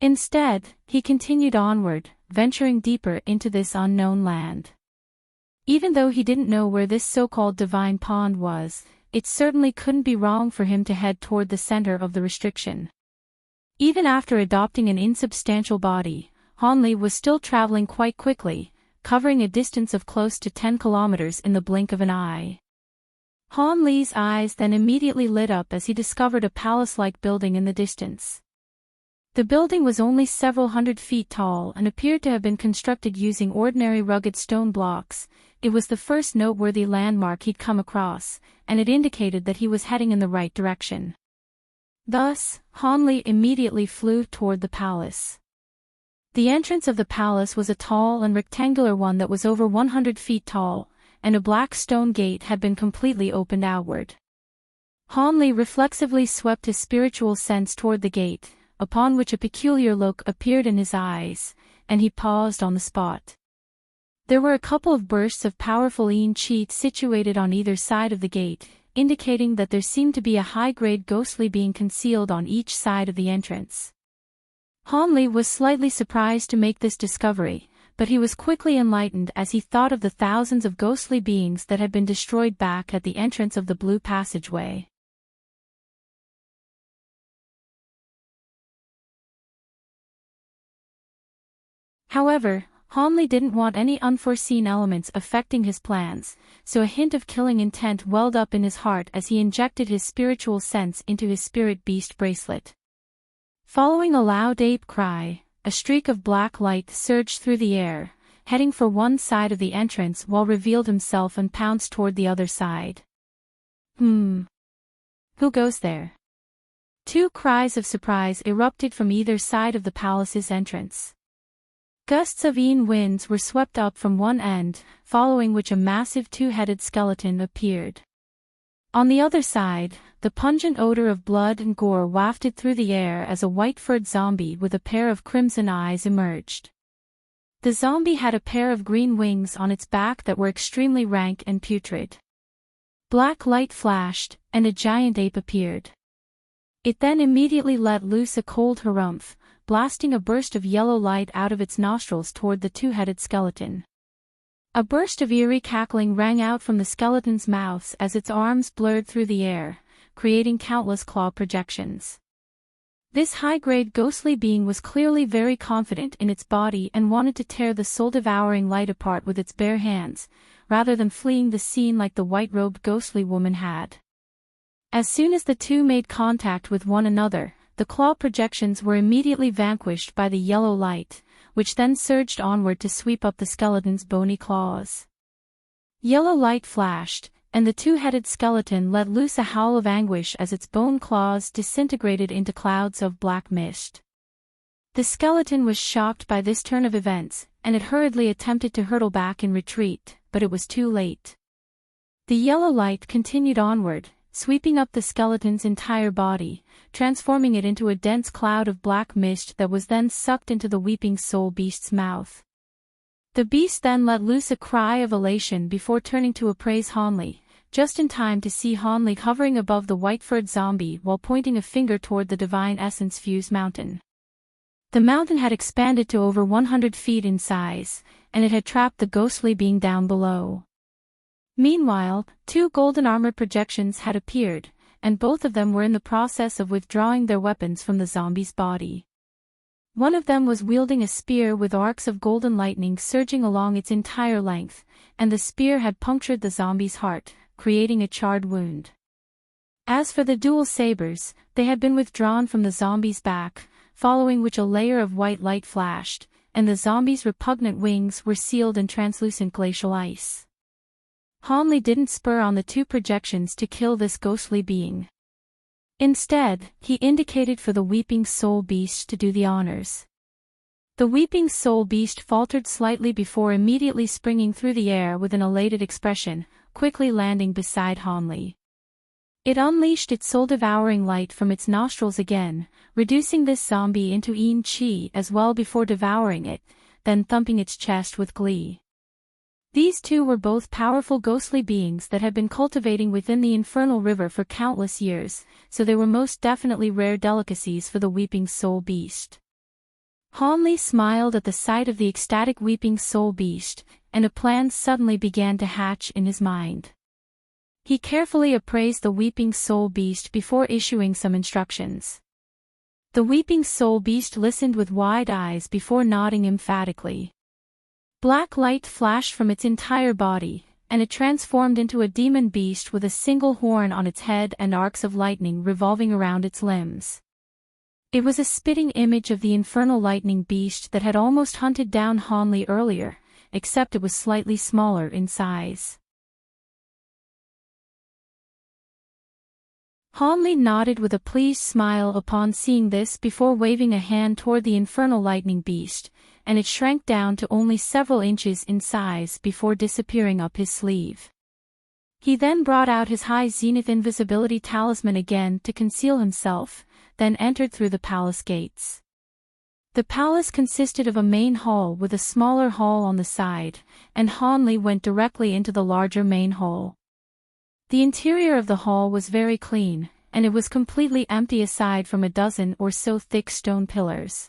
Instead, he continued onward, venturing deeper into this unknown land. Even though he didn't know where this so-called divine pond was, it certainly couldn't be wrong for him to head toward the center of the restriction. Even after adopting an insubstantial body, Hanli was still traveling quite quickly, covering a distance of close to 10 kilometers in the blink of an eye. Hanli's eyes then immediately lit up as he discovered a palace-like building in the distance. The building was only several hundred feet tall and appeared to have been constructed using ordinary rugged stone blocks. It was the first noteworthy landmark he'd come across, and it indicated that he was heading in the right direction. Thus, Hanli immediately flew toward the palace. The entrance of the palace was a tall and rectangular one that was over 100 feet tall, and a black stone gate had been completely opened outward. Hanli reflexively swept his spiritual sense toward the gate, upon which a peculiar look appeared in his eyes, and he paused on the spot. There were a couple of bursts of powerful yin qi situated on either side of the gate, indicating that there seemed to be a high-grade ghostly being concealed on each side of the entrance. Hanli was slightly surprised to make this discovery, but he was quickly enlightened as he thought of the thousands of ghostly beings that had been destroyed back at the entrance of the blue passageway. However, Hanli didn't want any unforeseen elements affecting his plans, so a hint of killing intent welled up in his heart as he injected his spiritual sense into his spirit beast bracelet. Following a loud ape cry, a streak of black light surged through the air, heading for one side of the entrance while revealed himself and pounced toward the other side. Who goes there? Two cries of surprise erupted from either side of the palace's entrance. Gusts of winds were swept up from one end, following which a massive two-headed skeleton appeared. On the other side, the pungent odor of blood and gore wafted through the air as a white-furred zombie with a pair of crimson eyes emerged. The zombie had a pair of green wings on its back that were extremely rank and putrid. Black light flashed, and a giant ape appeared. It then immediately let loose a cold harumph, blasting a burst of yellow light out of its nostrils toward the two-headed skeleton. A burst of eerie cackling rang out from the skeleton's mouth as its arms blurred through the air, creating countless claw projections. This high-grade ghostly being was clearly very confident in its body and wanted to tear the soul-devouring light apart with its bare hands, rather than fleeing the scene like the white-robed ghostly woman had. As soon as the two made contact with one another, the claw projections were immediately vanquished by the yellow light, which then surged onward to sweep up the skeleton's bony claws. Yellow light flashed, and the two-headed skeleton let loose a howl of anguish as its bone claws disintegrated into clouds of black mist. The skeleton was shocked by this turn of events, and it hurriedly attempted to hurtle back in retreat, but it was too late. The yellow light continued onward, sweeping up the skeleton's entire body, transforming it into a dense cloud of black mist that was then sucked into the weeping soul beast's mouth. The beast then let loose a cry of elation before turning to appraise Hanli, just in time to see Hanli hovering above the white-furred zombie while pointing a finger toward the divine essence fused mountain. The mountain had expanded to over 100 feet in size, and it had trapped the ghostly being down below. Meanwhile, two golden armor projections had appeared, and both of them were in the process of withdrawing their weapons from the zombie's body. One of them was wielding a spear with arcs of golden lightning surging along its entire length, and the spear had punctured the zombie's heart, creating a charred wound. As for the dual sabers, they had been withdrawn from the zombie's back, following which a layer of white light flashed, and the zombie's repugnant wings were sealed in translucent glacial ice. Hanli didn't spur on the two projections to kill this ghostly being. Instead, he indicated for the weeping soul beast to do the honors. The weeping soul beast faltered slightly before immediately springing through the air with an elated expression, quickly landing beside Hanli. It unleashed its soul-devouring light from its nostrils again, reducing this zombie into chi as well before devouring it, then thumping its chest with glee. These two were both powerful ghostly beings that had been cultivating within the infernal river for countless years, so they were most definitely rare delicacies for the weeping soul beast. Hanli smiled at the sight of the ecstatic weeping soul beast, and a plan suddenly began to hatch in his mind. He carefully appraised the weeping soul beast before issuing some instructions. The weeping soul beast listened with wide eyes before nodding emphatically. Black light flashed from its entire body, and it transformed into a demon beast with a single horn on its head and arcs of lightning revolving around its limbs. It was a spitting image of the infernal lightning beast that had almost hunted down Hanli earlier, except it was slightly smaller in size. Hanli nodded with a pleased smile upon seeing this before waving a hand toward the infernal lightning beast, and it shrank down to only several inches in size before disappearing up his sleeve. He then brought out his high zenith invisibility talisman again to conceal himself, then entered through the palace gates. The palace consisted of a main hall with a smaller hall on the side, and Hanli went directly into the larger main hall. The interior of the hall was very clean, and it was completely empty aside from a dozen or so thick stone pillars.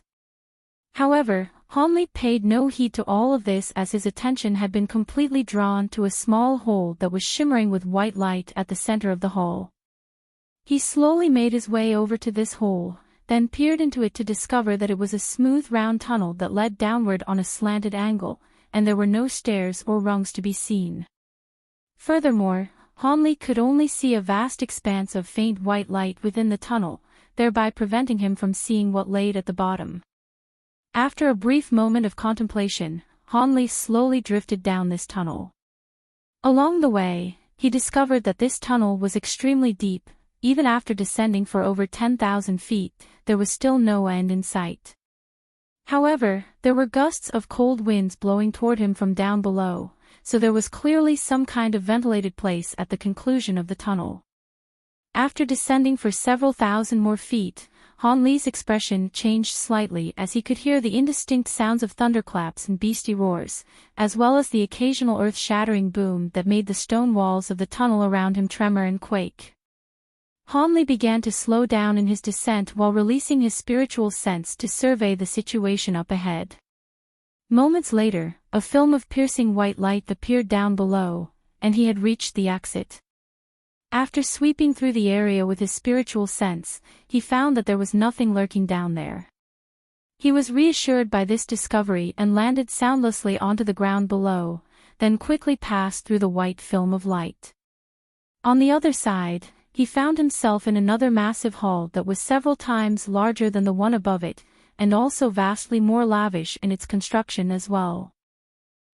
However, Hanli paid no heed to all of this as his attention had been completely drawn to a small hole that was shimmering with white light at the center of the hall. He slowly made his way over to this hole, then peered into it to discover that it was a smooth round tunnel that led downward on a slanted angle, and there were no stairs or rungs to be seen. Furthermore, Hanli could only see a vast expanse of faint white light within the tunnel, thereby preventing him from seeing what lay at the bottom. After a brief moment of contemplation, Hanli slowly drifted down this tunnel. Along the way, he discovered that this tunnel was extremely deep. Even after descending for over 10,000 feet, there was still no end in sight. However, there were gusts of cold winds blowing toward him from down below, so there was clearly some kind of ventilated place at the conclusion of the tunnel. After descending for several thousand more feet, Hanli's expression changed slightly as he could hear the indistinct sounds of thunderclaps and beastie roars, as well as the occasional earth-shattering boom that made the stone walls of the tunnel around him tremor and quake. Hanli began to slow down in his descent while releasing his spiritual sense to survey the situation up ahead. Moments later, a film of piercing white light appeared down below, and he had reached the exit. After sweeping through the area with his spiritual sense, he found that there was nothing lurking down there. He was reassured by this discovery and landed soundlessly onto the ground below, then quickly passed through the white film of light. On the other side, he found himself in another massive hall that was several times larger than the one above it, and also vastly more lavish in its construction as well.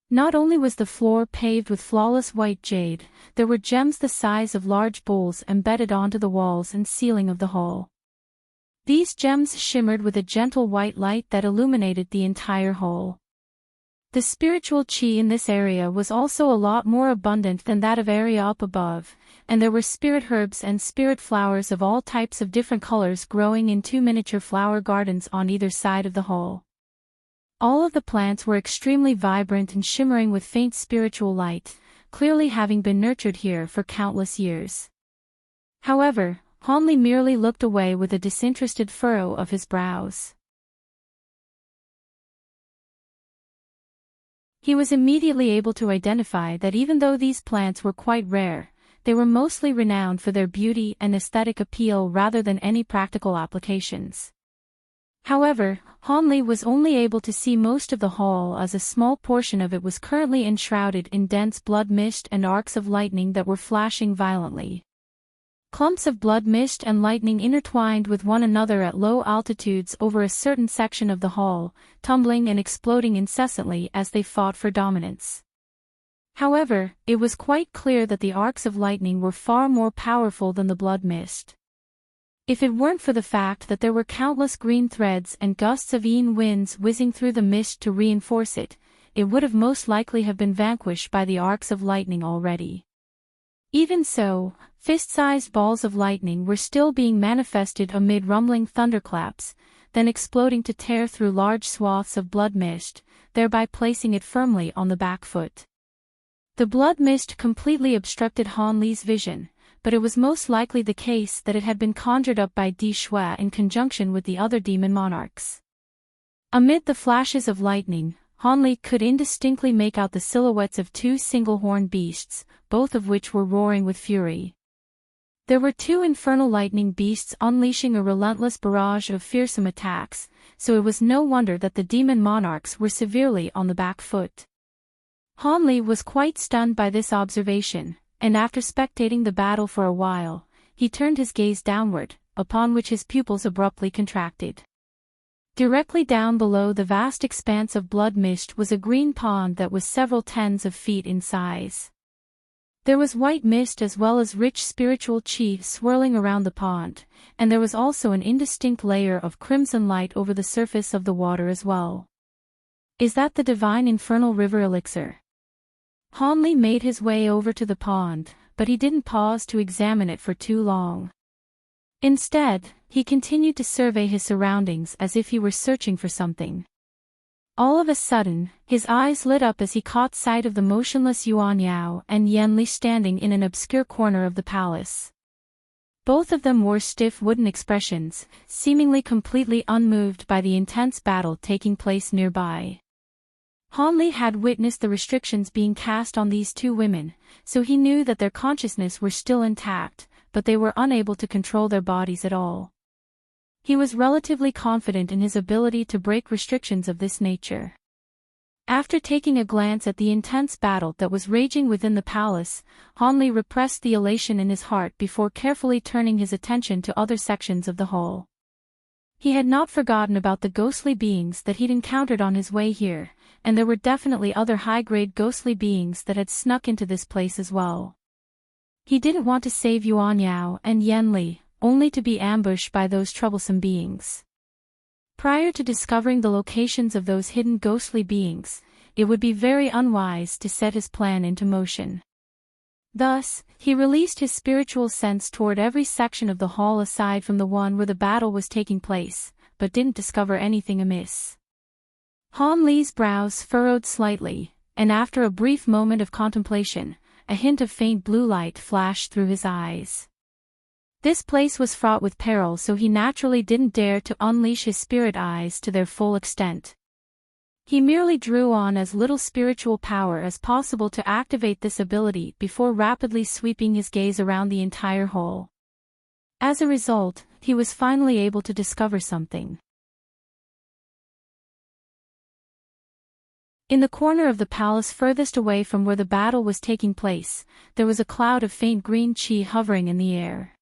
Not only was the floor paved with flawless white jade, there were gems the size of large bowls embedded onto the walls and ceiling of the hall. These gems shimmered with a gentle white light that illuminated the entire hall. The spiritual chi in this area was also a lot more abundant than that of area up above, and there were spirit herbs and spirit flowers of all types of different colors growing in 2 miniature flower gardens on either side of the hall. All of the plants were extremely vibrant and shimmering with faint spiritual light, clearly having been nurtured here for countless years. However, Hanli merely looked away with a disinterested furrow of his brows. He was immediately able to identify that even though these plants were quite rare, they were mostly renowned for their beauty and aesthetic appeal rather than any practical applications. However, Hanli was only able to see most of the hall as a small portion of it was currently enshrouded in dense blood mist and arcs of lightning that were flashing violently. Clumps of blood mist and lightning intertwined with one another at low altitudes over a certain section of the hall, tumbling and exploding incessantly as they fought for dominance. However, it was quite clear that the arcs of lightning were far more powerful than the blood mist. If it weren't for the fact that there were countless green threads and gusts of winds whizzing through the mist to reinforce it, it would have most likely have been vanquished by the arcs of lightning already. Even so, fist-sized balls of lightning were still being manifested amid rumbling thunderclaps, then exploding to tear through large swaths of blood mist, thereby placing it firmly on the back foot. The blood mist completely obstructed Hanli's vision, but it was most likely the case that it had been conjured up by Di Shui in conjunction with the other demon monarchs. Amid the flashes of lightning, Hanli could indistinctly make out the silhouettes of 2 single-horned beasts, both of which were roaring with fury. There were 2 infernal lightning beasts unleashing a relentless barrage of fearsome attacks, so it was no wonder that the demon monarchs were severely on the back foot. Hanli was quite stunned by this observation, and after spectating the battle for a while, he turned his gaze downward, upon which his pupils abruptly contracted. Directly down below the vast expanse of blood mist was a green pond that was several tens of feet in size. There was white mist as well as rich spiritual chi swirling around the pond, and there was also an indistinct layer of crimson light over the surface of the water as well. Is that the divine infernal river elixir? Hanli made his way over to the pond, but he didn't pause to examine it for too long. Instead, he continued to survey his surroundings as if he were searching for something. All of a sudden, his eyes lit up as he caught sight of the motionless Yuan Yao and Yan Li standing in an obscure corner of the palace. Both of them wore stiff wooden expressions, seemingly completely unmoved by the intense battle taking place nearby. Hanli had witnessed the restrictions being cast on these two women, so he knew that their consciousness were still intact, but they were unable to control their bodies at all. He was relatively confident in his ability to break restrictions of this nature. After taking a glance at the intense battle that was raging within the palace, Hanli repressed the elation in his heart before carefully turning his attention to other sections of the hall. He had not forgotten about the ghostly beings that he'd encountered on his way here, and there were definitely other high-grade ghostly beings that had snuck into this place as well. He didn't want to save Yuan Yao and Yen Li, only to be ambushed by those troublesome beings. Prior to discovering the locations of those hidden ghostly beings, it would be very unwise to set his plan into motion. Thus, he released his spiritual sense toward every section of the hall aside from the one where the battle was taking place, but didn't discover anything amiss. Han Li's brows furrowed slightly, and after a brief moment of contemplation, a hint of faint blue light flashed through his eyes. This place was fraught with peril, so he naturally didn't dare to unleash his spirit eyes to their full extent. He merely drew on as little spiritual power as possible to activate this ability before rapidly sweeping his gaze around the entire hall. As a result, he was finally able to discover something. In the corner of the palace furthest away from where the battle was taking place, there was a cloud of faint green chi hovering in the air.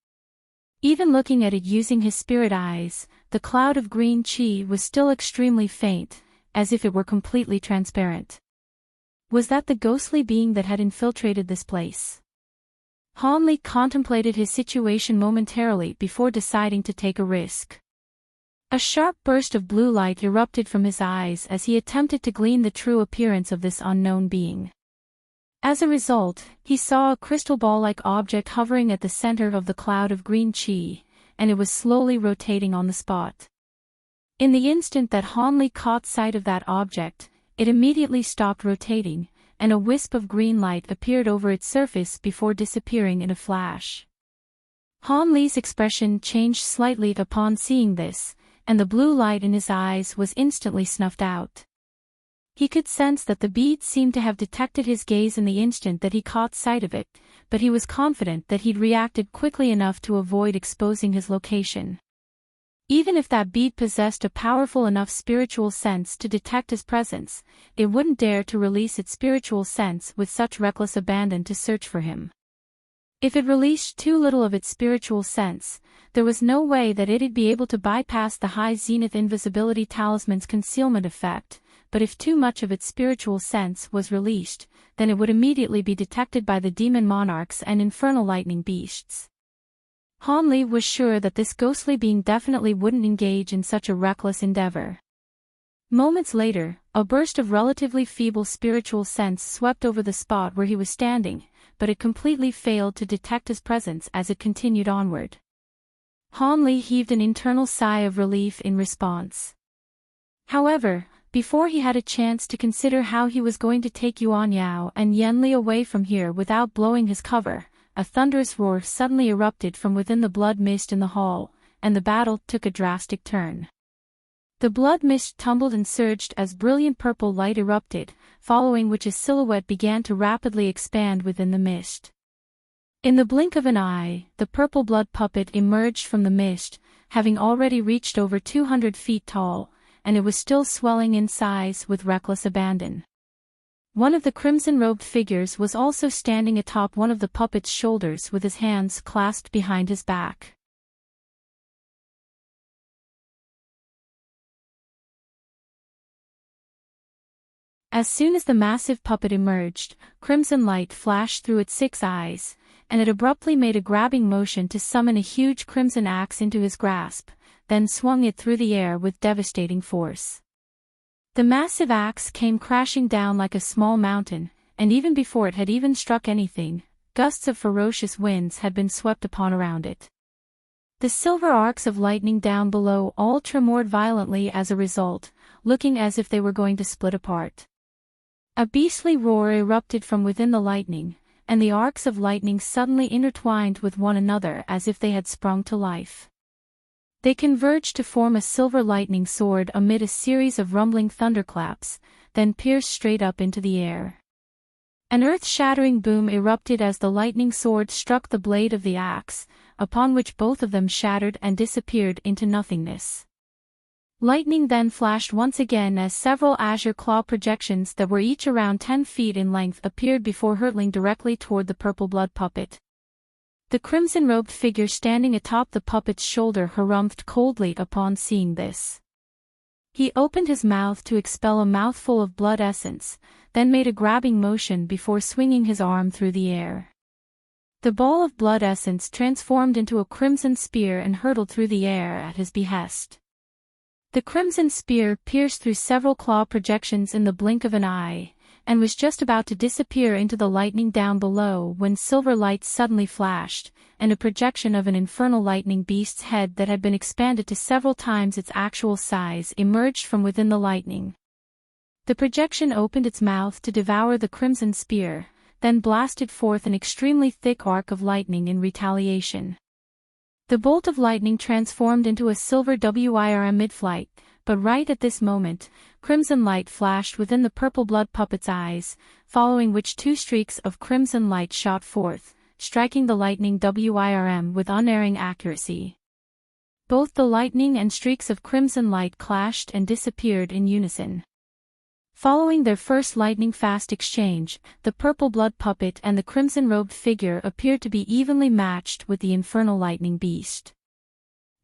Even looking at it using his spirit eyes, the cloud of green chi was still extremely faint, as if it were completely transparent. Was that the ghostly being that had infiltrated this place? Han Li contemplated his situation momentarily before deciding to take a risk. A sharp burst of blue light erupted from his eyes as he attempted to glean the true appearance of this unknown being. As a result, he saw a crystal ball-like object hovering at the center of the cloud of green chi, and it was slowly rotating on the spot. In the instant that Han Li caught sight of that object, it immediately stopped rotating, and a wisp of green light appeared over its surface before disappearing in a flash. Han Li's expression changed slightly upon seeing this, and the blue light in his eyes was instantly snuffed out. He could sense that the bead seemed to have detected his gaze in the instant that he caught sight of it, but he was confident that he'd reacted quickly enough to avoid exposing his location. Even if that bead possessed a powerful enough spiritual sense to detect his presence, it wouldn't dare to release its spiritual sense with such reckless abandon to search for him. If it released too little of its spiritual sense, there was no way that it'd be able to bypass the high zenith invisibility talisman's concealment effect, but if too much of its spiritual sense was released, then it would immediately be detected by the demon monarchs and infernal lightning beasts. Han Li was sure that this ghostly being definitely wouldn't engage in such a reckless endeavor. Moments later, a burst of relatively feeble spiritual sense swept over the spot where he was standing, but it completely failed to detect his presence as it continued onward. Han Li heaved an internal sigh of relief in response. However, before he had a chance to consider how he was going to take Yuan Yao and Yen Li away from here without blowing his cover, a thunderous roar suddenly erupted from within the blood mist in the hall, and the battle took a drastic turn. The blood mist tumbled and surged as brilliant purple light erupted, following which a silhouette began to rapidly expand within the mist. In the blink of an eye, the purple blood puppet emerged from the mist, having already reached over 200 feet tall, and it was still swelling in size with reckless abandon. One of the crimson-robed figures was also standing atop one of the puppet's shoulders with his hands clasped behind his back. As soon as the massive puppet emerged, crimson light flashed through its 6 eyes, and it abruptly made a grabbing motion to summon a huge crimson axe into his grasp, then swung it through the air with devastating force. The massive axe came crashing down like a small mountain, and even before it had even struck anything, gusts of ferocious winds had been swept upon around it. The silver arcs of lightning down below all tremored violently as a result, looking as if they were going to split apart. A beastly roar erupted from within the lightning, and the arcs of lightning suddenly intertwined with one another as if they had sprung to life. They converged to form a silver lightning sword amid a series of rumbling thunderclaps, then pierced straight up into the air. An earth-shattering boom erupted as the lightning sword struck the blade of the axe, upon which both of them shattered and disappeared into nothingness. Lightning then flashed once again as several azure claw projections that were each around 10 feet in length appeared before hurtling directly toward the purple blood puppet. The crimson-robed figure standing atop the puppet's shoulder harumphed coldly upon seeing this. He opened his mouth to expel a mouthful of blood essence, then made a grabbing motion before swinging his arm through the air. The ball of blood essence transformed into a crimson spear and hurtled through the air at his behest. The crimson spear pierced through several claw projections in the blink of an eye, and was just about to disappear into the lightning down below when silver light suddenly flashed, and a projection of an infernal lightning beast's head that had been expanded to several times its actual size emerged from within the lightning. The projection opened its mouth to devour the crimson spear, then blasted forth an extremely thick arc of lightning in retaliation. The bolt of lightning transformed into a silver WIRM mid-flight, but right at this moment, crimson light flashed within the purple blood puppet's eyes, following which 2 streaks of crimson light shot forth, striking the lightning WIRM with unerring accuracy. Both the lightning and streaks of crimson light clashed and disappeared in unison. Following their first lightning-fast exchange, the purple blood puppet and the crimson-robed figure appeared to be evenly matched with the infernal lightning beast.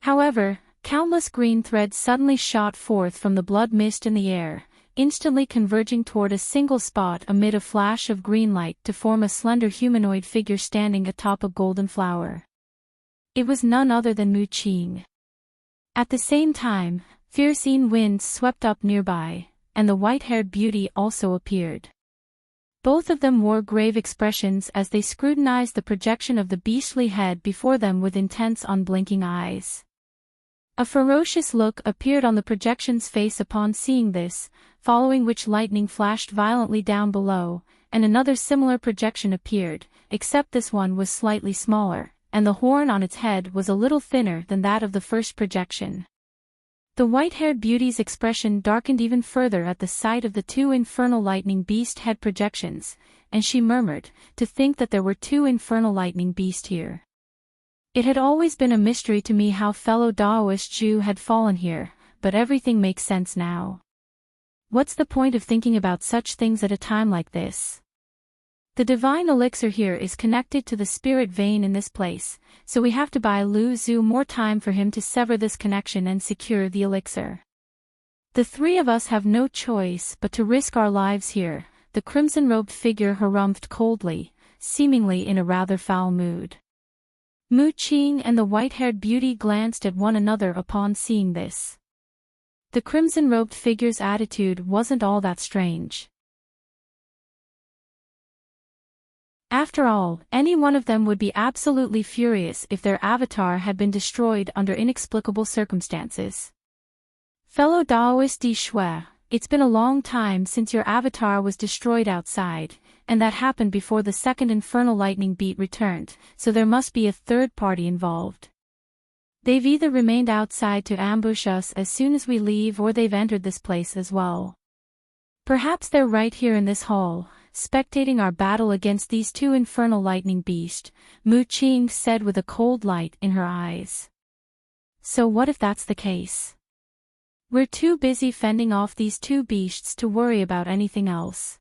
However, countless green threads suddenly shot forth from the blood mist in the air, instantly converging toward a single spot amid a flash of green light to form a slender humanoid figure standing atop a golden flower. It was none other than Mu Qing. At the same time, fierce winds swept up nearby, and the white-haired beauty also appeared. Both of them wore grave expressions as they scrutinized the projection of the beastly head before them with intense unblinking eyes. A ferocious look appeared on the projection's face upon seeing this, following which lightning flashed violently down below, and another similar projection appeared, except this one was slightly smaller, and the horn on its head was a little thinner than that of the first projection. The white-haired beauty's expression darkened even further at the sight of the 2 infernal lightning beast head projections, and she murmured, "To think that there were 2 infernal lightning beasts here. It had always been a mystery to me how fellow Daoist Zhu had fallen here, but everything makes sense now. What's the point of thinking about such things at a time like this? The divine elixir here is connected to the spirit vein in this place, so we have to buy Lu Zhu more time for him to sever this connection and secure the elixir. The 3 of us have no choice but to risk our lives here," the crimson-robed figure harumphed coldly, seemingly in a rather foul mood. Mu Qing and the white-haired beauty glanced at one another upon seeing this. The crimson-robed figure's attitude wasn't all that strange. After all, any one of them would be absolutely furious if their avatar had been destroyed under inexplicable circumstances. "Fellow Daoist Di Shui, it's been a long time since your avatar was destroyed outside, and that happened before the second infernal lightning beat returned, so there must be a third party involved. They've either remained outside to ambush us as soon as we leave or they've entered this place as well. Perhaps they're right here in this hall, spectating our battle against these 2 infernal lightning beasts," Mu Qing said with a cold light in her eyes. "So what if that's the case? We're too busy fending off these 2 beasts to worry about anything else.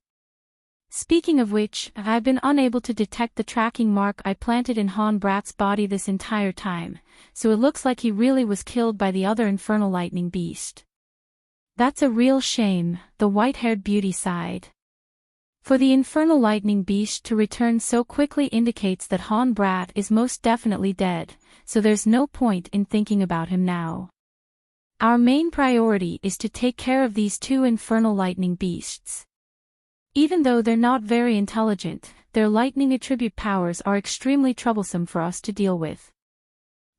Speaking of which, I've been unable to detect the tracking mark I planted in Han Brat's body this entire time, so it looks like he really was killed by the other infernal lightning beast. That's a real shame," the white-haired beauty sighed. "For the infernal lightning beast to return so quickly indicates that Han Brat is most definitely dead, so there's no point in thinking about him now. Our main priority is to take care of these 2 infernal lightning beasts. Even though they're not very intelligent, their lightning attribute powers are extremely troublesome for us to deal with.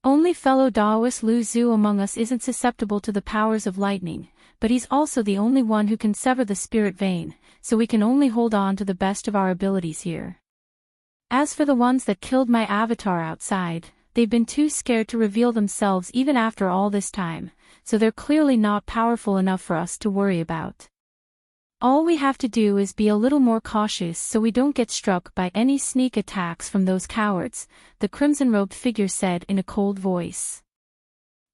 Only fellow Daoist Lu Zhu among us isn't susceptible to the powers of lightning, but he's also the only one who can sever the spirit vein, so we can only hold on to the best of our abilities here. As for the ones that killed my avatar outside, they've been too scared to reveal themselves even after all this time, so they're clearly not powerful enough for us to worry about. All we have to do is be a little more cautious so we don't get struck by any sneak attacks from those cowards, the crimson-robed figure said in a cold voice.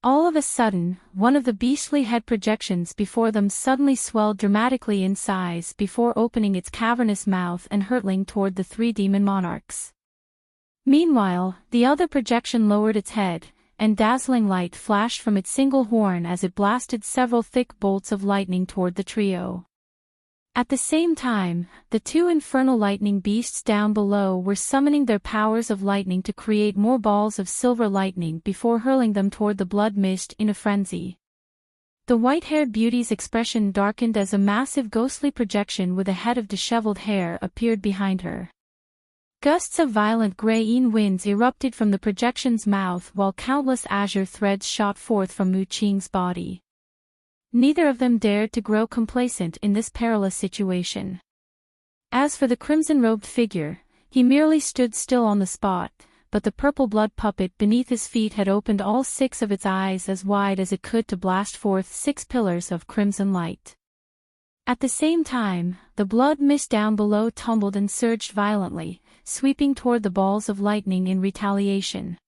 All of a sudden, one of the beastly head projections before them suddenly swelled dramatically in size before opening its cavernous mouth and hurtling toward the three demon monarchs. Meanwhile, the other projection lowered its head, and dazzling light flashed from its single horn as it blasted several thick bolts of lightning toward the trio. At the same time, the two infernal lightning beasts down below were summoning their powers of lightning to create more balls of silver lightning before hurling them toward the blood mist in a frenzy. The white-haired beauty's expression darkened as a massive ghostly projection with a head of disheveled hair appeared behind her. Gusts of violent grey-yin winds erupted from the projection's mouth while countless azure threads shot forth from Mu Qing's body. Neither of them dared to grow complacent in this perilous situation. As for the crimson-robed figure, he merely stood still on the spot, but the purple blood puppet beneath his feet had opened all 6 of its eyes as wide as it could to blast forth 6 pillars of crimson light. At the same time, the blood mist down below tumbled and surged violently, sweeping toward the balls of lightning in retaliation.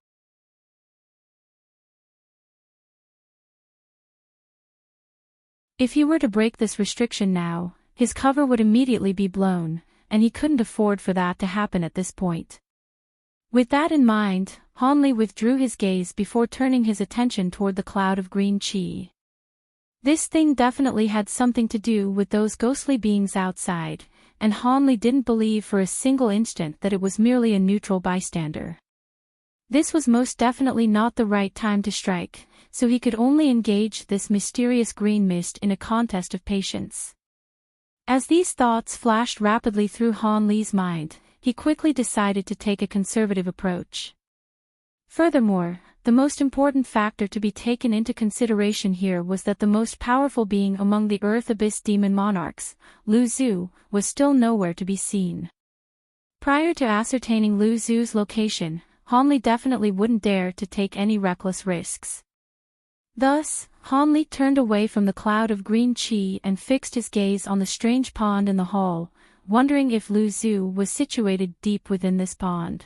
If he were to break this restriction now, his cover would immediately be blown, and he couldn't afford for that to happen at this point. With that in mind, Hanli withdrew his gaze before turning his attention toward the cloud of green qi. This thing definitely had something to do with those ghostly beings outside, and Hanli didn't believe for a single instant that it was merely a neutral bystander. This was most definitely not the right time to strike, so he could only engage this mysterious green mist in a contest of patience. As these thoughts flashed rapidly through Han Li's mind, he quickly decided to take a conservative approach. Furthermore, the most important factor to be taken into consideration here was that the most powerful being among the Earth Abyss demon monarchs, Lu Zhu, was still nowhere to be seen. Prior to ascertaining Lu Zhu's location, Hanli definitely wouldn't dare to take any reckless risks. Thus, Hanli turned away from the cloud of green qi and fixed his gaze on the strange pond in the hall, wondering if Lu Zhu was situated deep within this pond.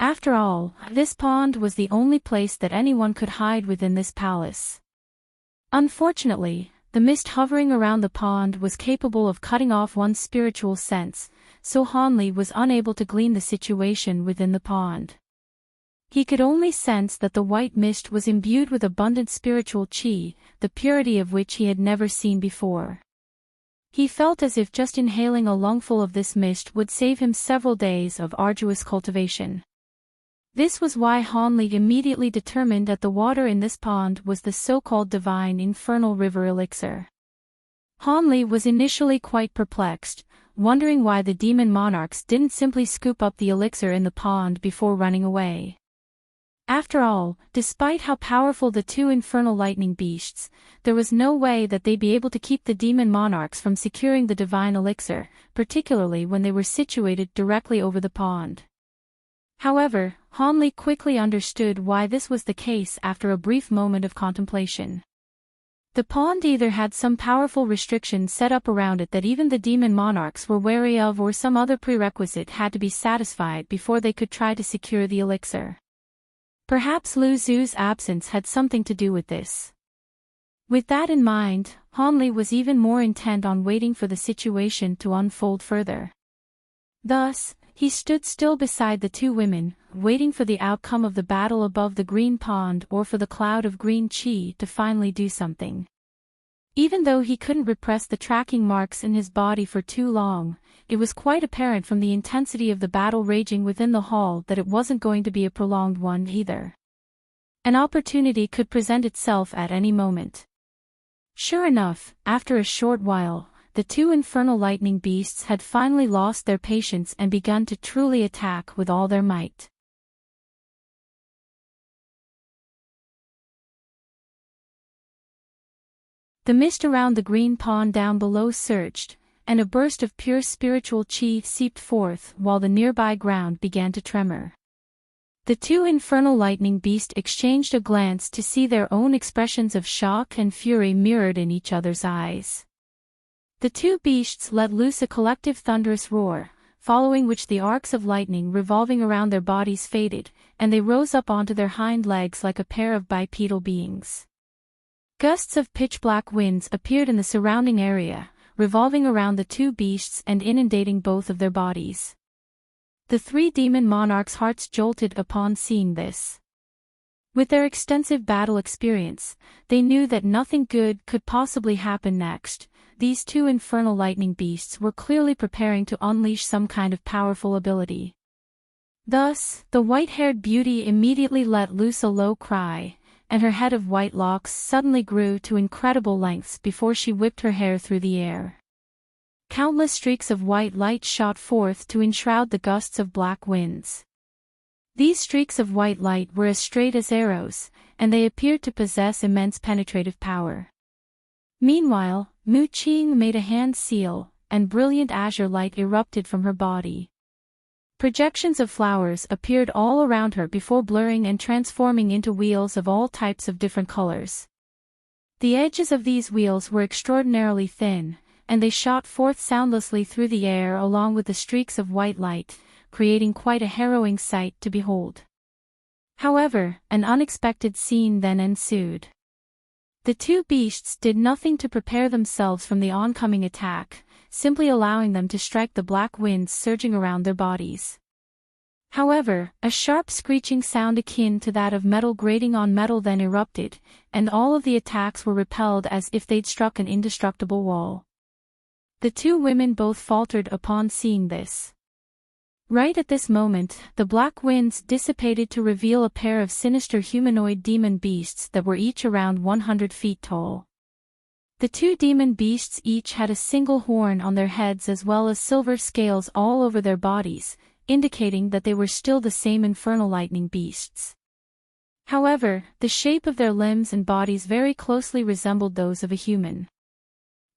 After all, this pond was the only place that anyone could hide within this palace. Unfortunately, the mist hovering around the pond was capable of cutting off one's spiritual sense, so Hanli was unable to glean the situation within the pond. He could only sense that the white mist was imbued with abundant spiritual qi, the purity of which he had never seen before. He felt as if just inhaling a lungful of this mist would save him several days of arduous cultivation. This was why Hanli immediately determined that the water in this pond was the so-called divine infernal river elixir. Hanli was initially quite perplexed, wondering why the demon monarchs didn't simply scoop up the elixir in the pond before running away. After all, despite how powerful the two infernal lightning beasts, there was no way that they'd be able to keep the demon monarchs from securing the divine elixir, particularly when they were situated directly over the pond. However, Hanli quickly understood why this was the case after a brief moment of contemplation. The pond either had some powerful restriction set up around it that even the demon monarchs were wary of, or some other prerequisite had to be satisfied before they could try to secure the elixir. Perhaps Lu Zhu's absence had something to do with this. With that in mind, Hanli was even more intent on waiting for the situation to unfold further. Thus, he stood still beside the two women, waiting for the outcome of the battle above the green pond or for the cloud of green qi to finally do something. Even though he couldn't repress the tracking marks in his body for too long, it was quite apparent from the intensity of the battle raging within the hall that it wasn't going to be a prolonged one either. An opportunity could present itself at any moment. Sure enough, after a short while, the two infernal lightning beasts had finally lost their patience and begun to truly attack with all their might. The mist around the green pond down below surged, and a burst of pure spiritual chi seeped forth while the nearby ground began to tremor. The two infernal lightning beasts exchanged a glance to see their own expressions of shock and fury mirrored in each other's eyes. The two beasts let loose a collective thunderous roar, following which the arcs of lightning revolving around their bodies faded, and they rose up onto their hind legs like a pair of bipedal beings. Gusts of pitch-black winds appeared in the surrounding area, revolving around the two beasts and inundating both of their bodies. The three demon monarchs' hearts jolted upon seeing this. With their extensive battle experience, they knew that nothing good could possibly happen next. These two infernal lightning beasts were clearly preparing to unleash some kind of powerful ability. Thus, the white-haired beauty immediately let loose a low cry, and her head of white locks suddenly grew to incredible lengths before she whipped her hair through the air. Countless streaks of white light shot forth to enshroud the gusts of black winds. These streaks of white light were as straight as arrows, and they appeared to possess immense penetrative power. Meanwhile, Mu Qing made a hand seal, and brilliant azure light erupted from her body. Projections of flowers appeared all around her before blurring and transforming into wheels of all types of different colors. The edges of these wheels were extraordinarily thin, and they shot forth soundlessly through the air along with the streaks of white light, creating quite a harrowing sight to behold. However, an unexpected scene then ensued. The two beasts did nothing to prepare themselves from the oncoming attack, simply allowing them to strike the black winds surging around their bodies. However, a sharp screeching sound akin to that of metal grating on metal then erupted, and all of the attacks were repelled as if they'd struck an indestructible wall. The two women both faltered upon seeing this. Right at this moment, the black winds dissipated to reveal a pair of sinister humanoid demon beasts that were each around 100 feet tall. The two demon beasts each had a single horn on their heads as well as silver scales all over their bodies, indicating that they were still the same infernal lightning beasts. However, the shape of their limbs and bodies very closely resembled those of a human.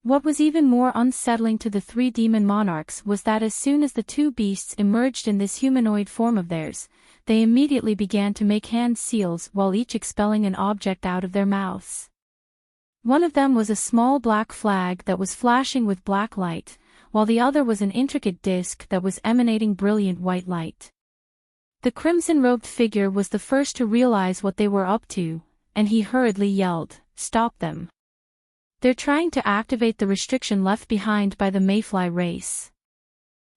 What was even more unsettling to the three demon monarchs was that as soon as the two beasts emerged in this humanoid form of theirs, they immediately began to make hand seals while each expelling an object out of their mouths. One of them was a small black flag that was flashing with black light, while the other was an intricate disc that was emanating brilliant white light. The crimson-robed figure was the first to realize what they were up to, and he hurriedly yelled, "Stop them! They're trying to activate the restriction left behind by the mayfly race."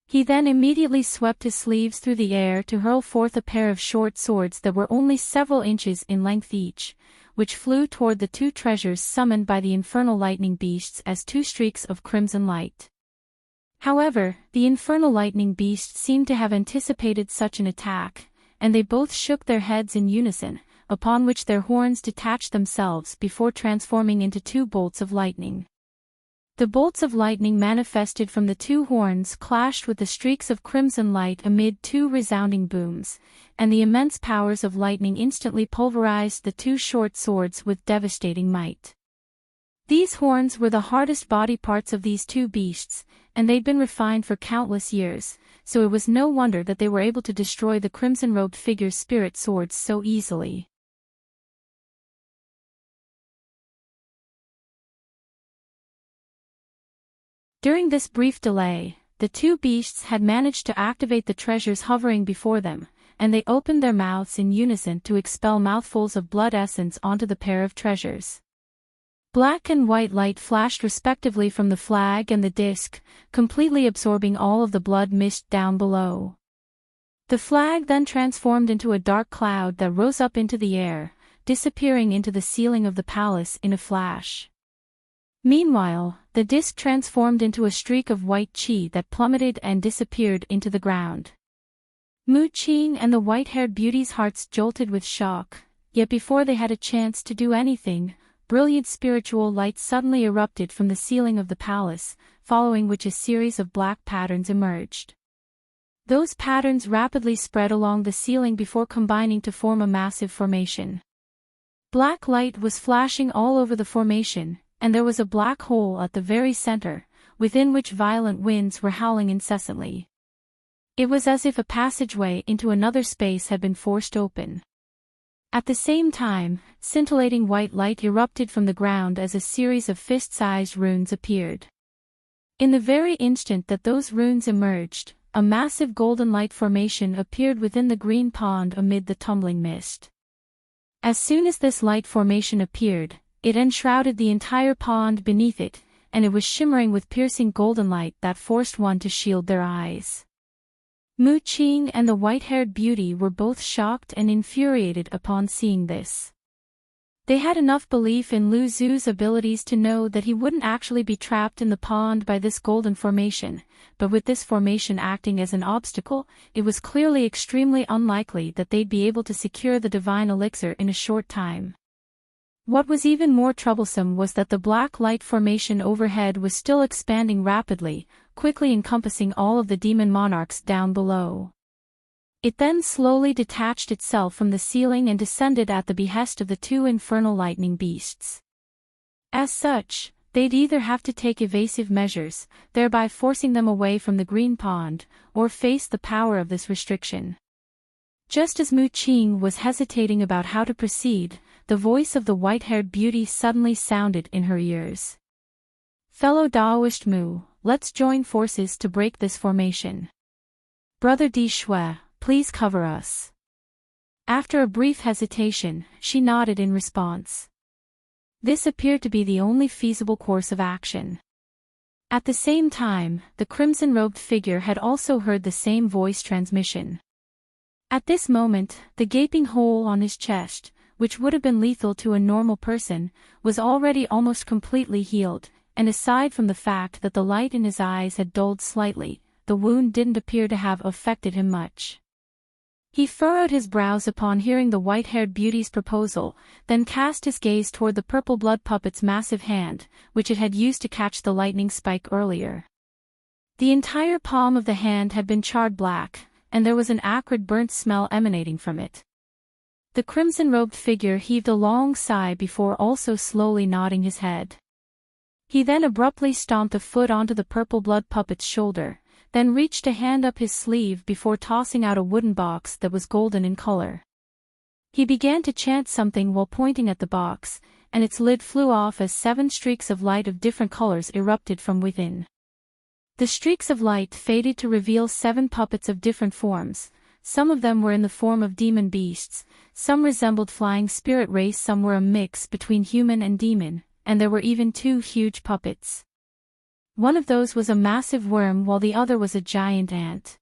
He then immediately swept his sleeves through the air to hurl forth a pair of short swords that were only several inches in length each, which flew toward the two treasures summoned by the infernal lightning beasts as two streaks of crimson light. However, the infernal lightning beasts seemed to have anticipated such an attack, and they both shook their heads in unison, upon which their horns detached themselves before transforming into two bolts of lightning. The bolts of lightning manifested from the two horns clashed with the streaks of crimson light amid two resounding booms, and the immense powers of lightning instantly pulverized the two short swords with devastating might. These horns were the hardest body parts of these two beasts, and they'd been refined for countless years, so it was no wonder that they were able to destroy the crimson-robed figure's spirit swords so easily. During this brief delay, the two beasts had managed to activate the treasures hovering before them, and they opened their mouths in unison to expel mouthfuls of blood essence onto the pair of treasures. Black and white light flashed respectively from the flag and the disc, completely absorbing all of the blood mist down below. The flag then transformed into a dark cloud that rose up into the air, disappearing into the ceiling of the palace in a flash. Meanwhile, the disc transformed into a streak of white chi that plummeted and disappeared into the ground. Mu Qing and the white-haired beauty's hearts jolted with shock, yet before they had a chance to do anything, brilliant spiritual light suddenly erupted from the ceiling of the palace, following which a series of black patterns emerged. Those patterns rapidly spread along the ceiling before combining to form a massive formation. Black light was flashing all over the formation, and there was a black hole at the very center, within which violent winds were howling incessantly. It was as if a passageway into another space had been forced open. At the same time, scintillating white light erupted from the ground as a series of fist-sized runes appeared. In the very instant that those runes emerged, a massive golden light formation appeared within the green pond amid the tumbling mist. As soon as this light formation appeared, it enshrouded the entire pond beneath it, and it was shimmering with piercing golden light that forced one to shield their eyes. Mu Qing and the white-haired beauty were both shocked and infuriated upon seeing this. They had enough belief in Lu Zu's abilities to know that he wouldn't actually be trapped in the pond by this golden formation, but with this formation acting as an obstacle, it was clearly extremely unlikely that they'd be able to secure the divine elixir in a short time. What was even more troublesome was that the black light formation overhead was still expanding rapidly, quickly encompassing all of the demon monarchs down below. It then slowly detached itself from the ceiling and descended at the behest of the two infernal lightning beasts. As such, they'd either have to take evasive measures, thereby forcing them away from the green pond, or face the power of this restriction. Just as Mu Qing was hesitating about how to proceed, the voice of the white-haired beauty suddenly sounded in her ears. "Fellow Daoist Mu, let's join forces to break this formation. Brother Di Shui, please cover us." After a brief hesitation, she nodded in response. This appeared to be the only feasible course of action. At the same time, the crimson-robed figure had also heard the same voice transmission. At this moment, the gaping hole on his chest, which would have been lethal to a normal person, was already almost completely healed, and aside from the fact that the light in his eyes had dulled slightly, the wound didn't appear to have affected him much. He furrowed his brows upon hearing the white-haired beauty's proposal, then cast his gaze toward the purple blood puppet's massive hand, which it had used to catch the lightning spike earlier. The entire palm of the hand had been charred black, and there was an acrid burnt smell emanating from it. The crimson-robed figure heaved a long sigh before also slowly nodding his head. He then abruptly stomped a foot onto the purple blood puppet's shoulder, then reached a hand up his sleeve before tossing out a wooden box that was golden in color. He began to chant something while pointing at the box, and its lid flew off as 7 streaks of light of different colors erupted from within. The streaks of light faded to reveal 7 puppets of different forms. Some of them were in the form of demon beasts, some resembled flying spirit race, some were a mix between human and demon, and there were even 2 huge puppets. One of those was a massive worm while the other was a giant ant.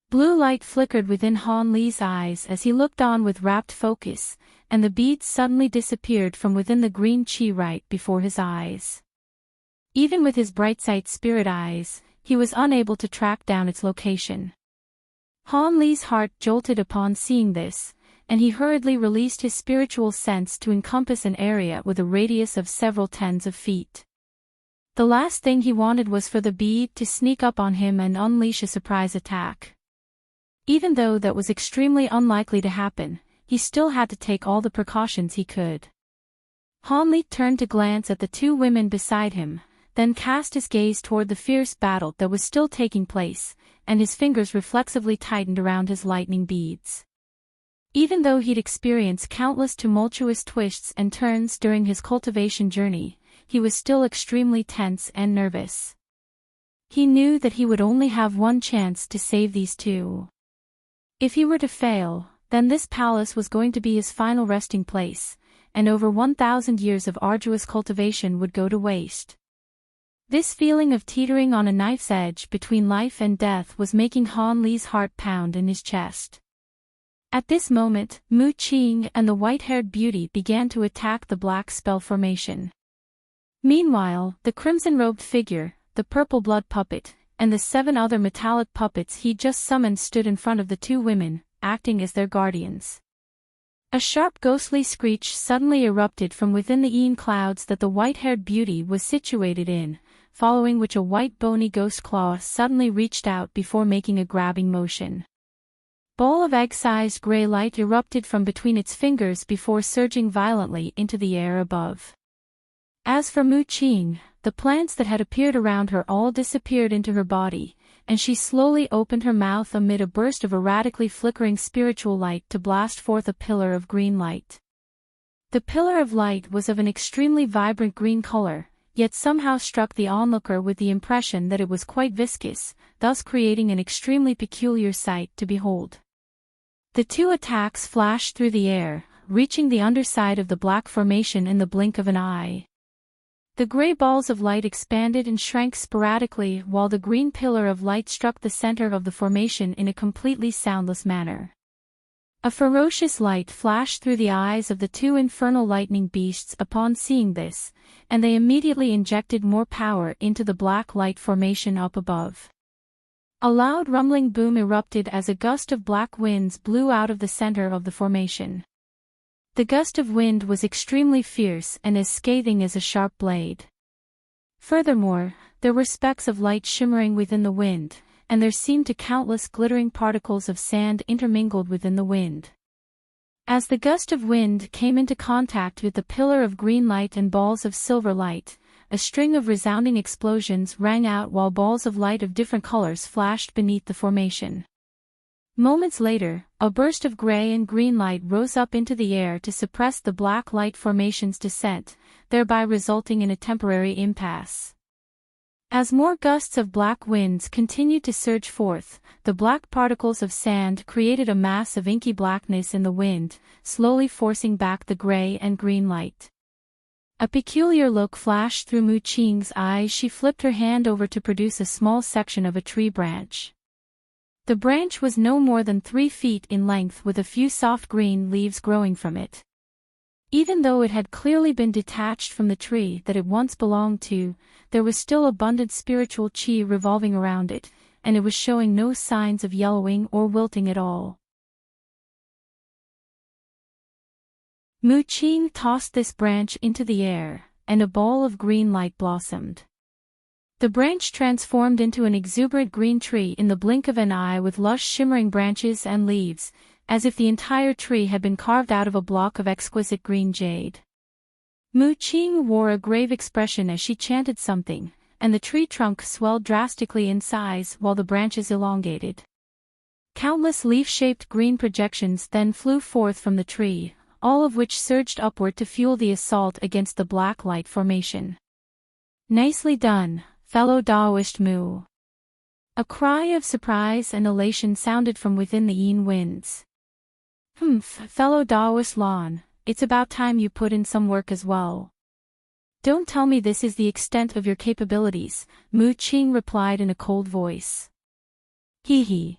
Blue light flickered within Han Li's eyes as he looked on with rapt focus, and the beads suddenly disappeared from within the green chi right before his eyes. Even with his bright sight spirit eyes, he was unable to track down its location. Han Li's heart jolted upon seeing this, and he hurriedly released his spiritual sense to encompass an area with a radius of several tens of feet. The last thing he wanted was for the bead to sneak up on him and unleash a surprise attack. Even though that was extremely unlikely to happen, he still had to take all the precautions he could. Han Li turned to glance at the 2 women beside him, then cast his gaze toward the fierce battle that was still taking place, and his fingers reflexively tightened around his lightning beads. Even though he'd experienced countless tumultuous twists and turns during his cultivation journey, he was still extremely tense and nervous. He knew that he would only have one chance to save these 2. If he were to fail, then this palace was going to be his final resting place, and over 1,000 years of arduous cultivation would go to waste. This feeling of teetering on a knife's edge between life and death was making Han Li's heart pound in his chest. At this moment, Mu Qing and the white-haired beauty began to attack the black spell formation. Meanwhile, the crimson-robed figure, the purple blood puppet, and the 7 other metallic puppets he just summoned stood in front of the 2 women, acting as their guardians. A sharp ghostly screech suddenly erupted from within the Eon clouds that the white-haired beauty was situated in, following which a white bony ghost claw suddenly reached out before making a grabbing motion. ball of egg-sized gray light erupted from between its fingers before surging violently into the air above. As for Mu Qing, the plants that had appeared around her all disappeared into her body, and she slowly opened her mouth amid a burst of erratically flickering spiritual light to blast forth a pillar of green light. The pillar of light was of an extremely vibrant green color, yet somehow struck the onlooker with the impression that it was quite viscous, thus creating an extremely peculiar sight to behold. The two attacks flashed through the air, reaching the underside of the black formation in the blink of an eye. The gray balls of light expanded and shrank sporadically while the green pillar of light struck the center of the formation in a completely soundless manner. A ferocious light flashed through the eyes of the two infernal lightning beasts upon seeing this, and they immediately injected more power into the black light formation up above. A loud rumbling boom erupted as a gust of black winds blew out of the center of the formation. The gust of wind was extremely fierce and as scathing as a sharp blade. Furthermore, there were specks of light shimmering within the wind, and there seemed to countless glittering particles of sand intermingled within the wind. As the gust of wind came into contact with the pillar of green light and balls of silver light, a string of resounding explosions rang out while balls of light of different colors flashed beneath the formation. Moments later, a burst of gray and green light rose up into the air to suppress the black light formation's descent, thereby resulting in a temporary impasse. As more gusts of black winds continued to surge forth, the black particles of sand created a mass of inky blackness in the wind, slowly forcing back the gray and green light. A peculiar look flashed through Mu Qing's eyes. She flipped her hand over to produce a small section of a tree branch. The branch was no more than 3 feet in length with a few soft green leaves growing from it. Even though it had clearly been detached from the tree that it once belonged to, there was still abundant spiritual qi revolving around it, and it was showing no signs of yellowing or wilting at all. Mu Qing tossed this branch into the air, and a ball of green light blossomed. The branch transformed into an exuberant green tree in the blink of an eye with lush shimmering branches and leaves, as if the entire tree had been carved out of a block of exquisite green jade. Mu Qing wore a grave expression as she chanted something, and the tree trunk swelled drastically in size while the branches elongated. Countless leaf-shaped green projections then flew forth from the tree, all of which surged upward to fuel the assault against the black light formation. Nicely done, fellow Daoist Mu. A cry of surprise and elation sounded from within the Yin winds. Fellow Daoist Lan, it's about time you put in some work as well. Don't tell me this is the extent of your capabilities, Mu Qing replied in a cold voice. Hee hee.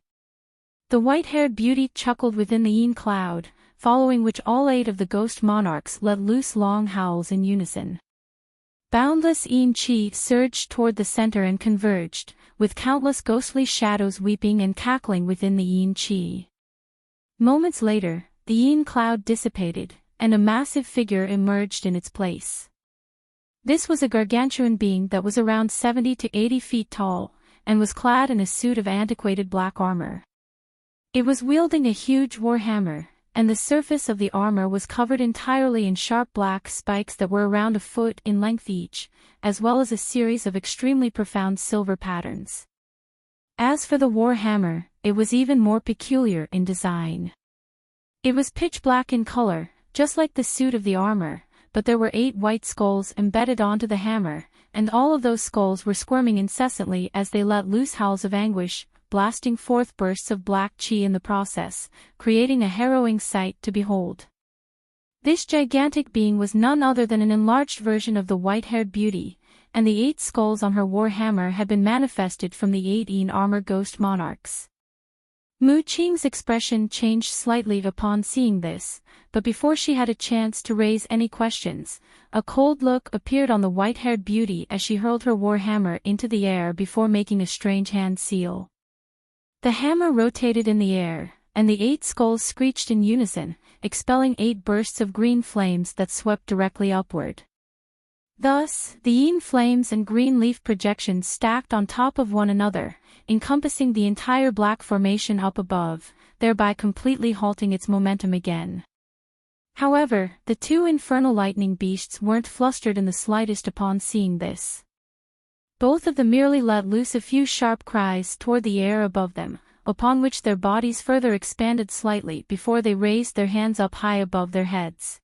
The white-haired beauty chuckled within the Yin cloud, following which all 8 of the ghost monarchs let loose long howls in unison. Boundless Yin Qi surged toward the center and converged, with countless ghostly shadows weeping and cackling within the Yin Qi. Moments later, the Yin cloud dissipated, and a massive figure emerged in its place. This was a gargantuan being that was around 70 to 80 feet tall, and was clad in a suit of antiquated black armor. It was wielding a huge war hammer, and the surface of the armor was covered entirely in sharp black spikes that were around a foot in length each, as well as a series of extremely profound silver patterns. As for the war hammer, it was even more peculiar in design. It was pitch black in color, just like the suit of the armor, but there were 8 white skulls embedded onto the hammer, and all of those skulls were squirming incessantly as they let loose howls of anguish, blasting forth bursts of black qi in the process, creating a harrowing sight to behold. This gigantic being was none other than an enlarged version of the white-haired beauty, and the 8 skulls on her war hammer had been manifested from the 8 Yin armor ghost monarchs. Mu Qing's expression changed slightly upon seeing this, but before she had a chance to raise any questions, a cold look appeared on the white-haired beauty as she hurled her war hammer into the air before making a strange hand seal. The hammer rotated in the air, and the 8 skulls screeched in unison, expelling 8 bursts of green flames that swept directly upward. Thus, the Yin flames and green leaf projections stacked on top of one another, encompassing the entire black formation up above, thereby completely halting its momentum again. However, the two infernal lightning beasts weren't flustered in the slightest upon seeing this. Both of them merely let loose a few sharp cries toward the air above them, upon which their bodies further expanded slightly before they raised their hands up high above their heads.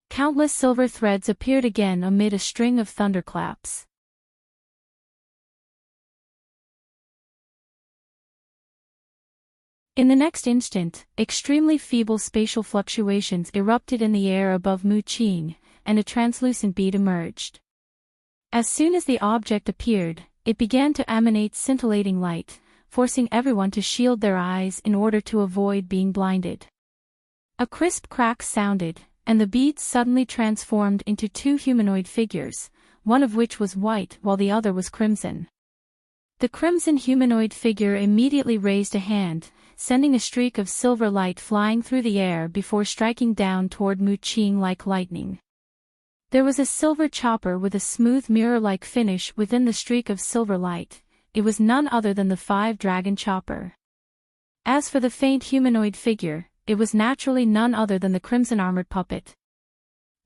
Countless silver threads appeared again amid a string of thunderclaps. In the next instant, extremely feeble spatial fluctuations erupted in the air above Mu Qing, and a translucent bead emerged. As soon as the object appeared, it began to emanate scintillating light, forcing everyone to shield their eyes in order to avoid being blinded. A crisp crack sounded, and the beads suddenly transformed into two humanoid figures, one of which was white while the other was crimson. The crimson humanoid figure immediately raised a hand, sending a streak of silver light flying through the air before striking down toward Mu Qing like lightning. There was a silver chopper with a smooth mirror-like finish within the streak of silver light. It was none other than the five-dragon chopper. As for the faint humanoid figure, it was naturally none other than the crimson-armored puppet.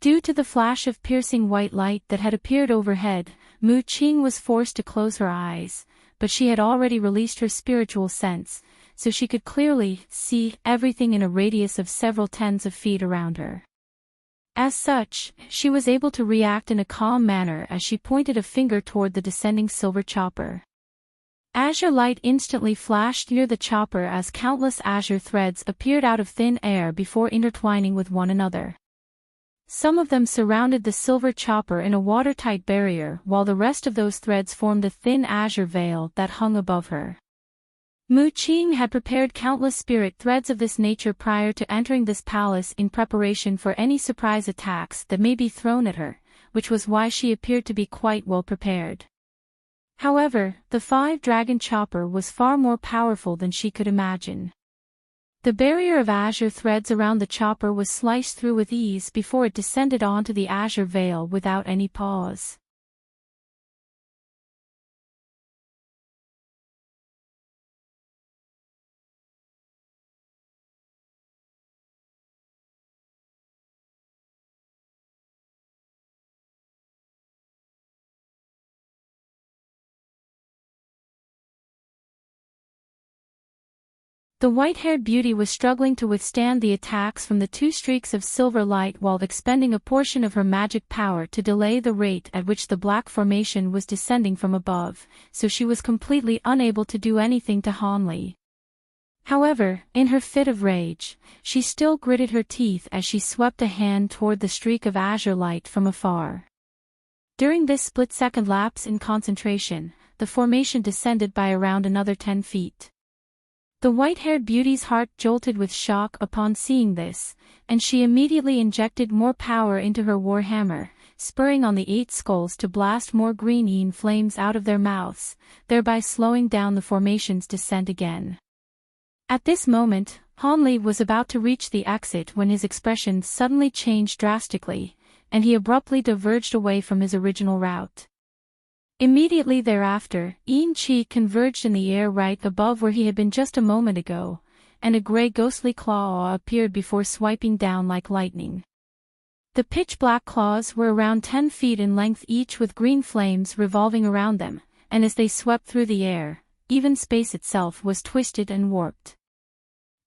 Due to the flash of piercing white light that had appeared overhead, Mu Qing was forced to close her eyes, but she had already released her spiritual sense, so she could clearly see everything in a radius of several tens of feet around her. As such, she was able to react in a calm manner as she pointed a finger toward the descending silver chopper. Azure light instantly flashed near the chopper as countless azure threads appeared out of thin air before intertwining with one another. Some of them surrounded the silver chopper in a watertight barrier while the rest of those threads formed a thin azure veil that hung above her. Mu Qing had prepared countless spirit threads of this nature prior to entering this palace in preparation for any surprise attacks that may be thrown at her, which was why she appeared to be quite well prepared. However, the five-dragon chopper was far more powerful than she could imagine. The barrier of azure threads around the chopper was sliced through with ease before it descended onto the azure veil without any pause. The white-haired beauty was struggling to withstand the attacks from the two streaks of silver light while expending a portion of her magic power to delay the rate at which the black formation was descending from above, so she was completely unable to do anything to Hanli. However, in her fit of rage, she still gritted her teeth as she swept a hand toward the streak of azure light from afar. During this split-second lapse in concentration, the formation descended by around another 10 feet. The white-haired beauty's heart jolted with shock upon seeing this, and she immediately injected more power into her warhammer, spurring on the 8 skulls to blast more green flames out of their mouths, thereby slowing down the formation's descent again. At this moment, Hanli was about to reach the exit when his expression suddenly changed drastically, and he abruptly diverged away from his original route. Immediately thereafter, Yin Qi converged in the air right above where he had been just a moment ago, and a gray ghostly claw appeared before swiping down like lightning. The pitch-black claws were around 10 feet in length each with green flames revolving around them, and as they swept through the air, even space itself was twisted and warped.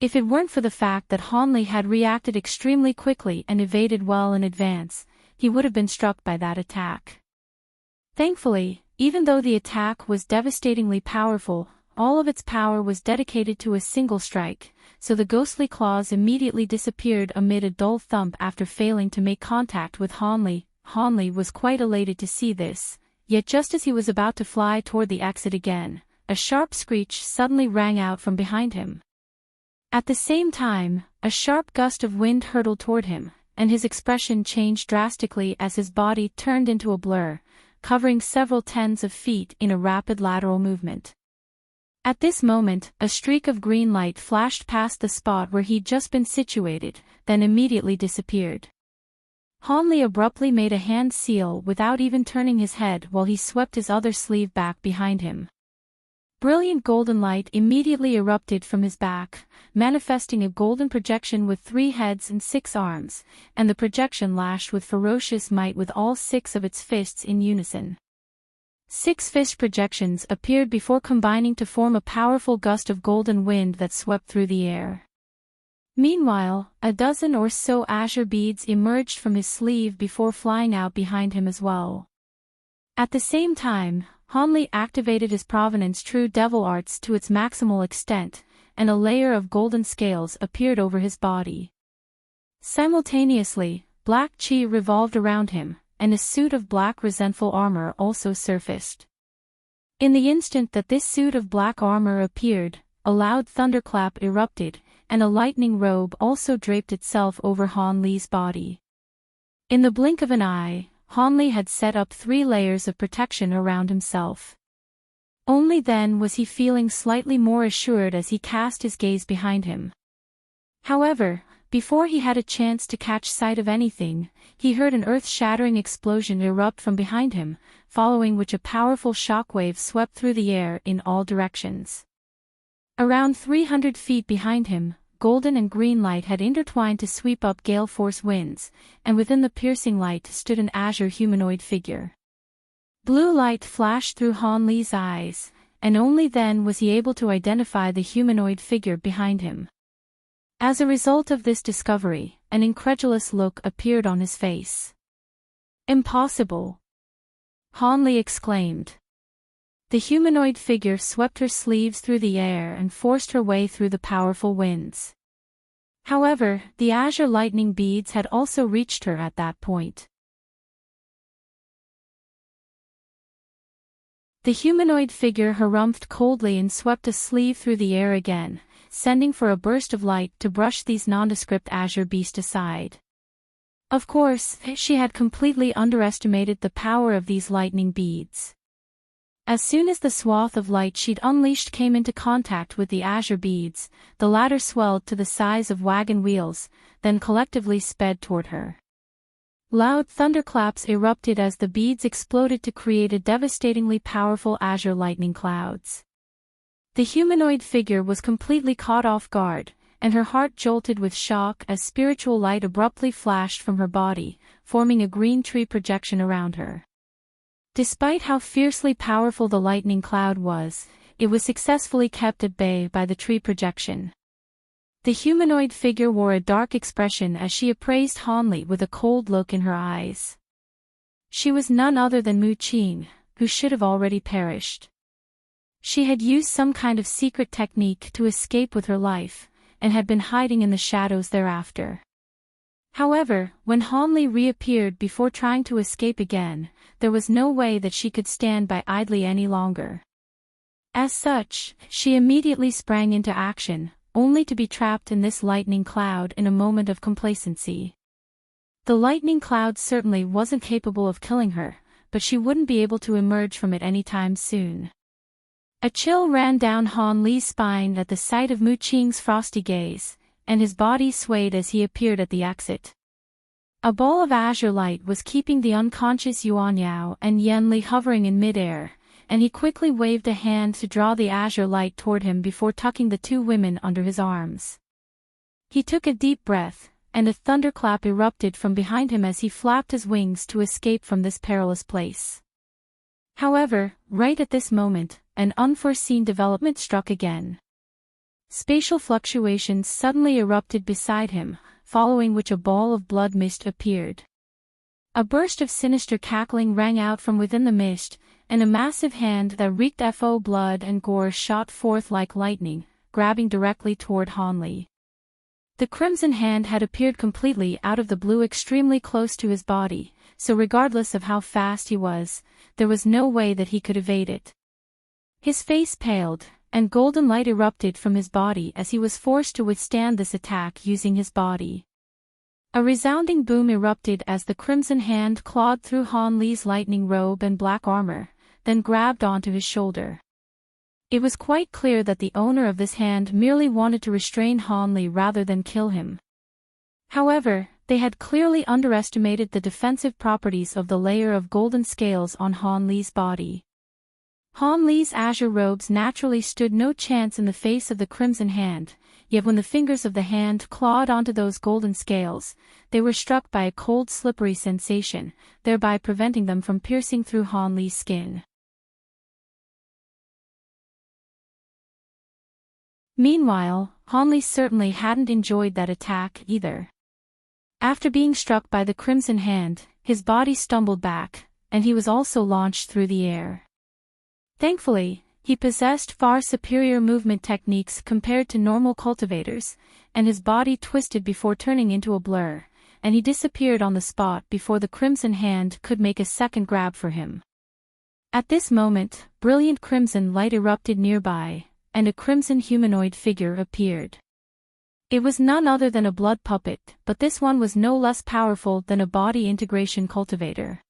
If it weren't for the fact that Hanli had reacted extremely quickly and evaded well in advance, he would have been struck by that attack. Thankfully, even though the attack was devastatingly powerful, all of its power was dedicated to a single strike, so the ghostly claws immediately disappeared amid a dull thump after failing to make contact with Hanli. Hanli was quite elated to see this, yet just as he was about to fly toward the exit again, a sharp screech suddenly rang out from behind him. At the same time, a sharp gust of wind hurtled toward him, and his expression changed drastically as his body turned into a blur, covering several tens of feet in a rapid lateral movement. At this moment, a streak of green light flashed past the spot where he'd just been situated, then immediately disappeared. Hanli abruptly made a hand seal without even turning his head while he swept his other sleeve back behind him. Brilliant golden light immediately erupted from his back, manifesting a golden projection with 3 heads and 6 arms, and the projection lashed with ferocious might with all 6 of its fists in unison. 6 fist projections appeared before combining to form a powerful gust of golden wind that swept through the air. Meanwhile, a dozen or so azure beads emerged from his sleeve before flying out behind him as well. At the same time, Hanli activated his Provenance True Devil Arts to its maximal extent, and a layer of golden scales appeared over his body. Simultaneously, black chi revolved around him, and a suit of black resentful armor also surfaced. In the instant that this suit of black armor appeared, a loud thunderclap erupted, and a lightning robe also draped itself over Han Li's body. In the blink of an eye, Han Li had set up 3 layers of protection around himself. Only then was he feeling slightly more assured as he cast his gaze behind him. However, before he had a chance to catch sight of anything, he heard an earth-shattering explosion erupt from behind him, following which a powerful shockwave swept through the air in all directions. Around 300 feet behind him, golden and green light had intertwined to sweep up gale-force winds, and within the piercing light stood an azure humanoid figure. Blue light flashed through Han Li's eyes, and only then was he able to identify the humanoid figure behind him. As a result of this discovery, an incredulous look appeared on his face. "Impossible!" Han Li exclaimed. The humanoid figure swept her sleeves through the air and forced her way through the powerful winds. However, the azure lightning beads had also reached her at that point. The humanoid figure harumphed coldly and swept a sleeve through the air again, sending for a burst of light to brush these nondescript azure beasts aside. Of course, she had completely underestimated the power of these lightning beads. As soon as the swath of light she'd unleashed came into contact with the azure beads, the latter swelled to the size of wagon wheels, then collectively sped toward her. Loud thunderclaps erupted as the beads exploded to create a devastatingly powerful azure lightning clouds. The humanoid figure was completely caught off guard, and her heart jolted with shock as spiritual light abruptly flashed from her body, forming a green tree projection around her. Despite how fiercely powerful the lightning cloud was, it was successfully kept at bay by the tree projection. The humanoid figure wore a dark expression as she appraised Han Li with a cold look in her eyes. She was none other than Mu Qing, who should have already perished. She had used some kind of secret technique to escape with her life, and had been hiding in the shadows thereafter. However, when Han Li reappeared before trying to escape again, there was no way that she could stand by idly any longer. As such, she immediately sprang into action, only to be trapped in this lightning cloud in a moment of complacency. The lightning cloud certainly wasn't capable of killing her, but she wouldn't be able to emerge from it anytime soon. A chill ran down Han Li's spine at the sight of Mu Qing's frosty gaze, and his body swayed as he appeared at the exit. A ball of azure light was keeping the unconscious Yuan Yao and Yan Li hovering in midair, and he quickly waved a hand to draw the azure light toward him before tucking the 2 women under his arms. He took a deep breath, and a thunderclap erupted from behind him as he flapped his wings to escape from this perilous place. However, right at this moment, an unforeseen development struck again. Spatial fluctuations suddenly erupted beside him, following which a ball of blood mist appeared. A burst of sinister cackling rang out from within the mist, and a massive hand that reeked of blood and gore shot forth like lightning, grabbing directly toward Han Li. The crimson hand had appeared completely out of the blue extremely close to his body, so regardless of how fast he was, there was no way that he could evade it. His face paled, and golden light erupted from his body as he was forced to withstand this attack using his body. A resounding boom erupted as the crimson hand clawed through Han Li's lightning robe and black armor, then grabbed onto his shoulder. It was quite clear that the owner of this hand merely wanted to restrain Han Li rather than kill him. However, they had clearly underestimated the defensive properties of the layer of golden scales on Han Li's body. Han Li's azure robes naturally stood no chance in the face of the crimson hand, yet when the fingers of the hand clawed onto those golden scales, they were struck by a cold slippery sensation, thereby preventing them from piercing through Han Li's skin. Meanwhile, Han Li certainly hadn't enjoyed that attack either. After being struck by the crimson hand, his body stumbled back, and he was also launched through the air. Thankfully, he possessed far superior movement techniques compared to normal cultivators, and his body twisted before turning into a blur, and he disappeared on the spot before the crimson hand could make a second grab for him. At this moment, brilliant crimson light erupted nearby, and a crimson humanoid figure appeared. It was none other than a blood puppet, but this one was no less powerful than a body integration cultivator.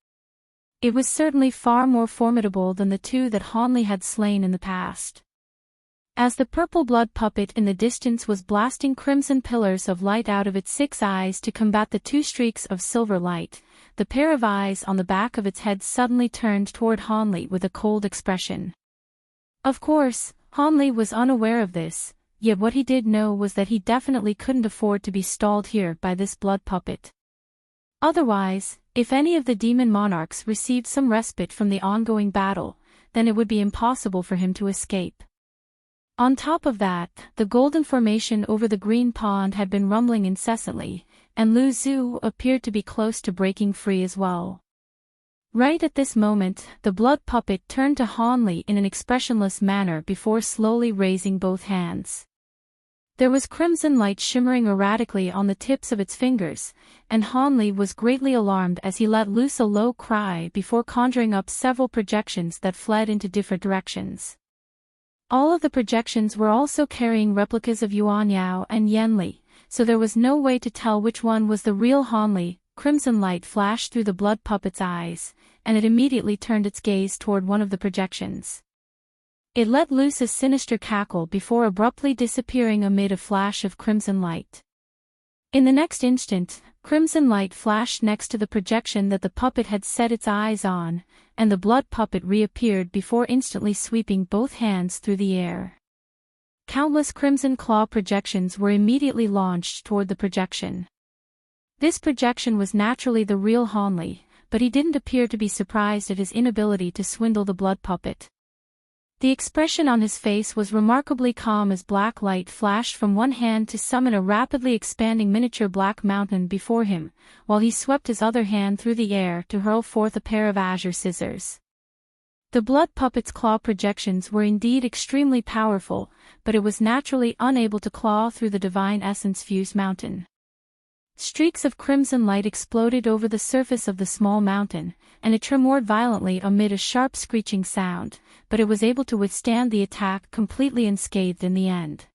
It was certainly far more formidable than the two that Han Li had slain in the past. As the purple blood puppet in the distance was blasting crimson pillars of light out of its 6 eyes to combat the 2 streaks of silver light, the pair of eyes on the back of its head suddenly turned toward Han Li with a cold expression. Of course, Han Li was unaware of this, yet what he did know was that he definitely couldn't afford to be stalled here by this blood puppet. Otherwise, if any of the demon monarchs received some respite from the ongoing battle, then it would be impossible for him to escape. On top of that, the golden formation over the green pond had been rumbling incessantly, and Lu Zhu appeared to be close to breaking free as well. Right at this moment, the blood puppet turned to Han Li in an expressionless manner before slowly raising both hands. There was crimson light shimmering erratically on the tips of its fingers, and Han Li was greatly alarmed as he let loose a low cry before conjuring up several projections that fled into different directions. All of the projections were also carrying replicas of Yuan Yao and Yan Li, so there was no way to tell which one was the real Han Li. Crimson light flashed through the blood puppet's eyes, and it immediately turned its gaze toward one of the projections. It let loose a sinister cackle before abruptly disappearing amid a flash of crimson light. In the next instant, crimson light flashed next to the projection that the puppet had set its eyes on, and the blood puppet reappeared before instantly sweeping both hands through the air. Countless crimson claw projections were immediately launched toward the projection. This projection was naturally the real Han Li, but he didn't appear to be surprised at his inability to swindle the blood puppet. The expression on his face was remarkably calm as black light flashed from one hand to summon a rapidly expanding miniature black mountain before him, while he swept his other hand through the air to hurl forth a pair of azure scissors. The blood puppet's claw projections were indeed extremely powerful, but it was naturally unable to claw through the divine essence-fused mountain. Streaks of crimson light exploded over the surface of the small mountain, and it tremored violently amid a sharp screeching sound, but it was able to withstand the attack completely unscathed in the end.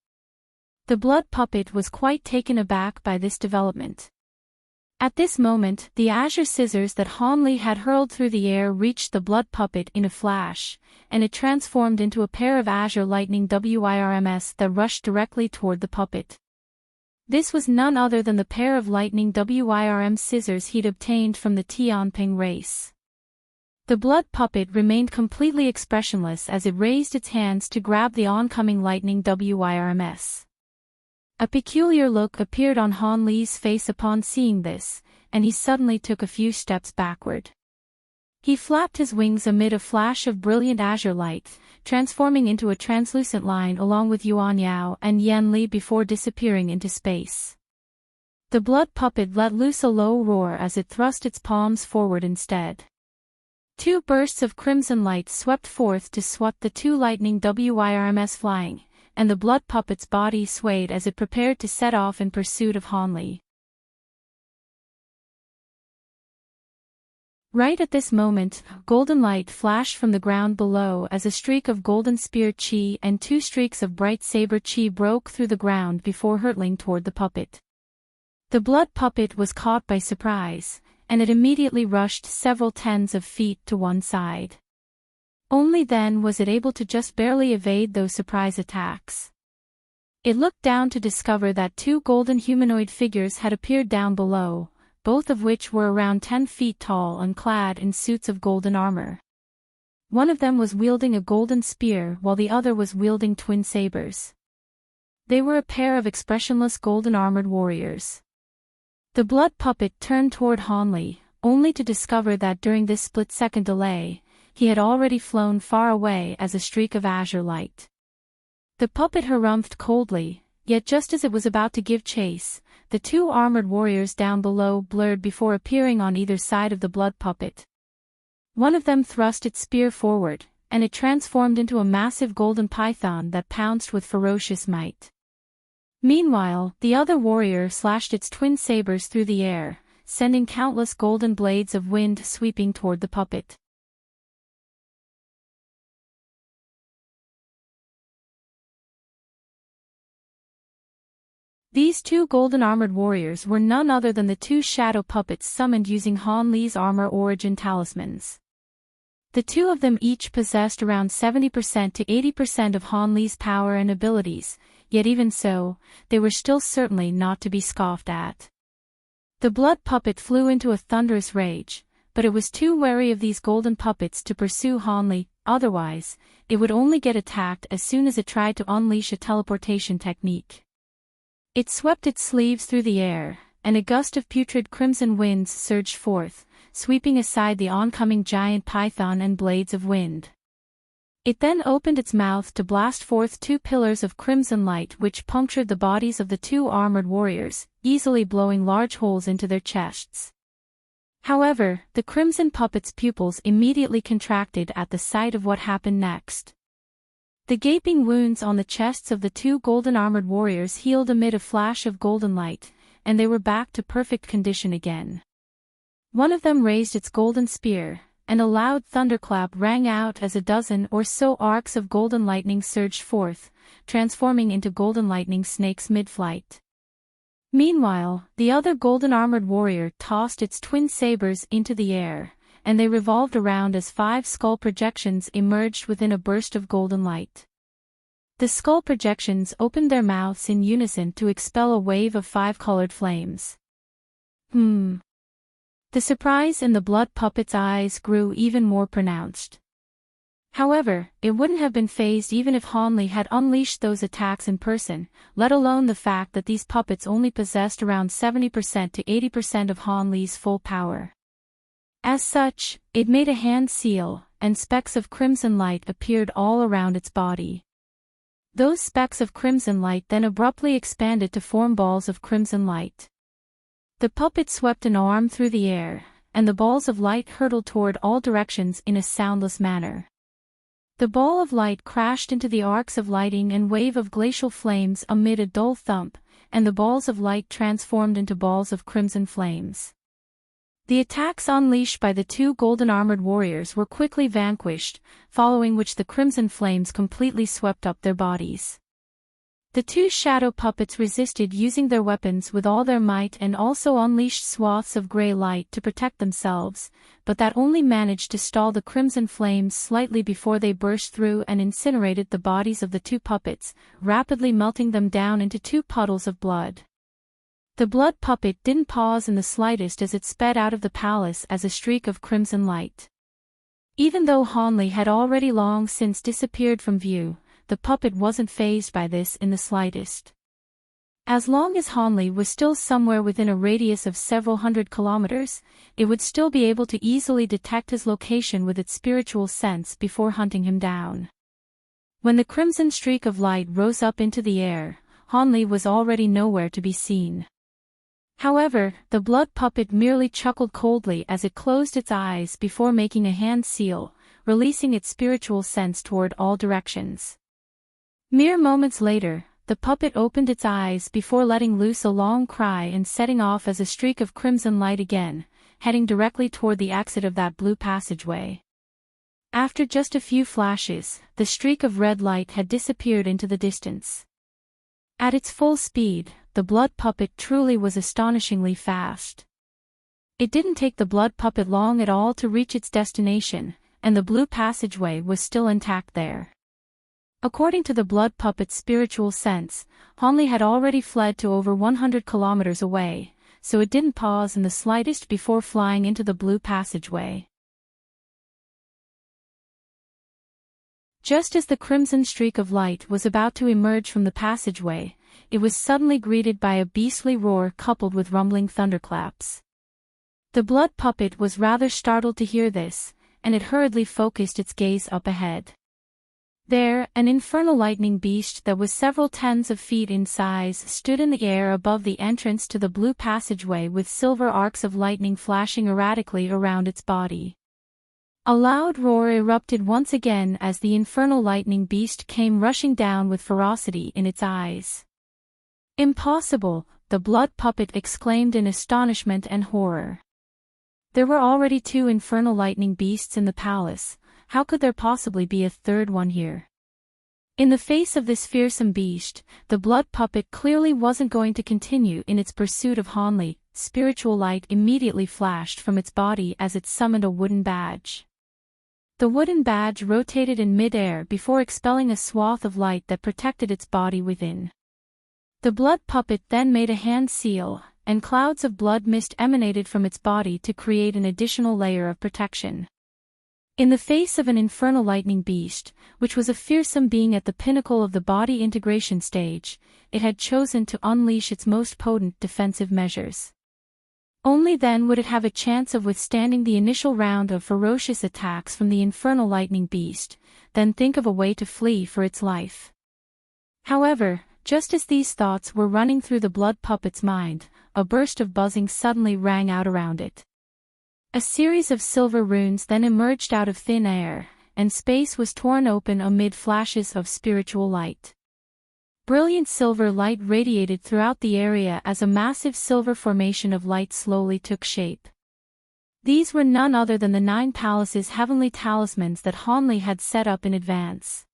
The blood puppet was quite taken aback by this development. At this moment, the azure scissors that Han Li had hurled through the air reached the blood puppet in a flash, and it transformed into a pair of azure lightning WIRMs that rushed directly toward the puppet. This was none other than the pair of lightning WIRM scissors he'd obtained from the Tianping race. The blood puppet remained completely expressionless as it raised its hands to grab the oncoming lightning WIRMs. A peculiar look appeared on Han Li's face upon seeing this, and he suddenly took a few steps backward. He flapped his wings amid a flash of brilliant azure light, transforming into a translucent line along with Yuan Yao and Yan Li before disappearing into space. The blood puppet let loose a low roar as it thrust its palms forward instead. 2 bursts of crimson light swept forth to swat the 2 lightning WIRMs flying, and the blood puppet's body swayed as it prepared to set off in pursuit of Han Li. Right at this moment, golden light flashed from the ground below as a streak of golden spear chi and 2 streaks of bright saber chi broke through the ground before hurtling toward the puppet. The blood puppet was caught by surprise, and it immediately rushed several tens of feet to one side. Only then was it able to just barely evade those surprise attacks. It looked down to discover that 2 golden humanoid figures had appeared down below, both of which were around 10 feet tall and clad in suits of golden armor. One of them was wielding a golden spear while the other was wielding twin sabers. They were a pair of expressionless golden-armored warriors. The blood puppet turned toward Hanli, only to discover that during this split-second delay, he had already flown far away as a streak of azure light. The puppet harumphed coldly, yet just as it was about to give chase, the two armored warriors down below blurred before appearing on either side of the blood puppet. One of them thrust its spear forward, and it transformed into a massive golden python that pounced with ferocious might. Meanwhile, the other warrior slashed its twin sabers through the air, sending countless golden blades of wind sweeping toward the puppet. These two golden-armored warriors were none other than the two shadow puppets summoned using Han Li's armor origin talismans. The two of them each possessed around 70% to 80% of Han Li's power and abilities, yet even so, they were still certainly not to be scoffed at. The blood puppet flew into a thunderous rage, but it was too wary of these golden puppets to pursue Han Li, otherwise, it would only get attacked as soon as it tried to unleash a teleportation technique. It swept its sleeves through the air, and a gust of putrid crimson winds surged forth, sweeping aside the oncoming giant python and blades of wind. It then opened its mouth to blast forth two pillars of crimson light which punctured the bodies of the two armored warriors, easily blowing large holes into their chests. However, the crimson puppet's pupils immediately contracted at the sight of what happened next. The gaping wounds on the chests of the two golden-armored warriors healed amid a flash of golden light, and they were back to perfect condition again. One of them raised its golden spear, and a loud thunderclap rang out as a dozen or so arcs of golden lightning surged forth, transforming into golden lightning snakes mid-flight. Meanwhile, the other golden-armored warrior tossed its twin sabers into the air, and they revolved around as 5 skull projections emerged within a burst of golden light. The skull projections opened their mouths in unison to expel a wave of 5 colored flames. The surprise in the blood puppet's eyes grew even more pronounced. However, it wouldn't have been fazed even if Han Li had unleashed those attacks in person, let alone the fact that these puppets only possessed around 70% to 80% of Han Li's full power. As such, it made a hand seal, and specks of crimson light appeared all around its body. Those specks of crimson light then abruptly expanded to form balls of crimson light. The puppet swept an arm through the air, and the balls of light hurtled toward all directions in a soundless manner. The ball of light crashed into the arcs of lighting and wave of glacial flames amid a dull thump, and the balls of light transformed into balls of crimson flames. The attacks unleashed by the two golden-armored warriors were quickly vanquished, following which the crimson flames completely swept up their bodies. The two shadow puppets resisted using their weapons with all their might and also unleashed swaths of gray light to protect themselves, but that only managed to stall the crimson flames slightly before they burst through and incinerated the bodies of the two puppets, rapidly melting them down into 2 puddles of blood. The blood puppet didn't pause in the slightest as it sped out of the palace as a streak of crimson light. Even though Han Li had already long since disappeared from view, the puppet wasn't fazed by this in the slightest. As long as Han Li was still somewhere within a radius of several hundred kilometers, it would still be able to easily detect his location with its spiritual sense before hunting him down. When the crimson streak of light rose up into the air, Han Li was already nowhere to be seen. However, the blood puppet merely chuckled coldly as it closed its eyes before making a hand seal, releasing its spiritual sense toward all directions. Mere moments later, the puppet opened its eyes before letting loose a long cry and setting off as a streak of crimson light again, heading directly toward the exit of that blue passageway. After just a few flashes, the streak of red light had disappeared into the distance. At its full speed, the blood puppet truly was astonishingly fast. It didn't take the blood puppet long at all to reach its destination, and the blue passageway was still intact there. According to the blood puppet's spiritual sense, Han Li had already fled to over 100 kilometers away, so it didn't pause in the slightest before flying into the blue passageway. Just as the crimson streak of light was about to emerge from the passageway, it was suddenly greeted by a beastly roar coupled with rumbling thunderclaps. The blood puppet was rather startled to hear this, and it hurriedly focused its gaze up ahead. There, an infernal lightning beast that was several tens of feet in size stood in the air above the entrance to the blue passageway with silver arcs of lightning flashing erratically around its body. A loud roar erupted once again as the infernal lightning beast came rushing down with ferocity in its eyes. "Impossible!" the blood puppet exclaimed in astonishment and horror. There were already 2 infernal lightning beasts in the palace. How could there possibly be a third one here? In the face of this fearsome beast, the blood puppet clearly wasn't going to continue in its pursuit of Hanli. Spiritual light immediately flashed from its body as it summoned a wooden badge. The wooden badge rotated in mid-air before expelling a swath of light that protected its body within. The blood puppet then made a hand seal, and clouds of blood mist emanated from its body to create an additional layer of protection. In the face of an infernal lightning beast, which was a fearsome being at the pinnacle of the body integration stage, it had chosen to unleash its most potent defensive measures. Only then would it have a chance of withstanding the initial round of ferocious attacks from the infernal lightning beast, then think of a way to flee for its life. However, just as these thoughts were running through the blood puppet's mind, a burst of buzzing suddenly rang out around it. A series of silver runes then emerged out of thin air, and space was torn open amid flashes of spiritual light. Brilliant silver light radiated throughout the area as a massive silver formation of light slowly took shape. These were none other than the 9 palaces' heavenly talismans that Hanli had set up in advance.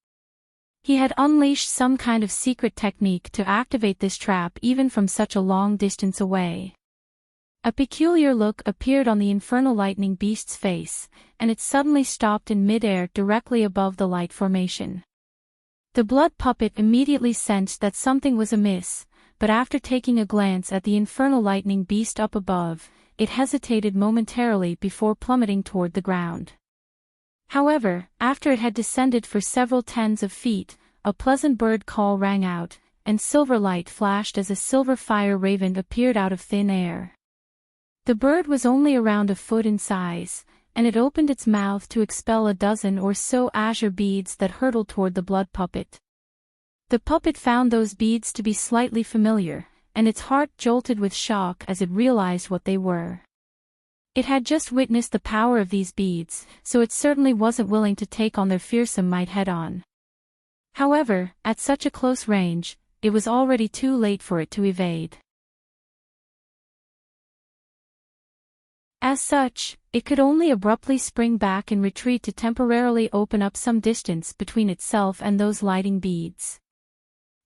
He had unleashed some kind of secret technique to activate this trap even from such a long distance away. A peculiar look appeared on the infernal lightning beast's face, and it suddenly stopped in mid-air directly above the light formation. The blood puppet immediately sensed that something was amiss, but after taking a glance at the infernal lightning beast up above, it hesitated momentarily before plummeting toward the ground. However, after it had descended for several tens of feet, a pleasant bird call rang out, and silver light flashed as a silver fire raven appeared out of thin air. The bird was only around a foot in size, and it opened its mouth to expel a dozen or so azure beads that hurtled toward the blood puppet. The puppet found those beads to be slightly familiar, and its heart jolted with shock as it realized what they were. It had just witnessed the power of these beads, so it certainly wasn't willing to take on their fearsome might head-on. However, at such a close range, it was already too late for it to evade. As such, it could only abruptly spring back and retreat to temporarily open up some distance between itself and those lighting beads.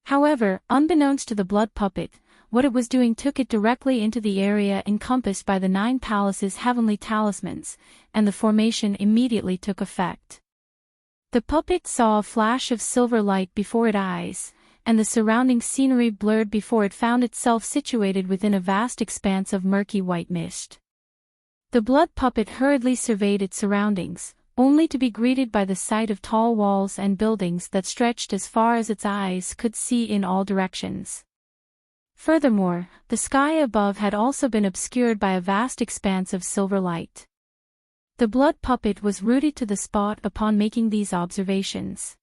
However, unbeknownst to the blood puppet, what it was doing took it directly into the area encompassed by the 9 palaces' heavenly talismans, and the formation immediately took effect. The puppet saw a flash of silver light before its eyes, and the surrounding scenery blurred before it found itself situated within a vast expanse of murky white mist. The blood puppet hurriedly surveyed its surroundings, only to be greeted by the sight of tall walls and buildings that stretched as far as its eyes could see in all directions. Furthermore, the sky above had also been obscured by a vast expanse of silver light. The blood puppet was rooted to the spot upon making these observations.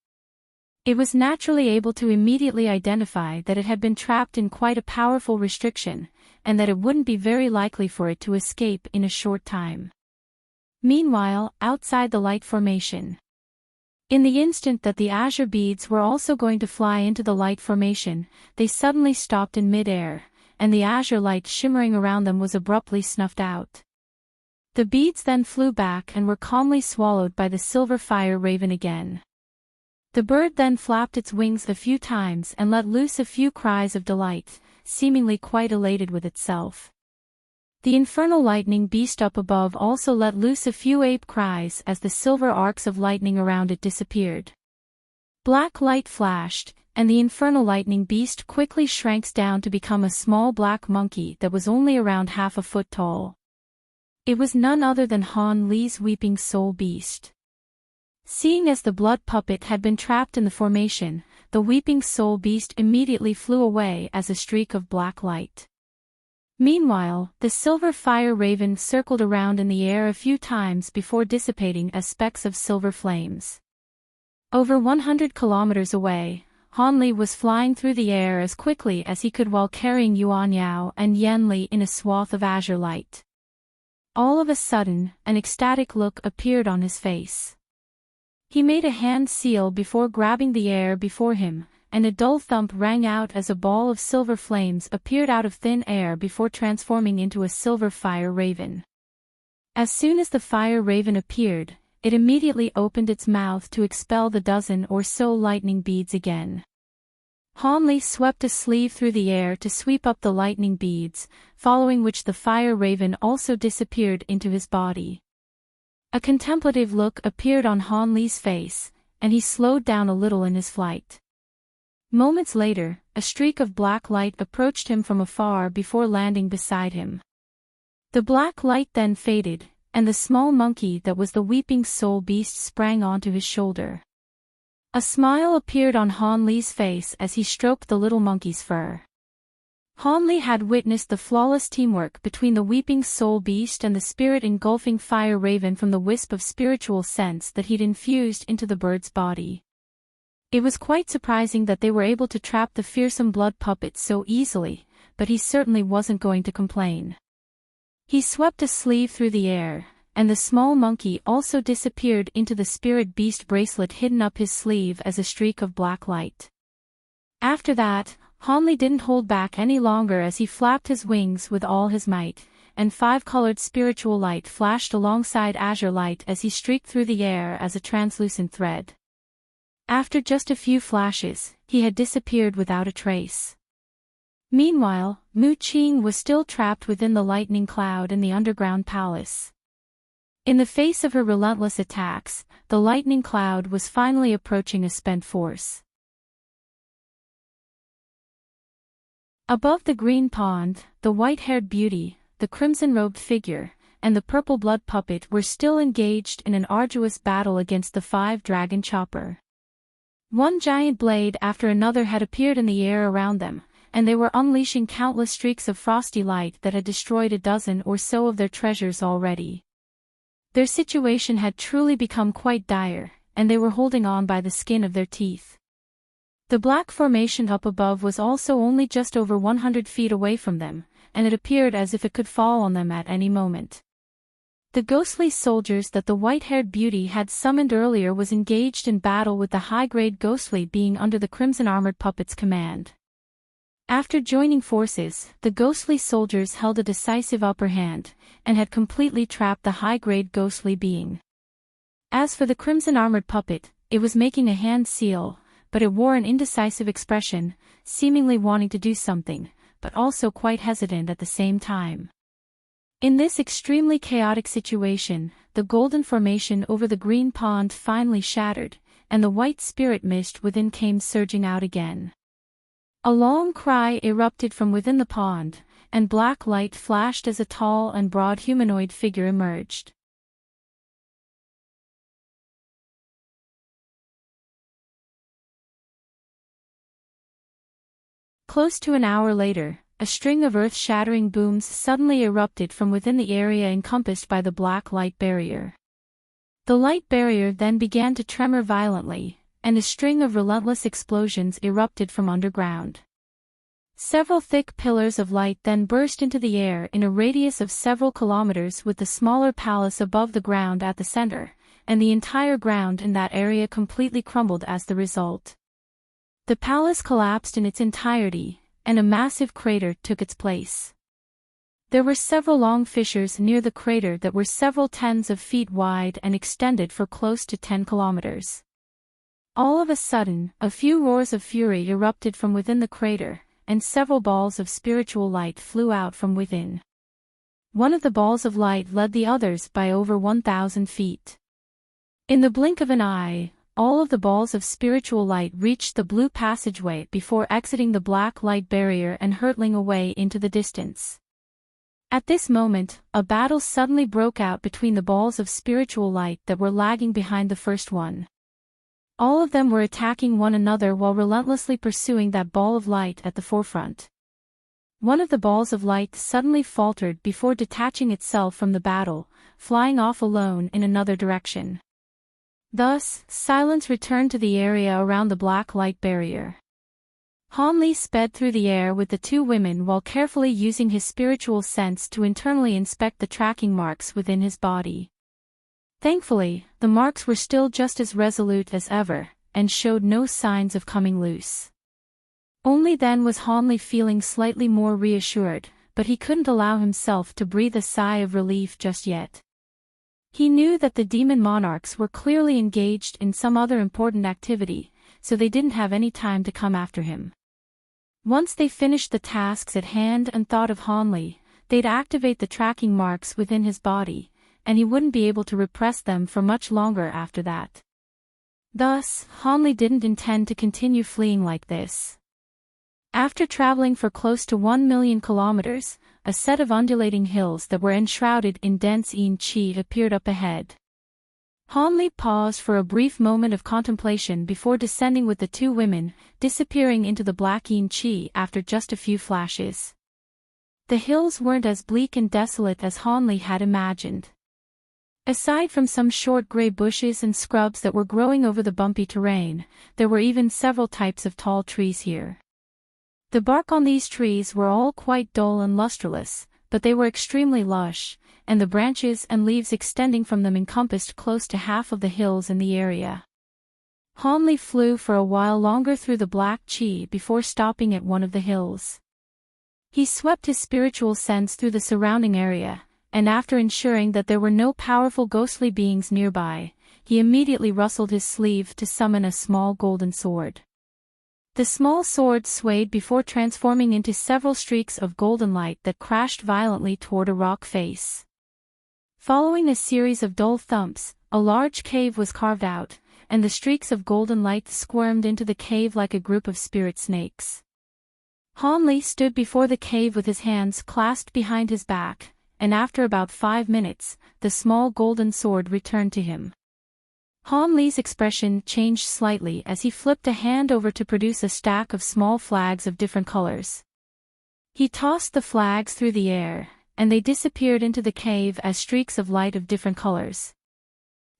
It was naturally able to immediately identify that it had been trapped in quite a powerful restriction, and that it wouldn't be very likely for it to escape in a short time. Meanwhile, outside the light formation. In the instant that the azure beads were also going to fly into the light formation, they suddenly stopped in mid-air, and the azure light shimmering around them was abruptly snuffed out. The beads then flew back and were calmly swallowed by the silver fire raven again. The bird then flapped its wings a few times and let loose a few cries of delight, seemingly quite elated with itself. The infernal lightning beast up above also let loose a few ape cries as the silver arcs of lightning around it disappeared. Black light flashed, and the infernal lightning beast quickly shrank down to become a small black monkey that was only around half a foot tall. It was none other than Han Li's weeping soul beast. Seeing as the blood puppet had been trapped in the formation, the weeping soul beast immediately flew away as a streak of black light. Meanwhile, the silver fire raven circled around in the air a few times before dissipating as specks of silver flames. Over 100 kilometers away, Han Li was flying through the air as quickly as he could while carrying Yuan Yao and Yan Li in a swath of azure light. All of a sudden, an ecstatic look appeared on his face. He made a hand seal before grabbing the air before him, and a dull thump rang out as a ball of silver flames appeared out of thin air before transforming into a silver fire raven. As soon as the fire raven appeared, it immediately opened its mouth to expel the dozen or so lightning beads again. Han Li swept a sleeve through the air to sweep up the lightning beads, following which the fire raven also disappeared into his body. A contemplative look appeared on Han Li's face, and he slowed down a little in his flight. Moments later, a streak of black light approached him from afar before landing beside him. The black light then faded, and the small monkey that was the weeping soul beast sprang onto his shoulder. A smile appeared on Han Li's face as he stroked the little monkey's fur. Han Li had witnessed the flawless teamwork between the weeping soul beast and the spirit-engulfing fire raven from the wisp of spiritual sense that he'd infused into the bird's body. It was quite surprising that they were able to trap the fearsome blood puppet so easily, but he certainly wasn't going to complain. He swept a sleeve through the air, and the small monkey also disappeared into the spirit beast bracelet hidden up his sleeve as a streak of black light. After that, Han Li didn't hold back any longer as he flapped his wings with all his might, and five-colored spiritual light flashed alongside azure light as he streaked through the air as a translucent thread. After just a few flashes, he had disappeared without a trace. Meanwhile, Mu Qing was still trapped within the lightning cloud in the underground palace. In the face of her relentless attacks, the lightning cloud was finally approaching a spent force. Above the green pond, the white-haired beauty, the crimson-robed figure, and the purple blood puppet were still engaged in an arduous battle against the five-dragon chopper. One giant blade after another had appeared in the air around them, and they were unleashing countless streaks of frosty light that had destroyed a dozen or so of their treasures already. Their situation had truly become quite dire, and they were holding on by the skin of their teeth. The black formation up above was also only just over 100 feet away from them, and it appeared as if it could fall on them at any moment. The ghostly soldiers that the white-haired beauty had summoned earlier was engaged in battle with the high-grade ghostly being under the crimson-armored puppet's command. After joining forces, the ghostly soldiers held a decisive upper hand, and had completely trapped the high-grade ghostly being. As for the crimson-armored puppet, it was making a hand seal, but it wore an indecisive expression, seemingly wanting to do something, but also quite hesitant at the same time. In this extremely chaotic situation, the golden formation over the green pond finally shattered, and the white spirit mist within came surging out again. A long cry erupted from within the pond, and black light flashed as a tall and broad humanoid figure emerged. Close to an hour later, a string of earth-shattering booms suddenly erupted from within the area encompassed by the black light barrier. The light barrier then began to tremor violently, and a string of relentless explosions erupted from underground. Several thick pillars of light then burst into the air in a radius of several kilometers with the smaller palace above the ground at the center, and the entire ground in that area completely crumbled as the result. The palace collapsed in its entirety, and a massive crater took its place. There were several long fissures near the crater that were several tens of feet wide and extended for close to 10 kilometers. All of a sudden, a few roars of fury erupted from within the crater, and several balls of spiritual light flew out from within. One of the balls of light led the others by over 1,000 feet. In the blink of an eye, all of the balls of spiritual light reached the blue passageway before exiting the black light barrier and hurtling away into the distance. At this moment, a battle suddenly broke out between the balls of spiritual light that were lagging behind the first one. All of them were attacking one another while relentlessly pursuing that ball of light at the forefront. One of the balls of light suddenly faltered before detaching itself from the battle, flying off alone in another direction. Thus, silence returned to the area around the black light barrier. Han Li sped through the air with the two women while carefully using his spiritual sense to internally inspect the tracking marks within his body. Thankfully, the marks were still just as resolute as ever, and showed no signs of coming loose. Only then was Han Li feeling slightly more reassured, but he couldn't allow himself to breathe a sigh of relief just yet. He knew that the demon monarchs were clearly engaged in some other important activity, so they didn't have any time to come after him. Once they finished the tasks at hand and thought of Han Li, they'd activate the tracking marks within his body, and he wouldn't be able to repress them for much longer after that. Thus, Han Li didn't intend to continue fleeing like this. After traveling for close to 1 million kilometers, a set of undulating hills that were enshrouded in dense yin qi appeared up ahead. Han Li paused for a brief moment of contemplation before descending with the two women, disappearing into the black yin qi after just a few flashes. The hills weren't as bleak and desolate as Han Li had imagined. Aside from some short gray bushes and scrubs that were growing over the bumpy terrain, there were even several types of tall trees here. The bark on these trees were all quite dull and lustreless, but they were extremely lush, and the branches and leaves extending from them encompassed close to half of the hills in the area. Han Li flew for a while longer through the black qi before stopping at one of the hills. He swept his spiritual sense through the surrounding area, and after ensuring that there were no powerful ghostly beings nearby, he immediately rustled his sleeve to summon a small golden sword. The small sword swayed before transforming into several streaks of golden light that crashed violently toward a rock face. Following a series of dull thumps, a large cave was carved out, and the streaks of golden light squirmed into the cave like a group of spirit snakes. Han Li stood before the cave with his hands clasped behind his back, and after about 5 minutes, the small golden sword returned to him. Han Li's expression changed slightly as he flipped a hand over to produce a stack of small flags of different colors. He tossed the flags through the air, and they disappeared into the cave as streaks of light of different colors.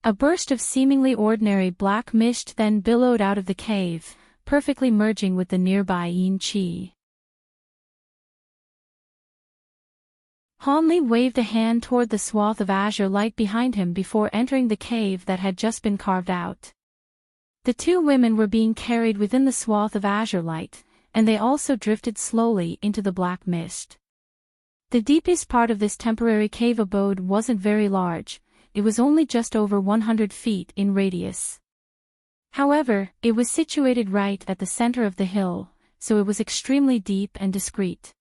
A burst of seemingly ordinary black mist then billowed out of the cave, perfectly merging with the nearby yin qi. Han Li waved a hand toward the swath of azure light behind him before entering the cave that had just been carved out. The two women were being carried within the swath of azure light, and they also drifted slowly into the black mist. The deepest part of this temporary cave abode wasn't very large, it was only just over 100 feet in radius. However, it was situated right at the center of the hill, so it was extremely deep and discreet.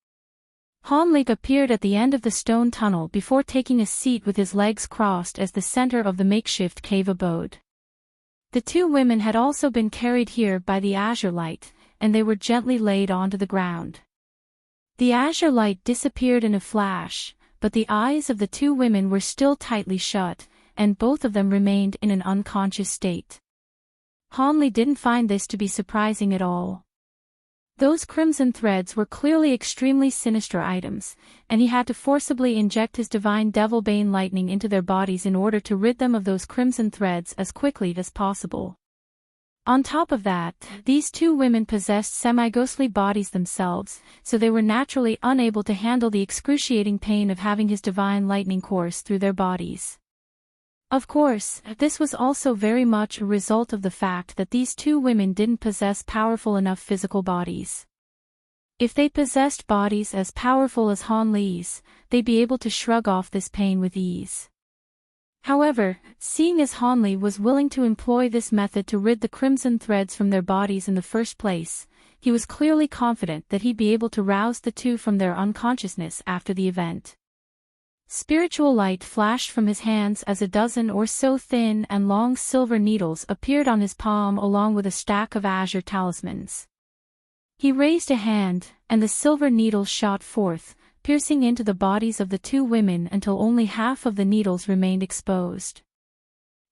Han Li appeared at the end of the stone tunnel before taking a seat with his legs crossed as the center of the makeshift cave abode. The two women had also been carried here by the azure light, and they were gently laid onto the ground. The azure light disappeared in a flash, but the eyes of the two women were still tightly shut, and both of them remained in an unconscious state. Han Li didn't find this to be surprising at all. Those crimson threads were clearly extremely sinister items, and he had to forcibly inject his divine devil-bane lightning into their bodies in order to rid them of those crimson threads as quickly as possible. On top of that, these two women possessed semi-ghostly bodies themselves, so they were naturally unable to handle the excruciating pain of having his divine lightning course through their bodies. Of course, this was also very much a result of the fact that these two women didn't possess powerful enough physical bodies. If they possessed bodies as powerful as Han Li's, they'd be able to shrug off this pain with ease. However, seeing as Han Li was willing to employ this method to rid the crimson threads from their bodies in the first place, he was clearly confident that he'd be able to rouse the two from their unconsciousness after the event. Spiritual light flashed from his hands as a dozen or so thin and long silver needles appeared on his palm along with a stack of azure talismans. He raised a hand, and the silver needles shot forth, piercing into the bodies of the two women until only half of the needles remained exposed.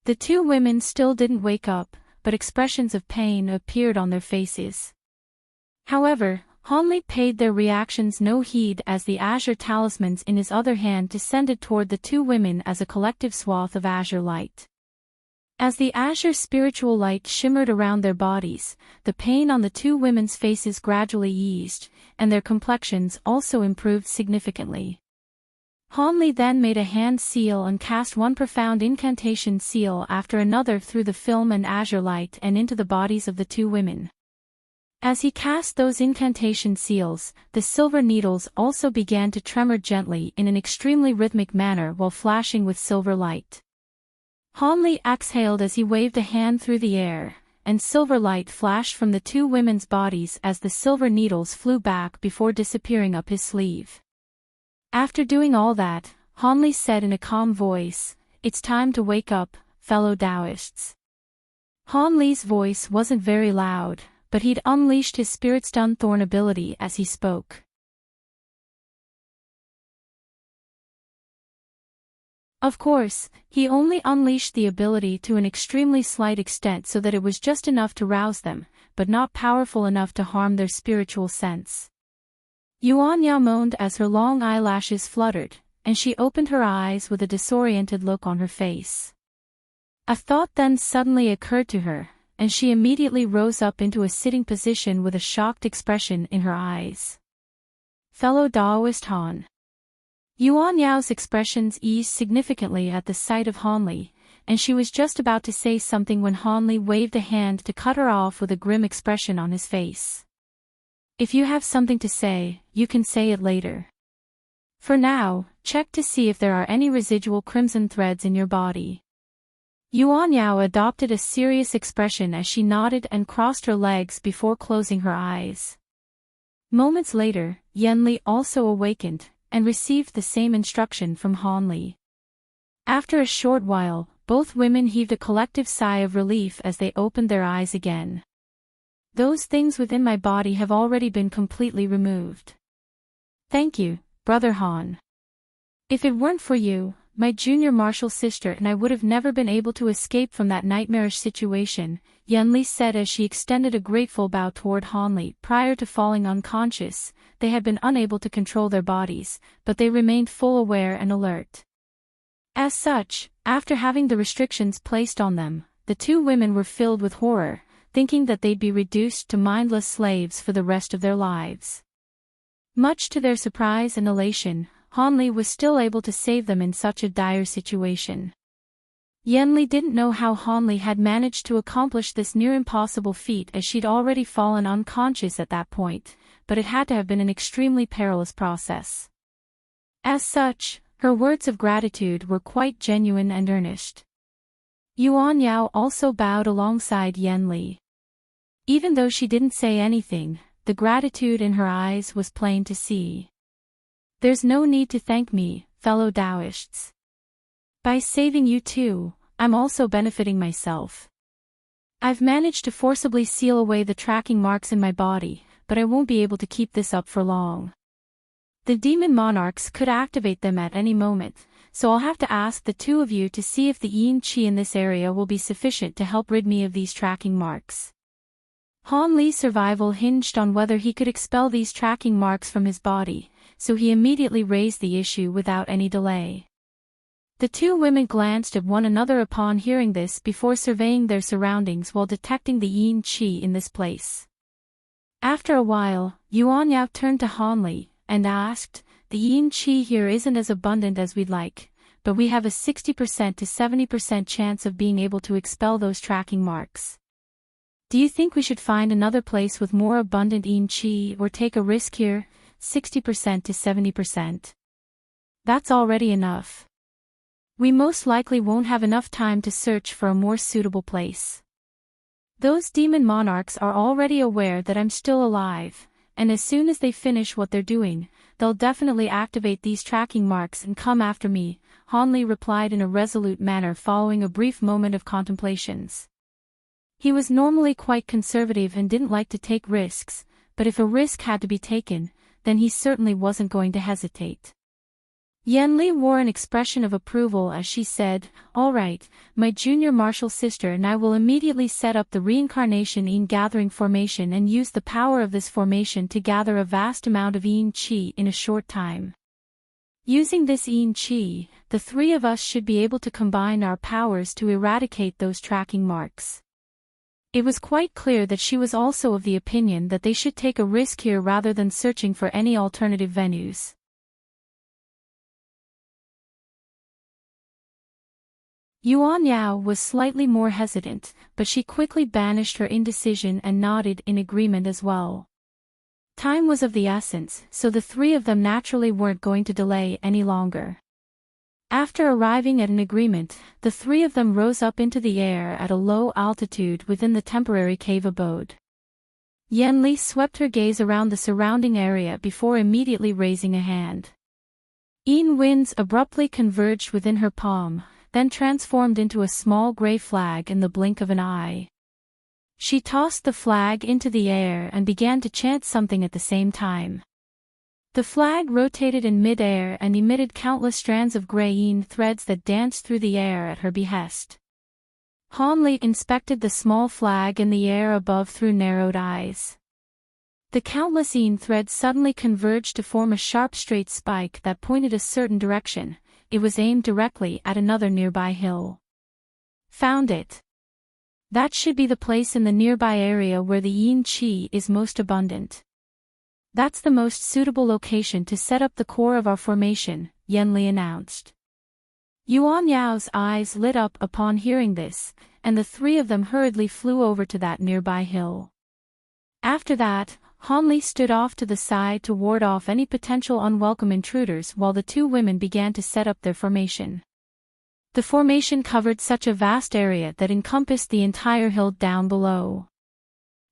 The two women still didn't wake up, but expressions of pain appeared on their faces. However, Hanli paid their reactions no heed as the azure talismans in his other hand descended toward the two women as a collective swath of azure light. As the azure spiritual light shimmered around their bodies, the pain on the two women's faces gradually eased, and their complexions also improved significantly. Hanli then made a hand seal and cast one profound incantation seal after another through the film and azure light and into the bodies of the two women. As he cast those incantation seals, the silver needles also began to tremor gently in an extremely rhythmic manner while flashing with silver light. Hanli exhaled as he waved a hand through the air, and silver light flashed from the two women's bodies as the silver needles flew back before disappearing up his sleeve. After doing all that, Hanli said in a calm voice, "It's time to wake up, fellow Taoists." Hanli's voice wasn't very loud, but he'd unleashed his spirit stun thorn ability as he spoke. Of course, he only unleashed the ability to an extremely slight extent so that it was just enough to rouse them, but not powerful enough to harm their spiritual sense. Yuan Yao moaned as her long eyelashes fluttered, and she opened her eyes with a disoriented look on her face. A thought then suddenly occurred to her, and she immediately rose up into a sitting position with a shocked expression in her eyes. Fellow Taoist Han. Yuan Yao's expressions eased significantly at the sight of Hanli, and she was just about to say something when Hanli waved a hand to cut her off with a grim expression on his face. If you have something to say, you can say it later. For now, check to see if there are any residual crimson threads in your body. Yuan Yao adopted a serious expression as she nodded and crossed her legs before closing her eyes. Moments later, Yanli also awakened, and received the same instruction from Hanli. After a short while, both women heaved a collective sigh of relief as they opened their eyes again. Those things within my body have already been completely removed. Thank you, Brother Han. If it weren't for you, my junior martial sister and I would have never been able to escape from that nightmarish situation, Yanli said as she extended a grateful bow toward Hanli. Prior to falling unconscious, they had been unable to control their bodies, but they remained full aware and alert. As such, after having the restrictions placed on them, the two women were filled with horror, thinking that they'd be reduced to mindless slaves for the rest of their lives. Much to their surprise and elation, Hanli was still able to save them in such a dire situation. Yanli didn't know how Hanli had managed to accomplish this near-impossible feat as she'd already fallen unconscious at that point, but it had to have been an extremely perilous process. As such, her words of gratitude were quite genuine and earnest. Yuan Yao also bowed alongside Yanli. Even though she didn't say anything, the gratitude in her eyes was plain to see. There's no need to thank me, fellow Taoists. By saving you two, I'm also benefiting myself. I've managed to forcibly seal away the tracking marks in my body, but I won't be able to keep this up for long. The demon monarchs could activate them at any moment, so I'll have to ask the two of you to see if the yin qi in this area will be sufficient to help rid me of these tracking marks. Han Li's survival hinged on whether he could expel these tracking marks from his body, so he immediately raised the issue without any delay. The two women glanced at one another upon hearing this before surveying their surroundings while detecting the yin qi in this place. After a while, Yuan Yao turned to Han Li and asked, "The yin qi here isn't as abundant as we'd like, but we have a 60% to 70% chance of being able to expel those tracking marks. Do you think we should find another place with more abundant yin qi or take a risk here, 60% to 70%? That's already enough. We most likely won't have enough time to search for a more suitable place. Those demon monarchs are already aware that I'm still alive, and as soon as they finish what they're doing, they'll definitely activate these tracking marks and come after me," Han Li replied in a resolute manner following a brief moment of contemplations. He was normally quite conservative and didn't like to take risks, but if a risk had to be taken, then he certainly wasn't going to hesitate. Yanli wore an expression of approval as she said, "All right, my junior martial sister and I will immediately set up the reincarnation Yin gathering formation and use the power of this formation to gather a vast amount of Yin Qi in a short time. Using this Yin Qi, the three of us should be able to combine our powers to eradicate those tracking marks." It was quite clear that she was also of the opinion that they should take a risk here rather than searching for any alternative venues. Yuan Yao was slightly more hesitant, but she quickly banished her indecision and nodded in agreement as well. Time was of the essence, so the three of them naturally weren't going to delay any longer. After arriving at an agreement, the three of them rose up into the air at a low altitude within the temporary cave abode. Yanli swept her gaze around the surrounding area before immediately raising a hand. Yin winds abruptly converged within her palm, then transformed into a small gray flag in the blink of an eye. She tossed the flag into the air and began to chant something at the same time. The flag rotated in mid-air and emitted countless strands of gray Yin threads that danced through the air at her behest. Han Li inspected the small flag in the air above through narrowed eyes. The countless Yin threads suddenly converged to form a sharp straight spike that pointed a certain direction. It was aimed directly at another nearby hill. Found it. That should be the place in the nearby area where the Yin Qi is most abundant. That's the most suitable location to set up the core of our formation, Yanli announced. Yuan Yao's eyes lit up upon hearing this, and the three of them hurriedly flew over to that nearby hill. After that, Han Li stood off to the side to ward off any potential unwelcome intruders while the two women began to set up their formation. The formation covered such a vast area that encompassed the entire hill down below.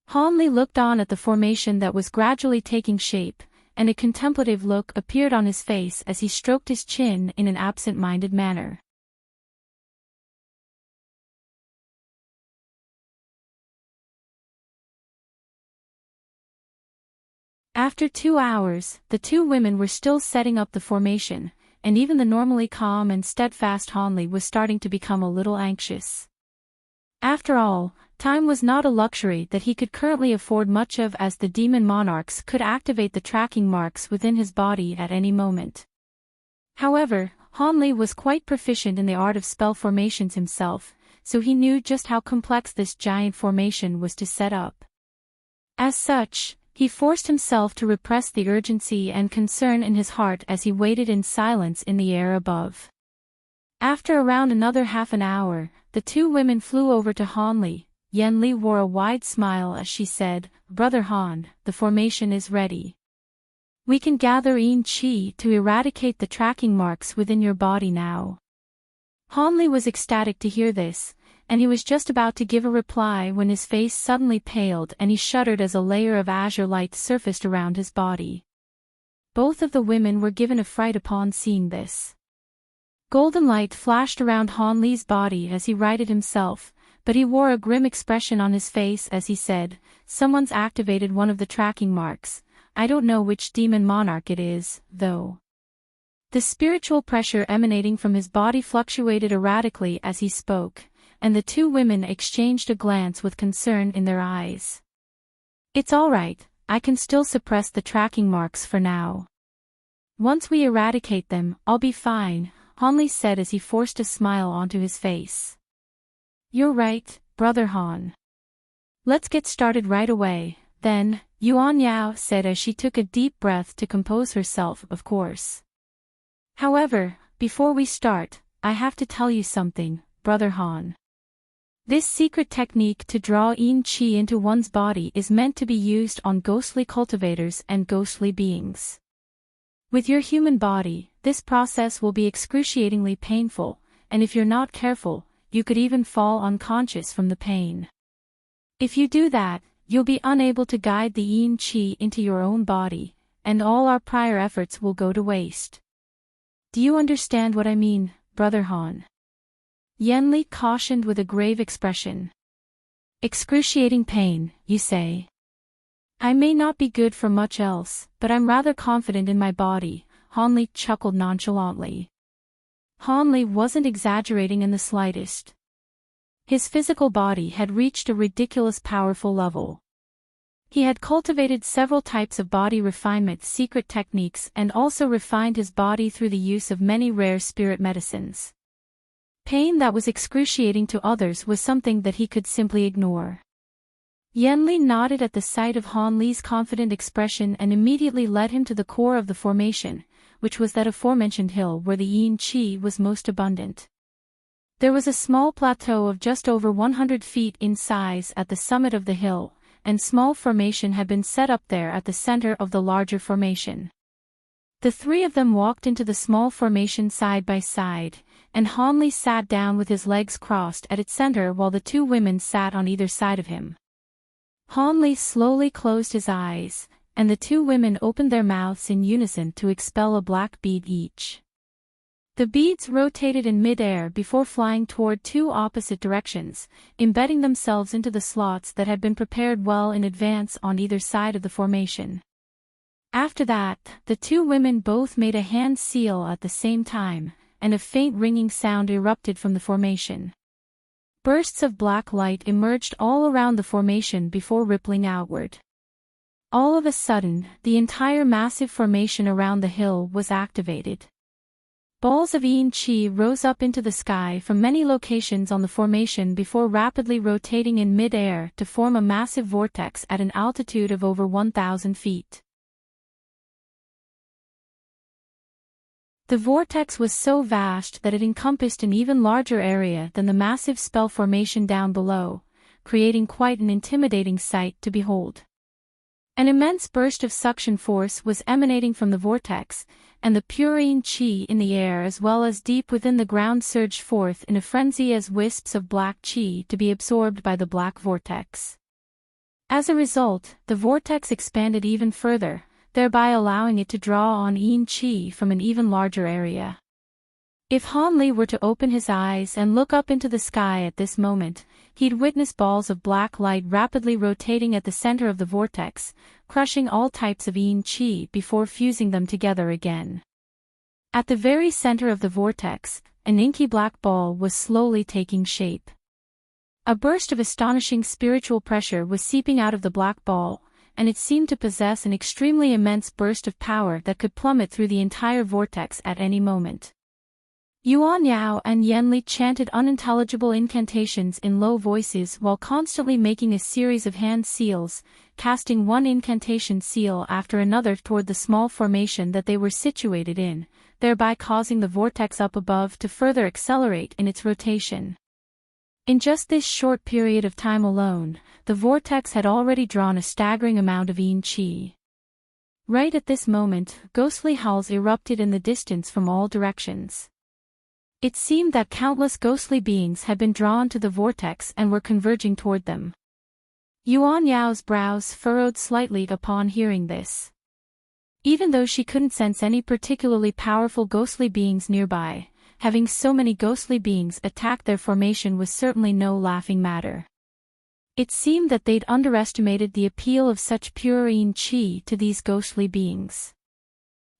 Han Li looked on at the formation that was gradually taking shape, and a contemplative look appeared on his face as he stroked his chin in an absent-minded manner. After 2 hours, the two women were still setting up the formation, and even the normally calm and steadfast Han Li was starting to become a little anxious. After all, time was not a luxury that he could currently afford much of, as the demon monarchs could activate the tracking marks within his body at any moment. However, Han Li was quite proficient in the art of spell formations himself, so he knew just how complex this giant formation was to set up. As such, he forced himself to repress the urgency and concern in his heart as he waited in silence in the air above. After around another half an hour, the two women flew over to Han Li. Yanli wore a wide smile as she said, "Brother Han, the formation is ready. We can gather Yin Qi to eradicate the tracking marks within your body now." Han Li was ecstatic to hear this, and he was just about to give a reply when his face suddenly paled and he shuddered as a layer of azure light surfaced around his body. Both of the women were given a fright upon seeing this. Golden light flashed around Han Li's body as he righted himself, but he wore a grim expression on his face as he said, "Someone's activated one of the tracking marks. I don't know which demon monarch it is, though." The spiritual pressure emanating from his body fluctuated erratically as he spoke, and the two women exchanged a glance with concern in their eyes. "It's all right, I can still suppress the tracking marks for now. Once we eradicate them, I'll be fine," Han Li said as he forced a smile onto his face. "You're right, Brother Han. Let's get started right away, then," Yuan Yao said as she took a deep breath to compose herself, "of course. However, before we start, I have to tell you something, Brother Han. This secret technique to draw Yin Qi into one's body is meant to be used on ghostly cultivators and ghostly beings. With your human body, this process will be excruciatingly painful, and if you're not careful, you could even fall unconscious from the pain. If you do that, you'll be unable to guide the Yin Qi into your own body, and all our prior efforts will go to waste. Do you understand what I mean, Brother Han?" Yanli cautioned with a grave expression. "Excruciating pain, you say?" I may not be good for much else, but I'm rather confident in my body, Hanli chuckled nonchalantly. Hanli wasn't exaggerating in the slightest. His physical body had reached a ridiculous powerful level. He had cultivated several types of body refinement secret techniques and also refined his body through the use of many rare spirit medicines. Pain that was excruciating to others was something that he could simply ignore. Yanli nodded at the sight of Han Li's confident expression and immediately led him to the core of the formation, which was that aforementioned hill where the yin qi was most abundant. There was a small plateau of just over 100 feet in size at the summit of the hill, and small formation had been set up there at the center of the larger formation. The three of them walked into the small formation side by side, and Han Li sat down with his legs crossed at its center while the two women sat on either side of him. Han Li slowly closed his eyes, and the two women opened their mouths in unison to expel a black bead each. The beads rotated in mid-air before flying toward two opposite directions, embedding themselves into the slots that had been prepared well in advance on either side of the formation. After that, the two women both made a hand seal at the same time, and a faint ringing sound erupted from the formation. Bursts of black light emerged all around the formation before rippling outward. All of a sudden, the entire massive formation around the hill was activated. Balls of yin qi rose up into the sky from many locations on the formation before rapidly rotating in mid-air to form a massive vortex at an altitude of over 1,000 feet. The vortex was so vast that it encompassed an even larger area than the massive spell formation down below, creating quite an intimidating sight to behold. An immense burst of suction force was emanating from the vortex, and the pure yin qi in the air as well as deep within the ground surged forth in a frenzy as wisps of black qi to be absorbed by the black vortex. As a result, the vortex expanded even further, thereby allowing it to draw on yin qi from an even larger area. If Han Li were to open his eyes and look up into the sky at this moment, he'd witness balls of black light rapidly rotating at the center of the vortex, crushing all types of yin qi before fusing them together again. At the very center of the vortex, an inky black ball was slowly taking shape. A burst of astonishing spiritual pressure was seeping out of the black ball, and it seemed to possess an extremely immense burst of power that could plummet through the entire vortex at any moment. Yuan Yao and Yanli chanted unintelligible incantations in low voices while constantly making a series of hand seals, casting one incantation seal after another toward the small formation that they were situated in, thereby causing the vortex up above to further accelerate in its rotation. In just this short period of time alone, the vortex had already drawn a staggering amount of yin qi. Right at this moment, ghostly howls erupted in the distance from all directions. It seemed that countless ghostly beings had been drawn to the vortex and were converging toward them. Yuan Yao's brows furrowed slightly upon hearing this. Even though she couldn't sense any particularly powerful ghostly beings nearby, having so many ghostly beings attack their formation was certainly no laughing matter. It seemed that they'd underestimated the appeal of such pure yin qi to these ghostly beings.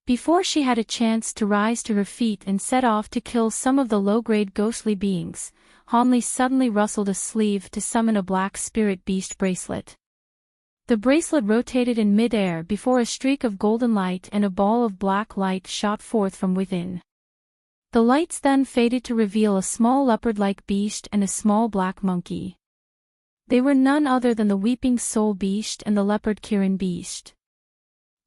Before she had a chance to rise to her feet and set off to kill some of the low-grade ghostly beings, Han Li suddenly rustled a sleeve to summon a black spirit beast bracelet. The bracelet rotated in mid-air before a streak of golden light and a ball of black light shot forth from within. The lights then faded to reveal a small leopard-like beast and a small black monkey. They were none other than the Weeping Soul Beast and the Leopard Kirin Beast.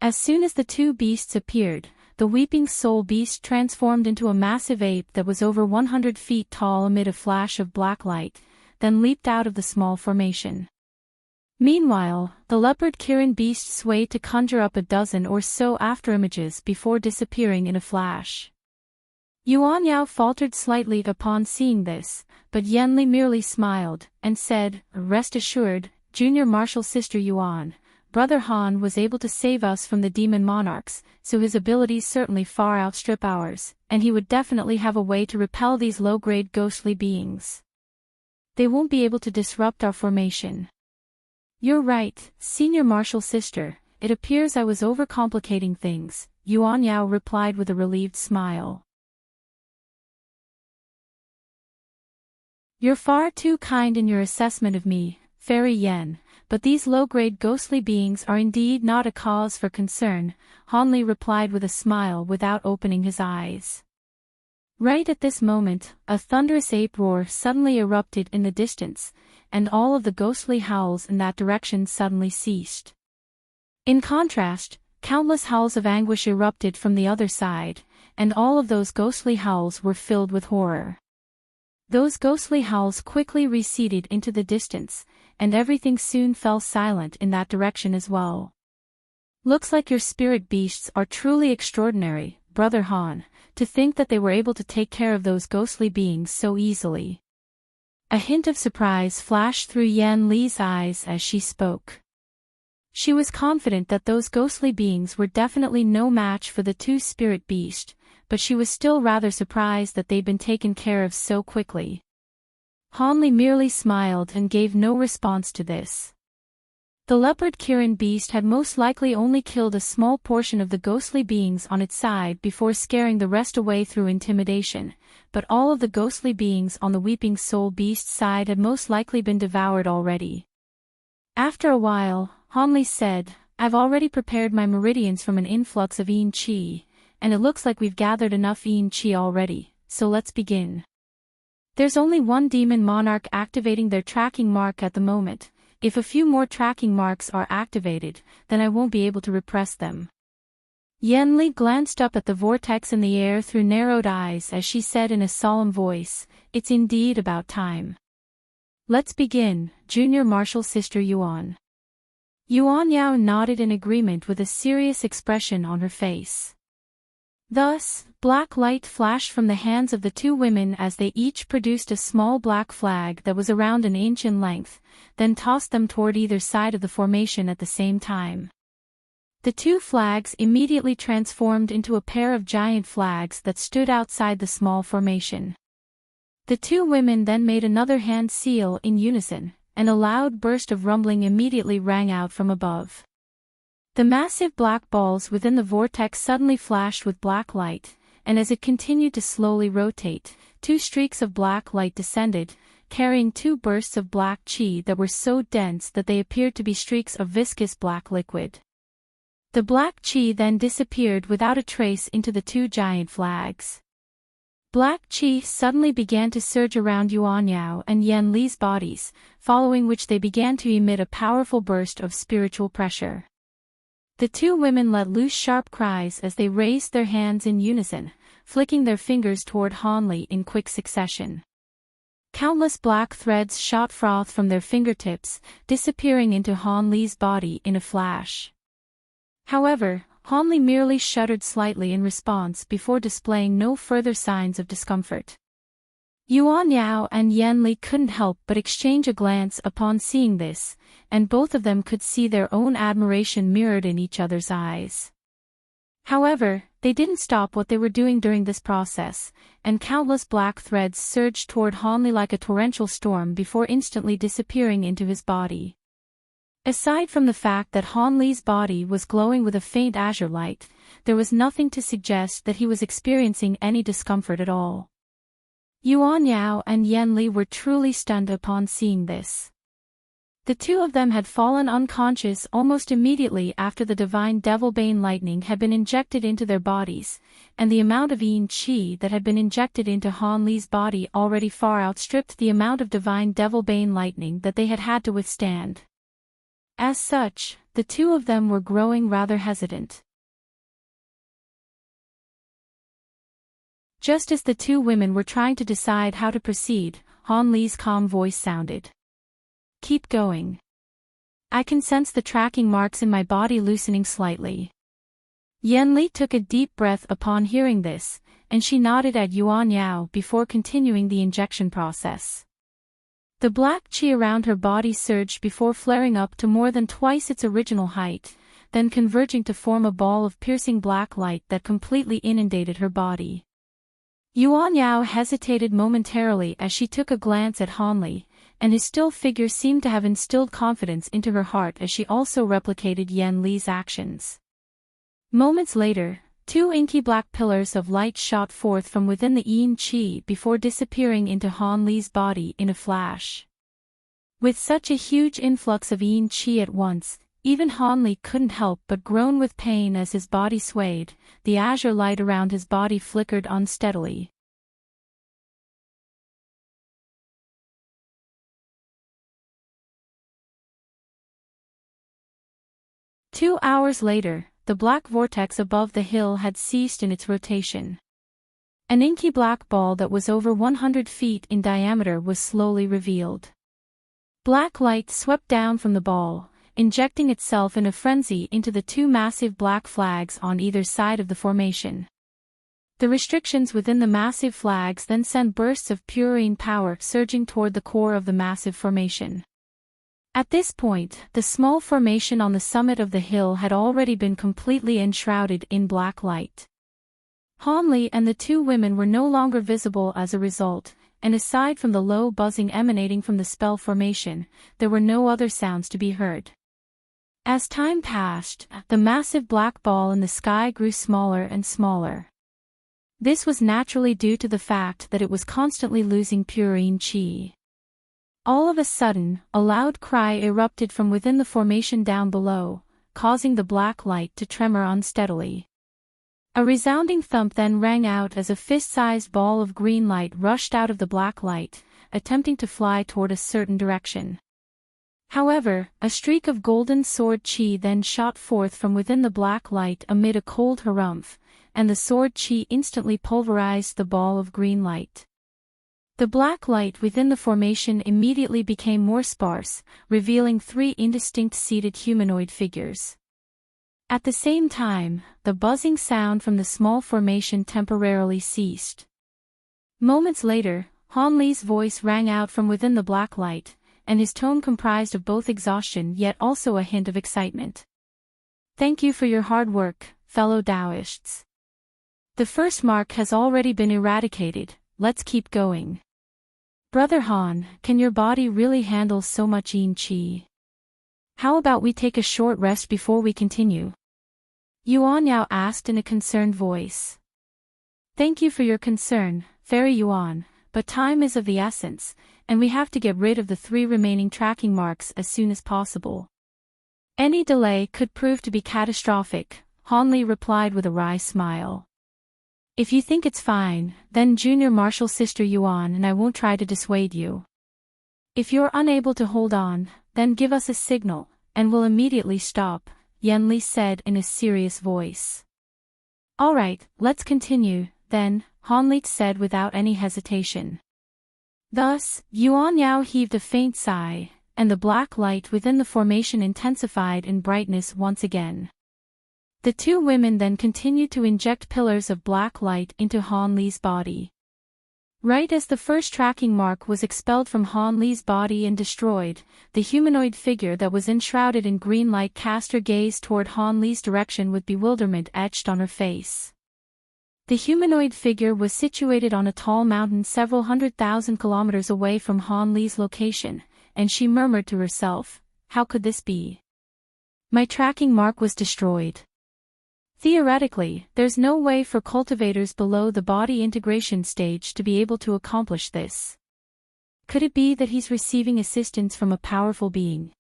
As soon as the two beasts appeared, the Weeping Soul Beast transformed into a massive ape that was over 100 feet tall amid a flash of black light, then leaped out of the small formation. Meanwhile, the Leopard Kirin Beast swayed to conjure up a dozen or so afterimages before disappearing in a flash. Yuan Yao faltered slightly upon seeing this, but Yanli merely smiled, and said, "Rest assured, Junior Martial Sister Yuan, Brother Han was able to save us from the demon monarchs, so his abilities certainly far outstrip ours, and he would definitely have a way to repel these low-grade ghostly beings. They won't be able to disrupt our formation." You're right, Senior Marshal Sister, it appears I was overcomplicating things, Yuan Yao replied with a relieved smile. You're far too kind in your assessment of me, Fairy Yen, but these low-grade ghostly beings are indeed not a cause for concern, Han Li replied with a smile without opening his eyes. Right at this moment, a thunderous ape roar suddenly erupted in the distance, and all of the ghostly howls in that direction suddenly ceased. In contrast, countless howls of anguish erupted from the other side, and all of those ghostly howls were filled with horror. Those ghostly howls quickly receded into the distance, and everything soon fell silent in that direction as well. Looks like your spirit beasts are truly extraordinary, Brother Han, to think that they were able to take care of those ghostly beings so easily. A hint of surprise flashed through Yan Li's eyes as she spoke. She was confident that those ghostly beings were definitely no match for the two spirit beasts, but she was still rather surprised that they'd been taken care of so quickly. Han Li merely smiled and gave no response to this. The leopard Kirin beast had most likely only killed a small portion of the ghostly beings on its side before scaring the rest away through intimidation, but all of the ghostly beings on the Weeping Soul beast's side had most likely been devoured already. After a while, Han Li said, I've already prepared my meridians from an influx of Yin Qi, and it looks like we've gathered enough Yin Qi already, so let's begin. There's only one demon monarch activating their tracking mark at the moment. If a few more tracking marks are activated, then I won't be able to repress them. Yan Li glanced up at the vortex in the air through narrowed eyes as she said in a solemn voice, It's indeed about time. Let's begin, Junior Marshal Sister Yuan. Yuan Yao nodded in agreement with a serious expression on her face. Thus, black light flashed from the hands of the two women as they each produced a small black flag that was around an inch in length, then tossed them toward either side of the formation at the same time. The two flags immediately transformed into a pair of giant flags that stood outside the small formation. The two women then made another hand seal in unison, and a loud burst of rumbling immediately rang out from above. The massive black balls within the vortex suddenly flashed with black light, and as it continued to slowly rotate, two streaks of black light descended, carrying two bursts of black qi that were so dense that they appeared to be streaks of viscous black liquid. The black qi then disappeared without a trace into the two giant flags. Black qi suddenly began to surge around Yuan Yao and Yan Li's bodies, following which they began to emit a powerful burst of spiritual pressure. The two women let loose sharp cries as they raised their hands in unison, flicking their fingers toward Han Li in quick succession. Countless black threads shot froth from their fingertips, disappearing into Han Li's body in a flash. However, Han Li merely shuddered slightly in response before displaying no further signs of discomfort. Yuan Yao and Yan Li couldn't help but exchange a glance upon seeing this, and both of them could see their own admiration mirrored in each other's eyes. However, they didn't stop what they were doing during this process, and countless black threads surged toward Han Li like a torrential storm before instantly disappearing into his body. Aside from the fact that Han Li's body was glowing with a faint azure light, there was nothing to suggest that he was experiencing any discomfort at all. Yuan Yao and Yan Li were truly stunned upon seeing this. The two of them had fallen unconscious almost immediately after the divine Devilbane lightning had been injected into their bodies, and the amount of Yin Qi that had been injected into Han Li's body already far outstripped the amount of divine Devilbane lightning that they had had to withstand. As such, the two of them were growing rather hesitant. Just as the two women were trying to decide how to proceed, Han Li's calm voice sounded. Keep going. I can sense the tracking marks in my body loosening slightly. Yan Li took a deep breath upon hearing this, and she nodded at Yuan Yao before continuing the injection process. The black qi around her body surged before flaring up to more than twice its original height, then converging to form a ball of piercing black light that completely inundated her body. Yuan Yao hesitated momentarily as she took a glance at Han Li, and his still figure seemed to have instilled confidence into her heart as she also replicated Yan Li's actions. Moments later, two inky black pillars of light shot forth from within the Yin Qi before disappearing into Han Li's body in a flash. With such a huge influx of Yin Qi at once, even Han Li couldn't help but groan with pain as his body swayed. The azure light around his body flickered unsteadily. Two hours later, the black vortex above the hill had ceased in its rotation. An inky black ball that was over 100 feet in diameter was slowly revealed. Black light swept down from the ball, injecting itself in a frenzy into the two massive black flags on either side of the formation. The restrictions within the massive flags then sent bursts of purine power surging toward the core of the massive formation. At this point, the small formation on the summit of the hill had already been completely enshrouded in black light. Han Li and the two women were no longer visible as a result, and aside from the low buzzing emanating from the spell formation, there were no other sounds to be heard. As time passed, the massive black ball in the sky grew smaller and smaller. This was naturally due to the fact that it was constantly losing purine qi. All of a sudden, a loud cry erupted from within the formation down below, causing the black light to tremor unsteadily. A resounding thump then rang out as a fist-sized ball of green light rushed out of the black light, attempting to fly toward a certain direction. However, a streak of golden sword chi then shot forth from within the black light amid a cold harumph, and the sword chi instantly pulverized the ball of green light. The black light within the formation immediately became more sparse, revealing three indistinct seated humanoid figures. At the same time, the buzzing sound from the small formation temporarily ceased. Moments later, Han Li's voice rang out from within the black light, and his tone comprised of both exhaustion yet also a hint of excitement. "Thank you for your hard work, fellow Taoists. The first mark has already been eradicated, let's keep going. Brother Han, can your body really handle so much yin qi? How about we take a short rest before we continue?" Yuan Yao asked in a concerned voice. "Thank you for your concern, Fairy Yuan, but time is of the essence, and we have to get rid of the three remaining tracking marks as soon as possible. Any delay could prove to be catastrophic," Han Li replied with a wry smile. "If you think it's fine, then Junior Marshal Sister Yuan and I won't try to dissuade you. If you're unable to hold on, then give us a signal, and we'll immediately stop," Yan Li said in a serious voice. "All right, let's continue, then," Han Li said without any hesitation. Thus, Yuan Yao heaved a faint sigh, and the black light within the formation intensified in brightness once again. The two women then continued to inject pillars of black light into Han Li's body. Right as the first tracking mark was expelled from Han Li's body and destroyed, the humanoid figure that was enshrouded in green light cast her gaze toward Han Li's direction with bewilderment etched on her face. The humanoid figure was situated on a tall mountain several 100,000 kilometers away from Han Li's location, and she murmured to herself, "How could this be? My tracking mark was destroyed. Theoretically, there's no way for cultivators below the body integration stage to be able to accomplish this. Could it be that he's receiving assistance from a powerful being?"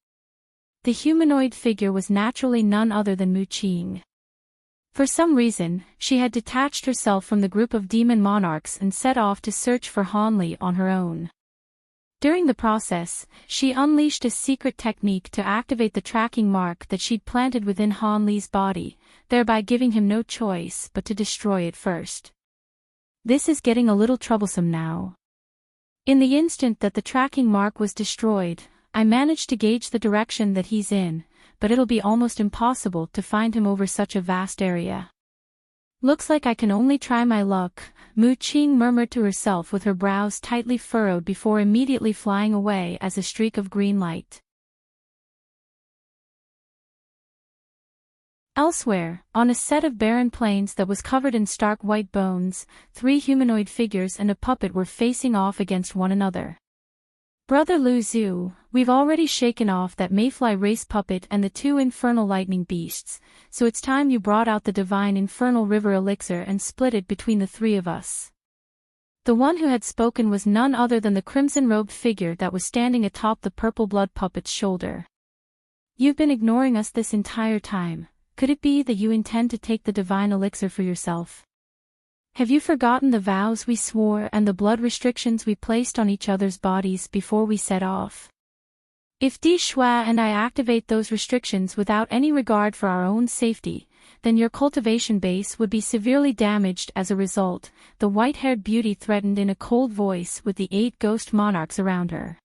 The humanoid figure was naturally none other than Mu Qing. For some reason, she had detached herself from the group of demon monarchs and set off to search for Han Li on her own. During the process, she unleashed a secret technique to activate the tracking mark that she'd planted within Han Li's body, thereby giving him no choice but to destroy it first. This is getting a little troublesome now. In the instant that the tracking mark was destroyed, I managed to gauge the direction that he's in, but it'll be almost impossible to find him over such a vast area. Looks like I can only try my luck, Mu Qing murmured to herself with her brows tightly furrowed before immediately flying away as a streak of green light. Elsewhere, on a set of barren plains that was covered in stark white bones, three humanoid figures and a puppet were facing off against one another. Brother Lu Zhu, we've already shaken off that Mayfly race puppet and the two infernal lightning beasts, so it's time you brought out the divine infernal river elixir and split it between the three of us. The one who had spoken was none other than the crimson-robed figure that was standing atop the purple blood puppet's shoulder. You've been ignoring us this entire time. Could it be that you intend to take the divine elixir for yourself? Have you forgotten the vows we swore and the blood restrictions we placed on each other's bodies before we set off? If Di Shua and I activate those restrictions without any regard for our own safety, then your cultivation base would be severely damaged as a result, the white-haired beauty threatened in a cold voice with the 8 ghost monarchs around her.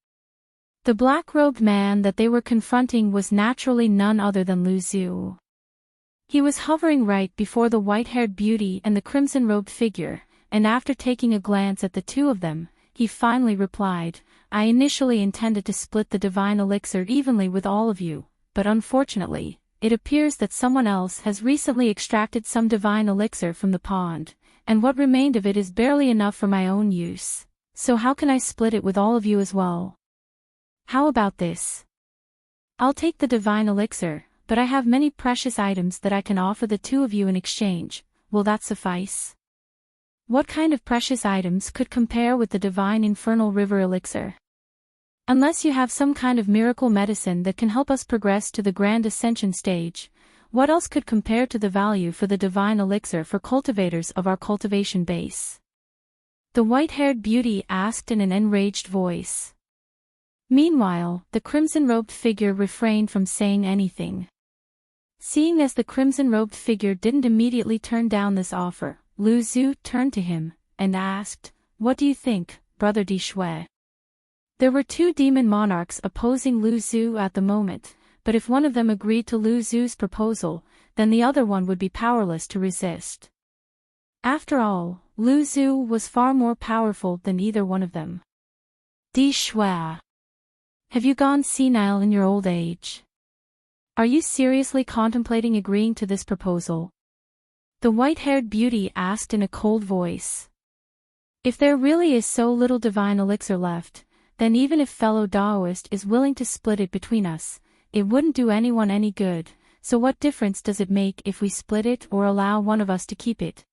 The black-robed man that they were confronting was naturally none other than Lu Zhu. He was hovering right before the white-haired beauty and the crimson-robed figure, and after taking a glance at the two of them, he finally replied, I initially intended to split the divine elixir evenly with all of you, but unfortunately, it appears that someone else has recently extracted some divine elixir from the pond, and what remained of it is barely enough for my own use, so how can I split it with all of you as well? How about this? I'll take the divine elixir, but I have many precious items that I can offer the two of you in exchange. Will that suffice? What kind of precious items could compare with the divine infernal river elixir? Unless you have some kind of miracle medicine that can help us progress to the grand ascension stage, what else could compare to the value for the divine elixir for cultivators of our cultivation base? The white-haired beauty asked in an enraged voice. Meanwhile, the crimson-robed figure refrained from saying anything. Seeing as the crimson-robed figure didn't immediately turn down this offer, Lu Zhu turned to him and asked, What do you think, Brother Di Shui? There were 2 demon monarchs opposing Lu Zhu at the moment, but if one of them agreed to Lu Zhu's proposal, then the other one would be powerless to resist. After all, Lu Zhu was far more powerful than either one of them. Di Shui, have you gone senile in your old age? Are you seriously contemplating agreeing to this proposal? The white-haired beauty asked in a cold voice. If there really is so little divine elixir left, then even if fellow Daoist is willing to split it between us, it wouldn't do anyone any good, so what difference does it make if we split it or allow one of us to keep it?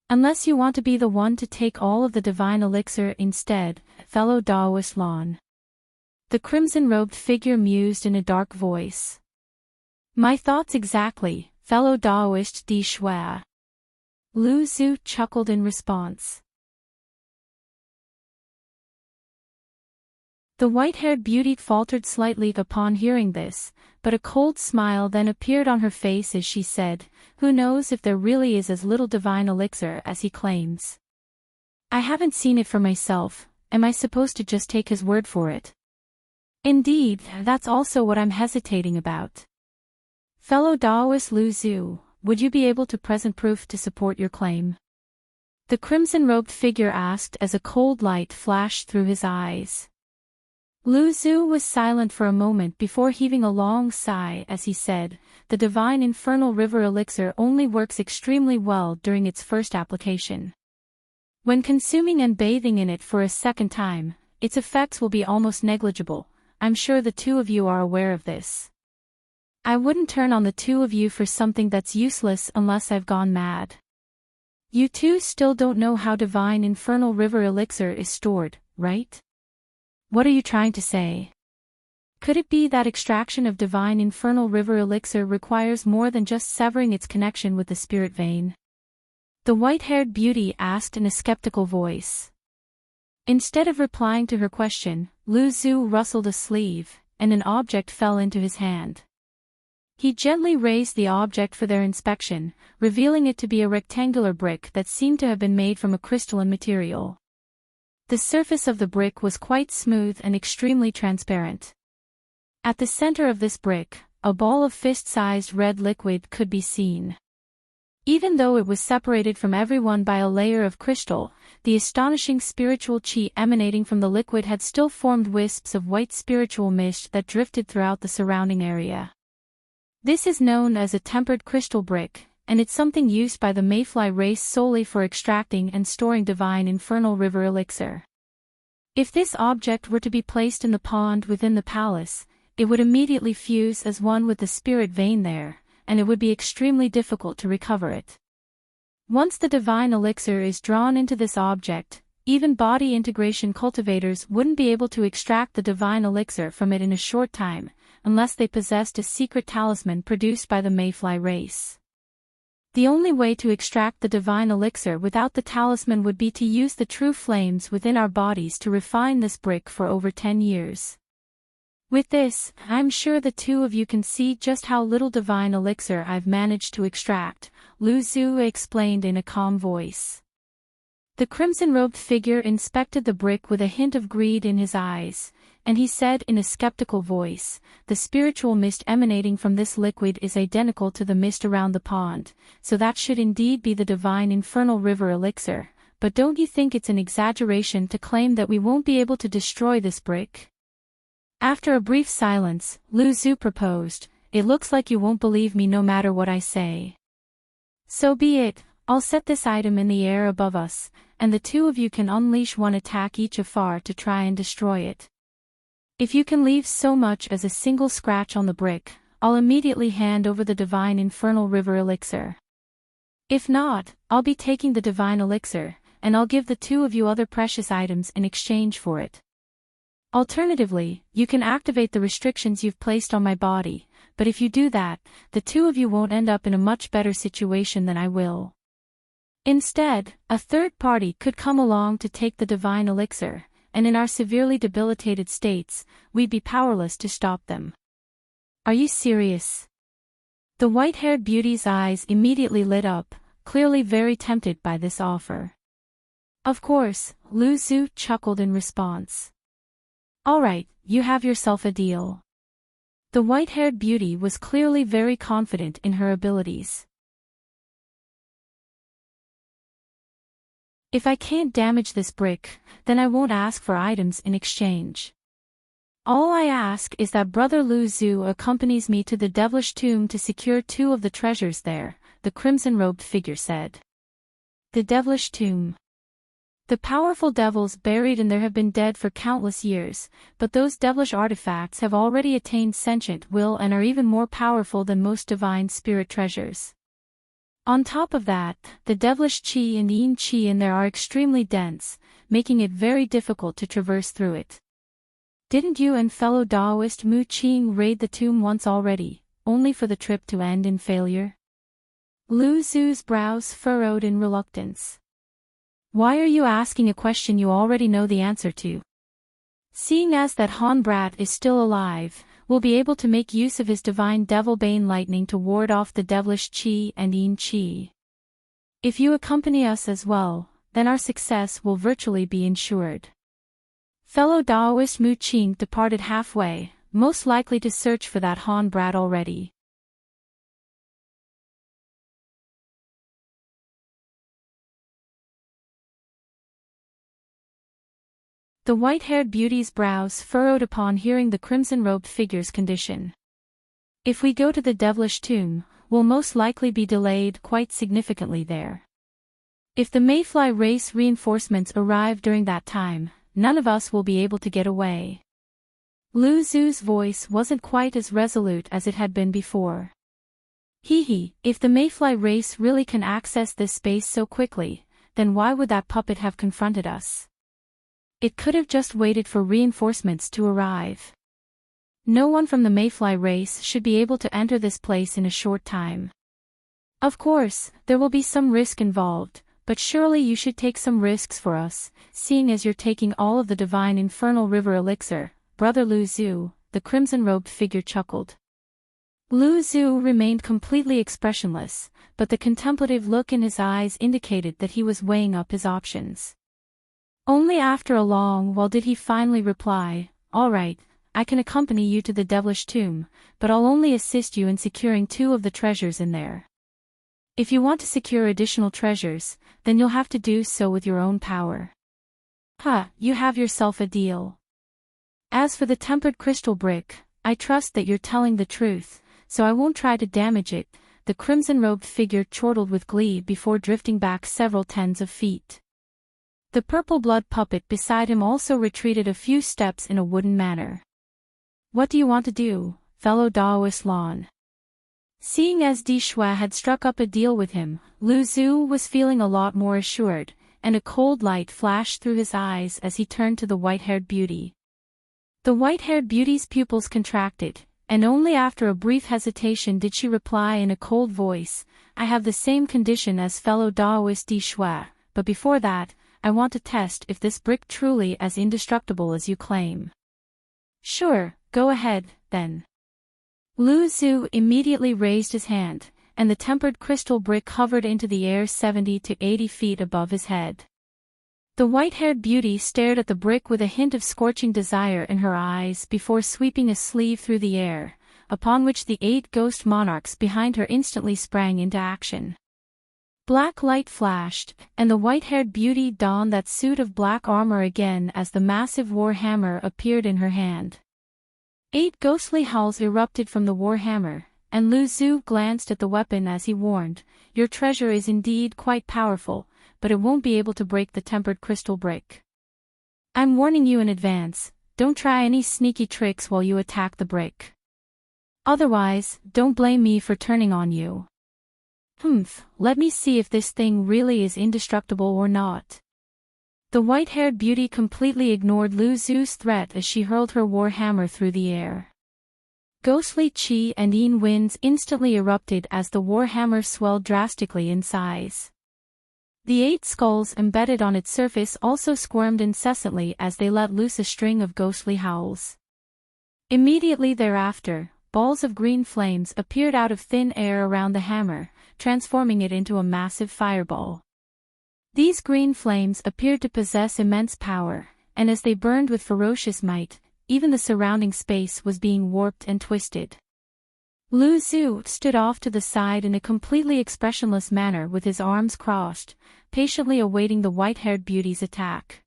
Unless you want to be the one to take all of the divine elixir instead, fellow Daoist Lon. The crimson-robed figure mused in a dark voice. My thoughts exactly, fellow Daoist Di Shui. Lu Zhu chuckled in response. The white-haired beauty faltered slightly upon hearing this, but a cold smile then appeared on her face as she said, Who knows if there really is as little divine elixir as he claims? I haven't seen it for myself, am I supposed to just take his word for it? Indeed, that's also what I'm hesitating about. Fellow Daoist Lu Zhu, would you be able to present proof to support your claim? The crimson-robed figure asked as a cold light flashed through his eyes. Lu Zhu was silent for a moment before heaving a long sigh as he said, The divine infernal river elixir only works extremely well during its first application. When consuming and bathing in it for a second time, its effects will be almost negligible. I'm sure the two of you are aware of this. I wouldn't turn on the two of you for something that's useless unless I've gone mad. You two still don't know how divine infernal river elixir is stored, right? What are you trying to say? Could it be that extraction of divine infernal river elixir requires more than just severing its connection with the spirit vein? The white-haired beauty asked in a skeptical voice. Instead of replying to her question, Lu Zhu rustled a sleeve, and an object fell into his hand. He gently raised the object for their inspection, revealing it to be a rectangular brick that seemed to have been made from a crystalline material. The surface of the brick was quite smooth and extremely transparent. At the center of this brick, a ball of fist-sized red liquid could be seen. Even though it was separated from everyone by a layer of crystal, the astonishing spiritual qi emanating from the liquid had still formed wisps of white spiritual mist that drifted throughout the surrounding area. This is known as a tempered crystal brick, and it's something used by the Mayfly race solely for extracting and storing divine infernal river elixir. If this object were to be placed in the pond within the palace, it would immediately fuse as one with the spirit vein there, and it would be extremely difficult to recover it. Once the divine elixir is drawn into this object, even body integration cultivators wouldn't be able to extract the divine elixir from it in a short time, unless they possessed a secret talisman produced by the mayfly race. The only way to extract the divine elixir without the talisman would be to use the true flames within our bodies to refine this brick for over 10 years. With this, I'm sure the two of you can see just how little divine elixir I've managed to extract, Lu Zhu explained in a calm voice. The crimson-robed figure inspected the brick with a hint of greed in his eyes, and he said in a skeptical voice, "The spiritual mist emanating from this liquid is identical to the mist around the pond, so that should indeed be the divine infernal river elixir, but don't you think it's an exaggeration to claim that we won't be able to destroy this brick?" After a brief silence, Lu Zhu proposed, "It looks like you won't believe me no matter what I say. So be it, I'll set this item in the air above us, and the two of you can unleash one attack each afar to try and destroy it. If you can leave so much as a single scratch on the brick, I'll immediately hand over the divine infernal river elixir. If not, I'll be taking the divine elixir, and I'll give the two of you other precious items in exchange for it. Alternatively, you can activate the restrictions you've placed on my body, but if you do that, the two of you won't end up in a much better situation than I will. Instead, a third party could come along to take the divine elixir, and in our severely debilitated states, we'd be powerless to stop them. Are you serious?" The white-haired beauty's eyes immediately lit up, clearly very tempted by this offer. Of course, Lu Zhu chuckled in response. "All right, you have yourself a deal." The white-haired beauty was clearly very confident in her abilities. "If I can't damage this brick, then I won't ask for items in exchange. All I ask is that Brother Lu Zhu accompanies me to the devilish tomb to secure two of the treasures there," the crimson-robed figure said. The devilish tomb. The powerful devils buried in there have been dead for countless years, but those devilish artifacts have already attained sentient will and are even more powerful than most divine spirit treasures. On top of that, the devilish qi and yin qi in there are extremely dense, making it very difficult to traverse through it. Didn't you and fellow Taoist Mu Qing raid the tomb once already, only for the trip to end in failure? Lu Zhu's brows furrowed in reluctance. Why are you asking a question you already know the answer to? Seeing as that Han brat is still alive, we'll be able to make use of his divine devil bane lightning to ward off the devilish qi and yin qi. If you accompany us as well, then our success will virtually be ensured. Fellow Taoist Mu Qing departed halfway, most likely to search for that Han brat already. The white-haired beauty's brows furrowed upon hearing the crimson-robed figure's condition. If we go to the devilish tomb, we'll most likely be delayed quite significantly there. If the mayfly race reinforcements arrive during that time, none of us will be able to get away. Lu Zhu's voice wasn't quite as resolute as it had been before. If the mayfly race really can access this space so quickly, then why would that puppet have confronted us? It could have just waited for reinforcements to arrive. No one from the mayfly race should be able to enter this place in a short time. Of course, there will be some risk involved, but surely you should take some risks for us, seeing as you're taking all of the divine infernal river elixir, Brother Lu Zhu, the crimson-robed figure chuckled. Lu Zhu remained completely expressionless, but the contemplative look in his eyes indicated that he was weighing up his options. Only after a long while did he finally reply, "All right, I can accompany you to the devilish tomb, but I'll only assist you in securing two of the treasures in there. If you want to secure additional treasures, then you'll have to do so with your own power." You have yourself a deal. As for the tempered crystal brick, I trust that you're telling the truth, so I won't try to damage it, the crimson-robed figure chortled with glee before drifting back several tens of feet. The purple blood puppet beside him also retreated a few steps in a wooden manner. What do you want to do, fellow Daoist Lan? Seeing as Di Shui had struck up a deal with him, Lu Zhu was feeling a lot more assured, and a cold light flashed through his eyes as he turned to the white-haired beauty. The white-haired beauty's pupils contracted, and only after a brief hesitation did she reply in a cold voice, I have the same condition as fellow Daoist Di Shui, but before that, I want to test if this brick truly as indestructible as you claim. Sure, go ahead, then. Lu Zhu immediately raised his hand, and the tempered crystal brick hovered into the air 70 to 80 feet above his head. The white-haired beauty stared at the brick with a hint of scorching desire in her eyes before sweeping a sleeve through the air, upon which the 8 ghost monarchs behind her instantly sprang into action. Black light flashed, and the white-haired beauty donned that suit of black armor again as the massive war hammer appeared in her hand. 8 ghostly howls erupted from the war hammer, and Lu Zhu glanced at the weapon as he warned, your treasure is indeed quite powerful, but it won't be able to break the tempered crystal brick. I'm warning you in advance, don't try any sneaky tricks while you attack the brick. Otherwise, don't blame me for turning on you. Let me see if this thing really is indestructible or not. The white-haired beauty completely ignored Lu Zhu's threat as she hurled her war hammer through the air. Ghostly qi and yin winds instantly erupted as the war hammer swelled drastically in size. The 8 skulls embedded on its surface also squirmed incessantly as they let loose a string of ghostly howls. Immediately thereafter, balls of green flames appeared out of thin air around the hammer, transforming it into a massive fireball. These green flames appeared to possess immense power, and as they burned with ferocious might, even the surrounding space was being warped and twisted. Lu Zhu stood off to the side in a completely expressionless manner with his arms crossed, patiently awaiting the white-haired beauty's attack.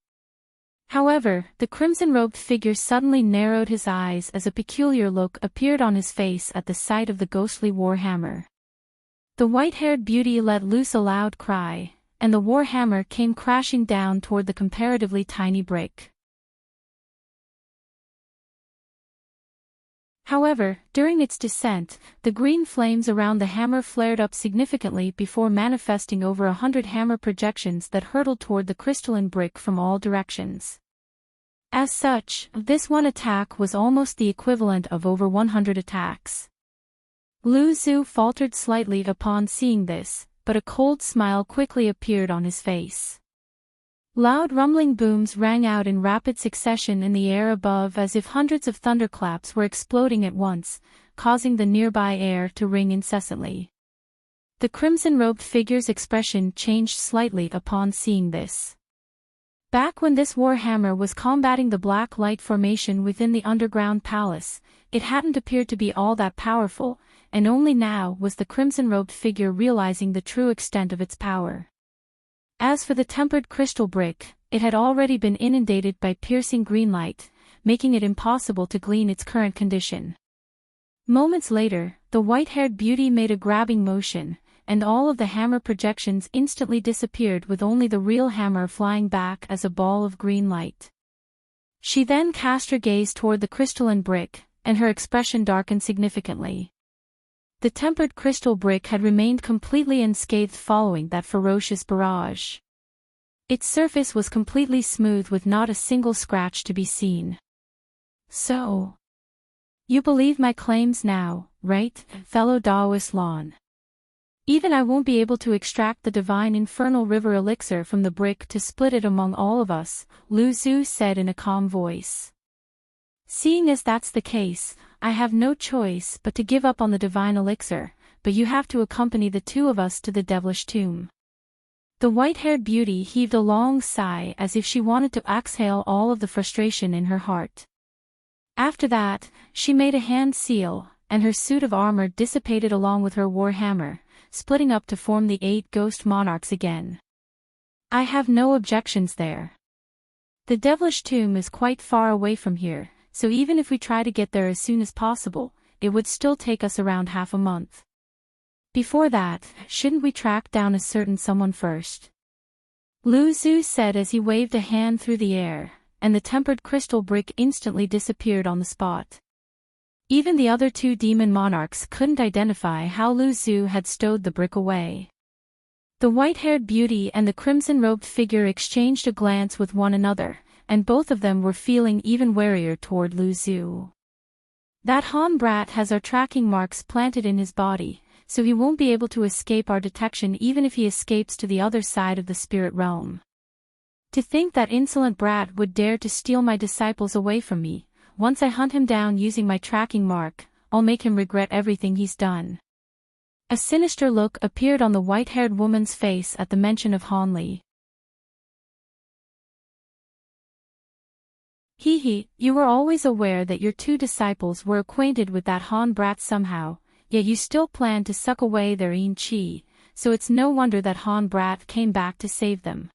However, the crimson-robed figure suddenly narrowed his eyes as a peculiar look appeared on his face at the sight of the ghostly war hammer. The white-haired beauty let loose a loud cry, and the war hammer came crashing down toward the comparatively tiny brick. However, during its descent, the green flames around the hammer flared up significantly before manifesting over 100 hammer projections that hurtled toward the crystalline brick from all directions. As such, this one attack was almost the equivalent of over 100 attacks. Lu Zhu faltered slightly upon seeing this, but a cold smile quickly appeared on his face. Loud rumbling booms rang out in rapid succession in the air above as if hundreds of thunderclaps were exploding at once, causing the nearby air to ring incessantly. The crimson-robed figure's expression changed slightly upon seeing this. Back when this war hammer was combating the black light formation within the underground palace, it hadn't appeared to be all that powerful, and only now was the crimson-robed figure realizing the true extent of its power. As for the tempered crystal brick, it had already been inundated by piercing green light, making it impossible to glean its current condition. Moments later, the white-haired beauty made a grabbing motion, and all of the hammer projections instantly disappeared with only the real hammer flying back as a ball of green light. She then cast her gaze toward the crystalline brick, and her expression darkened significantly. The tempered crystal brick had remained completely unscathed following that ferocious barrage. Its surface was completely smooth with not a single scratch to be seen. So, you believe my claims now, right, fellow Daoist Lan? Even I won't be able to extract the divine infernal river elixir from the brick to split it among all of us, Lu Zhu said in a calm voice. Seeing as that's the case, I have no choice but to give up on the divine elixir, but you have to accompany the 2 of us to the devilish tomb. The white-haired beauty heaved a long sigh as if she wanted to exhale all of the frustration in her heart. After that, she made a hand seal, and her suit of armor dissipated along with her war hammer, splitting up to form the 8 ghost monarchs again. I have no objections there. The devilish tomb is quite far away from here, so even if we try to get there as soon as possible, it would still take us around half a month. Before that, shouldn't we track down a certain someone first? Lu Zhu said as he waved a hand through the air, and the tempered crystal brick instantly disappeared on the spot. Even the other two demon monarchs couldn't identify how Lu Zhu had stowed the brick away. The white-haired beauty and the crimson-robed figure exchanged a glance with one another, and both of them were feeling even warier toward Lu Zhu. That Han brat has our tracking marks planted in his body, so he won't be able to escape our detection even if he escapes to the other side of the spirit realm. To think that insolent brat would dare to steal my disciples away from me. Once I hunt him down using my tracking mark, I'll make him regret everything he's done. A sinister look appeared on the white-haired woman's face at the mention of Han Li. He, you were always aware that your two disciples were acquainted with that Han brat somehow, yet you still planned to suck away their yin qi, so it's no wonder that Han brat came back to save them.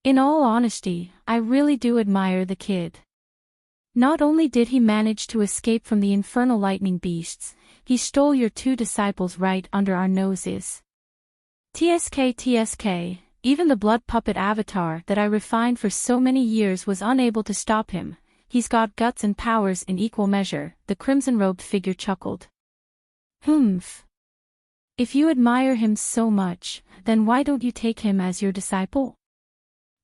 In all honesty, I really do admire the kid. Not only did he manage to escape from the infernal lightning beasts, he stole your two disciples right under our noses. TSK, even the blood puppet avatar that I refined for so many years was unable to stop him. He's got guts and powers in equal measure, the crimson-robed figure chuckled. Humph. If you admire him so much, then why don't you take him as your disciple?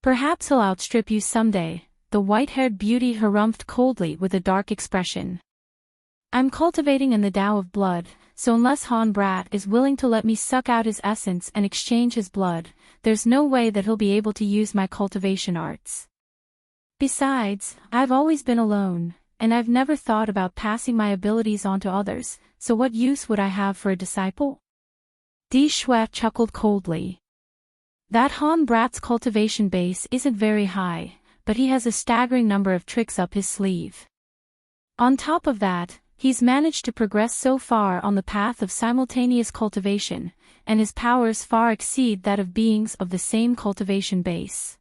Perhaps he'll outstrip you someday, the white-haired beauty harumphed coldly with a dark expression. I'm cultivating in the Tao of blood, so unless Han brat is willing to let me suck out his essence and exchange his blood, there's no way that he'll be able to use my cultivation arts. Besides, I've always been alone, and I've never thought about passing my abilities on to others, so what use would I have for a disciple? Di Shui chuckled coldly. That Han brat's cultivation base isn't very high, but he has a staggering number of tricks up his sleeve. On top of that, he's managed to progress so far on the path of simultaneous cultivation, and his powers far exceed that of beings of the same cultivation base.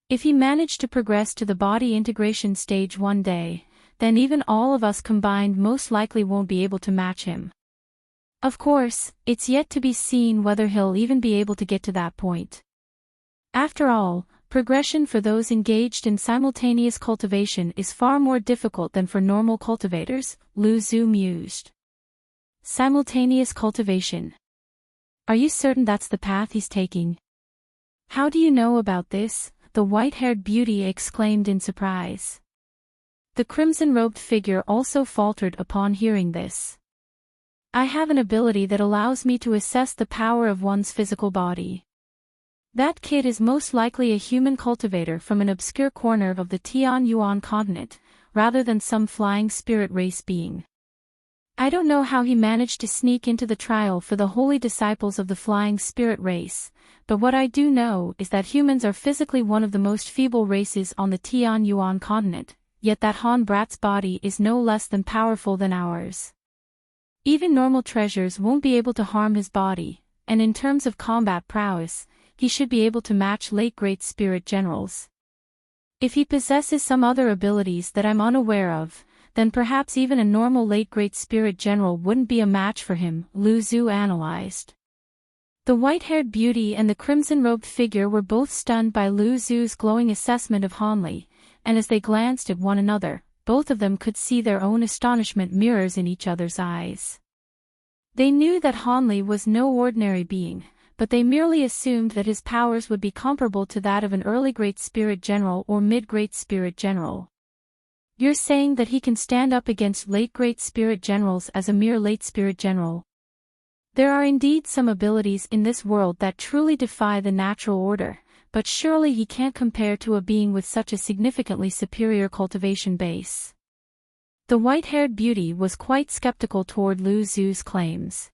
If he managed to progress to the body integration stage one day, then even all of us combined most likely won't be able to match him. Of course, it's yet to be seen whether he'll even be able to get to that point. After all, progression for those engaged in simultaneous cultivation is far more difficult than for normal cultivators, Lu Zhu mused. Simultaneous cultivation. Are you certain that's the path he's taking? How do you know about this? The white-haired beauty exclaimed in surprise. The crimson-robed figure also faltered upon hearing this. I have an ability that allows me to assess the power of one's physical body. That kid is most likely a human cultivator from an obscure corner of the Tian Yuan continent, rather than some flying spirit race being. I don't know how he managed to sneak into the trial for the holy disciples of the flying spirit race, but what I do know is that humans are physically one of the most feeble races on the Tian Yuan continent, yet that Han brat's body is no less than powerful than ours. Even normal treasures won't be able to harm his body, and in terms of combat prowess, he should be able to match late great spirit generals. If he possesses some other abilities that I'm unaware of, then perhaps even a normal late great spirit general wouldn't be a match for him, Lu Zhu analyzed. The white-haired beauty and the crimson-robed figure were both stunned by Lu Zhu's glowing assessment of Han Li, and as they glanced at one another, both of them could see their own astonishment mirrors in each other's eyes. They knew that Han Li was no ordinary being, but they merely assumed that his powers would be comparable to that of an early great spirit general or mid-great spirit general. You're saying that he can stand up against late great spirit generals as a mere late spirit general? There are indeed some abilities in this world that truly defy the natural order, but surely he can't compare to a being with such a significantly superior cultivation base. The white-haired beauty was quite skeptical toward Lu Zhu's claims.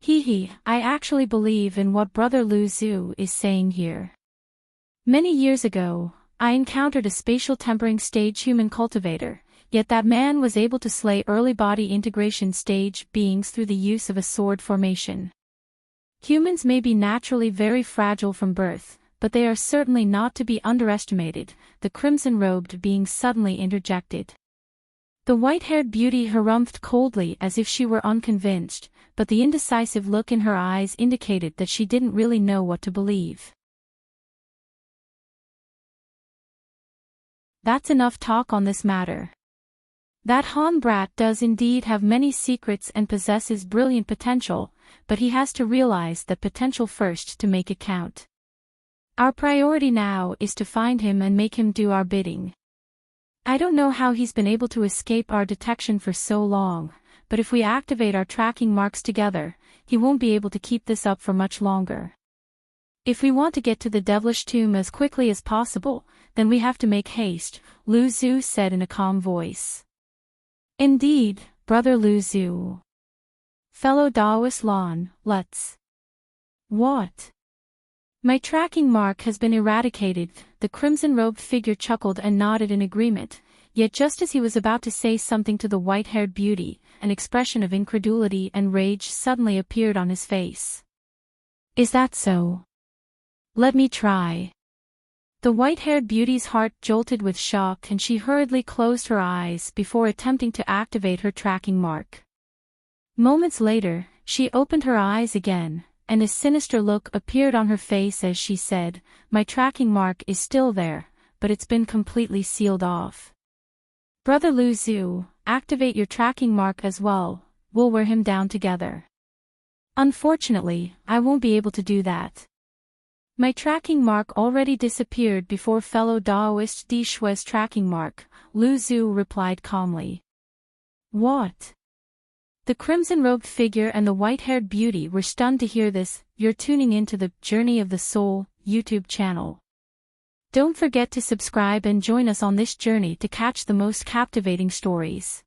I actually believe in what Brother Lu Zhu is saying here. Many years ago, I encountered a spatial tempering stage human cultivator, yet that man was able to slay early body integration stage beings through the use of a sword formation. Humans may be naturally very fragile from birth, but they are certainly not to be underestimated, the crimson-robed being suddenly interjected. The white-haired beauty harumphed coldly as if she were unconvinced, but the indecisive look in her eyes indicated that she didn't really know what to believe. That's enough talk on this matter. That Han brat does indeed have many secrets and possesses brilliant potential, but he has to realize that potential first to make it count. Our priority now is to find him and make him do our bidding. I don't know how he's been able to escape our detection for so long, but if we activate our tracking marks together, he won't be able to keep this up for much longer. If we want to get to the devilish tomb as quickly as possible, then we have to make haste, Lu Zhu said in a calm voice. Indeed, Brother Lu Zhu. Fellow Daoist Lan, let's. What? My tracking mark has been eradicated, the crimson-robed figure chuckled and nodded in agreement, yet just as he was about to say something to the white-haired beauty, an expression of incredulity and rage suddenly appeared on his face. Is that so? Let me try. The white-haired beauty's heart jolted with shock and she hurriedly closed her eyes before attempting to activate her tracking mark. Moments later, she opened her eyes again, and a sinister look appeared on her face as she said, "My tracking mark is still there, but it's been completely sealed off. Brother Lu Zhu, activate your tracking mark as well, we'll wear him down together." Unfortunately, I won't be able to do that. My tracking mark already disappeared before fellow Daoist Di Shui's tracking mark, Lu Zhu replied calmly. What? The crimson-robed figure and the white-haired beauty were stunned to hear this. You're tuning into the Journey of the Soul YouTube channel. Don't forget to subscribe and join us on this journey to catch the most captivating stories.